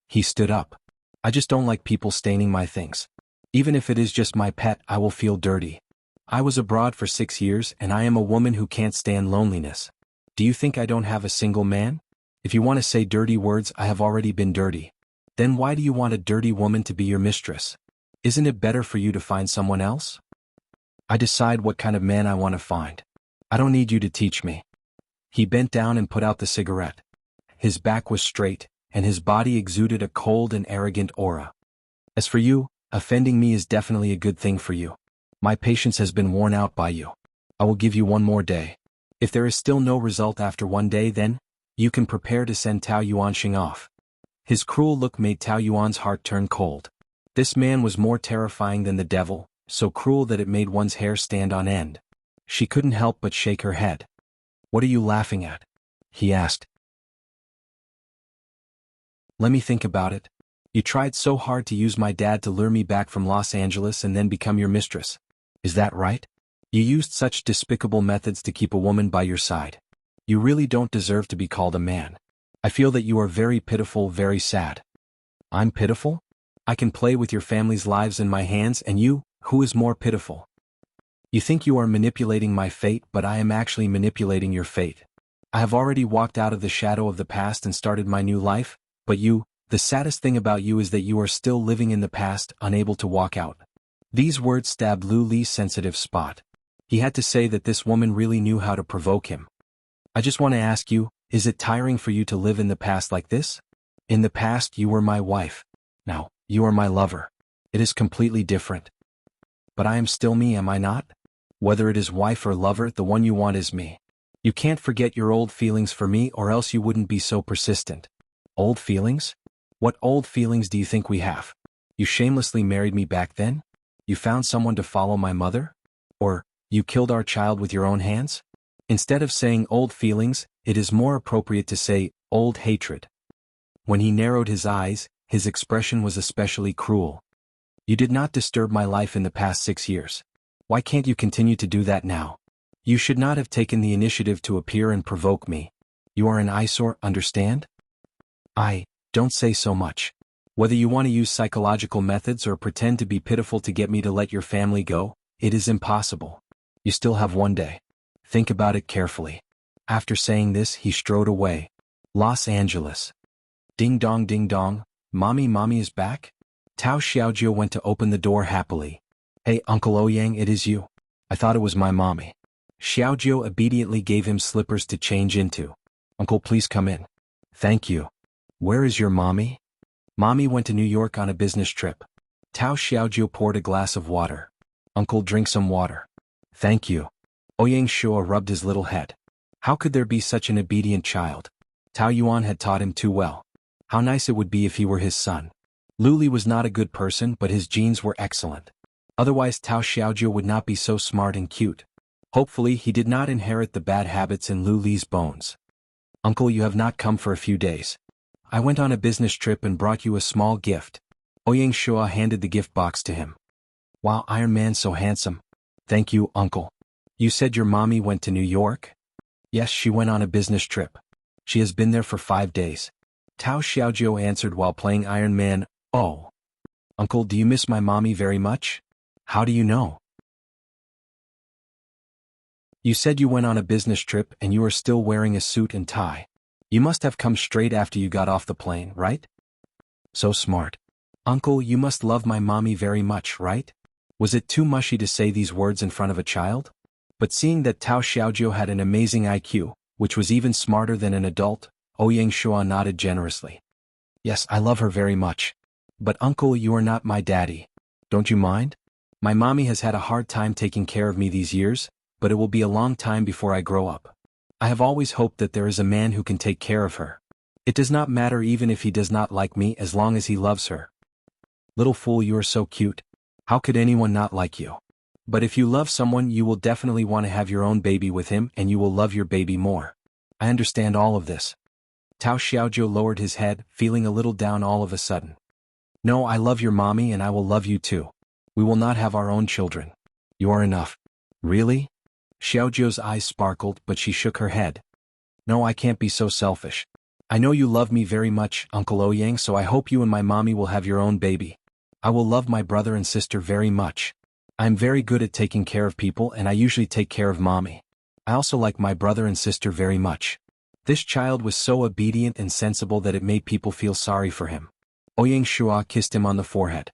Speaker 1: He stood up. I just don't like people staining my things. Even if it is just my pet, I will feel dirty. I was abroad for 6 years and I am a woman who can't stand loneliness. Do you think I don't have a single man? If you want to say dirty words, I have already been dirty. Then why do you want a dirty woman to be your mistress? Isn't it better for you to find someone else? I decide what kind of man I want to find. I don't need you to teach me. He bent down and put out the cigarette. His back was straight, and his body exuded a cold and arrogant aura. As for you, offending me is definitely a good thing for you. My patience has been worn out by you. I will give you one more day. If there is still no result after one day, then you can prepare to send Tao Yuanxing off. His cruel look made Tao Yuan's heart turn cold. This man was more terrifying than the devil, so cruel that it made one's hair stand on end. She couldn't help but shake her head. What are you laughing at? He asked. Let me think about it. You tried so hard to use my dad to lure me back from Los Angeles and then become your mistress. Is that right? You used such despicable methods to keep a woman by your side. You really don't deserve to be called a man. I feel that you are very pitiful, very sad. I'm pitiful? I can play with your family's lives in my hands, and you, who is more pitiful? You think you are manipulating my fate, but I am actually manipulating your fate. I have already walked out of the shadow of the past and started my new life, but you, the saddest thing about you is that you are still living in the past, unable to walk out. These words stabbed Lu Li's sensitive spot. He had to say that this woman really knew how to provoke him. I just want to ask you, is it tiring for you to live in the past like this? In the past you were my wife. Now, you are my lover. It is completely different. But I am still me, am I not? Whether it is wife or lover, the one you want is me. You can't forget your old feelings for me, or else you wouldn't be so persistent. Old feelings? What old feelings do you think we have? You shamelessly married me back then? You found someone to follow my mother? Or, you killed our child with your own hands? Instead of saying old feelings, it is more appropriate to say old hatred. When he narrowed his eyes, his expression was especially cruel. You did not disturb my life in the past 6 years. Why can't you continue to do that now? You should not have taken the initiative to appear and provoke me. You are an eyesore, understand? Don't say so much. Whether you want to use psychological methods or pretend to be pitiful to get me to let your family go, it is impossible. You still have one day. Think about it carefully. After saying this, he strode away. Los Angeles. Ding dong, mommy is back? Tao Xiaojio went to open the door happily. Hey Uncle Ouyang, it is you. I thought it was my mommy. Xiaojio obediently gave him slippers to change into. Uncle, please come in. Thank you. Where is your mommy? Mommy went to New York on a business trip. Tao Xiaojio poured a glass of water. Uncle, drink some water. Thank you. Ouyang Shua rubbed his little head. How could there be such an obedient child? Tao Yuan had taught him too well. How nice it would be if he were his son. Luli was not a good person, but his genes were excellent. Otherwise Tao Xiaojio would not be so smart and cute. Hopefully he did not inherit the bad habits in Lu Li's bones. Uncle, you have not come for a few days. I went on a business trip and brought you a small gift. Ouyang Shua handed the gift box to him. Wow, Iron Man so handsome. Thank you, Uncle. You said your mommy went to New York? Yes, she went on a business trip. She has been there for 5 days. Tao Xiaojio answered while playing Iron Man. Oh. Uncle, do you miss my mommy very much? How do you know? You said you went on a business trip and you are still wearing a suit and tie. You must have come straight after you got off the plane, right? So smart. Uncle, you must love my mommy very much, right? Was it too mushy to say these words in front of a child? But seeing that Tao Xiaojiu had an amazing IQ, which was even smarter than an adult, Ouyang Shua nodded generously. Yes, I love her very much. But uncle, you are not my daddy. Don't you mind? My mommy has had a hard time taking care of me these years, but it will be a long time before I grow up. I have always hoped that there is a man who can take care of her. It does not matter even if he does not like me as long as he loves her. Little fool, you are so cute. How could anyone not like you? But if you love someone, you will definitely want to have your own baby with him and you will love your baby more. I understand all of this. Tao Xiaojiu lowered his head, feeling a little down all of a sudden. No, I love your mommy and I will love you too. We will not have our own children. You are enough. Really? Xiaojiu's eyes sparkled, but she shook her head. No, I can't be so selfish. I know you love me very much, Uncle Ouyang, so I hope you and my mommy will have your own baby. I will love my brother and sister very much. I am very good at taking care of people and I usually take care of mommy. I also like my brother and sister very much. This child was so obedient and sensible that it made people feel sorry for him. Ouyang Shua kissed him on the forehead.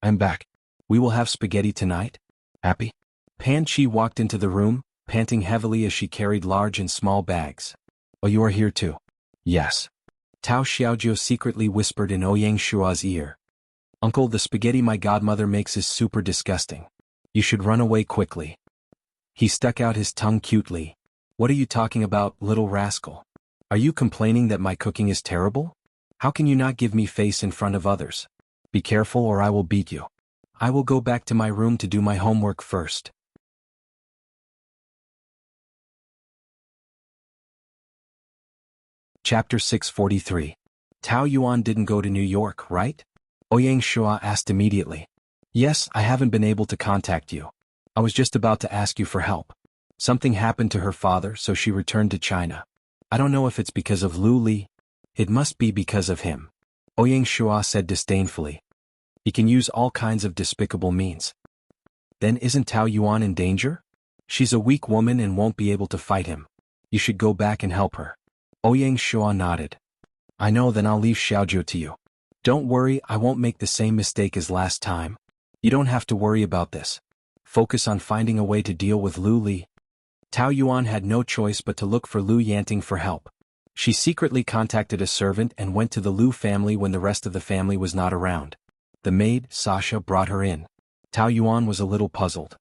Speaker 1: I'm back. We will have spaghetti tonight? Happy? Pan Chi walked into the room, panting heavily as she carried large and small bags. Oh, you are here too? Yes. Tao Xiaojiu secretly whispered in Ouyang Shua's ear. Uncle, the spaghetti my godmother makes is super disgusting. You should run away quickly. He stuck out his tongue cutely. What are you talking about, little rascal? Are you complaining that my cooking is terrible? How can you not give me face in front of others? Be careful or I will beat you. I will go back to my room to do my homework first. Chapter 643. Tao Yuan didn't go to New York, right? Ouyang Shua asked immediately. Yes, I haven't been able to contact you. I was just about to ask you for help. Something happened to her father, so she returned to China. I don't know if it's because of Lu Li. It must be because of him. Ouyang Shua said disdainfully. He can use all kinds of despicable means. Then isn't Tao Yuan in danger? She's a weak woman and won't be able to fight him. You should go back and help her. Ouyang Shua nodded. I know, then I'll leave Xiaojiu to you. Don't worry, I won't make the same mistake as last time. You don't have to worry about this. Focus on finding a way to deal with Lu Li. Tao Yuan had no choice but to look for Lu Yanting for help. She secretly contacted a servant and went to the Lu family when the rest of the family was not around. The maid, Sasha, brought her in. Tao Yuan was a little puzzled.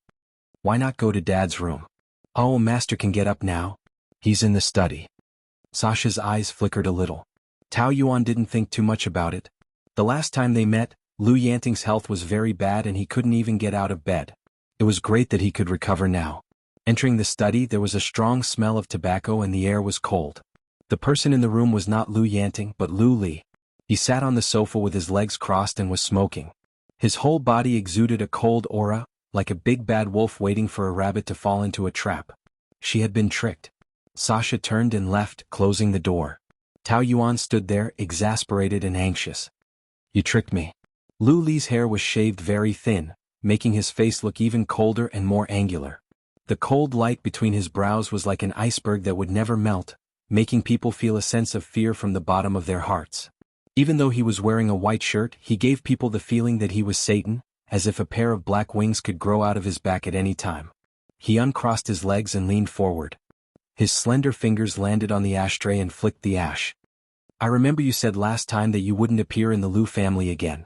Speaker 1: Why not go to Dad's room? Oh, Master can get up now. He's in the study. Sasha's eyes flickered a little. Tao Yuan didn't think too much about it. The last time they met, Lu Yanting's health was very bad and he couldn't even get out of bed. It was great that he could recover now. Entering the study, there was a strong smell of tobacco and the air was cold. The person in the room was not Lu Yanting but Lu Li. He sat on the sofa with his legs crossed and was smoking. His whole body exuded a cold aura, like a big bad wolf waiting for a rabbit to fall into a trap. She had been tricked. Sasha turned and left, closing the door. Tao Yuan stood there, exasperated and anxious. You tricked me. Lu Li's hair was shaved very thin, making his face look even colder and more angular. The cold light between his brows was like an iceberg that would never melt, making people feel a sense of fear from the bottom of their hearts. Even though he was wearing a white shirt, he gave people the feeling that he was Satan, as if a pair of black wings could grow out of his back at any time. He uncrossed his legs and leaned forward. His slender fingers landed on the ashtray and flicked the ash. I remember you said last time that you wouldn't appear in the Lu family again.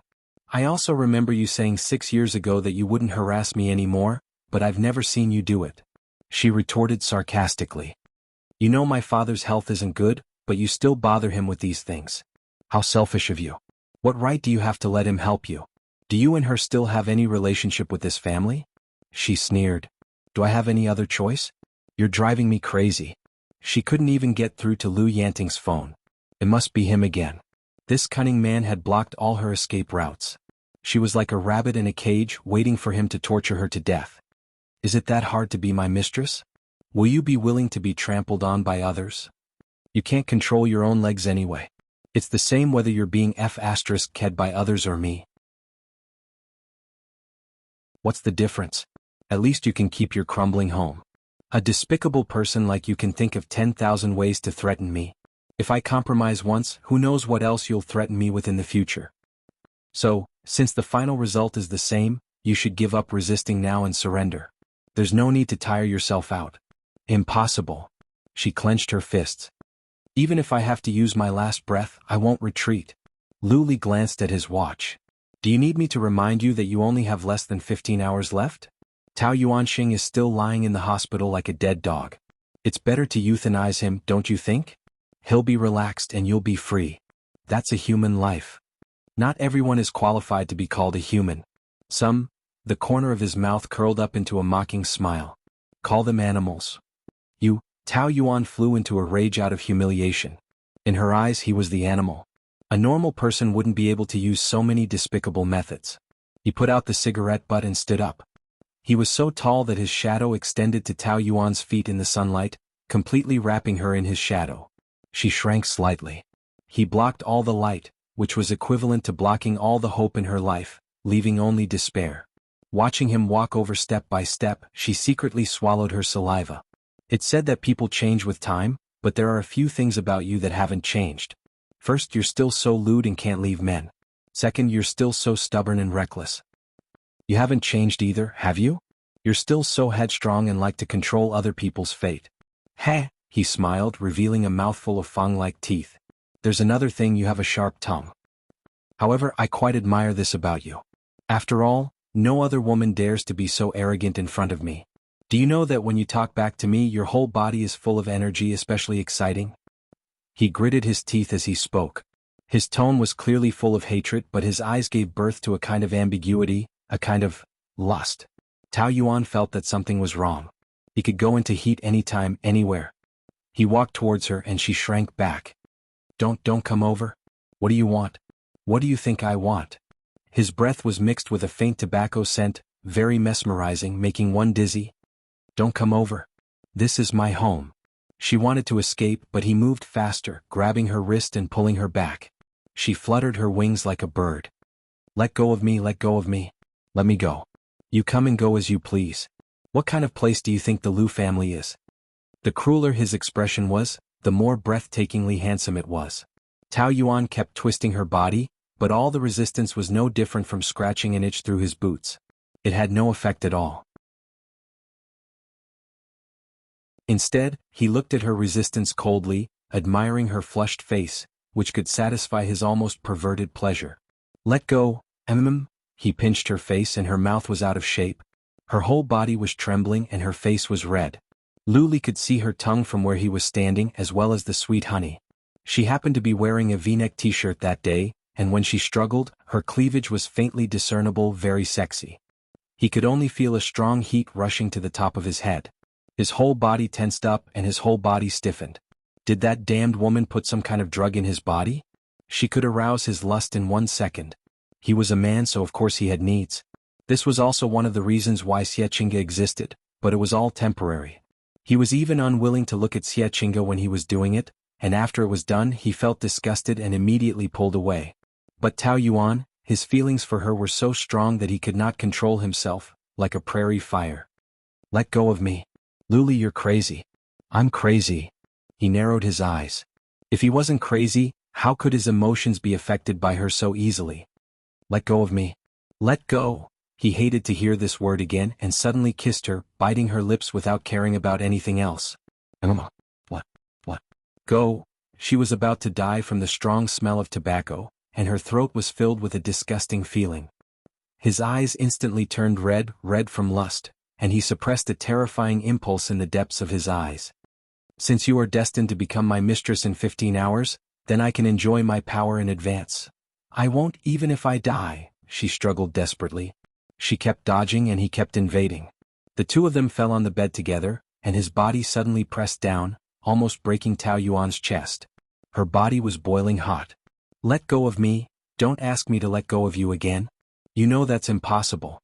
Speaker 1: I also remember you saying 6 years ago that you wouldn't harass me anymore, but I've never seen you do it. She retorted sarcastically. You know my father's health isn't good, but you still bother him with these things. How selfish of you. What right do you have to let him help you? Do you and her still have any relationship with this family? She sneered. Do I have any other choice? You're driving me crazy. She couldn't even get through to Lu Yanting's phone. It must be him again. This cunning man had blocked all her escape routes. She was like a rabbit in a cage waiting for him to torture her to death. Is it that hard to be my mistress? Will you be willing to be trampled on by others? You can't control your own legs anyway. It's the same whether you're being f***ed by others or me. What's the difference? At least you can keep your crumbling home. A despicable person like you can think of 10,000 ways to threaten me. If I compromise once, who knows what else you'll threaten me with in the future. So, since the final result is the same, You should give up resisting now and surrender. There's no need to tire yourself out. Impossible. She clenched her fists. Even if I have to use my last breath, I won't retreat. Lu Li glanced at his watch. Do you need me to remind you that you only have less than 15 hours left? Tao Yuanxing is still lying in the hospital like a dead dog. It's better to euthanize him, don't you think? He'll be relaxed and you'll be free. That's a human life. Not everyone is qualified to be called a human. Some, the corner of his mouth curled up into a mocking smile. Call them animals. You, Tao Yuan flew into a rage out of humiliation. In her eyes he was the animal. A normal person wouldn't be able to use so many despicable methods. He put out the cigarette butt and stood up. He was so tall that his shadow extended to Tao Yuan's feet in the sunlight, completely wrapping her in his shadow. She shrank slightly. He blocked all the light, which was equivalent to blocking all the hope in her life, leaving only despair. Watching him walk over step by step, she secretly swallowed her saliva. It's said that people change with time, but there are a few things about you that haven't changed. First, you're still so lewd and can't leave men. Second, you're still so stubborn and reckless. You haven't changed either, have you? You're still so headstrong and like to control other people's fate. Heh, he smiled, revealing a mouthful of fang-like teeth. There's another thing, you have a sharp tongue. However, I quite admire this about you. After all, no other woman dares to be so arrogant in front of me. Do you know that when you talk back to me, your whole body is full of energy, especially exciting? He gritted his teeth as he spoke. His tone was clearly full of hatred, but his eyes gave birth to a kind of ambiguity, a kind of lust. Tao Yuan felt that something was wrong. He could go into heat anytime, anywhere. He walked towards her and she shrank back. Don't come over. What do you want? What do you think I want? His breath was mixed with a faint tobacco scent, very mesmerizing, making one dizzy. Don't come over. This is my home. She wanted to escape, but he moved faster, grabbing her wrist and pulling her back. She fluttered her wings like a bird. Let go of me, let go of me. Let me go. You come and go as you please. What kind of place do you think the Liu family is? The crueler his expression was, the more breathtakingly handsome it was. Tao Yuan kept twisting her body, but all the resistance was no different from scratching an itch through his boots. It had no effect at all. Instead, he looked at her resistance coldly, admiring her flushed face, which could satisfy his almost perverted pleasure. Let go, He pinched her face and her mouth was out of shape. Her whole body was trembling and her face was red. Lu Li could see her tongue from where he was standing as well as the sweet honey. She happened to be wearing a V-neck t-shirt that day, and when she struggled, her cleavage was faintly discernible, very sexy. He could only feel a strong heat rushing to the top of his head. His whole body tensed up and his whole body stiffened. Did that damned woman put some kind of drug in his body? She could arouse his lust in 1 second. He was a man, so of course he had needs. This was also one of the reasons why Xiechinga existed, but it was all temporary. He was even unwilling to look at Xiechinga when he was doing it, and after it was done he felt disgusted and immediately pulled away. But Tao Yuan, his feelings for her were so strong that he could not control himself, like a prairie fire. Let go of me. Lu Li, you're crazy. I'm crazy. He narrowed his eyes. If he wasn't crazy, how could his emotions be affected by her so easily? Let go of me. Let go. He hated to hear this word again and suddenly kissed her, biting her lips without caring about anything else. What? Go. She was about to die from the strong smell of tobacco, and her throat was filled with a disgusting feeling. His eyes instantly turned red from lust, and he suppressed a terrifying impulse in the depths of his eyes. Since you are destined to become my mistress in 15 hours, then I can enjoy my power in advance. I won't even if I die, she struggled desperately. She kept dodging and he kept invading. The two of them fell on the bed together, and his body suddenly pressed down, almost breaking Tao Yuan's chest. Her body was boiling hot. Let go of me, don't ask me to let go of you again. You know that's impossible.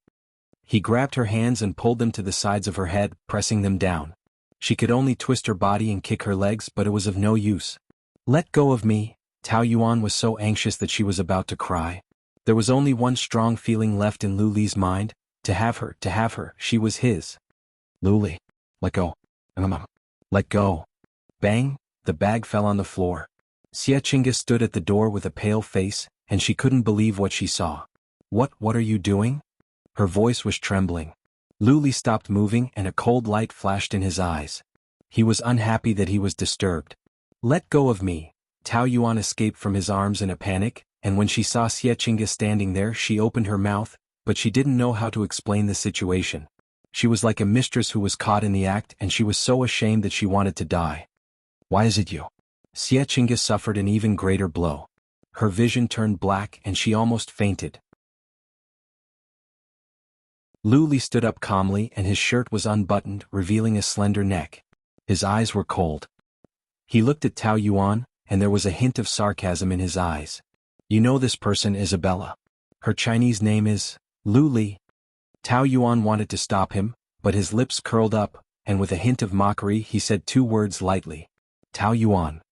Speaker 1: He grabbed her hands and pulled them to the sides of her head, pressing them down. She could only twist her body and kick her legs, but it was of no use. Let go of me. Tao Yuan was so anxious that she was about to cry. There was only one strong feeling left in Lu Li's mind, to have her, she was his. Lu Li, let go. Let go. Bang, the bag fell on the floor. Xiechinga stood at the door with a pale face, and she couldn't believe what she saw. What are you doing? Her voice was trembling. Lu Li stopped moving and a cold light flashed in his eyes. He was unhappy that he was disturbed. Let go of me. Tao Yuan escaped from his arms in a panic, and when she saw Xie Qingge standing there she opened her mouth, but she didn't know how to explain the situation. She was like a mistress who was caught in the act and she was so ashamed that she wanted to die. Why is it you? Xie Qingge suffered an even greater blow. Her vision turned black and she almost fainted. Lu Li stood up calmly and his shirt was unbuttoned, revealing a slender neck. His eyes were cold. He looked at Tao Yuan, and there was a hint of sarcasm in his eyes. You know this person, Isabella. Her Chinese name is Lu Li. Tao Yuan wanted to stop him, but his lips curled up, and with a hint of mockery he said two words lightly. Tao Yuan.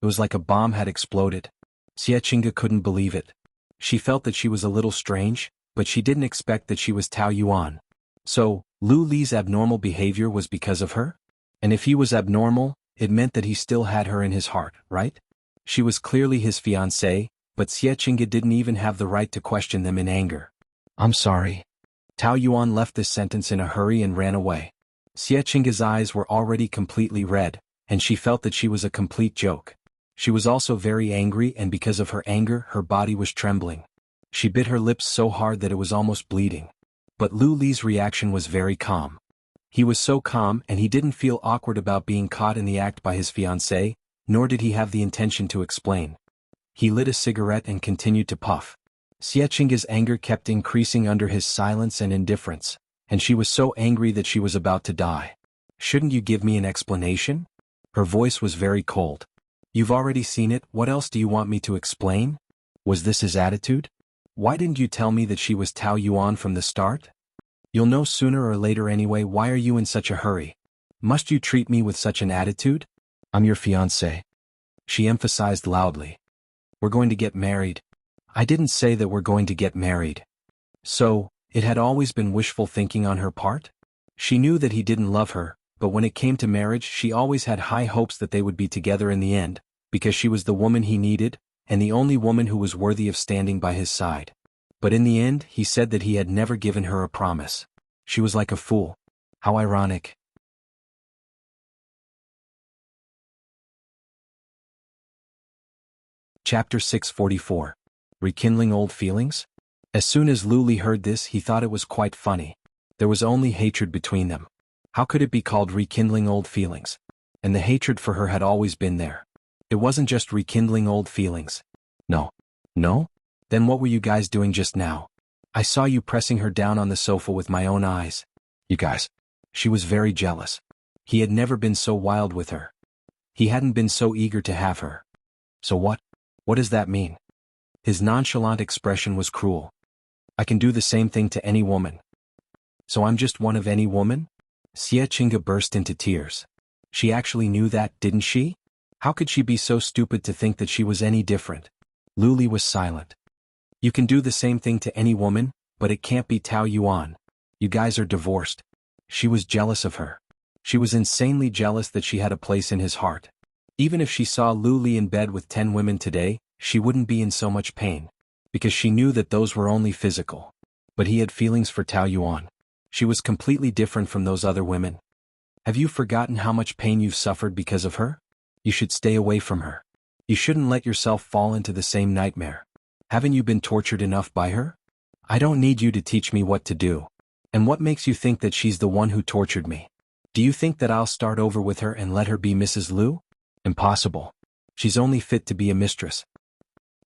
Speaker 1: It was like a bomb had exploded. Xie Qingge couldn't believe it. She felt that she was a little strange, but she didn't expect that she was Tao Yuan. So, Lu Li's abnormal behavior was because of her? And if he was abnormal, it meant that he still had her in his heart, right? She was clearly his fiancée, but Xie Qingge didn't even have the right to question them in anger. I'm sorry. Tao Yuan left this sentence in a hurry and ran away. Xie Qingge's eyes were already completely red, and she felt that she was a complete joke. She was also very angry, and because of her anger her body was trembling. She bit her lips so hard that it was almost bleeding. But Lu Li's reaction was very calm. He was so calm and he didn't feel awkward about being caught in the act by his fiancée, nor did he have the intention to explain. He lit a cigarette and continued to puff. Xie Qingge's anger kept increasing under his silence and indifference, and she was so angry that she was about to die. Shouldn't you give me an explanation? Her voice was very cold. You've already seen it, what else do you want me to explain? Was this his attitude? Why didn't you tell me that she was Tao Yuan from the start? You'll know sooner or later anyway. Why are you in such a hurry? Must you treat me with such an attitude? I'm your fiancé. She emphasized loudly. We're going to get married. I didn't say that we're going to get married. So, it had always been wishful thinking on her part? She knew that he didn't love her, but when it came to marriage she always had high hopes that they would be together in the end, because she was the woman he needed, and the only woman who was worthy of standing by his side. But in the end he said that he had never given her a promise. She was like a fool. How ironic. Chapter 644. Rekindling Old Feelings? As soon as Lu Li heard this he thought it was quite funny. There was only hatred between them. How could it be called rekindling old feelings? And the hatred for her had always been there. It wasn't just rekindling old feelings. No. No? Then what were you guys doing just now? I saw you pressing her down on the sofa with my own eyes. You guys. She was very jealous. He had never been so wild with her. He hadn't been so eager to have her. So what? What does that mean? His nonchalant expression was cruel. I can do the same thing to any woman. So I'm just one of any woman? Xie Qingge burst into tears. She actually knew that, didn't she? How could she be so stupid to think that she was any different? Lu Li was silent. You can do the same thing to any woman, but it can't be Tao Yuan. You guys are divorced. She was jealous of her. She was insanely jealous that she had a place in his heart. Even if she saw Lu Li in bed with 10 women today, she wouldn't be in so much pain. Because she knew that those were only physical. But he had feelings for Tao Yuan. She was completely different from those other women. Have you forgotten how much pain you've suffered because of her? You should stay away from her. You shouldn't let yourself fall into the same nightmare. Haven't you been tortured enough by her? I don't need you to teach me what to do. And what makes you think that she's the one who tortured me? Do you think that I'll start over with her and let her be Mrs. Lu? Impossible. She's only fit to be a mistress.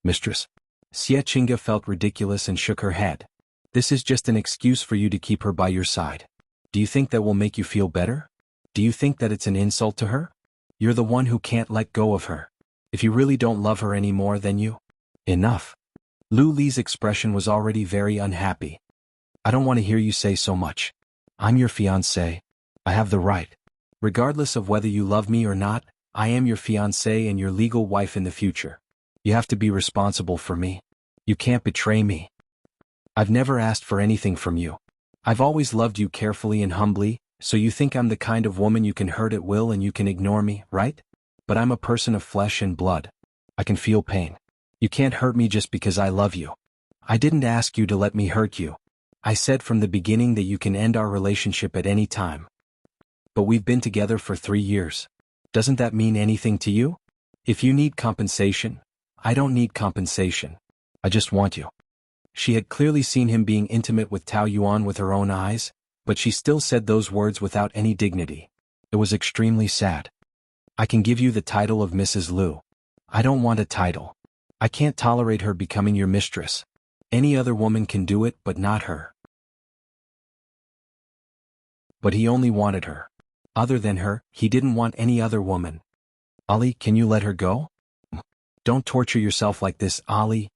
Speaker 1: Mistress? Xie Qingge felt ridiculous and shook her head. This is just an excuse for you to keep her by your side. Do you think that will make you feel better? Do you think that it's an insult to her? You're the one who can't let go of her. If you really don't love her anymore, then you... Enough. Lu Li's expression was already very unhappy. I don't want to hear you say so much. I'm your fiancé. I have the right. Regardless of whether you love me or not, I am your fiancé and your legal wife in the future. You have to be responsible for me. You can't betray me. I've never asked for anything from you. I've always loved you carefully and humbly, so you think I'm the kind of woman you can hurt at will and you can ignore me, right? But I'm a person of flesh and blood. I can feel pain. You can't hurt me just because I love you. I didn't ask you to let me hurt you. I said from the beginning that you can end our relationship at any time. But we've been together for 3 years. Doesn't that mean anything to you? If you need compensation, I don't need compensation. I just want you. She had clearly seen him being intimate with Tao Yuan with her own eyes, but she still said those words without any dignity. It was extremely sad. I can give you the title of Mrs. Liu. I don't want a title. I can't tolerate her becoming your mistress. Any other woman can do it, but not her. But he only wanted her. Other than her, he didn't want any other woman. Ali, can you let her go? Don't torture yourself like this, Ali.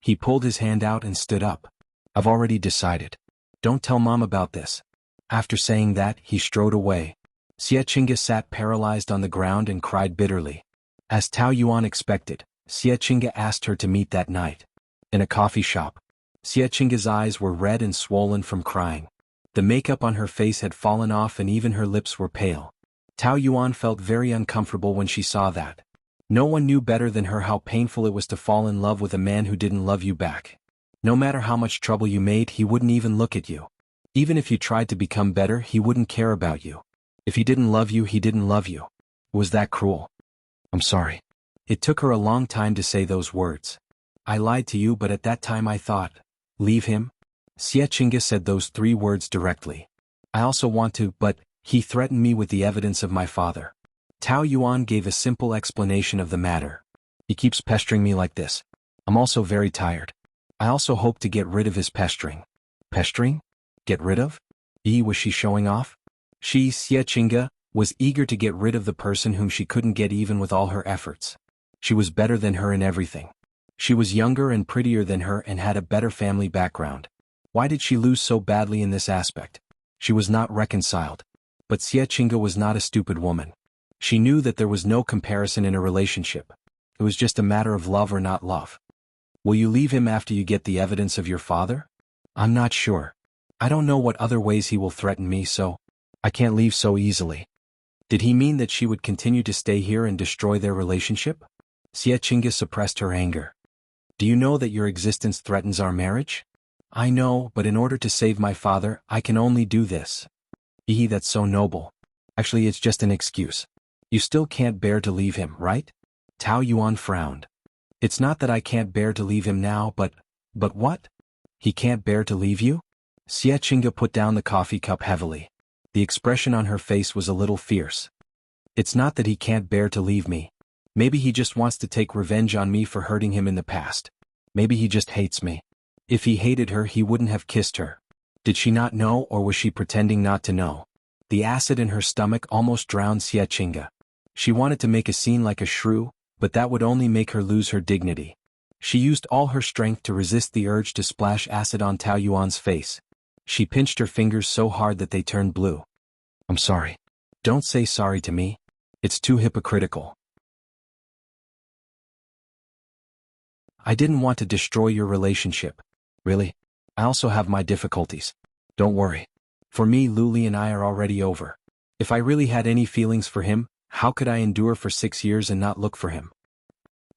Speaker 1: He pulled his hand out and stood up. I've already decided. Don't tell Mom about this. After saying that, he strode away. Xie Qingge sat paralyzed on the ground and cried bitterly. As Tao Yuan expected, Xie Qingge asked her to meet that night. In a coffee shop. Xie Qingge's eyes were red and swollen from crying. The makeup on her face had fallen off and even her lips were pale. Tao Yuan felt very uncomfortable when she saw that. No one knew better than her how painful it was to fall in love with a man who didn't love you back. No matter how much trouble you made, he wouldn't even look at you. Even if you tried to become better, he wouldn't care about you. If he didn't love you, he didn't love you. Was that cruel? I'm sorry. It took her a long time to say those words. I lied to you, but at that time I thought, leave him? Xie Qingge said those 3 words directly. I also want to, but he threatened me with the evidence of my father. Tao Yuan gave a simple explanation of the matter. He keeps pestering me like this. I'm also very tired. I also hope to get rid of his pestering. Pestering? Get rid of? Was she showing off? She, Xie Qingge, was eager to get rid of the person whom she couldn't get even with all her efforts. She was better than her in everything. She was younger and prettier than her and had a better family background. Why did she lose so badly in this aspect? She was not reconciled. But Xie Qingge was not a stupid woman. She knew that there was no comparison in a relationship. It was just a matter of love or not love. Will you leave him after you get the evidence of your father? I'm not sure. I don't know what other ways he will threaten me, so I can't leave so easily. Did he mean that she would continue to stay here and destroy their relationship? Xie Qingge suppressed her anger. Do you know that your existence threatens our marriage? I know, but in order to save my father, I can only do this. That's so noble. Actually, it's just an excuse. You still can't bear to leave him, right? Tao Yuan frowned. It's not that I can't bear to leave him now, but what? He can't bear to leave you? Xie Qingge put down the coffee cup heavily. The expression on her face was a little fierce. It's not that he can't bear to leave me. Maybe he just wants to take revenge on me for hurting him in the past. Maybe he just hates me. If he hated her, he wouldn't have kissed her. Did she not know, or was she pretending not to know? The acid in her stomach almost drowned Xie Qingge. She wanted to make a scene like a shrew, but that would only make her lose her dignity. She used all her strength to resist the urge to splash acid on Tao Yuan's face. She pinched her fingers so hard that they turned blue. I'm sorry. Don't say sorry to me. It's too hypocritical. I didn't want to destroy your relationship. Really? I also have my difficulties. Don't worry. For me, Luli and I are already over. If I really had any feelings for him, how could I endure for 6 years and not look for him?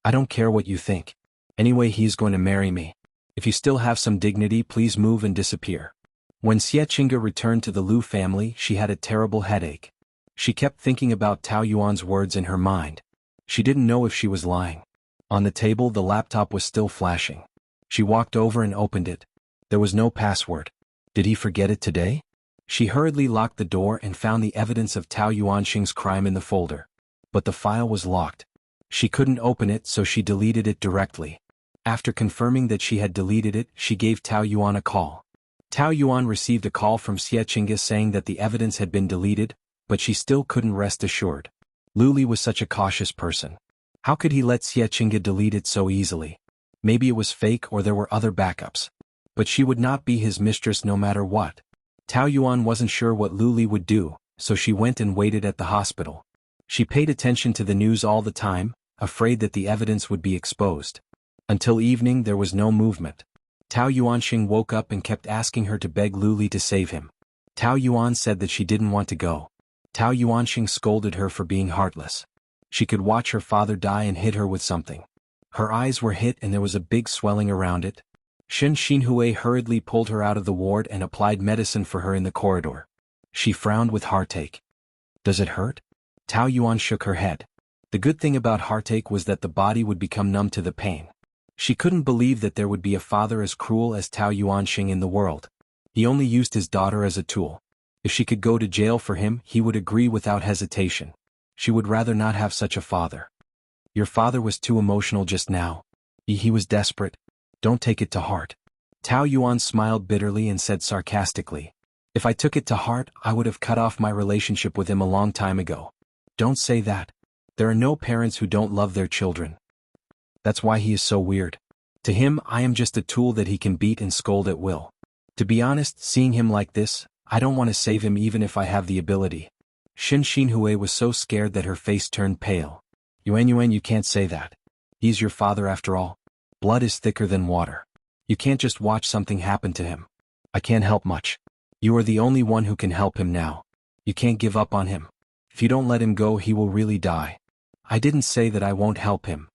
Speaker 1: I don't care what you think. Anyway, he's going to marry me. If you still have some dignity, please move and disappear. When Xie Qingge returned to the Liu family, she had a terrible headache. She kept thinking about Tao Yuan's words in her mind. She didn't know if she was lying. On the table, the laptop was still flashing. She walked over and opened it. There was no password. Did he forget it today? She hurriedly locked the door and found the evidence of Tao Yuanxing's crime in the folder. But the file was locked. She couldn't open it, so she deleted it directly. After confirming that she had deleted it, she gave Tao Yuan a call. Tao Yuan received a call from Xie Qingge saying that the evidence had been deleted, but she still couldn't rest assured. Luli was such a cautious person. How could he let Xie Qingge delete it so easily? Maybe it was fake or there were other backups. But she would not be his mistress no matter what. Tao Yuan wasn't sure what Luli would do, so she went and waited at the hospital. She paid attention to the news all the time, afraid that the evidence would be exposed. Until evening there was no movement. Tao Yuanxing woke up and kept asking her to beg Luli to save him. Tao Yuan said that she didn't want to go. Tao Yuanxing scolded her for being heartless. She could watch her father die and hit her with something. Her eyes were hit and there was a big swelling around it. Shen Xinhui hurriedly pulled her out of the ward and applied medicine for her in the corridor. She frowned with heartache. Does it hurt? Tao Yuan shook her head. The good thing about heartache was that the body would become numb to the pain. She couldn't believe that there would be a father as cruel as Tao Yuanxing in the world. He only used his daughter as a tool. If she could go to jail for him, he would agree without hesitation. She would rather not have such a father. Your father was too emotional just now. He was desperate. Don't take it to heart. Tao Yuan smiled bitterly and said sarcastically, if I took it to heart, I would have cut off my relationship with him a long time ago. Don't say that. There are no parents who don't love their children. That's why he is so weird. To him, I am just a tool that he can beat and scold at will. To be honest, seeing him like this, I don't want to save him even if I have the ability. Shen Xinhui was so scared that her face turned pale. Yuan, you can't say that. He's your father after all. Blood is thicker than water. You can't just watch something happen to him. I can't help much. You are the only one who can help him now. You can't give up on him. If you don't let him go, he will really die. I didn't say that I won't help him.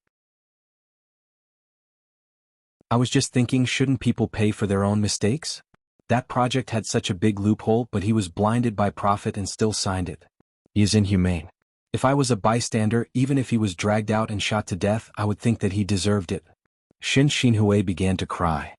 Speaker 1: I was just thinking, shouldn't people pay for their own mistakes? That project had such a big loophole, but he was blinded by profit and still signed it. He is inhumane. If I was a bystander, even if he was dragged out and shot to death, I would think that he deserved it. Shen Xinhui began to cry.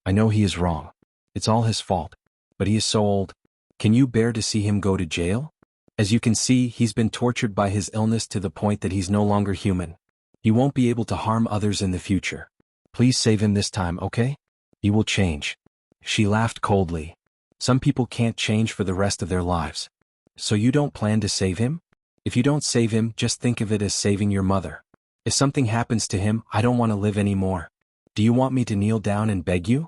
Speaker 1: I know he is wrong. It's all his fault. But he is so old. Can you bear to see him go to jail? As you can see, he's been tortured by his illness to the point that he's no longer human. He won't be able to harm others in the future. Please save him this time, okay? He will change. She laughed coldly. Some people can't change for the rest of their lives. So you don't plan to save him? If you don't save him, just think of it as saving your mother. If something happens to him, I don't want to live anymore. Do you want me to kneel down and beg you?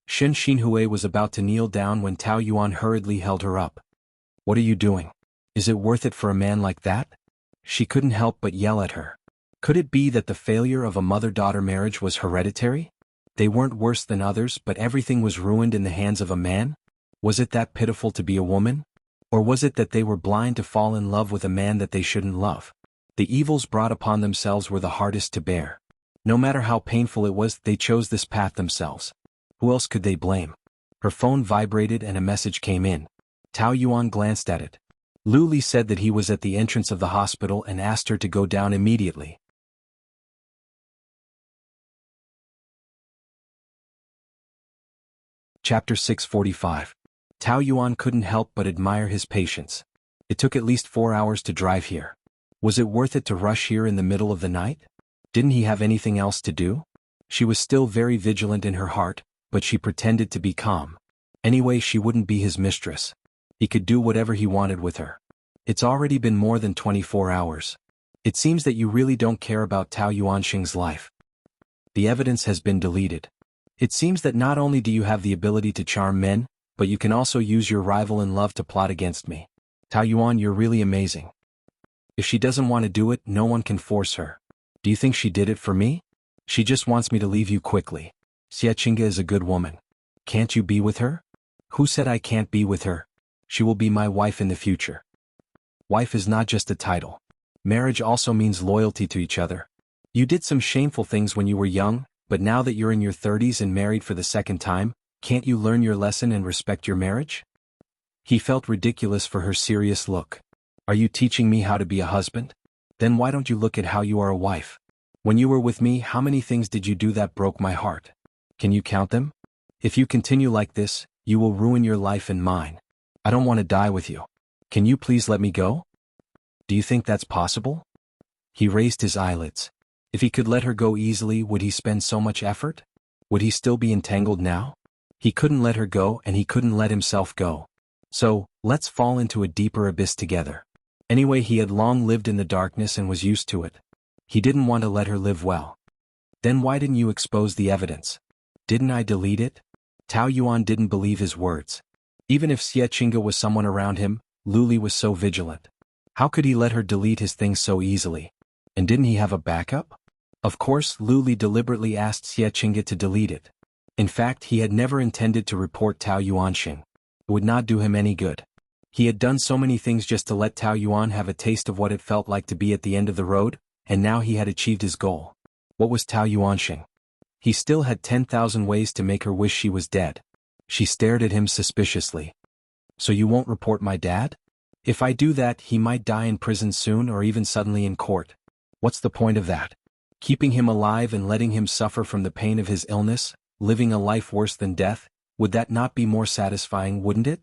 Speaker 1: Shen Xinhui was about to kneel down when Tao Yuan hurriedly held her up. What are you doing? Is it worth it for a man like that? She couldn't help but yell at her. Could it be that the failure of a mother-daughter marriage was hereditary? They weren't worse than others, but everything was ruined in the hands of a man? Was it that pitiful to be a woman? Or was it that they were blind to fall in love with a man that they shouldn't love? The evils brought upon themselves were the hardest to bear. No matter how painful it was, they chose this path themselves. Who else could they blame? Her phone vibrated and a message came in. Tao Yuan glanced at it. Lu Li said that he was at the entrance of the hospital and asked her to go down immediately. Chapter 645. Tao Yuan couldn't help but admire his patience. It took at least 4 hours to drive here. Was it worth it to rush here in the middle of the night? Didn't he have anything else to do? She was still very vigilant in her heart, but she pretended to be calm. Anyway, she wouldn't be his mistress. He could do whatever he wanted with her. It's already been more than 24 hours. It seems that you really don't care about Tao Yuanxing's life. The evidence has been deleted. It seems that not only do you have the ability to charm men, but you can also use your rival in love to plot against me. Tao Yuan, you're really amazing. If she doesn't want to do it, no one can force her. Do you think she did it for me? She just wants me to leave you quickly. Xie Qingge is a good woman. Can't you be with her? Who said I can't be with her? She will be my wife in the future. Wife is not just a title. Marriage also means loyalty to each other. You did some shameful things when you were young, but now that you're in your 30s and married for the second time, can't you learn your lesson and respect your marriage? He felt ridiculous for her serious look. Are you teaching me how to be a husband? Then why don't you look at how you are a wife? When you were with me, how many things did you do that broke my heart? Can you count them? If you continue like this, you will ruin your life and mine. I don't want to die with you. Can you please let me go? Do you think that's possible? He raised his eyelids. If he could let her go easily, would he spend so much effort? Would he still be entangled now? He couldn't let her go and he couldn't let himself go. So, let's fall into a deeper abyss together. Anyway, he had long lived in the darkness and was used to it. He didn't want to let her live well. Then why didn't you expose the evidence? Didn't I delete it? Tao Yuan didn't believe his words. Even if Xie Qingge was someone around him, Lu Li was so vigilant. How could he let her delete his things so easily? And didn't he have a backup? Of course, Lu Li deliberately asked Xie Qingge to delete it. In fact, he had never intended to report Tao Yuanxing. It would not do him any good. He had done so many things just to let Tao Yuan have a taste of what it felt like to be at the end of the road, and now he had achieved his goal. What was Tao Yuanxing? He still had 10,000 ways to make her wish she was dead. She stared at him suspiciously. So you won't report my dad? If I do that, he might die in prison soon or even suddenly in court. What's the point of that? Keeping him alive and letting him suffer from the pain of his illness, living a life worse than death, would that not be more satisfying, wouldn't it?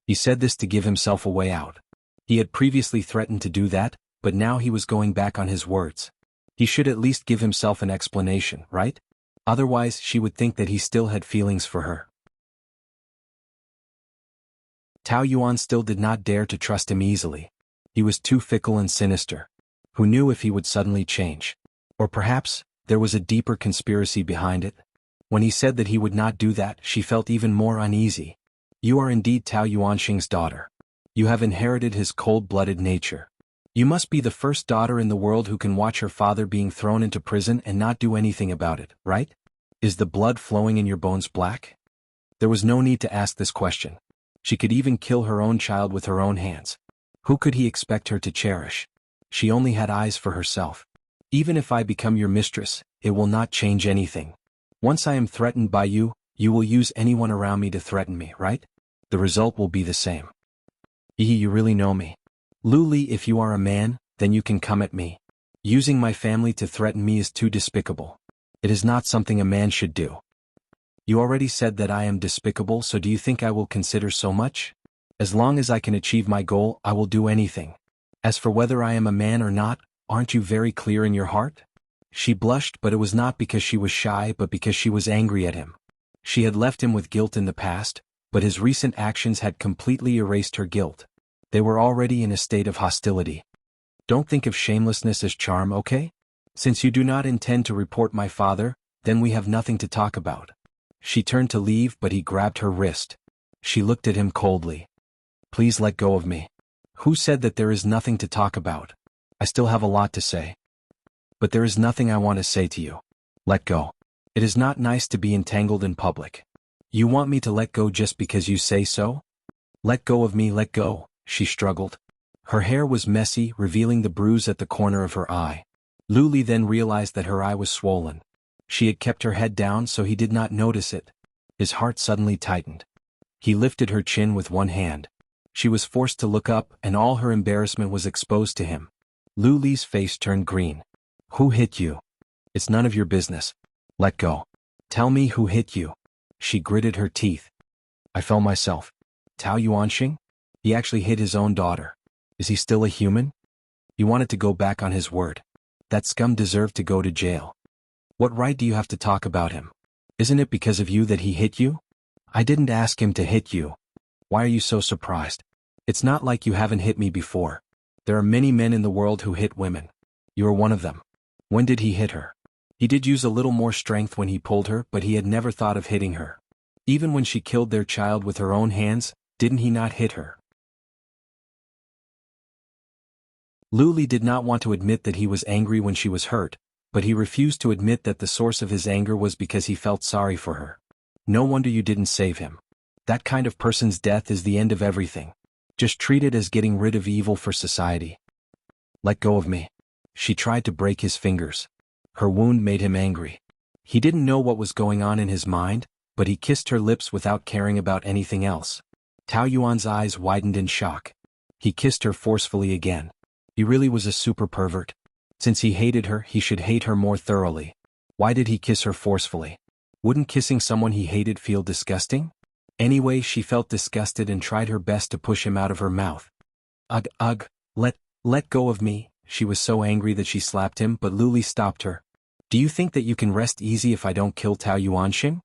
Speaker 1: He said this to give himself a way out. He had previously threatened to do that, but now he was going back on his words. He should at least give himself an explanation, right? Otherwise, she would think that he still had feelings for her. Tao Yuan still did not dare to trust him easily. He was too fickle and sinister. Who knew if he would suddenly change? Or perhaps, there was a deeper conspiracy behind it? When he said that he would not do that, she felt even more uneasy. You are indeed Tao Yuanxing's daughter. You have inherited his cold-blooded nature. You must be the first daughter in the world who can watch her father being thrown into prison and not do anything about it, right? Is the blood flowing in your bones black? There was no need to ask this question. She could even kill her own child with her own hands. Who could he expect her to cherish? She only had eyes for herself. Even if I become your mistress, it will not change anything. Once I am threatened by you, you will use anyone around me to threaten me, right? The result will be the same. You really know me. Luli, if you are a man, then you can come at me. Using my family to threaten me is too despicable. It is not something a man should do. You already said that I am despicable, so do you think I will consider so much? As long as I can achieve my goal, I will do anything. As for whether I am a man or not, aren't you very clear in your heart? She blushed, but it was not because she was shy but because she was angry at him. She had left him with guilt in the past, but his recent actions had completely erased her guilt. They were already in a state of hostility. Don't think of shamelessness as charm, okay? Since you do not intend to report my father, then we have nothing to talk about. She turned to leave, but he grabbed her wrist. She looked at him coldly. Please let go of me. Who said that there is nothing to talk about? I still have a lot to say. But there is nothing I want to say to you. Let go. It is not nice to be entangled in public. You want me to let go just because you say so? Let go of me, let go, she struggled. Her hair was messy, revealing the bruise at the corner of her eye. Luli then realized that her eye was swollen. She had kept her head down so he did not notice it. His heart suddenly tightened. He lifted her chin with one hand. She was forced to look up, and all her embarrassment was exposed to him. Luli's face turned green. Who hit you? It's none of your business. Let go. Tell me who hit you. She gritted her teeth. I fell myself. Tao Yuanxing? He actually hit his own daughter. Is he still a human? He wanted to go back on his word. That scum deserved to go to jail. What right do you have to talk about him? Isn't it because of you that he hit you? I didn't ask him to hit you. Why are you so surprised? It's not like you haven't hit me before. There are many men in the world who hit women. You are one of them. When did he hit her? He did use a little more strength when he pulled her, but he had never thought of hitting her. Even when she killed their child with her own hands, didn't he not hit her? Luli did not want to admit that he was angry when she was hurt, but he refused to admit that the source of his anger was because he felt sorry for her. No wonder you didn't save him. That kind of person's death is the end of everything. Just treat it as getting rid of evil for society. Let go of me. She tried to break his fingers. Her wound made him angry. He didn't know what was going on in his mind, but he kissed her lips without caring about anything else. Tao Yuan's eyes widened in shock. He kissed her forcefully again. He really was a super pervert. Since he hated her, he should hate her more thoroughly. Why did he kiss her forcefully? Wouldn't kissing someone he hated feel disgusting? Anyway, she felt disgusted and tried her best to push him out of her mouth. Ugh, let go of me. She was so angry that she slapped him, but Luli stopped her. Do you think that you can rest easy if I don't kill Tao Yuanxing?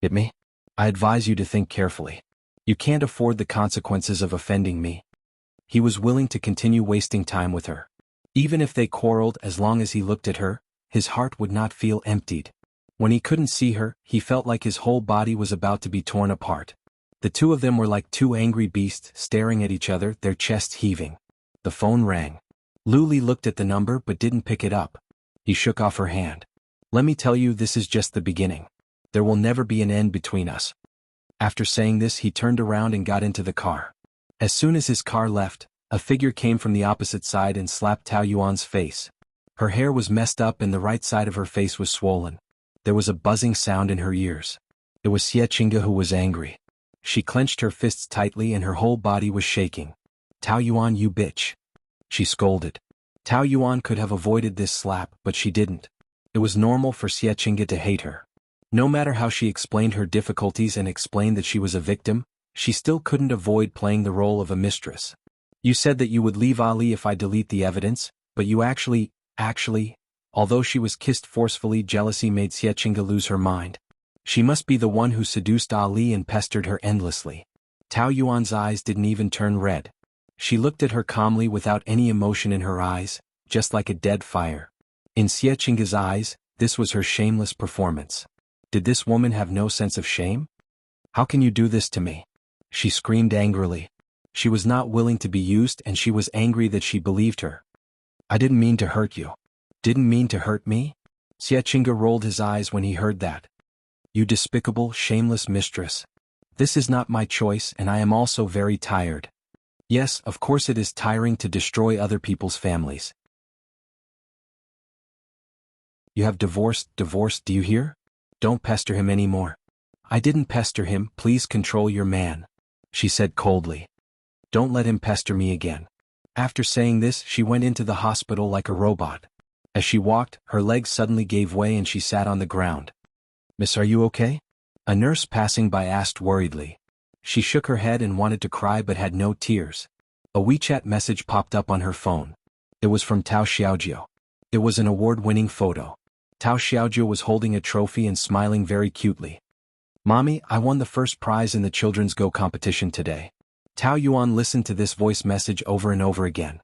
Speaker 1: Hit me? I advise you to think carefully. You can't afford the consequences of offending me. He was willing to continue wasting time with her. Even if they quarreled, as long as he looked at her, his heart would not feel emptied. When he couldn't see her, he felt like his whole body was about to be torn apart. The two of them were like two angry beasts staring at each other, their chests heaving. The phone rang. Luli looked at the number but didn't pick it up. He shook off her hand. Let me tell you, this is just the beginning. There will never be an end between us. After saying this, he turned around and got into the car. As soon as his car left, a figure came from the opposite side and slapped Tao Yuan's face. Her hair was messed up and the right side of her face was swollen. There was a buzzing sound in her ears. It was Xie Qingge who was angry. She clenched her fists tightly and her whole body was shaking. "Tao Yuan, you bitch," she scolded. Tao Yuan could have avoided this slap, but she didn't. It was normal for Xie Qingge to hate her. No matter how she explained her difficulties and explained that she was a victim, she still couldn't avoid playing the role of a mistress. "You said that you would leave Ali if I delete the evidence, but you actually, although she was kissed forcefully, jealousy made Xie Qingge lose her mind. She must be the one who seduced Ali and pestered her endlessly." Tao Yuan's eyes didn't even turn red. She looked at her calmly without any emotion in her eyes, just like a dead fire. In Xie Qingge's eyes, this was her shameless performance. Did this woman have no sense of shame? "How can you do this to me?" she screamed angrily. She was not willing to be used and she was angry that she believed her. "I didn't mean to hurt you." "Didn't mean to hurt me?" Xie Qingge rolled his eyes when he heard that. "You despicable, shameless mistress. This is not my choice and I am also very tired. Yes, of course it is tiring to destroy other people's families. You have divorced, do you hear? Don't pester him anymore." "I didn't pester him, please control your man," she said coldly. "Don't let him pester me again." After saying this, she went into the hospital like a robot. As she walked, her legs suddenly gave way and she sat on the ground. "Miss, are you okay?" A nurse passing by asked worriedly. She shook her head and wanted to cry but had no tears. A WeChat message popped up on her phone. It was from Tao Xiaojiu. It was an award-winning photo. Tao Xiaojiu was holding a trophy and smiling very cutely. "Mommy, I won the first prize in the Children's Go competition today." Tao Yuan listened to this voice message over and over again.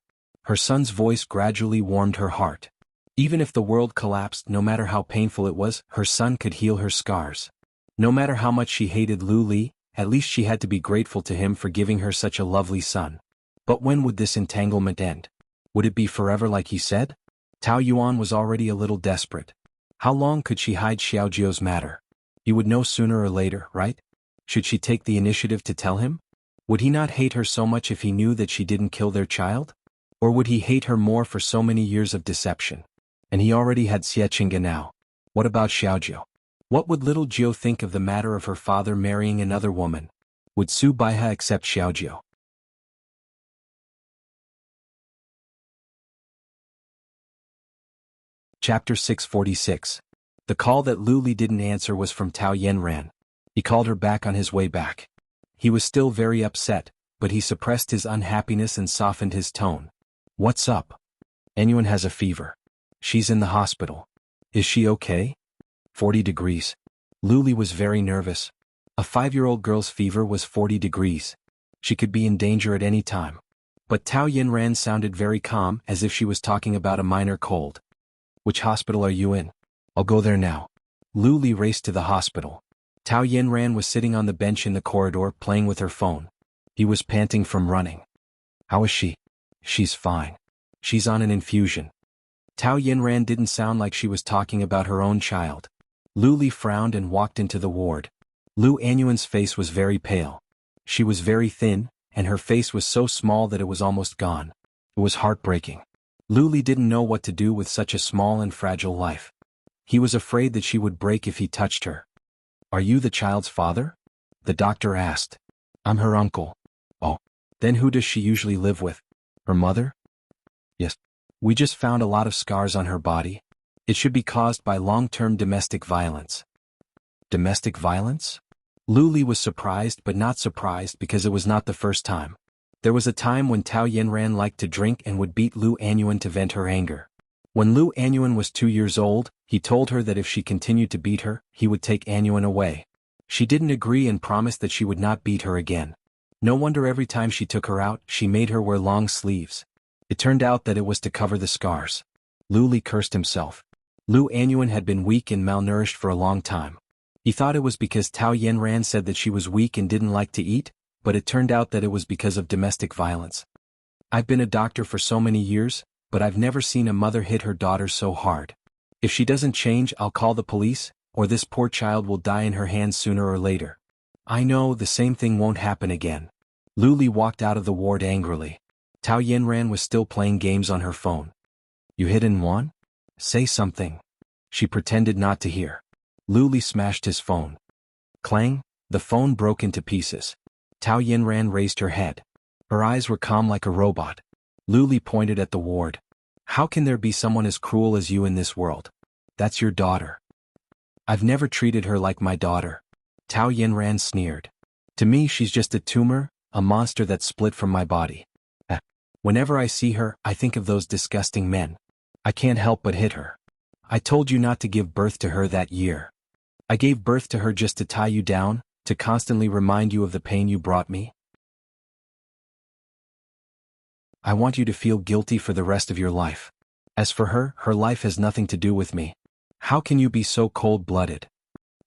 Speaker 1: Her son's voice gradually warmed her heart. Even if the world collapsed, no matter how painful it was, her son could heal her scars. No matter how much she hated Lu Li, at least she had to be grateful to him for giving her such a lovely son. But when would this entanglement end? Would it be forever like he said? Tao Yuan was already a little desperate. How long could she hide Xiaojiu's matter? He would know sooner or later, right? Should she take the initiative to tell him? Would he not hate her so much if he knew that she didn't kill their child? Or would he hate her more for so many years of deception? And he already had Xie Qingge now. What about Xiaojiu? What would little Jiu think of the matter of her father marrying another woman? Would Su Baihe accept Xiaojiu? Chapter 646. The call that Lu Li didn't answer was from Tao Yanran. He called her back on his way back. He was still very upset, but he suppressed his unhappiness and softened his tone. "What's up?" "Anyone has a fever. She's in the hospital." "Is she okay?" 40 degrees. Lu Li was very nervous. A 5-year-old girl's fever was 40 degrees. She could be in danger at any time. But Tao Yanran sounded very calm, as if she was talking about a minor cold. "Which hospital are you in?" "I'll go there now." Lu Li raced to the hospital. Tao Yanran was sitting on the bench in the corridor playing with her phone. He was panting from running. "How is she?" "She's fine. She's on an infusion." Tao Yanran didn't sound like she was talking about her own child. Lu Li frowned and walked into the ward. Lu Anyuan's face was very pale. She was very thin, and her face was so small that it was almost gone. It was heartbreaking. Lu Li didn't know what to do with such a small and fragile life. He was afraid that she would break if he touched her. "Are you the child's father?" the doctor asked. "I'm her uncle." "Oh. Then who does she usually live with?" "Her mother?" "Yes. We just found a lot of scars on her body. It should be caused by long-term domestic violence." "Domestic violence?" Lu Li was surprised but not surprised because it was not the first time. There was a time when Tao Yanran liked to drink and would beat Lu Anyuan to vent her anger. When Lu Anyuan was 2 years old, he told her that if she continued to beat her, he would take Anyuan away. She didn't agree and promised that she would not beat her again. No wonder every time she took her out, she made her wear long sleeves. It turned out that it was to cover the scars. Lu Li cursed himself. Lu Anyuan had been weak and malnourished for a long time. He thought it was because Tao Yanran said that she was weak and didn't like to eat, but it turned out that it was because of domestic violence. "I've been a doctor for so many years, but I've never seen a mother hit her daughter so hard. If she doesn't change, I'll call the police, or this poor child will die in her hands sooner or later. I know the same thing won't happen again." Lu Li walked out of the ward angrily. Tao Yanran was still playing games on her phone. "You hit and won? Say something." She pretended not to hear. Lu Li smashed his phone. Clang, the phone broke into pieces. Tao Yinran raised her head. Her eyes were calm like a robot. Lu Li pointed at the ward. How can there be someone as cruel as you in this world? That's your daughter. I've never treated her like my daughter. Tao Yinran sneered. To me she's just a tumor, a monster that split from my body. Whenever I see her, I think of those disgusting men. I can't help but hit her. I told you not to give birth to her that year. I gave birth to her just to tie you down, to constantly remind you of the pain you brought me. I want you to feel guilty for the rest of your life. As for her, her life has nothing to do with me. How can you be so cold-blooded?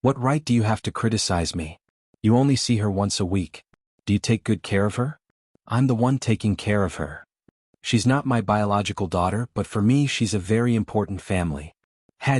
Speaker 1: What right do you have to criticize me? You only see her once a week. Do you take good care of her? I'm the one taking care of her. She's not my biological daughter, but for me she's a very important family.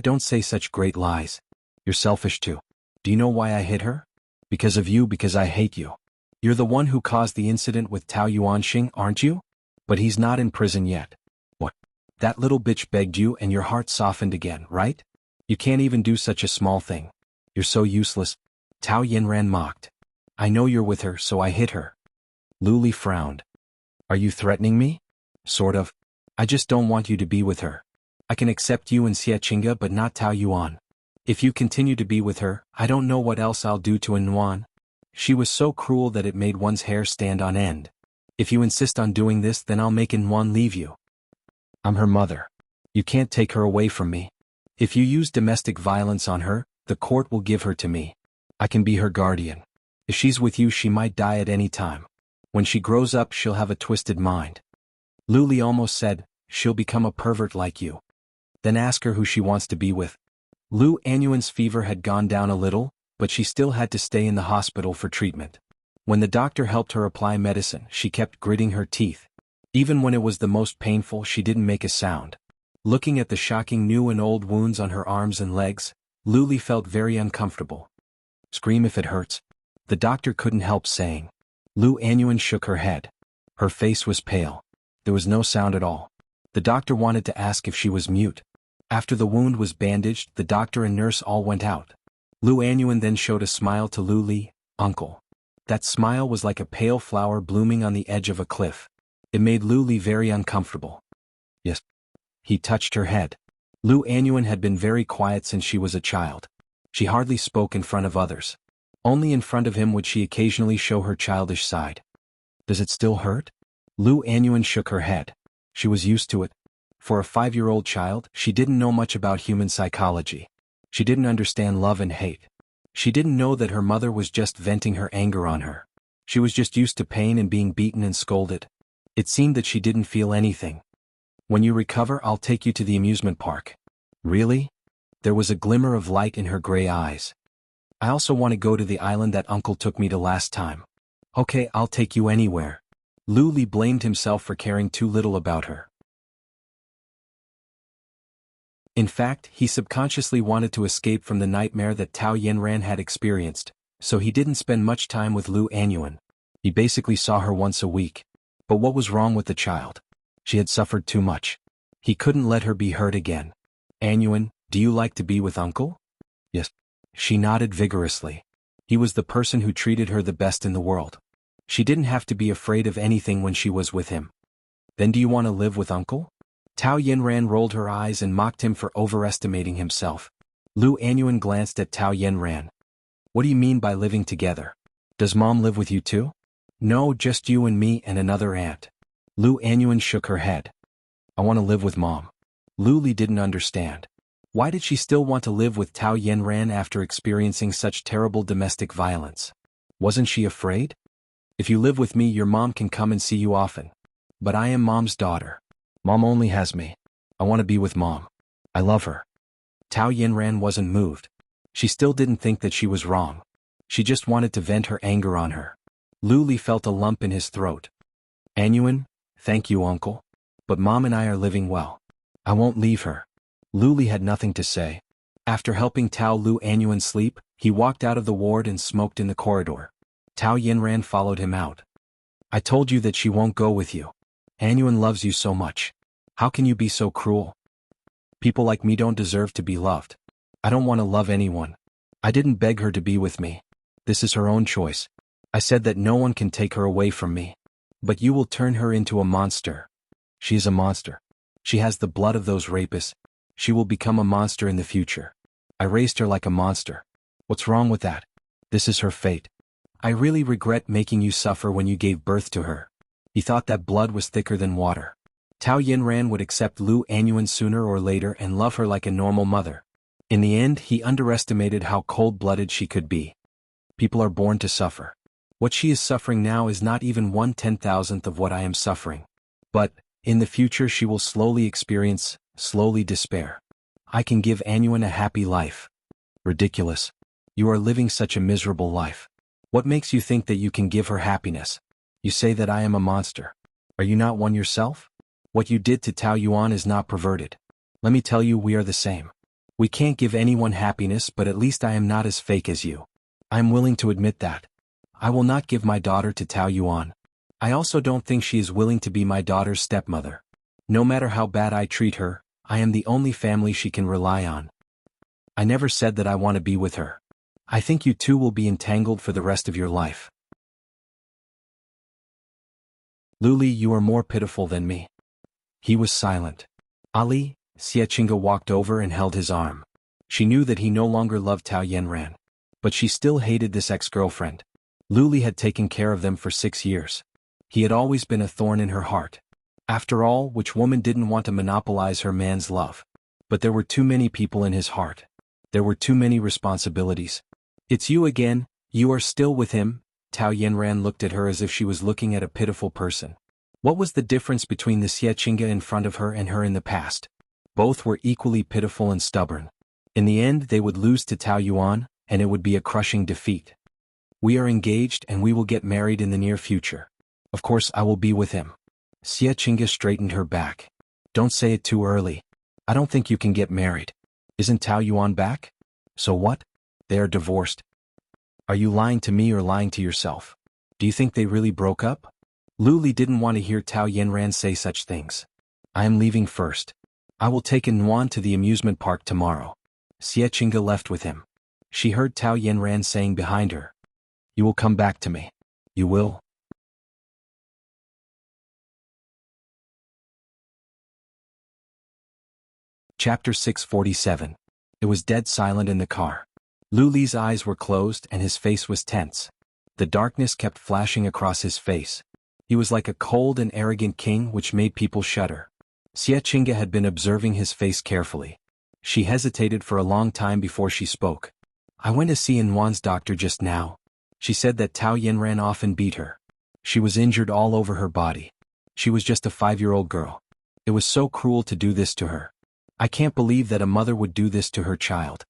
Speaker 1: Don't say such great lies. You're selfish too. Do you know why I hit her? Because of you, because I hate you. You're the one who caused the incident with Tao Yuanxing, aren't you? But he's not in prison yet. What? That little bitch begged you and your heart softened again, right? You can't even do such a small thing. You're so useless. Tao Yinran mocked. I know you're with her, so I hit her. Lu Li frowned. Are you threatening me? Sort of. I just don't want you to be with her. I can accept you and Xie Qingge but not Tao Yuan. If you continue to be with her, I don't know what else I'll do to Nuan. She was so cruel that it made one's hair stand on end. If you insist on doing this, then I'll make Nuan leave you. I'm her mother. You can't take her away from me. If you use domestic violence on her, the court will give her to me. I can be her guardian. If she's with you, she might die at any time. When she grows up, she'll have a twisted mind. Lu Li almost said, she'll become a pervert like you. Then ask her who she wants to be with. Lu Anyuan's fever had gone down a little, but she still had to stay in the hospital for treatment. When the doctor helped her apply medicine, she kept gritting her teeth. Even when it was the most painful, she didn't make a sound. Looking at the shocking new and old wounds on her arms and legs, Lu Li felt very uncomfortable. Scream if it hurts. The doctor couldn't help saying. Lu Anyuan shook her head. Her face was pale. There was no sound at all. The doctor wanted to ask if she was mute. After the wound was bandaged, the doctor and nurse all went out. Lu Anyuan then showed a smile to Lu Li, Uncle. That smile was like a pale flower blooming on the edge of a cliff. It made Lu Li very uncomfortable. Yes. He touched her head. Lu Anyuan had been very quiet since she was a child. She hardly spoke in front of others. Only in front of him would she occasionally show her childish side. Does it still hurt? Lu Anyuan shook her head. She was used to it. For a 5-year-old child, she didn't know much about human psychology. She didn't understand love and hate. She didn't know that her mother was just venting her anger on her. She was just used to pain and being beaten and scolded. It seemed that she didn't feel anything. When you recover, I'll take you to the amusement park. Really? There was a glimmer of light in her gray eyes. I also want to go to the island that Uncle took me to last time. Okay, I'll take you anywhere. Lu Li blamed himself for caring too little about her. In fact, he subconsciously wanted to escape from the nightmare that Tao Yinran had experienced, so he didn't spend much time with Lu Anyuan. He basically saw her once a week. But what was wrong with the child? She had suffered too much. He couldn't let her be hurt again. Anyuan, do you like to be with Uncle? Yes. She nodded vigorously. He was the person who treated her the best in the world. She didn't have to be afraid of anything when she was with him. Then do you want to live with Uncle? Tao Yinran rolled her eyes and mocked him for overestimating himself. Lu Anyuan glanced at Tao Yinran. What do you mean by living together? Does Mom live with you too? No, just you and me and another aunt. Lu Anyuan shook her head. I want to live with Mom. Lu Li didn't understand. Why did she still want to live with Tao Yinran after experiencing such terrible domestic violence? Wasn't she afraid? If you live with me, your mom can come and see you often. But I am Mom's daughter. Mom only has me. I want to be with Mom. I love her. Tao Yinran wasn't moved. She still didn't think that she was wrong. She just wanted to vent her anger on her. Lu Li felt a lump in his throat. Anyuan, thank you, Uncle. But Mom and I are living well. I won't leave her. Lu Li had nothing to say. After helping Tao Lu Anyuan sleep, he walked out of the ward and smoked in the corridor. Tao Yinran followed him out. I told you that she won't go with you. Anyuan loves you so much. How can you be so cruel? People like me don't deserve to be loved. I don't want to love anyone. I didn't beg her to be with me. This is her own choice. I said that no one can take her away from me. But you will turn her into a monster. She is a monster. She has the blood of those rapists. She will become a monster in the future. I raised her like a monster. What's wrong with that? This is her fate. I really regret making you suffer when you gave birth to her. He thought that blood was thicker than water. Tao Yinran would accept Lu Anyuan sooner or later and love her like a normal mother. In the end, he underestimated how cold-blooded she could be. People are born to suffer. What she is suffering now is not even 1/10,000th of what I am suffering. But, in the future she will slowly experience, slowly despair. I can give Anyuan a happy life. Ridiculous. You are living such a miserable life. What makes you think that you can give her happiness? You say that I am a monster. Are you not one yourself? What you did to Tao Yuan is not perverted. Let me tell you, we are the same. We can't give anyone happiness, but at least I am not as fake as you. I am willing to admit that. I will not give my daughter to Tao Yuan. I also don't think she is willing to be my daughter's stepmother. No matter how bad I treat her, I am the only family she can rely on. I never said that I want to be with her. I think you two will be entangled for the rest of your life. Luli, you are more pitiful than me. He was silent. Ali, Xiechinga walked over and held his arm. She knew that he no longer loved Tao Yanran. But she still hated this ex-girlfriend. Luli had taken care of them for 6 years. He had always been a thorn in her heart. After all, which woman didn't want to monopolize her man's love? But there were too many people in his heart. There were too many responsibilities. It's you again, you are still with him? Tao Yanran looked at her as if she was looking at a pitiful person. What was the difference between the Xiechinga in front of her and her in the past? Both were equally pitiful and stubborn. In the end they would lose to Tao Yuan, and it would be a crushing defeat. We are engaged and we will get married in the near future. Of course I will be with him. Xiechinga straightened her back. Don't say it too early. I don't think you can get married. Isn't Tao Yuan back? So what? They are divorced. Are you lying to me or lying to yourself? Do you think they really broke up? Luli didn't want to hear Tao Yanran say such things. I am leaving first. I will take Nuan to the amusement park tomorrow. Xiechinga left with him. She heard Tao Yanran saying behind her. You will come back to me. You will? Chapter 647. It was dead silent in the car. Luli's eyes were closed and his face was tense. The darkness kept flashing across his face. He was like a cold and arrogant king which made people shudder. Xiechinga had been observing his face carefully. She hesitated for a long time before she spoke. I went to see Nuan's doctor just now. She said that Tao Yanran often beat her. She was injured all over her body. She was just a 5-year-old girl. It was so cruel to do this to her. I can't believe that a mother would do this to her child.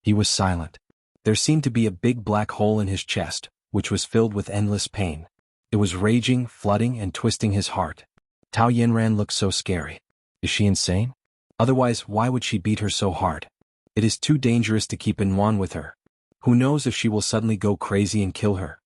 Speaker 1: He was silent. There seemed to be a big black hole in his chest, which was filled with endless pain. It was raging, flooding, and twisting his heart. Tao Yanran looked so scary. Is she insane? Otherwise, why would she beat her so hard? It is too dangerous to keep Nuan with her. Who knows if she will suddenly go crazy and kill her?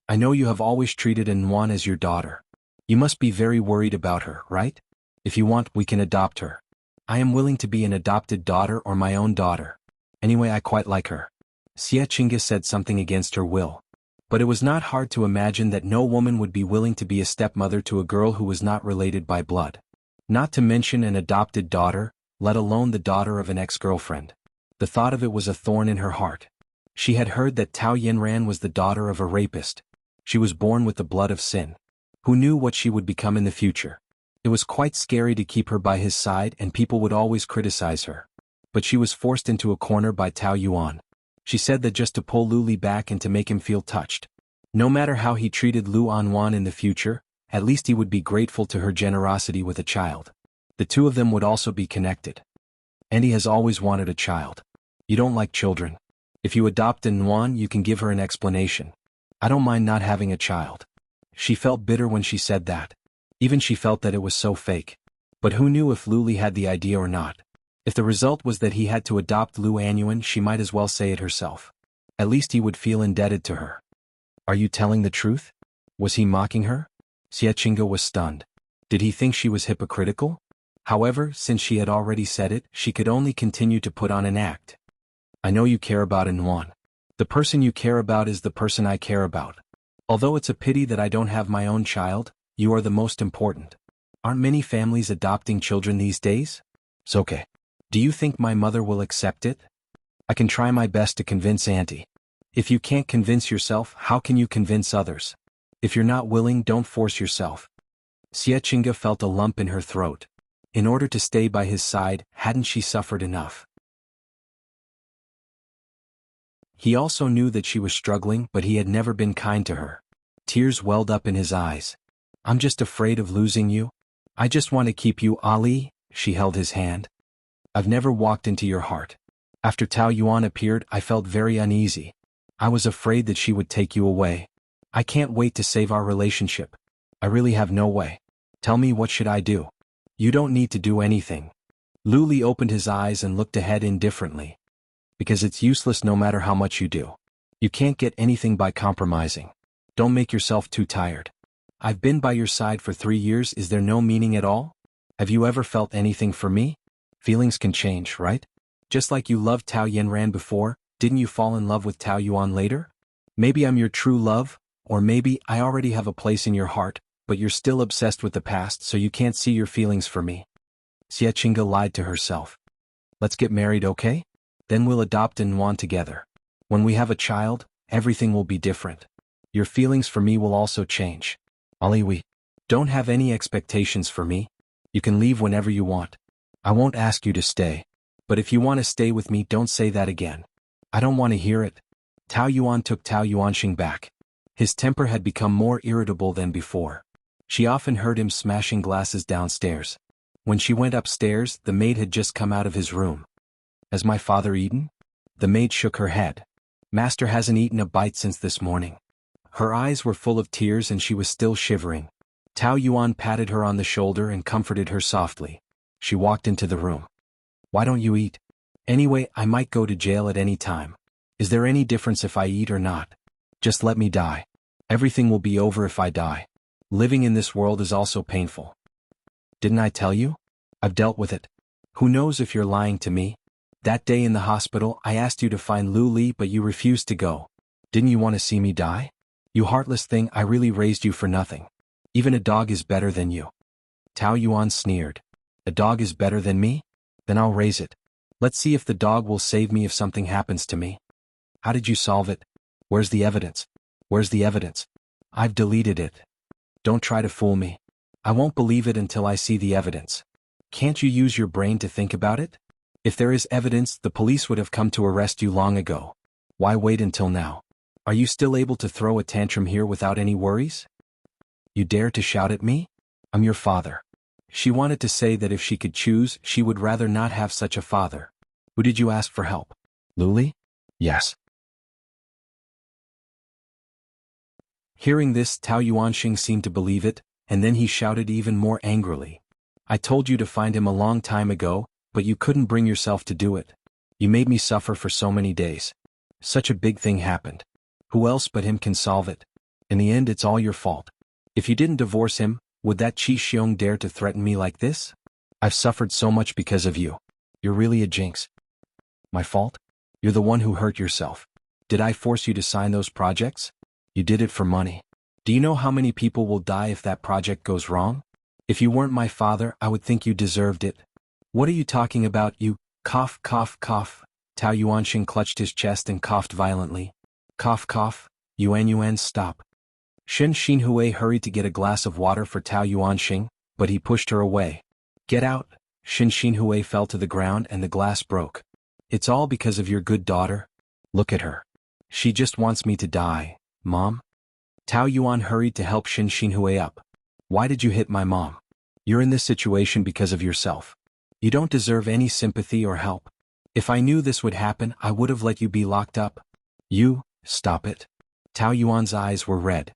Speaker 1: I know you have always treated Nuan as your daughter. You must be very worried about her, right? If you want, we can adopt her. I am willing to be an adopted daughter or my own daughter. Anyway, I quite like her. Xiechinga said something against her will. But it was not hard to imagine that no woman would be willing to be a stepmother to a girl who was not related by blood. Not to mention an adopted daughter, let alone the daughter of an ex-girlfriend. The thought of it was a thorn in her heart. She had heard that Tao Yanran was the daughter of a rapist. She was born with the blood of sin. Who knew what she would become in the future? It was quite scary to keep her by his side and people would always criticize her. But she was forced into a corner by Tao Yuan. She said that just to pull Luli back and to make him feel touched. No matter how he treated Lu Anwan in the future, at least he would be grateful to her generosity with a child. The two of them would also be connected. And he has always wanted a child. You don't like children. If you adopt Nuan, you can give her an explanation. I don't mind not having a child. She felt bitter when she said that. Even she felt that it was so fake. But who knew if Luli had the idea or not? If the result was that he had to adopt Lu Anyuan, she might as well say it herself. At least he would feel indebted to her. Are you telling the truth? Was he mocking her? Xiechinga was stunned. Did he think she was hypocritical? However, since she had already said it, she could only continue to put on an act. I know you care about Yuan. The person you care about is the person I care about. Although it's a pity that I don't have my own child, you are the most important. Aren't many families adopting children these days? It's okay. Do you think my mother will accept it? I can try my best to convince Auntie. If you can't convince yourself, how can you convince others? If you're not willing, don't force yourself. Xiechinga felt a lump in her throat. In order to stay by his side, hadn't she suffered enough? He also knew that she was struggling, but he had never been kind to her. Tears welled up in his eyes. I'm just afraid of losing you. I just want to keep you, Ali. She held his hand. I've never walked into your heart. After Tao Yuan appeared, I felt very uneasy. I was afraid that she would take you away. I can't wait to save our relationship. I really have no way. Tell me, what should I do? You don't need to do anything. Lu Li opened his eyes and looked ahead indifferently. Because it's useless no matter how much you do. You can't get anything by compromising. Don't make yourself too tired. I've been by your side for 3 years, is there no meaning at all? Have you ever felt anything for me? Feelings can change, right? Just like you loved Tao Yanran before, didn't you fall in love with Tao Yuan later? Maybe I'm your true love, or maybe I already have a place in your heart, but you're still obsessed with the past so you can't see your feelings for me. Xiechinga lied to herself. Let's get married, okay? Then we'll adopt Yuan together. When we have a child, everything will be different. Your feelings for me will also change. Ali, we don't have any expectations for me. You can leave whenever you want. I won't ask you to stay. But if you want to stay with me, don't say that again. I don't want to hear it. Tao Yuan took Tao Yuanxing back. His temper had become more irritable than before. She often heard him smashing glasses downstairs. When she went upstairs, the maid had just come out of his room. Has my father eaten? The maid shook her head. Master hasn't eaten a bite since this morning. Her eyes were full of tears and she was still shivering. Tao Yuan patted her on the shoulder and comforted her softly. She walked into the room. Why don't you eat? Anyway, I might go to jail at any time. Is there any difference if I eat or not? Just let me die. Everything will be over if I die. Living in this world is also painful. Didn't I tell you? I've dealt with it. Who knows if you're lying to me? That day in the hospital, I asked you to find Lu Li, but you refused to go. Didn't you want to see me die? You heartless thing, I really raised you for nothing. Even a dog is better than you. Tao Yuan sneered. A dog is better than me? Then I'll raise it. Let's see if the dog will save me if something happens to me. How did you solve it? Where's the evidence? Where's the evidence? I've deleted it. Don't try to fool me. I won't believe it until I see the evidence. Can't you use your brain to think about it? If there is evidence, the police would have come to arrest you long ago. Why wait until now? Are you still able to throw a tantrum here without any worries? You dare to shout at me? I'm your father. She wanted to say that if she could choose, she would rather not have such a father. Who did you ask for help? Lu Li? Yes. Hearing this, Tao Yuanxing seemed to believe it, and then he shouted even more angrily. I told you to find him a long time ago, but you couldn't bring yourself to do it. You made me suffer for so many days. Such a big thing happened. Who else but him can solve it? In the end, it's all your fault. If you didn't divorce him, would that Qi Xiong dare to threaten me like this? I've suffered so much because of you. You're really a jinx. My fault? You're the one who hurt yourself. Did I force you to sign those projects? You did it for money. Do you know how many people will die if that project goes wrong? If you weren't my father, I would think you deserved it. What are you talking about, you? Cough, cough, cough. Tao Yuanxing clutched his chest and coughed violently. Cough, cough. Yuan, stop. Shen Xinhui hurried to get a glass of water for Tao Yuanxing, but he pushed her away. Get out. Shen Xinhui fell to the ground and the glass broke. It's all because of your good daughter. Look at her. She just wants me to die, Mom. Tao Yuan hurried to help Shen Xinhui up. Why did you hit my mom? You're in this situation because of yourself. You don't deserve any sympathy or help. If I knew this would happen, I would have let you be locked up. You, stop it. Tao Yuan's eyes were red.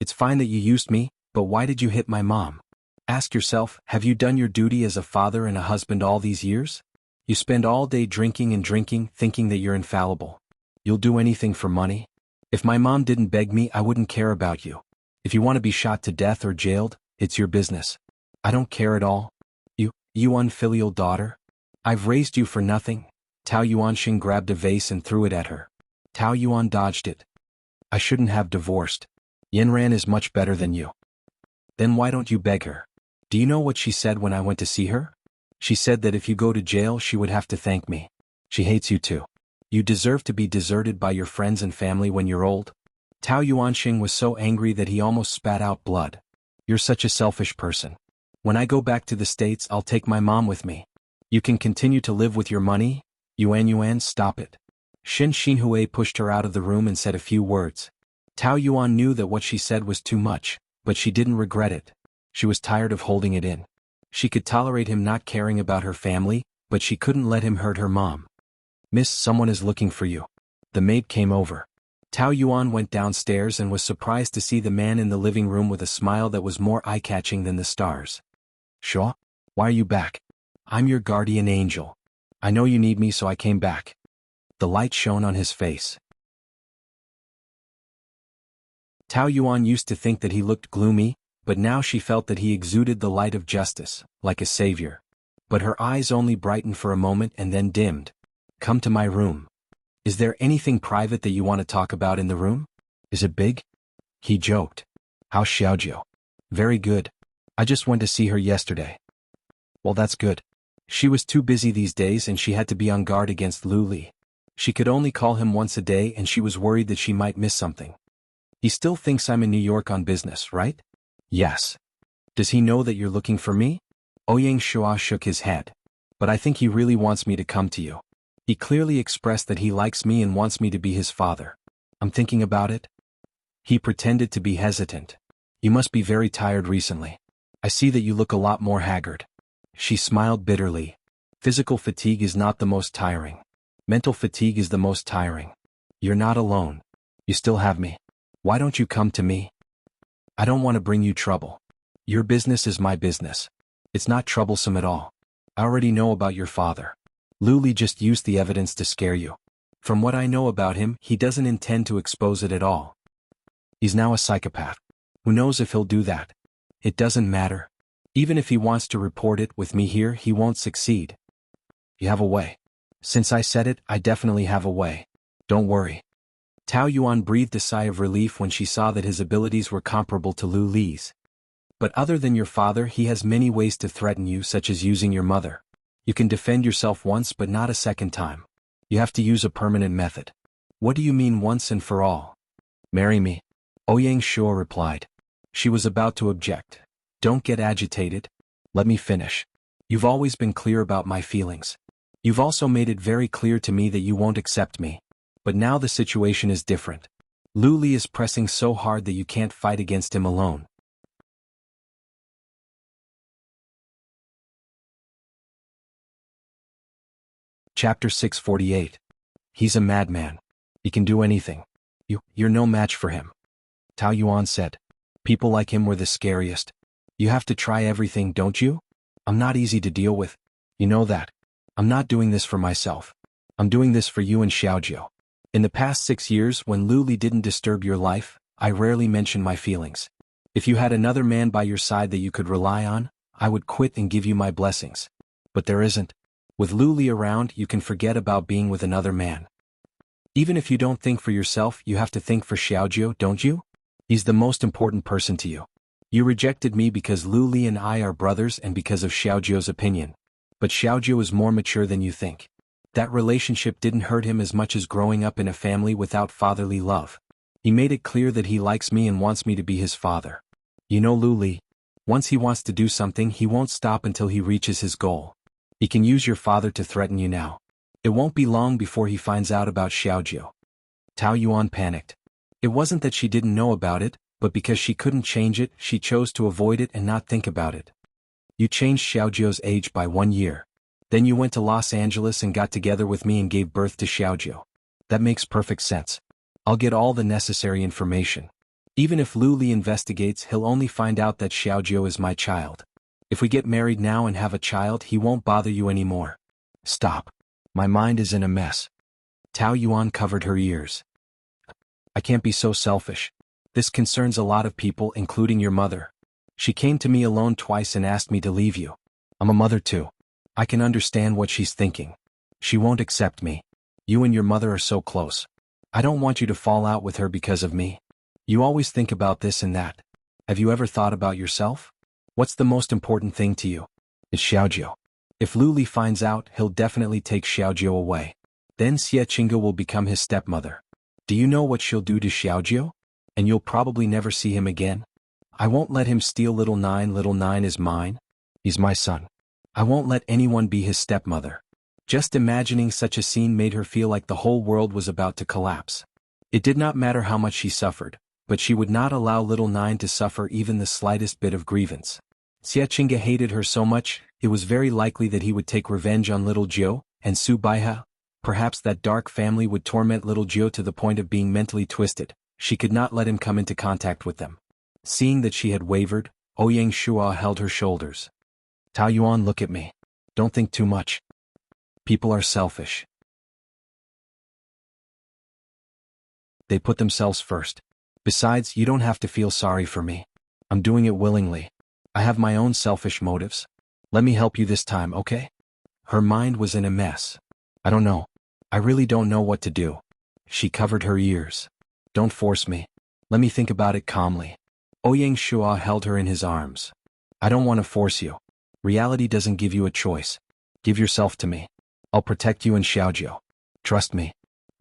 Speaker 1: It's fine that you used me, but why did you hit my mom? Ask yourself, have you done your duty as a father and a husband all these years? You spend all day drinking and drinking, thinking that you're infallible. You'll do anything for money. If my mom didn't beg me, I wouldn't care about you. If you want to be shot to death or jailed, it's your business. I don't care at all. You unfilial daughter. I've raised you for nothing. Tao Yuanxing grabbed a vase and threw it at her. Tao Yuan dodged it. I shouldn't have divorced. Yanran is much better than you. Then why don't you beg her? Do you know what she said when I went to see her? She said that if you go to jail she would have to thank me. She hates you too. You deserve to be deserted by your friends and family when you're old. Tao Yuanxing was so angry that he almost spat out blood. You're such a selfish person. When I go back to the States I'll take my mom with me. You can continue to live with your money. Yuan, stop it. Shen Xinhui pushed her out of the room and said a few words. Tao Yuan knew that what she said was too much, but she didn't regret it. She was tired of holding it in. She could tolerate him not caring about her family, but she couldn't let him hurt her mom. Miss, someone is looking for you. The maid came over. Tao Yuan went downstairs and was surprised to see the man in the living room with a smile that was more eye-catching than the stars. Shaw? Why are you back? I'm your guardian angel. I know you need me so I came back. The light shone on his face. Tao Yuan used to think that he looked gloomy, but now she felt that he exuded the light of justice, like a savior. But her eyes only brightened for a moment and then dimmed. Come to my room. Is there anything private that you want to talk about in the room? Is it big? He joked. How's Xiaojiu? Very good. I just went to see her yesterday. Well, that's good. She was too busy these days and she had to be on guard against Lu Li. She could only call him once a day and she was worried that she might miss something. He still thinks I'm in New York on business, right? Yes. Does he know that you're looking for me? Ouyang Shua shook his head. But I think he really wants me to come to you. He clearly expressed that he likes me and wants me to be his father. I'm thinking about it. He pretended to be hesitant. You must be very tired recently. I see that you look a lot more haggard. She smiled bitterly. Physical fatigue is not the most tiring. Mental fatigue is the most tiring. You're not alone. You still have me. Why don't you come to me? I don't want to bring you trouble. Your business is my business. It's not troublesome at all. I already know about your father. Lu Li just used the evidence to scare you. From what I know about him, he doesn't intend to expose it at all. He's now a psychopath. Who knows if he'll do that? It doesn't matter. Even if he wants to report it with me here, he won't succeed. You have a way. Since I said it, I definitely have a way. Don't worry. Tao Yuan breathed a sigh of relief when she saw that his abilities were comparable to Lu Li's. But other than your father, he has many ways to threaten you, such as using your mother. You can defend yourself once but not a second time. You have to use a permanent method. What do you mean once and for all? Marry me. Ouyang Shua replied. She was about to object. Don't get agitated. Let me finish. You've always been clear about my feelings. You've also made it very clear to me that you won't accept me. But now the situation is different. Lu Li is pressing so hard that you can't fight against him alone. Chapter 648. He's a madman. He can do anything. You're no match for him. Tao Yuan said. People like him were the scariest. You have to try everything, don't you? I'm not easy to deal with. You know that. I'm not doing this for myself. I'm doing this for you and Xiaojiu. In the past 6 years, when Lu Li didn't disturb your life, I rarely mentioned my feelings. If you had another man by your side that you could rely on, I would quit and give you my blessings. But there isn't. With Lu Li around, you can forget about being with another man. Even if you don't think for yourself, you have to think for Xiaojiu, don't you? He's the most important person to you. You rejected me because Lu Li and I are brothers and because of Xiaojiu's opinion. But Xiaojiu is more mature than you think. That relationship didn't hurt him as much as growing up in a family without fatherly love. He made it clear that he likes me and wants me to be his father. You know Lu Li. Once he wants to do something, he won't stop until he reaches his goal. He can use your father to threaten you now. It won't be long before he finds out about Xiaojiu. Tao Yuan panicked. It wasn't that she didn't know about it, but because she couldn't change it, she chose to avoid it and not think about it. You changed Xiaojiu's age by 1 year. Then you went to Los Angeles and got together with me and gave birth to Xiaojiu. That makes perfect sense. I'll get all the necessary information. Even if Lu Li investigates, he'll only find out that Xiaojiu is my child. If we get married now and have a child, he won't bother you anymore. Stop. My mind is in a mess. Tao Yuan covered her ears. I can't be so selfish. This concerns a lot of people, including your mother. She came to me alone twice and asked me to leave you. I'm a mother too. I can understand what she's thinking. She won't accept me. You and your mother are so close. I don't want you to fall out with her because of me. You always think about this and that. Have you ever thought about yourself? What's the most important thing to you? It's Xiaojiu. If Lu Li finds out, he'll definitely take Xiaojiu away. Then Xie Qingge will become his stepmother. Do you know what she'll do to Xiaojiu? And you'll probably never see him again. I won't let him steal little Nine. Little Nine is mine. He's my son. I won't let anyone be his stepmother. Just imagining such a scene made her feel like the whole world was about to collapse. It did not matter how much she suffered, but she would not allow little Nine to suffer even the slightest bit of grievance. Xie Qingge hated her so much, it was very likely that he would take revenge on little Jiu and Su Baihe. Perhaps that dark family would torment little Jiu to the point of being mentally twisted. She could not let him come into contact with them. Seeing that she had wavered, Ouyang Shua held her shoulders. Tao Yuan, look at me. Don't think too much. People are selfish. They put themselves first. Besides, you don't have to feel sorry for me. I'm doing it willingly. I have my own selfish motives. Let me help you this time, okay? Her mind was in a mess. I don't know. I really don't know what to do. She covered her ears. Don't force me. Let me think about it calmly. Ouyang Shua held her in his arms. I don't want to force you. Reality doesn't give you a choice. Give yourself to me. I'll protect you and Xiaojiu. Trust me.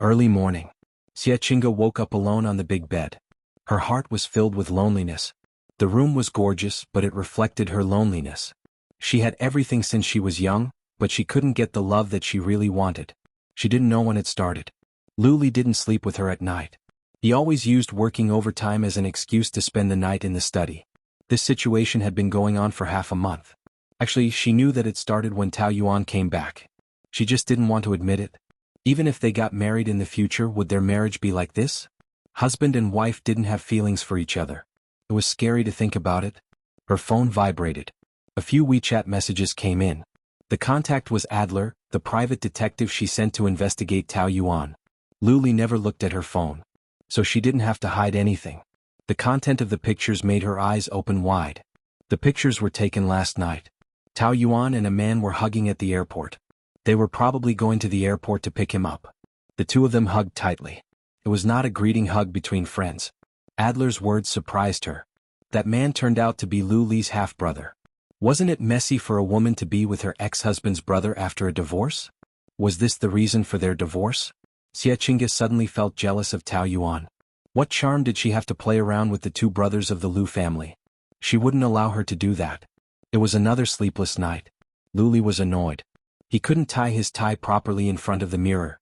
Speaker 1: Early morning. Xie Qingge woke up alone on the big bed. Her heart was filled with loneliness. The room was gorgeous, but it reflected her loneliness. She had everything since she was young, but she couldn't get the love that she really wanted. She didn't know when it started. Lu Li didn't sleep with her at night. He always used working overtime as an excuse to spend the night in the study. This situation had been going on for half a month. Actually, she knew that it started when Tao Yuan came back. She just didn't want to admit it. Even if they got married in the future, would their marriage be like this? Husband and wife didn't have feelings for each other. It was scary to think about it. Her phone vibrated. A few WeChat messages came in. The contact was Adler, the private detective she sent to investigate Tao Yuan. Lu Li never looked at her phone, so she didn't have to hide anything. The content of the pictures made her eyes open wide. The pictures were taken last night. Tao Yuan and a man were hugging at the airport. They were probably going to the airport to pick him up. The two of them hugged tightly. It was not a greeting hug between friends. Adler's words surprised her. That man turned out to be Lu Li's half-brother. Wasn't it messy for a woman to be with her ex-husband's brother after a divorce? Was this the reason for their divorce? Xie Qingge suddenly felt jealous of Tao Yuan. What charm did she have to play around with the two brothers of the Lu family? She wouldn't allow her to do that. It was another sleepless night. Lu Li was annoyed. He couldn't tie his tie properly in front of the mirror.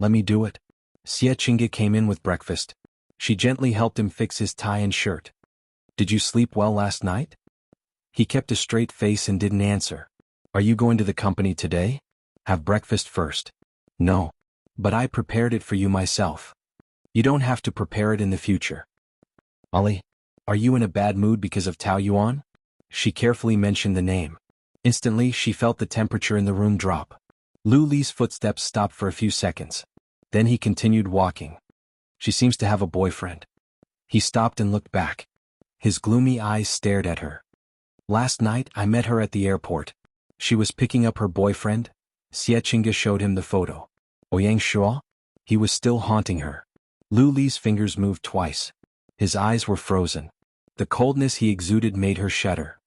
Speaker 1: Let me do it. Xie Qingge came in with breakfast. She gently helped him fix his tie and shirt. Did you sleep well last night? He kept a straight face and didn't answer. Are you going to the company today? Have breakfast first. No. But I prepared it for you myself. You don't have to prepare it in the future. Ali, are you in a bad mood because of Tao Yuan? She carefully mentioned the name. Instantly, she felt the temperature in the room drop. Lu Li's footsteps stopped for a few seconds. Then he continued walking. She seems to have a boyfriend. He stopped and looked back. His gloomy eyes stared at her. Last night, I met her at the airport. She was picking up her boyfriend. Xie Qingge showed him the photo. Ouyang Shua? He was still haunting her. Lu Li's fingers moved twice. His eyes were frozen. The coldness he exuded made her shudder.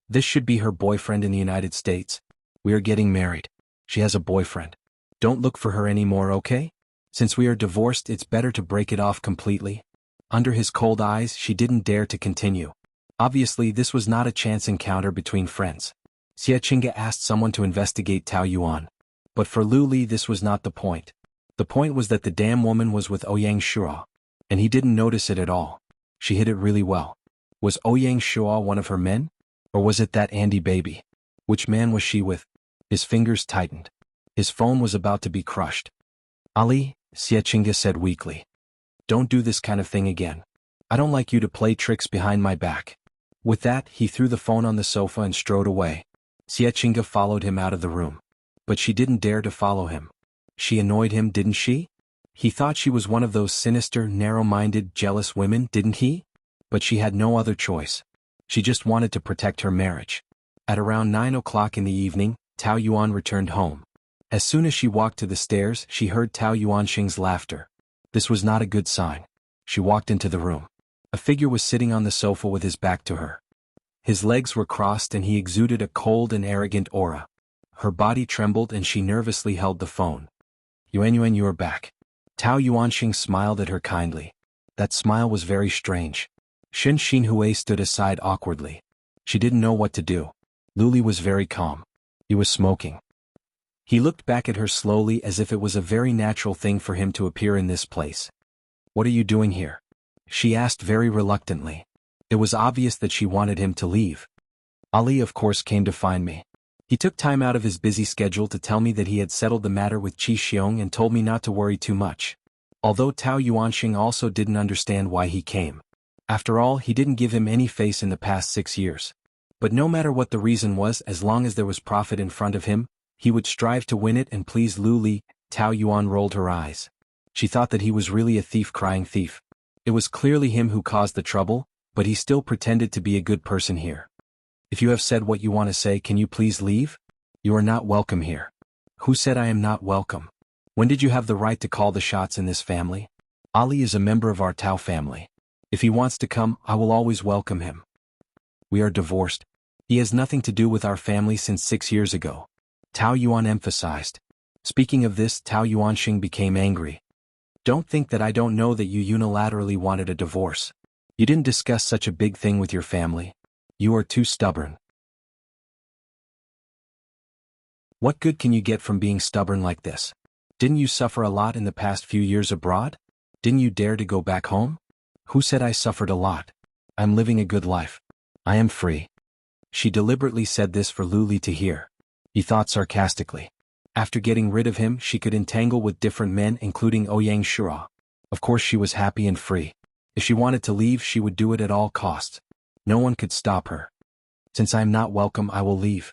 Speaker 1: This should be her boyfriend in the United States. We are getting married. She has a boyfriend. Don't look for her anymore, okay? Since we are divorced, it's better to break it off completely. Under his cold eyes, she didn't dare to continue. Obviously, this was not a chance encounter between friends. Xie Qingge asked someone to investigate Tao Yuan. But for Lu Li, this was not the point. The point was that the damn woman was with Ouyang Shua. And he didn't notice it at all. She hid it really well. Was Ouyang Shua one of her men? Or was it that Andy baby? Which man was she with? His fingers tightened. His phone was about to be crushed. Ali, Xie Qingge said weakly. Don't do this kind of thing again. I don't like you to play tricks behind my back. With that, he threw the phone on the sofa and strode away. Xie Qingge followed him out of the room. But she didn't dare to follow him. She annoyed him, didn't she? He thought she was one of those sinister, narrow-minded, jealous women, didn't he? But she had no other choice. She just wanted to protect her marriage. At around 9 o'clock in the evening, Tao Yuan returned home. As soon as she walked to the stairs, she heard Tao Yuanxing's laughter. This was not a good sign. She walked into the room. A figure was sitting on the sofa with his back to her. His legs were crossed and he exuded a cold and arrogant aura. Her body trembled and she nervously held the phone. Yuan, you are back. Tao Yuanxing smiled at her kindly. That smile was very strange. Shen Xinhui stood aside awkwardly. She didn't know what to do. Luli was very calm. He was smoking. He looked back at her slowly as if it was a very natural thing for him to appear in this place. What are you doing here? She asked very reluctantly. It was obvious that she wanted him to leave. Ali of course came to find me. He took time out of his busy schedule to tell me that he had settled the matter with Qi Xiong and told me not to worry too much. Although Tao Yuanxing also didn't understand why he came. After all, he didn't give him any face in the past 6 years. But no matter what the reason was, as long as there was profit in front of him, he would strive to win it and please Lu Li. Tao Yuan rolled her eyes. She thought that he was really a thief crying thief. It was clearly him who caused the trouble, but he still pretended to be a good person here. If you have said what you want to say, can you please leave? You are not welcome here. Who said I am not welcome? When did you have the right to call the shots in this family? Ali is a member of our Tao family. If he wants to come, I will always welcome him. We are divorced. He has nothing to do with our family since 6 years ago. Tao Yuan emphasized. Speaking of this, Tao Yuanxing became angry. Don't think that I don't know that you unilaterally wanted a divorce. You didn't discuss such a big thing with your family. You are too stubborn. What good can you get from being stubborn like this? Didn't you suffer a lot in the past few years abroad? Didn't you dare to go back home? Who said I suffered a lot? I'm living a good life. I am free. She deliberately said this for Lu Li to hear. He thought sarcastically. After getting rid of him, she could entangle with different men, including Ouyang Shua. Of course she was happy and free. If she wanted to leave, she would do it at all costs. No one could stop her. Since I am not welcome, I will leave.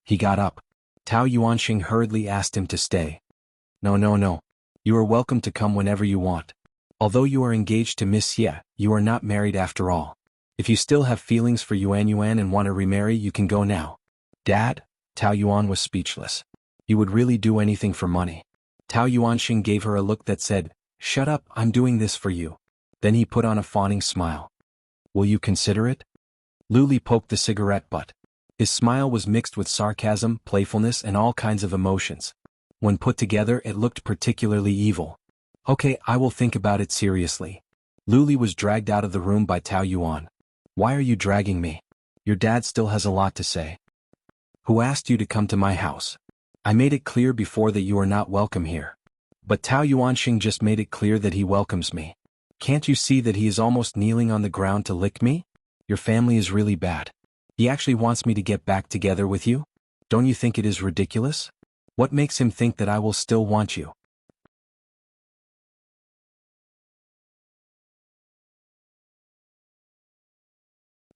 Speaker 1: He got up. Tao Yuanxing hurriedly asked him to stay. No. You are welcome to come whenever you want. Although you are engaged to Miss Xie, you are not married after all. If you still have feelings for Yuan and want to remarry, you can go now. Dad? Tao Yuan was speechless. He would really do anything for money. Tao Yuanxing gave her a look that said, "Shut up, I'm doing this for you." Then he put on a fawning smile. Will you consider it? Lu Li poked the cigarette butt. His smile was mixed with sarcasm, playfulness and all kinds of emotions. When put together, it looked particularly evil. Okay, I will think about it seriously. Lu Li was dragged out of the room by Tao Yuan. Why are you dragging me? Your dad still has a lot to say. Who asked you to come to my house? I made it clear before that you are not welcome here. But Tao Yuanxing just made it clear that he welcomes me. Can't you see that he is almost kneeling on the ground to lick me? Your family is really bad. He actually wants me to get back together with you? Don't you think it is ridiculous? What makes him think that I will still want you?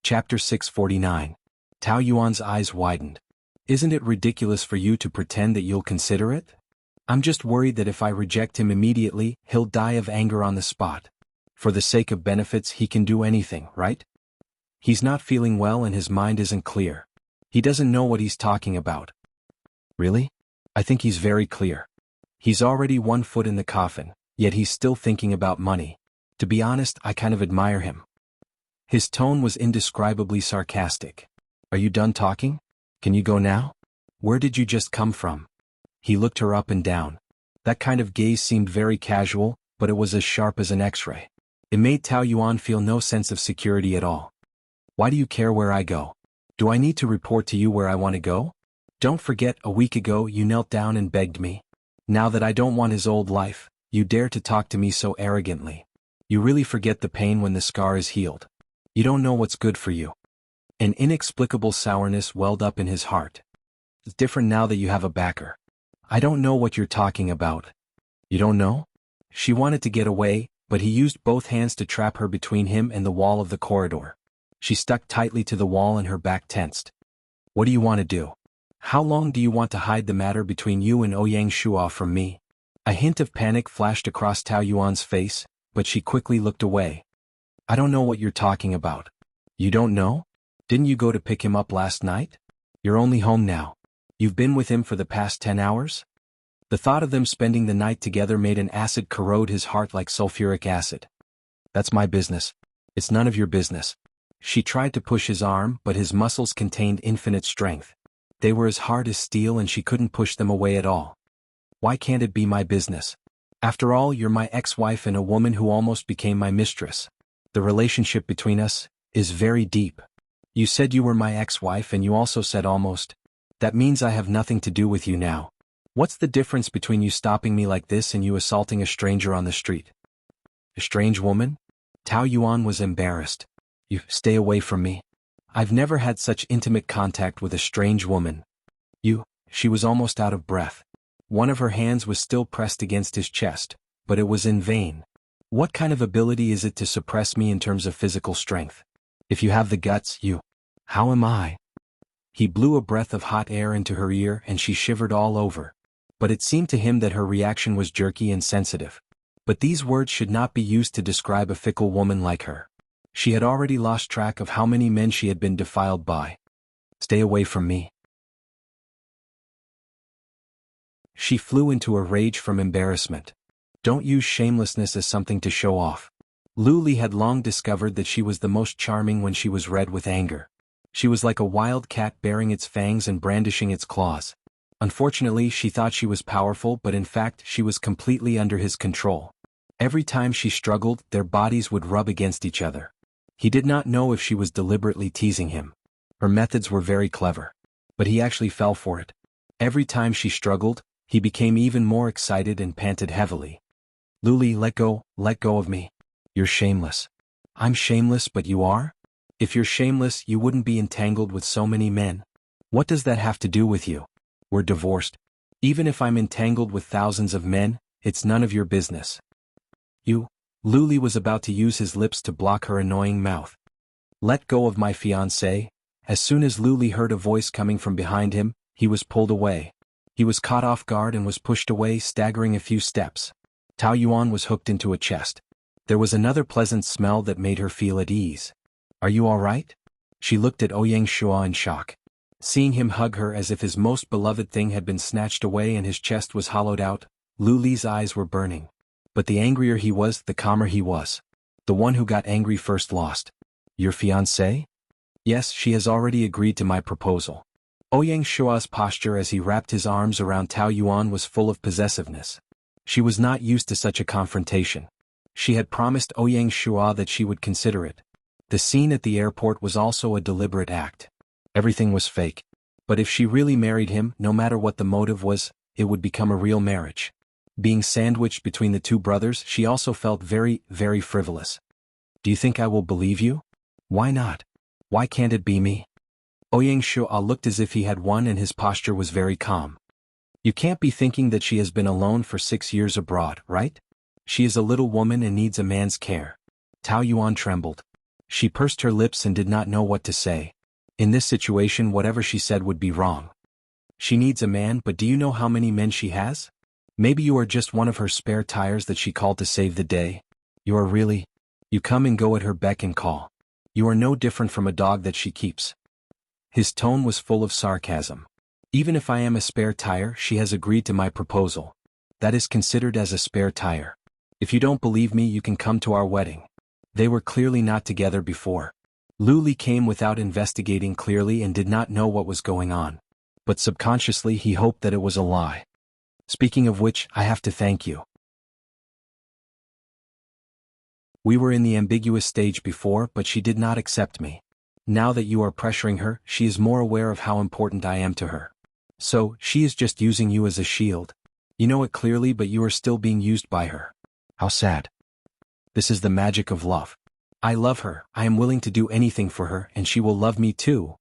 Speaker 1: Chapter 649. Tao Yuan's eyes widened. Isn't it ridiculous for you to pretend that you'll consider it? I'm just worried that if I reject him immediately, he'll die of anger on the spot. For the sake of benefits, he can do anything, right? He's not feeling well and his mind isn't clear. He doesn't know what he's talking about. Really? I think he's very clear. He's already 1 foot in the coffin, yet he's still thinking about money. To be honest, I kind of admire him. His tone was indescribably sarcastic. Are you done talking? Can you go now? Where did you just come from? He looked her up and down. That kind of gaze seemed very casual, but it was as sharp as an X-ray. It made Tao Yuan feel no sense of security at all. Why do you care where I go? Do I need to report to you where I want to go? Don't forget, a week ago you knelt down and begged me. Now that I don't want his old life, you dare to talk to me so arrogantly. You really forget the pain when the scar is healed. You don't know what's good for you. An inexplicable sourness welled up in his heart. It's different now that you have a backer. I don't know what you're talking about. You don't know? She wanted to get away, but he used both hands to trap her between him and the wall of the corridor. She stuck tightly to the wall and her back tensed. What do you want to do? How long do you want to hide the matter between you and Ouyang Shua from me? A hint of panic flashed across Tao Yuan's face, but she quickly looked away. I don't know what you're talking about. You don't know? Didn't you go to pick him up last night? You're only home now. You've been with him for the past 10 hours? The thought of them spending the night together made an acid corrode his heart like sulfuric acid. That's my business. It's none of your business. She tried to push his arm, but his muscles contained infinite strength. They were as hard as steel and she couldn't push them away at all. Why can't it be my business? After all, you're my ex-wife and a woman who almost became my mistress. The relationship between us is very deep. You said you were my ex-wife and you also said almost. That means I have nothing to do with you now. What's the difference between you stopping me like this and you assaulting a stranger on the street? A strange woman? Tao Yuan was embarrassed. You stay away from me. I've never had such intimate contact with a strange woman. She was almost out of breath. One of her hands was still pressed against his chest, but it was in vain. What kind of ability is it to suppress me in terms of physical strength? If you have the guts, How am I? He blew a breath of hot air into her ear and she shivered all over. But it seemed to him that her reaction was jerky and sensitive. But these words should not be used to describe a fickle woman like her. She had already lost track of how many men she had been defiled by. Stay away from me. She flew into a rage from embarrassment. Don't use shamelessness as something to show off. Lu Li had long discovered that she was the most charming when she was red with anger. She was like a wild cat baring its fangs and brandishing its claws. Unfortunately, she thought she was powerful, but in fact she was completely under his control. Every time she struggled, their bodies would rub against each other. He did not know if she was deliberately teasing him. Her methods were very clever. But he actually fell for it. Every time she struggled, he became even more excited and panted heavily. Lu Li, let go of me. You're shameless. I'm shameless, but you are? If you're shameless, you wouldn't be entangled with so many men. What does that have to do with you? We're divorced. Even if I'm entangled with thousands of men, it's none of your business. Lu Li was about to use his lips to block her annoying mouth. Let go of my fiancé. As soon as Lu Li heard a voice coming from behind him, he was pulled away. He was caught off guard and was pushed away, staggering a few steps. Tao Yuan was hooked into a chest. There was another pleasant smell that made her feel at ease. Are you all right? She looked at Ouyang Shua in shock. Seeing him hug her as if his most beloved thing had been snatched away and his chest was hollowed out, Lu Li's eyes were burning. But the angrier he was, the calmer he was. The one who got angry first lost. Your fiancé? Yes, she has already agreed to my proposal. Ouyang Shua's posture as he wrapped his arms around Tao Yuan was full of possessiveness. She was not used to such a confrontation. She had promised Ouyang Shua that she would consider it. The scene at the airport was also a deliberate act. Everything was fake. But if she really married him, no matter what the motive was, it would become a real marriage. Being sandwiched between the two brothers, she also felt very, very frivolous. Do you think I will believe you? Why not? Why can't it be me? Ouyang Shua looked as if he had won and his posture was very calm. You can't be thinking that she has been alone for 6 years abroad, right? She is a little woman and needs a man's care. Tao Yuan trembled. She pursed her lips and did not know what to say. In this situation, whatever she said would be wrong. She needs a man, but do you know how many men she has? Maybe you are just one of her spare tires that she called to save the day. You are really. You come and go at her beck and call. You are no different from a dog that she keeps. His tone was full of sarcasm. Even if I am a spare tire, she has agreed to my proposal. That is considered as a spare tire. If you don't believe me, you can come to our wedding. They were clearly not together before. Lu Li came without investigating clearly and did not know what was going on. But subconsciously he hoped that it was a lie. Speaking of which, I have to thank you. We were in the ambiguous stage before, but she did not accept me. Now that you are pressuring her, she is more aware of how important I am to her. So, she is just using you as a shield. You know it clearly, but you are still being used by her. How sad. This is the magic of love. I love her, I am willing to do anything for her, and she will love me too.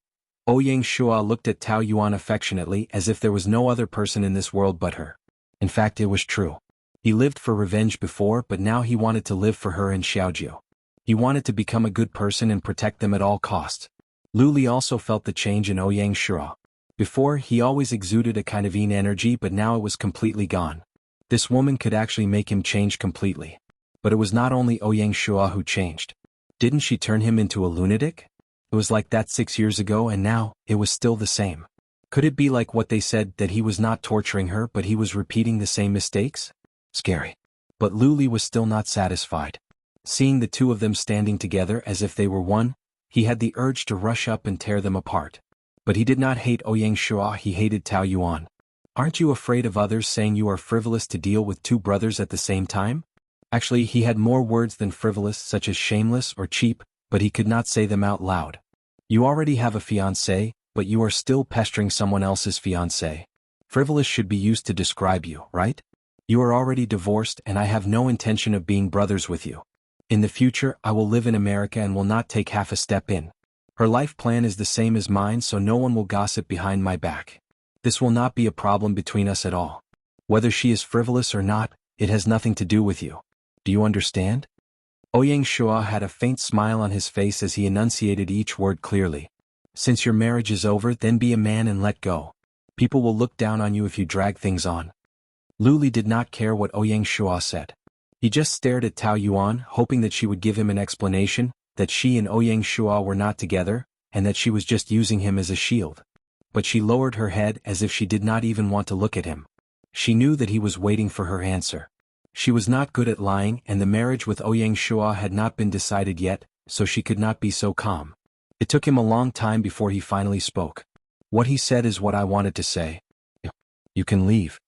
Speaker 1: Ouyang Shua looked at Tao Yuan affectionately as if there was no other person in this world but her. In fact, it was true. He lived for revenge before, but now he wanted to live for her and Xiaojiu. He wanted to become a good person and protect them at all costs. Lu Li also felt the change in Ouyang Shua. Before, he always exuded a kind of yin energy, but now it was completely gone. This woman could actually make him change completely. But it was not only Ouyang Shua who changed. Didn't she turn him into a lunatic? It was like that 6 years ago and now, it was still the same. Could it be like what they said, that he was not torturing her but he was repeating the same mistakes? Scary. But Luli was still not satisfied. Seeing the two of them standing together as if they were one, he had the urge to rush up and tear them apart. But he did not hate Ouyang Shua, he hated Tao Yuan. Aren't you afraid of others saying you are frivolous to deal with two brothers at the same time? Actually, he had more words than frivolous, such as shameless or cheap, but he could not say them out loud. You already have a fiancé, but you are still pestering someone else's fiancé. Frivolous should be used to describe you, right? You are already divorced and I have no intention of being brothers with you. In the future, I will live in America and will not take half a step in. Her life plan is the same as mine, so no one will gossip behind my back. This will not be a problem between us at all. Whether she is frivolous or not, it has nothing to do with you. Do you understand? Ouyang Shua had a faint smile on his face as he enunciated each word clearly. Since your marriage is over, then be a man and let go. People will look down on you if you drag things on. Luli did not care what Ouyang Shua said. He just stared at Tao Yuan, hoping that she would give him an explanation, that she and Ouyang Shua were not together, and that she was just using him as a shield. But she lowered her head as if she did not even want to look at him. She knew that he was waiting for her answer. She was not good at lying, and the marriage with Ouyang Shua had not been decided yet, so she could not be so calm. It took him a long time before he finally spoke. What he said is what I wanted to say. You can leave.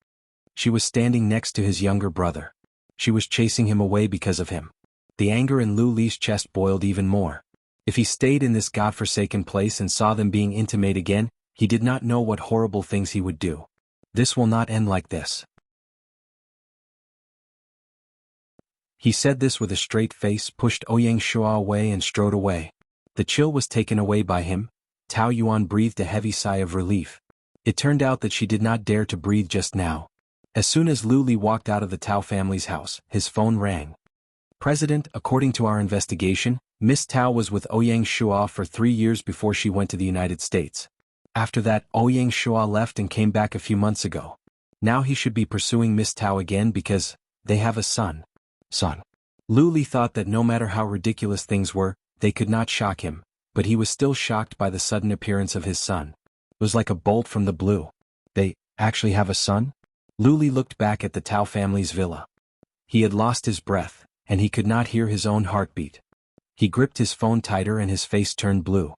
Speaker 1: She was standing next to his younger brother. She was chasing him away because of him. The anger in Lu Li's chest boiled even more. If he stayed in this godforsaken place and saw them being intimate again, he did not know what horrible things he would do. This will not end like this. He said this with a straight face, pushed Ouyang Shua away and strode away. The chill was taken away by him. Tao Yuan breathed a heavy sigh of relief. It turned out that she did not dare to breathe just now. As soon as Lu Li walked out of the Tao family's house, his phone rang. President, according to our investigation, Miss Tao was with Ouyang Shua for 3 years before she went to the United States. After that, Ouyang Shua left and came back a few months ago. Now he should be pursuing Miss Tao again because they have a son. Lu Li thought that no matter how ridiculous things were, they could not shock him, but he was still shocked by the sudden appearance of his son. It was like a bolt from the blue. They actually have a son? Lu Li looked back at the Tao family's villa. He had lost his breath, and he could not hear his own heartbeat. He gripped his phone tighter and his face turned blue.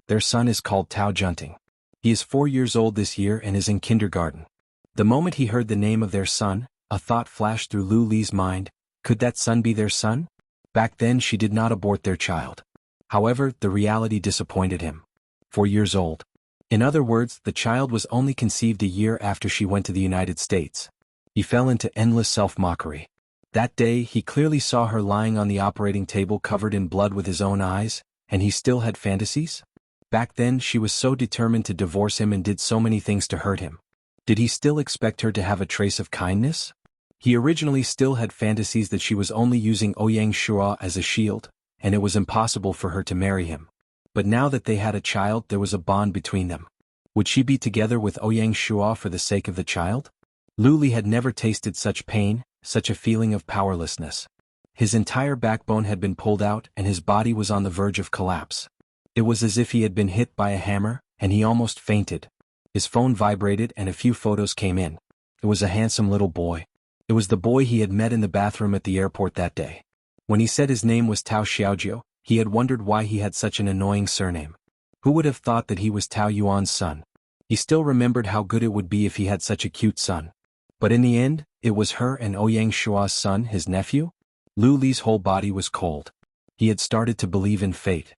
Speaker 1: Their son is called Tao Junting. He is 4 years old this year and is in kindergarten. The moment he heard the name of their son, a thought flashed through Lu Li's mind. Could that son be their son? Back then she did not abort their child. However, the reality disappointed him. 4 years old. In other words, the child was only conceived a year after she went to the United States. He fell into endless self-mockery. That day, he clearly saw her lying on the operating table covered in blood with his own eyes, and he still had fantasies? Back then, she was so determined to divorce him and did so many things to hurt him. Did he still expect her to have a trace of kindness? He originally still had fantasies that she was only using Ouyang Shua as a shield, and it was impossible for her to marry him. But now that they had a child, there was a bond between them. Would she be together with Ouyang Shua for the sake of the child? Lu Li had never tasted such pain, such a feeling of powerlessness. His entire backbone had been pulled out and his body was on the verge of collapse. It was as if he had been hit by a hammer, and he almost fainted. His phone vibrated and a few photos came in. It was a handsome little boy. It was the boy he had met in the bathroom at the airport that day. When he said his name was Tao Xiaojiu, he had wondered why he had such an annoying surname. Who would have thought that he was Tao Yuan's son? He still remembered how good it would be if he had such a cute son. But in the end, it was her and Ouyang Shua's son, his nephew? Lu Li's whole body was cold. He had started to believe in fate.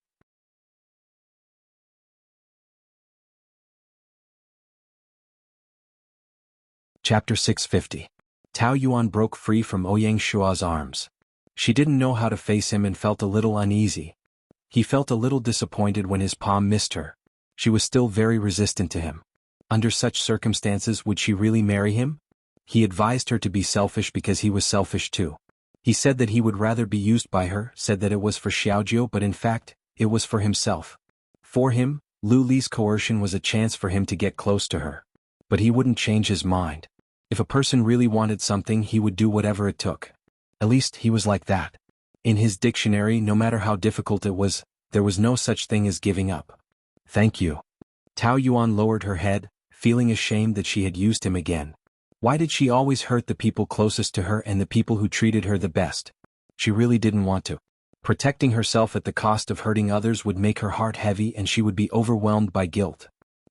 Speaker 1: Chapter 650. Tao Yuan broke free from Ouyang Shua's arms. She didn't know how to face him and felt a little uneasy. He felt a little disappointed when his palm missed her. She was still very resistant to him. Under such circumstances, would she really marry him? He advised her to be selfish because he was selfish too. He said that he would rather be used by her, said that it was for Xiaojiu, but in fact, it was for himself. For him, Lu Li's coercion was a chance for him to get close to her. But he wouldn't change his mind. If a person really wanted something, he would do whatever it took. At least he was like that. In his dictionary, no matter how difficult it was, there was no such thing as giving up. Thank you. Tao Yuan lowered her head, feeling ashamed that she had used him again. Why did she always hurt the people closest to her and the people who treated her the best? She really didn't want to. Protecting herself at the cost of hurting others would make her heart heavy and she would be overwhelmed by guilt.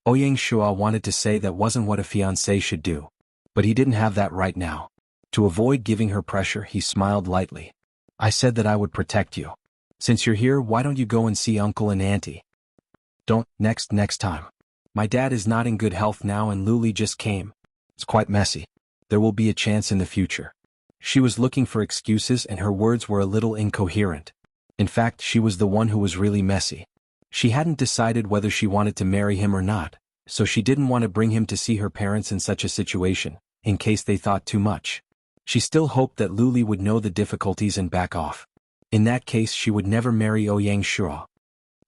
Speaker 1: Ouyang Shua wanted to say that wasn't what a fiancé should do. But he didn't have that right now. To avoid giving her pressure, he smiled lightly. I said that I would protect you. Since you're here, why don't you go and see Uncle and Auntie? Don't, next time. My dad is not in good health now and Luli just came. It's quite messy. There will be a chance in the future. She was looking for excuses and her words were a little incoherent. In fact, she was the one who was really messy. She hadn't decided whether she wanted to marry him or not, so she didn't want to bring him to see her parents in such a situation, in case they thought too much. She still hoped that Luli would know the difficulties and back off. In that case, she would never marry Ouyang Shua.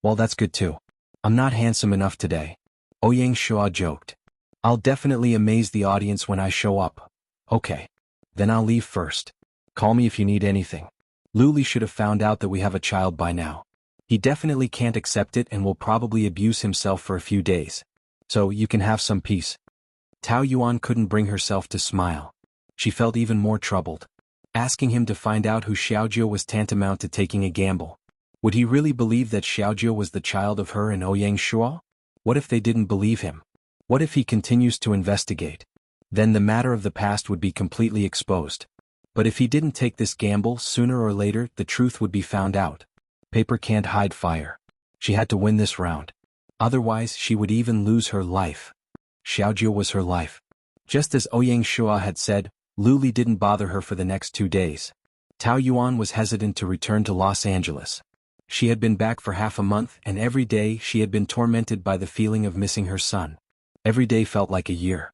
Speaker 1: Well, that's good too. I'm not handsome enough today. Ouyang Shua joked. I'll definitely amaze the audience when I show up. Okay. Then I'll leave first. Call me if you need anything. Luli should have found out that we have a child by now. He definitely can't accept it and will probably abuse himself for a few days. So you can have some peace. Tao Yuan couldn't bring herself to smile. She felt even more troubled. Asking him to find out who Xiaojie was tantamount to taking a gamble. Would he really believe that Xiaojie was the child of her and Ouyang Shua? What if they didn't believe him? What if he continues to investigate? Then the matter of the past would be completely exposed. But if he didn't take this gamble, sooner or later the truth would be found out. Paper can't hide fire. She had to win this round. Otherwise she would even lose her life. Xiaojie was her life. Just as Ouyang Shua had said, Luli didn't bother her for the next 2 days. Tao Yuan was hesitant to return to Los Angeles. She had been back for half a month and every day she had been tormented by the feeling of missing her son. Every day felt like a year.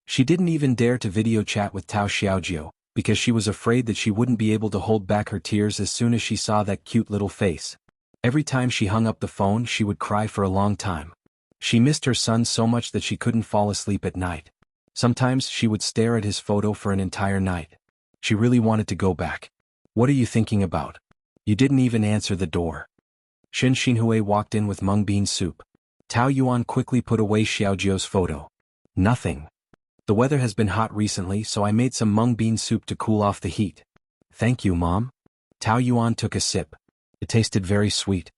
Speaker 1: She didn't even dare to video chat with Tao Xiaojie, because she was afraid that she wouldn't be able to hold back her tears as soon as she saw that cute little face. Every time she hung up the phone she would cry for a long time. She missed her son so much that she couldn't fall asleep at night. Sometimes she would stare at his photo for an entire night. She really wanted to go back. What are you thinking about? You didn't even answer the door. Shen Xinhui walked in with mung bean soup. Tao Yuan quickly put away Xiaojie's photo. Nothing. The weather has been hot recently, so I made some mung bean soup to cool off the heat. Thank you, Mom. Tao Yuan took a sip. It tasted very sweet.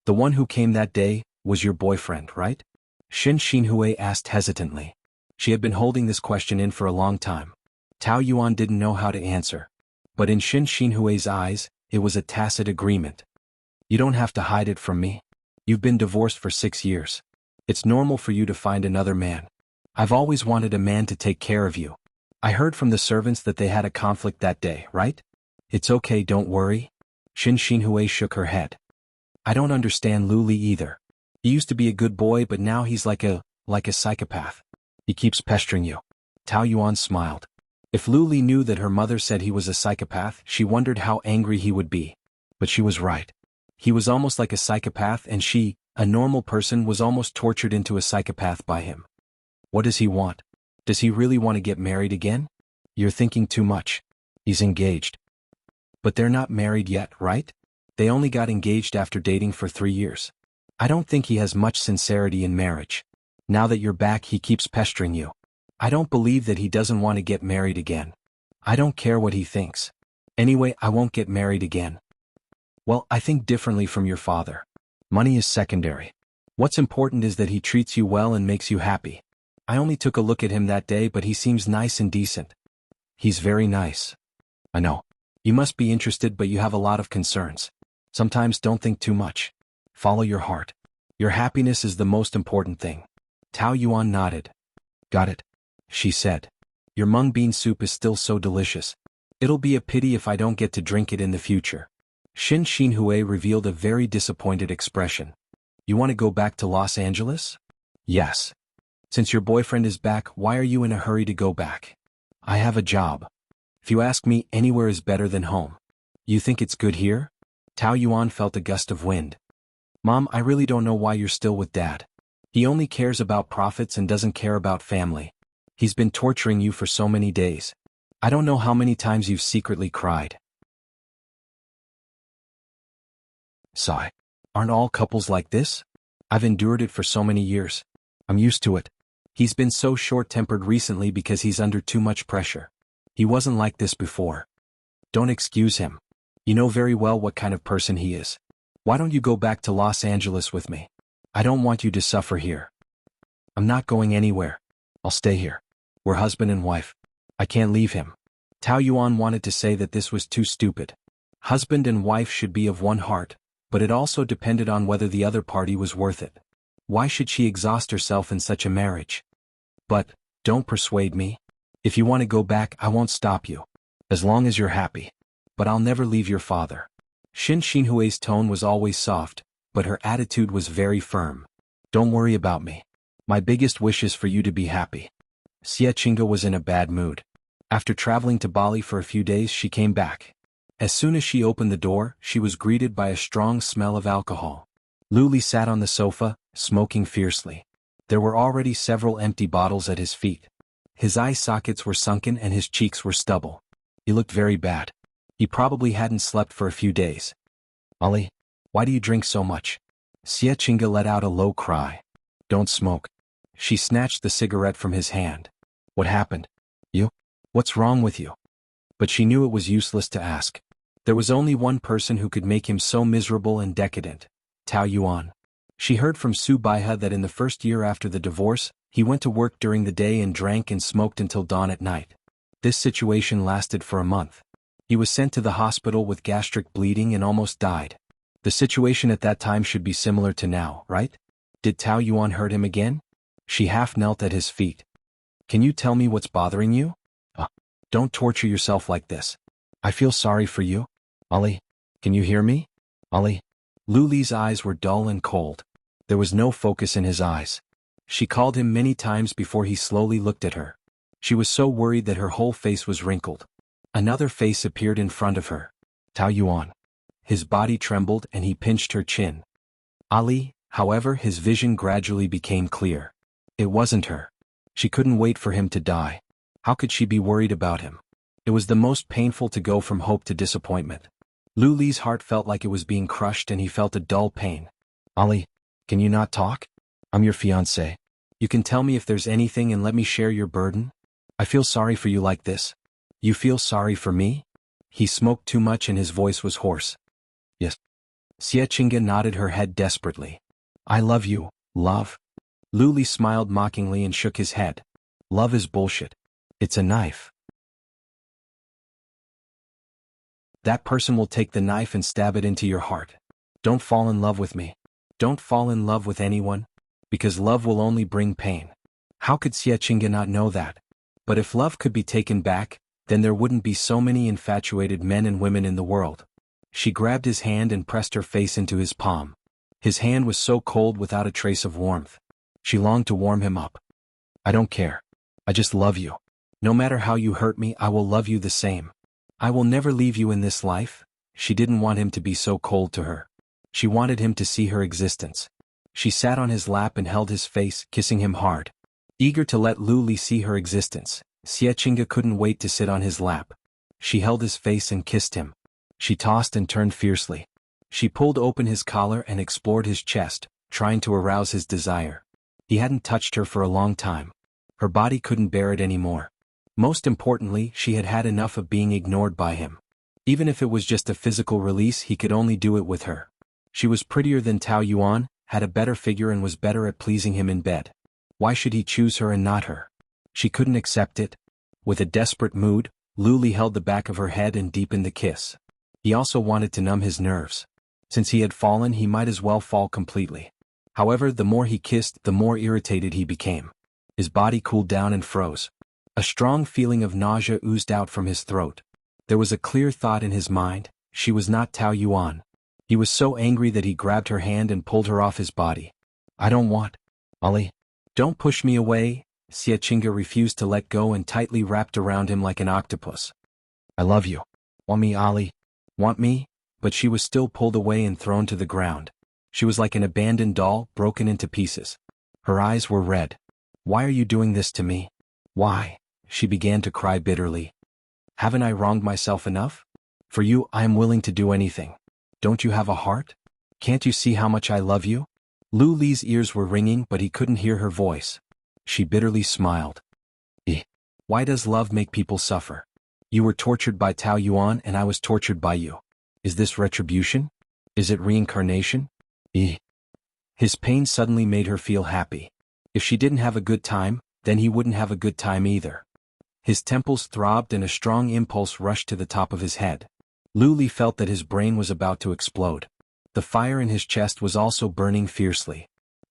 Speaker 1: The one who came that day was your boyfriend, right? Shen Xinhui asked hesitantly. She had been holding this question in for a long time. Tao Yuan didn't know how to answer. But in Shen Xinhui's eyes, it was a tacit agreement. You don't have to hide it from me. You've been divorced for 6 years. It's normal for you to find another man. I've always wanted a man to take care of you. I heard from the servants that they had a conflict that day, right? It's okay, don't worry. Shen Xinhui shook her head. I don't understand Luli either. He used to be a good boy but now he's like a psychopath. He keeps pestering you. Tao Yuan smiled. If Luli knew that her mother said he was a psychopath, she wondered how angry he would be. But she was right. He was almost like a psychopath and she, a normal person, was almost tortured into a psychopath by him. What does he want? Does he really want to get married again? You're thinking too much. He's engaged. But they're not married yet, right? They only got engaged after dating for 3 years. I don't think he has much sincerity in marriage. Now that you're back, he keeps pestering you. I don't believe that he doesn't want to get married again. I don't care what he thinks. Anyway, I won't get married again. Well, I think differently from your father. Money is secondary. What's important is that he treats you well and makes you happy. I only took a look at him that day, but he seems nice and decent. He's very nice. I know. You must be interested, but you have a lot of concerns. Sometimes don't think too much. Follow your heart. Your happiness is the most important thing. Tao Yuan nodded. Got it, she said. Your mung bean soup is still so delicious. It'll be a pity if I don't get to drink it in the future. Shen Xinhui revealed a very disappointed expression. You want to go back to Los Angeles? Yes. Since your boyfriend is back, why are you in a hurry to go back? I have a job. If you ask me, anywhere is better than home. You think it's good here? Tao Yuan felt a gust of wind. Mom, I really don't know why you're still with Dad. He only cares about profits and doesn't care about family. He's been torturing you for so many days. I don't know how many times you've secretly cried. Sigh. Aren't all couples like this? I've endured it for so many years. I'm used to it. He's been so short-tempered recently because he's under too much pressure. He wasn't like this before. Don't excuse him. You know very well what kind of person he is. Why don't you go back to Los Angeles with me? I don't want you to suffer here. I'm not going anywhere. I'll stay here. We're husband and wife. I can't leave him. Tao Yuan wanted to say that this was too stupid. Husband and wife should be of one heart, but it also depended on whether the other party was worth it. Why should she exhaust herself in such a marriage? But, don't persuade me. If you want to go back, I won't stop you. As long as you're happy. But I'll never leave your father. Xin Xinhui's tone was always soft, but her attitude was very firm. Don't worry about me. My biggest wish is for you to be happy. Xie Qingge was in a bad mood. After traveling to Bali for a few days, she came back. As soon as she opened the door, she was greeted by a strong smell of alcohol. Lu Li sat on the sofa, smoking fiercely. There were already several empty bottles at his feet. His eye sockets were sunken and his cheeks were stubble. He looked very bad. He probably hadn't slept for a few days. Ali, why do you drink so much? Xie Qingge let out a low cry. Don't smoke. She snatched the cigarette from his hand. What happened? You? What's wrong with you? But she knew it was useless to ask. There was only one person who could make him so miserable and decadent. Tao Yuan. She heard from Su Baihe that in the first year after the divorce, he went to work during the day and drank and smoked until dawn at night. This situation lasted for a month. He was sent to the hospital with gastric bleeding and almost died. The situation at that time should be similar to now, right? Did Tao Yuan hurt him again? She half knelt at his feet. Can you tell me what's bothering you? Don't torture yourself like this. I feel sorry for you. Ali, can you hear me? Ali. Lu Li's eyes were dull and cold. There was no focus in his eyes. She called him many times before he slowly looked at her. She was so worried that her whole face was wrinkled. Another face appeared in front of her. Tao Yuan. His body trembled and he pinched her chin. Ali, however, his vision gradually became clear. It wasn't her. She couldn't wait for him to die. How could she be worried about him? It was the most painful to go from hope to disappointment. Lu Li's heart felt like it was being crushed and he felt a dull pain. Ali, can you not talk? I'm your fiancé. You can tell me if there's anything and let me share your burden? I feel sorry for you like this. You feel sorry for me? He smoked too much and his voice was hoarse. Yes. Xie Qingge nodded her head desperately. I love you, love. Lu Li smiled mockingly and shook his head. Love is bullshit. It's a knife. That person will take the knife and stab it into your heart. Don't fall in love with me. Don't fall in love with anyone, because love will only bring pain. How could Xie Qingge not know that? But if love could be taken back, then there wouldn't be so many infatuated men and women in the world. She grabbed his hand and pressed her face into his palm. His hand was so cold without a trace of warmth. She longed to warm him up. I don't care. I just love you. No matter how you hurt me, I will love you the same. I will never leave you in this life. She didn't want him to be so cold to her. She wanted him to see her existence. She sat on his lap and held his face, kissing him hard. Eager to let Lu Li see her existence, Xie Qingge couldn't wait to sit on his lap. She held his face and kissed him. She tossed and turned fiercely. She pulled open his collar and explored his chest, trying to arouse his desire. He hadn't touched her for a long time. Her body couldn't bear it anymore. Most importantly, she had had enough of being ignored by him. Even if it was just a physical release, he could only do it with her. She was prettier than Tao Yuan, had a better figure and was better at pleasing him in bed. Why should he choose her and not her? She couldn't accept it. With a desperate mood, Lu Li held the back of her head and deepened the kiss. He also wanted to numb his nerves. Since he had fallen, he might as well fall completely. However, the more he kissed, the more irritated he became. His body cooled down and froze. A strong feeling of nausea oozed out from his throat. There was a clear thought in his mind: she was not Tao Yuan. He was so angry that he grabbed her hand and pulled her off his body. I don't want. Ali. Don't push me away. Xie Qingge refused to let go and tightly wrapped around him like an octopus. I love you. Want me, Ali? Want me? But she was still pulled away and thrown to the ground. She was like an abandoned doll, broken into pieces. Her eyes were red. Why are you doing this to me? Why? She began to cry bitterly. Haven't I wronged myself enough? For you, I am willing to do anything. Don't you have a heart? Can't you see how much I love you? Lu Li's ears were ringing but he couldn't hear her voice. She bitterly smiled. Why does love make people suffer? You were tortured by Tao Yuan and I was tortured by you. Is this retribution? Is it reincarnation? His pain suddenly made her feel happy. If she didn't have a good time, then he wouldn't have a good time either. His temples throbbed and a strong impulse rushed to the top of his head. Lu Li felt that his brain was about to explode. The fire in his chest was also burning fiercely.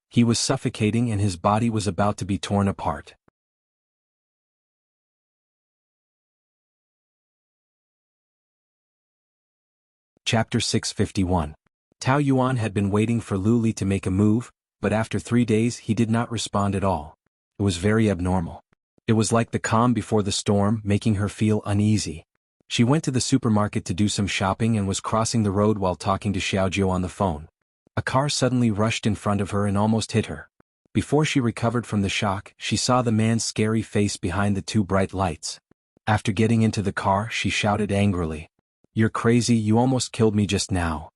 Speaker 1: He was suffocating and his body was about to be torn apart. Chapter 651. Tao Yuan had been waiting for Lu Li to make a move, but after 3 days he did not respond at all. It was very abnormal. It was like the calm before the storm, making her feel uneasy. She went to the supermarket to do some shopping and was crossing the road while talking to Xiaojiu on the phone. A car suddenly rushed in front of her and almost hit her. Before she recovered from the shock, she saw the man's scary face behind the 2 bright lights. After getting into the car, she shouted angrily, "You're crazy, you almost killed me just now."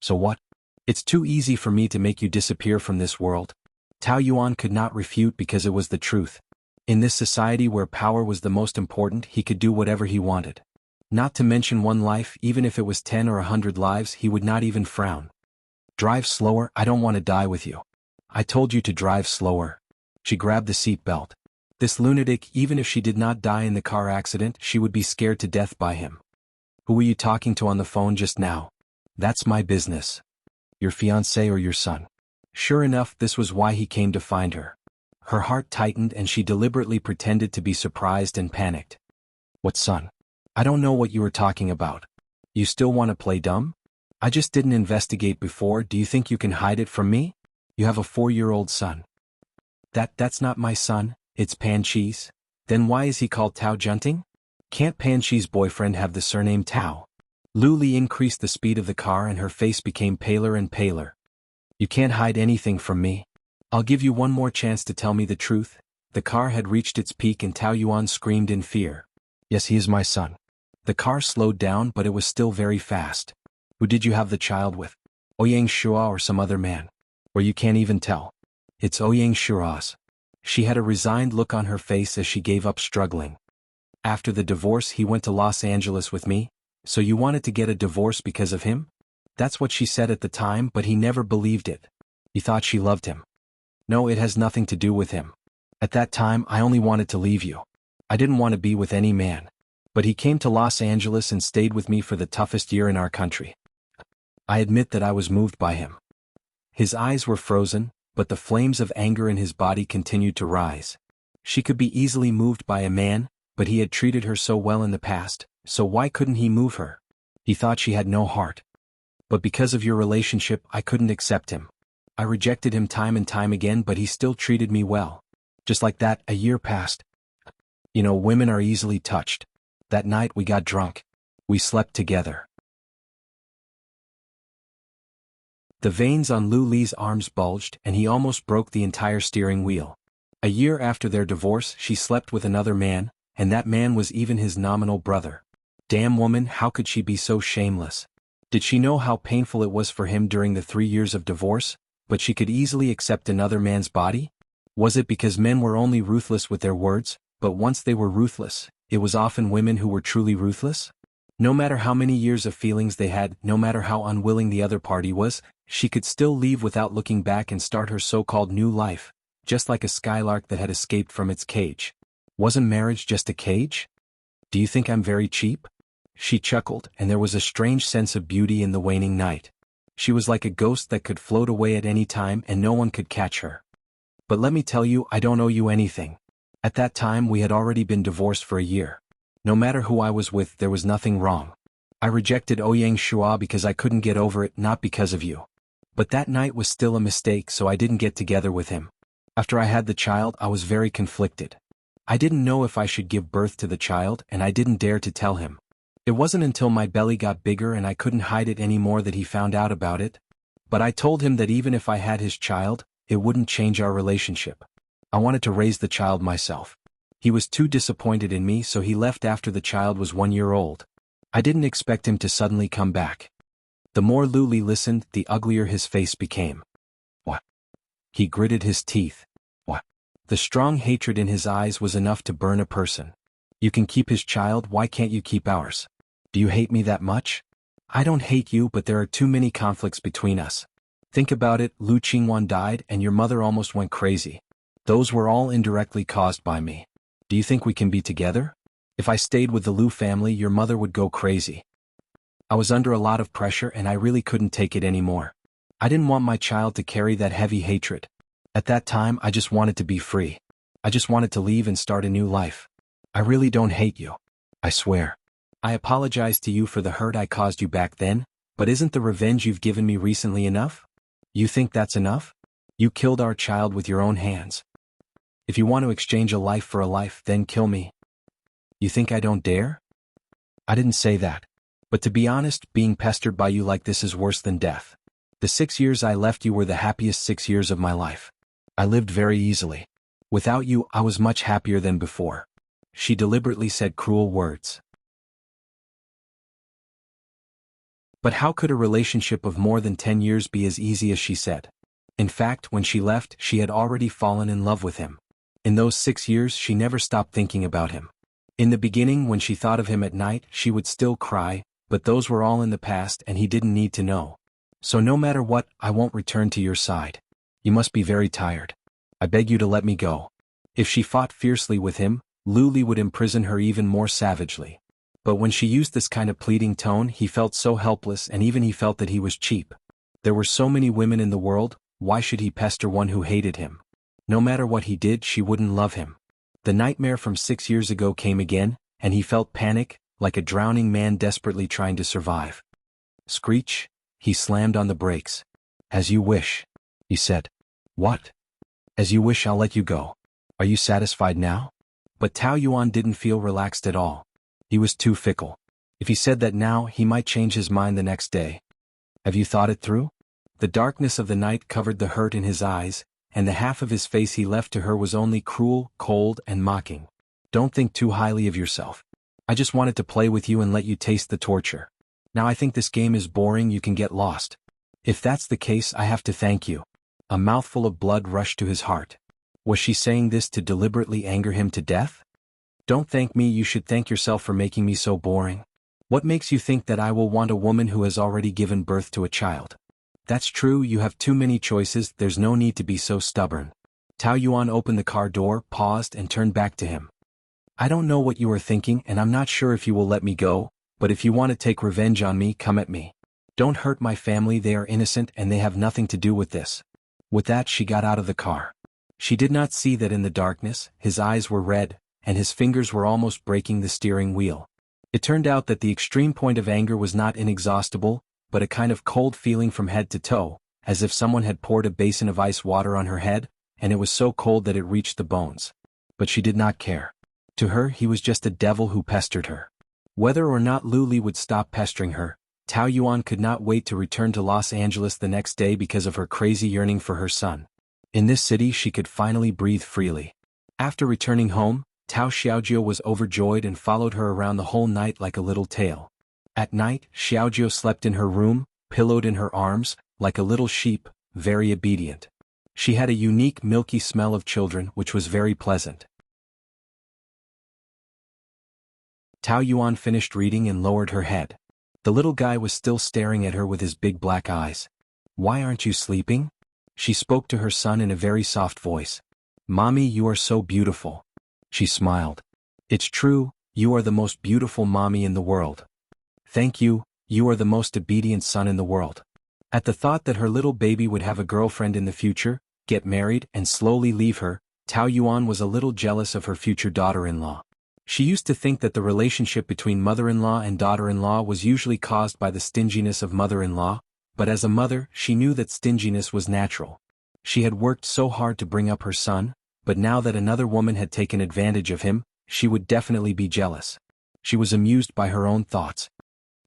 Speaker 1: "So what? It's too easy for me to make you disappear from this world." Tao Yuan could not refute because it was the truth. In this society where power was the most important, he could do whatever he wanted. Not to mention one life, even if it was 10 or 100 lives, he would not even frown. "Drive slower, I don't want to die with you." "I told you to drive slower." She grabbed the seat belt. This lunatic, even if she did not die in the car accident, she would be scared to death by him. "Who were you talking to on the phone just now?" "That's my business." "Your fiancé or your son?" Sure enough, this was why he came to find her. Her heart tightened and she deliberately pretended to be surprised and panicked. "What son? I don't know what you were talking about." "You still want to play dumb? I just didn't investigate before, do you think you can hide it from me? You have a 4-year-old son." That's not my son, it's Pan Chi's." "Then why is he called Tao Junting? Can't Pan Chi's boyfriend have the surname Tao?" Lu Li increased the speed of the car and her face became paler and paler. "You can't hide anything from me. I'll give you one more chance to tell me the truth." The car had reached its peak and Tao Yuan screamed in fear. "Yes, he is my son." The car slowed down but it was still very fast. "Who did you have the child with? Ouyang Shua or some other man? Or you can't even tell?" "It's Ouyang Shua's." She had a resigned look on her face as she gave up struggling. "After the divorce he went to Los Angeles with me, so you wanted to get a divorce because of him?" That's what she said at the time, but he never believed it. He thought she loved him. "No, it has nothing to do with him. At that time I only wanted to leave you. I didn't want to be with any man. But he came to Los Angeles and stayed with me for the toughest year in our country. I admit that I was moved by him." His eyes were frozen, but the flames of anger in his body continued to rise. She could be easily moved by a man, but he had treated her so well in the past, so why couldn't he move her? He thought she had no heart. "But because of your relationship I couldn't accept him. I rejected him time and time again but he still treated me well." Just like that, a year passed. "You know, women are easily touched. That night we got drunk. We slept together." The veins on Lu Li's arms bulged and he almost broke the entire steering wheel. A year after their divorce she slept with another man, and that man was even his nominal brother. Damn woman, how could she be so shameless? Did she know how painful it was for him during the 3 years of divorce, but she could easily accept another man's body? Was it because men were only ruthless with their words, but once they were ruthless, it was often women who were truly ruthless? No matter how many years of feelings they had, no matter how unwilling the other party was, she could still leave without looking back and start her so-called new life, just like a skylark that had escaped from its cage. Wasn't marriage just a cage? "Do you think I'm very cheap?" She chuckled, and there was a strange sense of beauty in the waning night. She was like a ghost that could float away at any time and no one could catch her. "But let me tell you, I don't owe you anything. At that time we had already been divorced for a year. No matter who I was with, there was nothing wrong. I rejected Ouyang Shua because I couldn't get over it, not because of you. But that night was still a mistake, so I didn't get together with him. After I had the child I was very conflicted. I didn't know if I should give birth to the child and I didn't dare to tell him. It wasn't until my belly got bigger and I couldn't hide it anymore that he found out about it. But I told him that even if I had his child, it wouldn't change our relationship. I wanted to raise the child myself. He was too disappointed in me, so he left after the child was 1 year old. I didn't expect him to suddenly come back." The more Lu Li listened, the uglier his face became. "What? He gritted his teeth. What? The strong hatred in his eyes was enough to burn a person. You can keep his child, why can't you keep ours? Do you hate me that much? I don't hate you, but there are too many conflicts between us. Think about it, Lu Qingwan died and your mother almost went crazy. Those were all indirectly caused by me. Do you think we can be together? If I stayed with the Lu family, your mother would go crazy. I was under a lot of pressure and I really couldn't take it anymore. I didn't want my child to carry that heavy hatred. At that time, I just wanted to be free. I just wanted to leave and start a new life. I really don't hate you. I swear. I apologize to you for the hurt I caused you back then, but isn't the revenge you've given me recently enough? You think that's enough? You killed our child with your own hands. If you want to exchange a life for a life, then kill me. You think I don't dare? I didn't say that. But to be honest, being pestered by you like this is worse than death. The 6 years I left you were the happiest 6 years of my life. I lived very easily. Without you, I was much happier than before. She deliberately said cruel words. But how could a relationship of more than 10 years be as easy as she said? In fact, when she left, she had already fallen in love with him. In those 6 years, she never stopped thinking about him. In the beginning, when she thought of him at night, she would still cry, but those were all in the past and he didn't need to know. So no matter what, I won't return to your side. You must be very tired. I beg you to let me go. If she fought fiercely with him, Luli would imprison her even more savagely. But when she used this kind of pleading tone, he felt so helpless and even he felt that he was cheap. There were so many women in the world, why should he pester one who hated him? No matter what he did, she wouldn't love him. The nightmare from 6 years ago came again, and he felt panic, like a drowning man desperately trying to survive. Screech, he slammed on the brakes. As you wish, he said. What? As you wish, I'll let you go. Are you satisfied now? But Tao Yuan didn't feel relaxed at all. He was too fickle. If he said that now, he might change his mind the next day. Have you thought it through? The darkness of the night covered the hurt in his eyes, and the half of his face he left to her was only cruel, cold, and mocking. Don't think too highly of yourself. I just wanted to play with you and let you taste the torture. Now I think this game is boring, you can get lost. If that's the case, I have to thank you. A mouthful of blood rushed to his heart. Was she saying this to deliberately anger him to death? Don't thank me, you should thank yourself for making me so boring. What makes you think that I will want a woman who has already given birth to a child? That's true, you have too many choices, there's no need to be so stubborn. Tao Yuan opened the car door, paused and turned back to him. I don't know what you are thinking and I'm not sure if you will let me go, but if you want to take revenge on me, come at me. Don't hurt my family, they are innocent and they have nothing to do with this. With that, she got out of the car. She did not see that in the darkness, his eyes were red, and his fingers were almost breaking the steering wheel. It turned out that the extreme point of anger was not inexhaustible, but a kind of cold feeling from head to toe, as if someone had poured a basin of ice water on her head, and it was so cold that it reached the bones. But she did not care. To her, he was just a devil who pestered her. Whether or not Luli would stop pestering her, Tao Yuan could not wait to return to Los Angeles the next day because of her crazy yearning for her son. In this city, she could finally breathe freely. After returning home, Tao Xiaojio was overjoyed and followed her around the whole night like a little tail. At night, Xiaojio slept in her room, pillowed in her arms, like a little sheep, very obedient. She had a unique milky smell of children which was very pleasant. Tao Yuan finished reading and lowered her head. The little guy was still staring at her with his big black eyes. Why aren't you sleeping? She spoke to her son in a very soft voice. Mommy, you are so beautiful. She smiled. It's true, you are the most beautiful mommy in the world. Thank you, you are the most obedient son in the world. At the thought that her little baby would have a girlfriend in the future, get married and slowly leave her, Tao Yuan was a little jealous of her future daughter-in-law. She used to think that the relationship between mother-in-law and daughter-in-law was usually caused by the stinginess of mother-in-law, but as a mother, she knew that stinginess was natural. She had worked so hard to bring up her son, but now that another woman had taken advantage of him, she would definitely be jealous. She was amused by her own thoughts.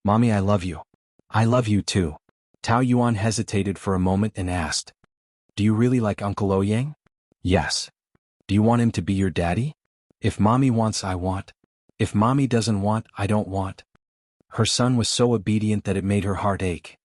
Speaker 1: Mommy, I love you. I love you too. Tao Yuan hesitated for a moment and asked. Do you really like Uncle Ouyang? Yes. Do you want him to be your daddy? If Mommy wants, I want. If Mommy doesn't want, I don't want. Her son was so obedient that it made her heart ache.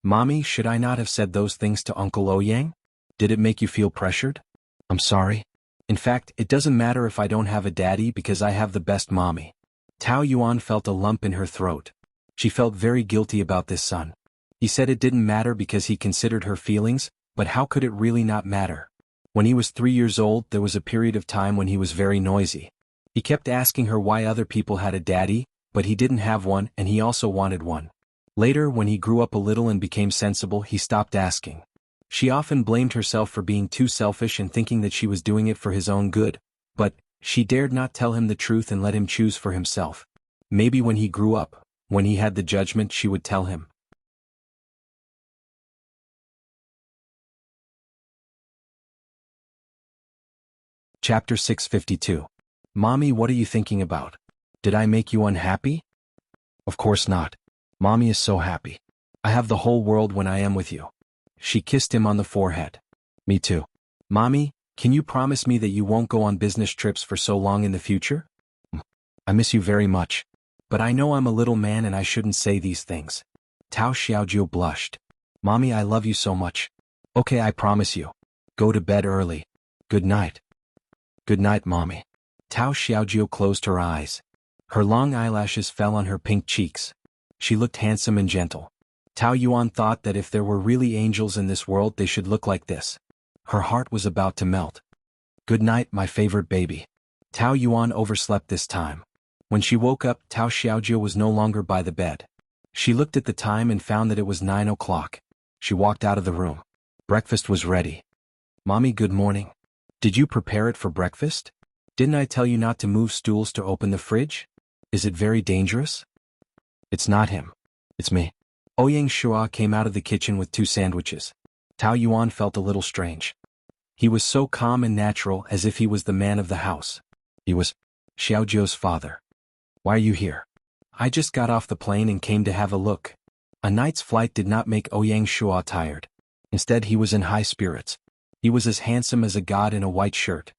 Speaker 1: Mommy, should I not have said those things to Uncle Ouyang? Did it make you feel pressured? I'm sorry. In fact, it doesn't matter if I don't have a daddy because I have the best mommy. Tao Yuan felt a lump in her throat. She felt very guilty about this son. He said it didn't matter because he considered her feelings, but how could it really not matter? When he was 3 years old, there was a period of time when he was very noisy. He kept asking her why other people had a daddy, but he didn't have one and he also wanted one. Later, when he grew up a little and became sensible, he stopped asking. She often blamed herself for being too selfish and thinking that she was doing it for his own good, but she dared not tell him the truth and let him choose for himself. Maybe when he grew up, when he had the judgment, she would tell him. Chapter 652. Mommy, what are you thinking about? Did I make you unhappy? Of course not. Mommy is so happy. I have the whole world when I am with you. She kissed him on the forehead. Me too. Mommy, can you promise me that you won't go on business trips for so long in the future? I miss you very much. But I know I'm a little man and I shouldn't say these things. Tao Xiaojiu blushed. Mommy, I love you so much. Okay, I promise you. Go to bed early. Good night. Good night, Mommy. Tao Xiaojiu closed her eyes. Her long eyelashes fell on her pink cheeks. She looked handsome and gentle. Tao Yuan thought that if there were really angels in this world, they should look like this. Her heart was about to melt. Good night, my favorite baby. Tao Yuan overslept this time. When she woke up, Tao Xiaojiu was no longer by the bed. She looked at the time and found that it was 9 o'clock. She walked out of the room. Breakfast was ready. Mommy, good morning. Did you prepare it for breakfast? Didn't I tell you not to move stools to open the fridge? Is it very dangerous? It's not him. It's me. Ouyang Shua came out of the kitchen with 2 sandwiches. Tao Yuan felt a little strange. He was so calm and natural, as if he was the man of the house. He was Xiaojiu's father. Why are you here? I just got off the plane and came to have a look. A night's flight did not make Ouyang Shua tired. Instead, he was in high spirits. He was as handsome as a god in a white shirt.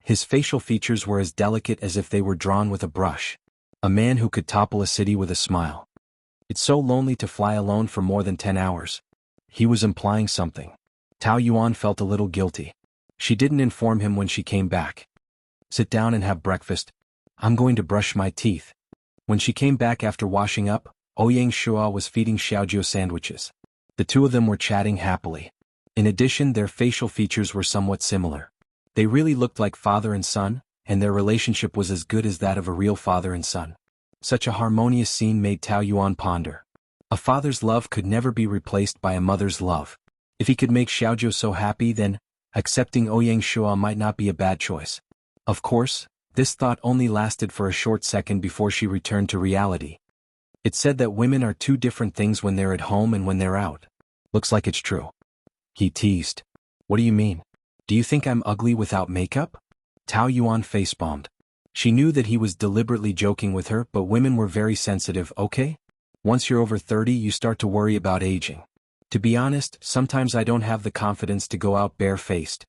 Speaker 1: His facial features were as delicate as if they were drawn with a brush. A man who could topple a city with a smile. It's so lonely to fly alone for more than 10 hours. He was implying something. Tao Yuan felt a little guilty. She didn't inform him when she came back. Sit down and have breakfast. I'm going to brush my teeth. When she came back after washing up, Ouyang Shua was feeding Xiaojiu sandwiches. The 2 of them were chatting happily. In addition, their facial features were somewhat similar. They really looked like father and son, and their relationship was as good as that of a real father and son. Such a harmonious scene made Tao Yuan ponder. A father's love could never be replaced by a mother's love. If he could make Xiaojiu so happy, then accepting Ouyang Shua might not be a bad choice. Of course, this thought only lasted for a short second before she returned to reality. It said that women are 2 different things when they're at home and when they're out. Looks like it's true. He teased. What do you mean? Do you think I'm ugly without makeup? Tao Yuan facepalmed. She knew that he was deliberately joking with her, but women were very sensitive, okay? Once you're over 30, you start to worry about aging. To be honest, sometimes I don't have the confidence to go out bare-faced.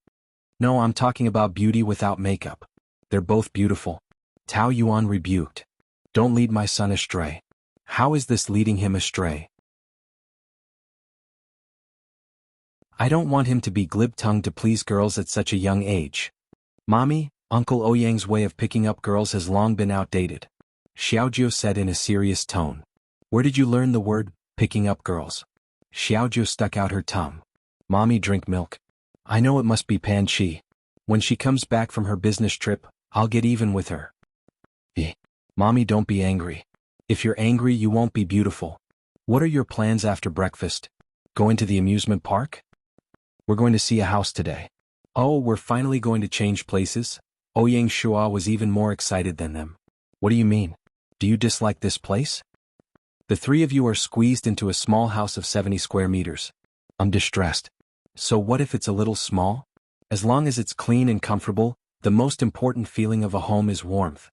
Speaker 1: No, I'm talking about beauty without makeup. They're both beautiful. Tao Yuan rebuked. Don't lead my son astray. How is this leading him astray? I don't want him to be glib-tongued to please girls at such a young age. Mommy, Uncle Ouyang's way of picking up girls has long been outdated. Xiaojiu said in a serious tone. Where did you learn the word, picking up girls? Xiaojiu stuck out her tongue. Mommy, drink milk. I know it must be Pan Chi. When she comes back from her business trip, I'll get even with her. Mommy, don't be angry. If you're angry, you won't be beautiful. What are your plans after breakfast? Going to the amusement park? We're going to see a house today. Oh, we're finally going to change places? Ouyang Shua was even more excited than them. What do you mean? Do you dislike this place? The 3 of you are squeezed into a small house of 70 square meters. I'm distressed. So what if it's a little small? As long as it's clean and comfortable, the most important feeling of a home is warmth.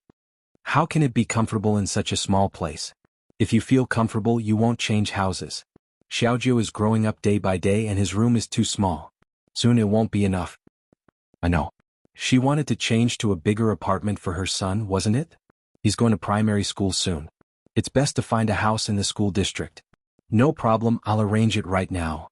Speaker 1: How can it be comfortable in such a small place? If you feel comfortable, you won't change houses. Xiaojiu is growing up day by day and his room is too small. Soon it won't be enough. I know. She wanted to change to a bigger apartment for her son, wasn't it? He's going to primary school soon. It's best to find a house in the school district. No problem, I'll arrange it right now.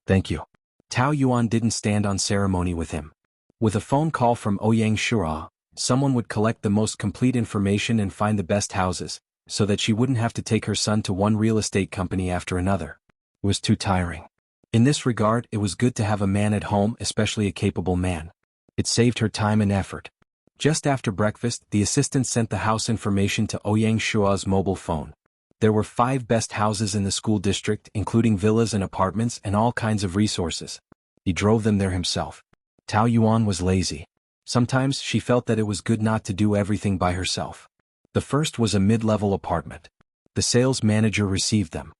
Speaker 1: Thank you. Tao Yuan didn't stand on ceremony with him. With a phone call from Ouyang Shura, someone would collect the most complete information and find the best houses, so that she wouldn't have to take her son to one real estate company after another. It was too tiring. In this regard, it was good to have a man at home, especially a capable man. It saved her time and effort. Just after breakfast, the assistant sent the house information to Ouyang Shua's mobile phone. There were 5 best houses in the school district, including villas and apartments and all kinds of resources. He drove them there himself. Tao Yuan was lazy. Sometimes she felt that it was good not to do everything by herself. The first was a mid-level apartment. The sales manager received them.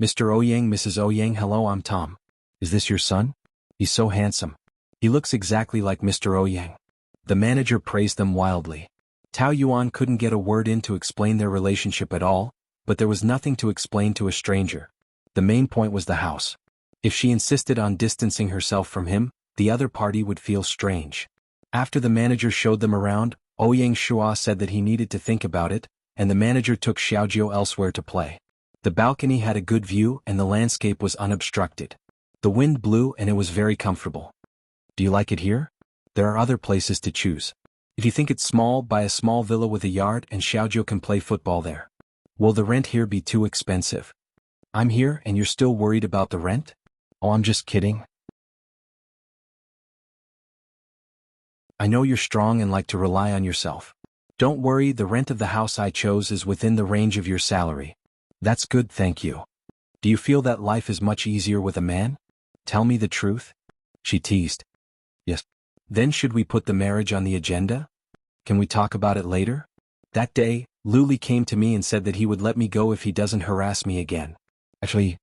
Speaker 1: Mr. Ouyang, Mrs. Ouyang, hello, I'm Tom. Is this your son? He's so handsome. He looks exactly like Mr. Ouyang. The manager praised them wildly. Tao Yuan couldn't get a word in to explain their relationship at all, but there was nothing to explain to a stranger. The main point was the house. If she insisted on distancing herself from him, the other party would feel strange. After the manager showed them around, Ouyang Shua said that he needed to think about it, and the manager took Xiaojiu elsewhere to play. The balcony had a good view and the landscape was unobstructed. The wind blew and it was very comfortable. Do you like it here? There are other places to choose. If you think it's small, buy a small villa with a yard and Xiaojiu can play football there. Will the rent here be too expensive? I'm here and you're still worried about the rent? Oh, I'm just kidding. I know you're strong and like to rely on yourself. Don't worry, the rent of the house I chose is within the range of your salary. That's good, thank you. Do you feel that life is much easier with a man? Tell me the truth. She teased. Yes. Then should we put the marriage on the agenda? Can we talk about it later? That day, Luli came to me and said that he would let me go if he doesn't harass me again. Actually,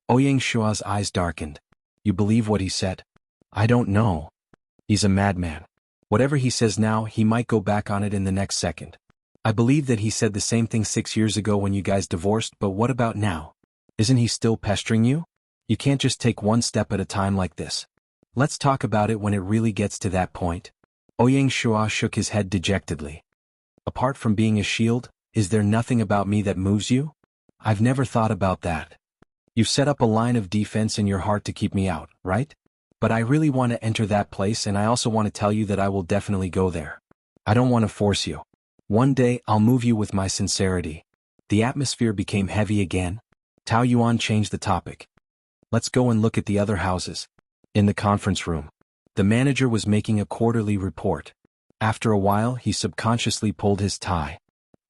Speaker 1: Ouyang Shua's eyes darkened. You believe what he said? I don't know. He's a madman. Whatever he says now, he might go back on it in the next second. I believe that he said the same thing 6 years ago when you guys divorced, but what about now? Isn't he still pestering you? You can't just take one step at a time like this. Let's talk about it when it really gets to that point. Ouyang Shua shook his head dejectedly. Apart from being a shield, is there nothing about me that moves you? I've never thought about that. You've set up a line of defense in your heart to keep me out, right? But I really want to enter that place and I also want to tell you that I will definitely go there. I don't want to force you. One day I'll move you with my sincerity. The atmosphere became heavy again. Tao Yuan changed the topic. Let's go and look at the other houses. In the conference room. The manager was making a quarterly report. After a while he subconsciously pulled his tie.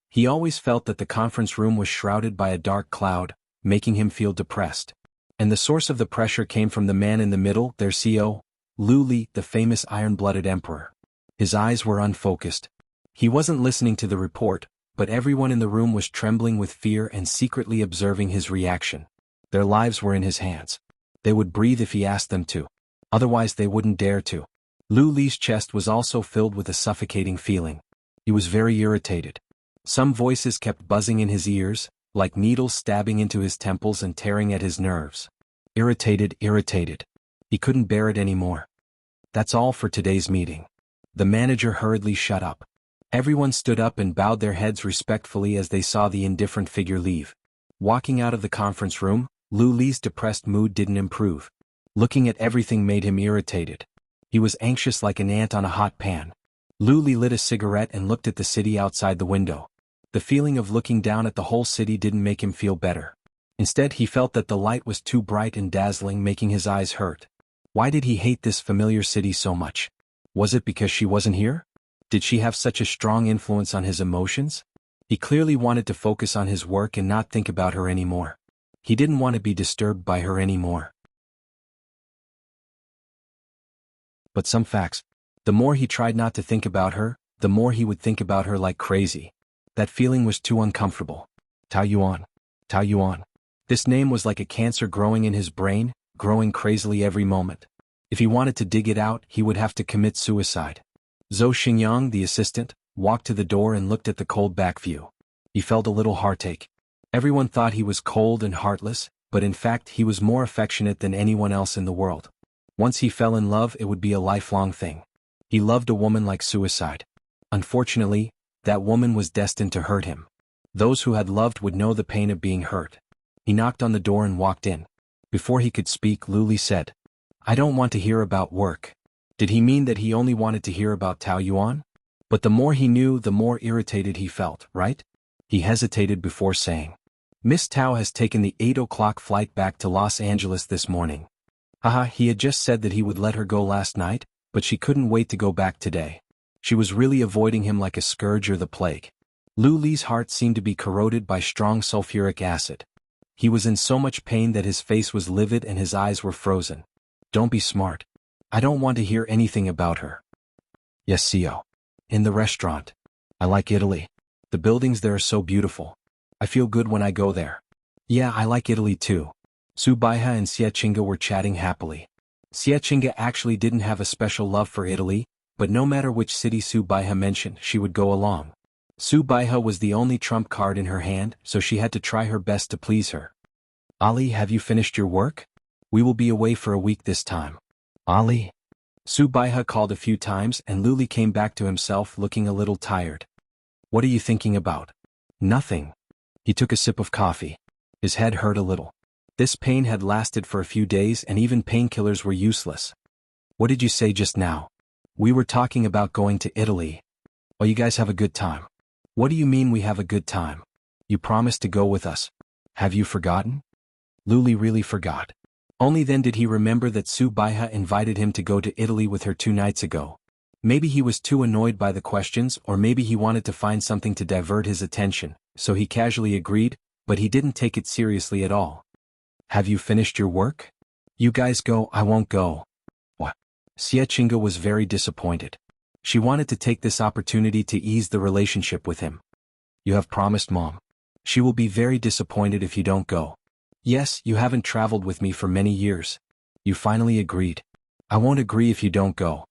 Speaker 1: He always felt that the conference room was shrouded by a dark cloud, making him feel depressed. And the source of the pressure came from the man in the middle, their CEO, Lu Li, the famous iron-blooded emperor. His eyes were unfocused. He wasn't listening to the report, but everyone in the room was trembling with fear and secretly observing his reaction. Their lives were in his hands. They would breathe if he asked them to. Otherwise they wouldn't dare to. Lu Li's chest was also filled with a suffocating feeling. He was very irritated. Some voices kept buzzing in his ears, like needles stabbing into his temples and tearing at his nerves. Irritated. He couldn't bear it anymore. That's all for today's meeting. The manager hurriedly shut up. Everyone stood up and bowed their heads respectfully as they saw the indifferent figure leave. Walking out of the conference room, Lu Li's depressed mood didn't improve. Looking at everything made him irritated. He was anxious like an ant on a hot pan. Lu Li lit a cigarette and looked at the city outside the window. The feeling of looking down at the whole city didn't make him feel better. Instead he felt that the light was too bright and dazzling, making his eyes hurt. Why did he hate this familiar city so much? Was it because she wasn't here? Did she have such a strong influence on his emotions? He clearly wanted to focus on his work and not think about her anymore. He didn't want to be disturbed by her anymore. But some facts. The more he tried not to think about her, the more he would think about her like crazy. That feeling was too uncomfortable. Tao Yuan. This name was like a cancer growing in his brain, growing crazily every moment. If he wanted to dig it out, he would have to commit suicide. Zhou Xingyang, the assistant, walked to the door and looked at the cold back view. He felt a little heartache. Everyone thought he was cold and heartless, but in fact he was more affectionate than anyone else in the world. Once he fell in love, it would be a lifelong thing. He loved a woman like suicide. Unfortunately, that woman was destined to hurt him. Those who had loved would know the pain of being hurt. He knocked on the door and walked in. Before he could speak, Lu Li said, I don't want to hear about work. Did he mean that he only wanted to hear about Tao Yuan? But the more he knew, the more irritated he felt, right? He hesitated before saying, Miss Tao has taken the 8 o'clock flight back to Los Angeles this morning. Haha, he had just said that he would let her go last night, but she couldn't wait to go back today. She was really avoiding him like a scourge or the plague. Lu Li's heart seemed to be corroded by strong sulfuric acid. He was in so much pain that his face was livid and his eyes were frozen. Don't be smart. I don't want to hear anything about her. Yes, CEO. In the restaurant. I like Italy. The buildings there are so beautiful. I feel good when I go there. Yeah, I like Italy too. Su Baiha and Xie Qingge were chatting happily. Xie Qingge actually didn't have a special love for Italy, but no matter which city Su Baiha mentioned, she would go along. Su Baiha was the only trump card in her hand, so she had to try her best to please her. Ali, have you finished your work? We will be away for a week this time. Ali? Su Baiha called a few times and Luli came back to himself looking a little tired. What are you thinking about? Nothing. He took a sip of coffee. His head hurt a little. This pain had lasted for a few days and even painkillers were useless. What did you say just now? We were talking about going to Italy. Oh, you guys have a good time. What do you mean we have a good time? You promised to go with us. Have you forgotten? Luli really forgot. Only then did he remember that Su Baiha invited him to go to Italy with her 2 nights ago. Maybe he was too annoyed by the questions, or maybe he wanted to find something to divert his attention, so he casually agreed, but he didn't take it seriously at all. Have you finished your work? You guys go, I won't go. What? Xie Qingge was very disappointed. She wanted to take this opportunity to ease the relationship with him. You have promised Mom. She will be very disappointed if you don't go. Yes, you haven't traveled with me for many years. You finally agreed. I won't agree if you don't go.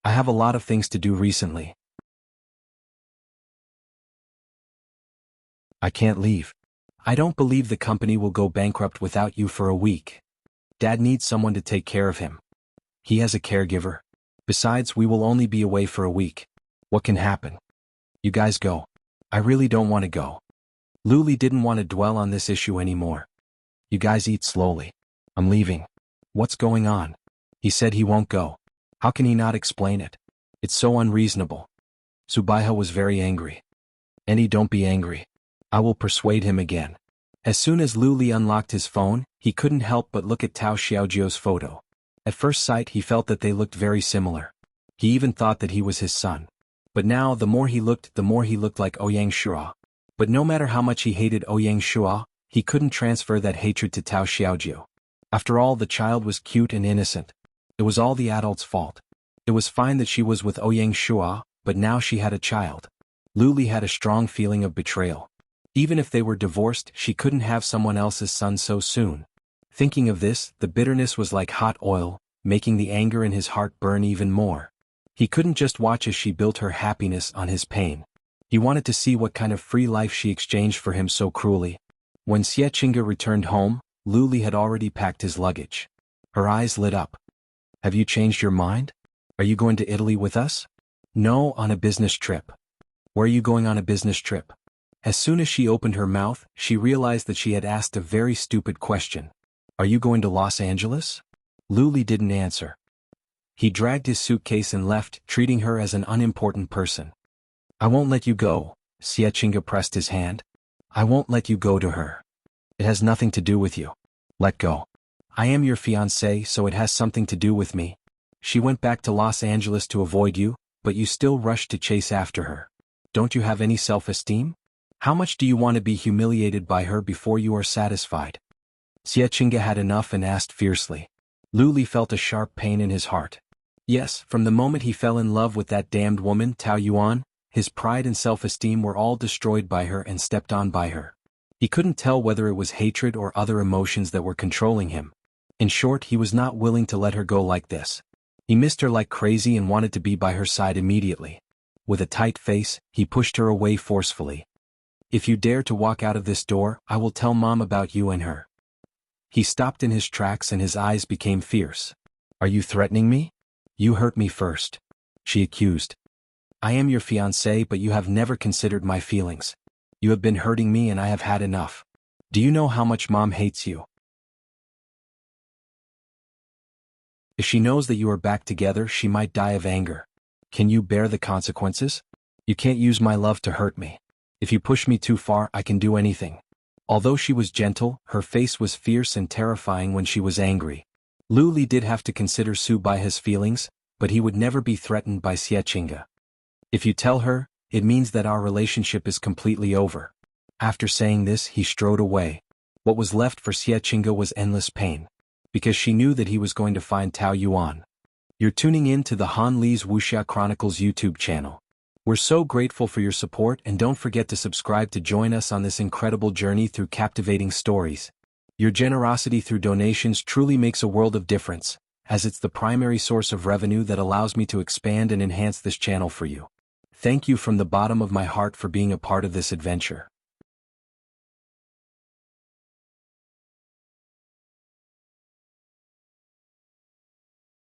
Speaker 1: I have a lot of things to do recently. I can't leave. I don't believe the company will go bankrupt without you for a week. Dad needs someone to take care of him. He has a caregiver. Besides, we will only be away for a week. What can happen? You guys go. I really don't want to go. Luli didn't want to dwell on this issue anymore. You guys eat slowly. I'm leaving. What's going on? He said he won't go. How can he not explain it? It's so unreasonable. Su Baiha was very angry. Annie, don't be angry. I will persuade him again. As soon as Lu Li unlocked his phone, he couldn't help but look at Tao Xiaojio's photo. At first sight he felt that they looked very similar. He even thought that he was his son. But now the more he looked, the more he looked like Ouyang Shua. But no matter how much he hated Ouyang Shua, he couldn't transfer that hatred to Tao Xiaojio. After all, the child was cute and innocent. It was all the adult's fault. It was fine that she was with Ouyang Shua, but now she had a child. Lu Li had a strong feeling of betrayal. Even if they were divorced, she couldn't have someone else's son so soon. Thinking of this, the bitterness was like hot oil, making the anger in his heart burn even more. He couldn't just watch as she built her happiness on his pain. He wanted to see what kind of free life she exchanged for him so cruelly. When Xie Qingge returned home, Lu Li had already packed his luggage. Her eyes lit up. Have you changed your mind? Are you going to Italy with us? No, on a business trip. Where are you going on a business trip? As soon as she opened her mouth, she realized that she had asked a very stupid question. Are you going to Los Angeles? Lu Li didn't answer. He dragged his suitcase and left, treating her as an unimportant person. I won't let you go. Xie Qingge pressed his hand. I won't let you go to her. It has nothing to do with you. Let go. I am your fiancé, so it has something to do with me. She went back to Los Angeles to avoid you, but you still rushed to chase after her. Don't you have any self-esteem? How much do you want to be humiliated by her before you are satisfied? Xie Qingge had enough and asked fiercely. Lu Li felt a sharp pain in his heart. Yes, from the moment he fell in love with that damned woman, Tao Yuan, his pride and self-esteem were all destroyed by her and stepped on by her. He couldn't tell whether it was hatred or other emotions that were controlling him. In short, he was not willing to let her go like this. He missed her like crazy and wanted to be by her side immediately. With a tight face, he pushed her away forcefully. If you dare to walk out of this door, I will tell Mom about you and her. He stopped in his tracks and his eyes became fierce. Are you threatening me? You hurt me first. She accused. I am your fiancé, but you have never considered my feelings. You have been hurting me and I have had enough. Do you know how much Mom hates you? If she knows that you are back together, she might die of anger. Can you bear the consequences? You can't use my love to hurt me. If you push me too far, I can do anything. Although she was gentle, her face was fierce and terrifying when she was angry. Lu Li did have to consider Su Baihe's feelings, but he would never be threatened by Xie Qingge. If you tell her, it means that our relationship is completely over. After saying this, he strode away. What was left for Xie Qingge was endless pain. Because she knew that he was going to find Tao Yuan. You're tuning in to the Han Li's Wuxia Chronicles YouTube channel. We're so grateful for your support, and don't forget to subscribe to join us on this incredible journey through captivating stories. Your generosity through donations truly makes a world of difference, as it's the primary source of revenue that allows me to expand and enhance this channel for you. Thank you from the bottom of my heart for being a part of this adventure.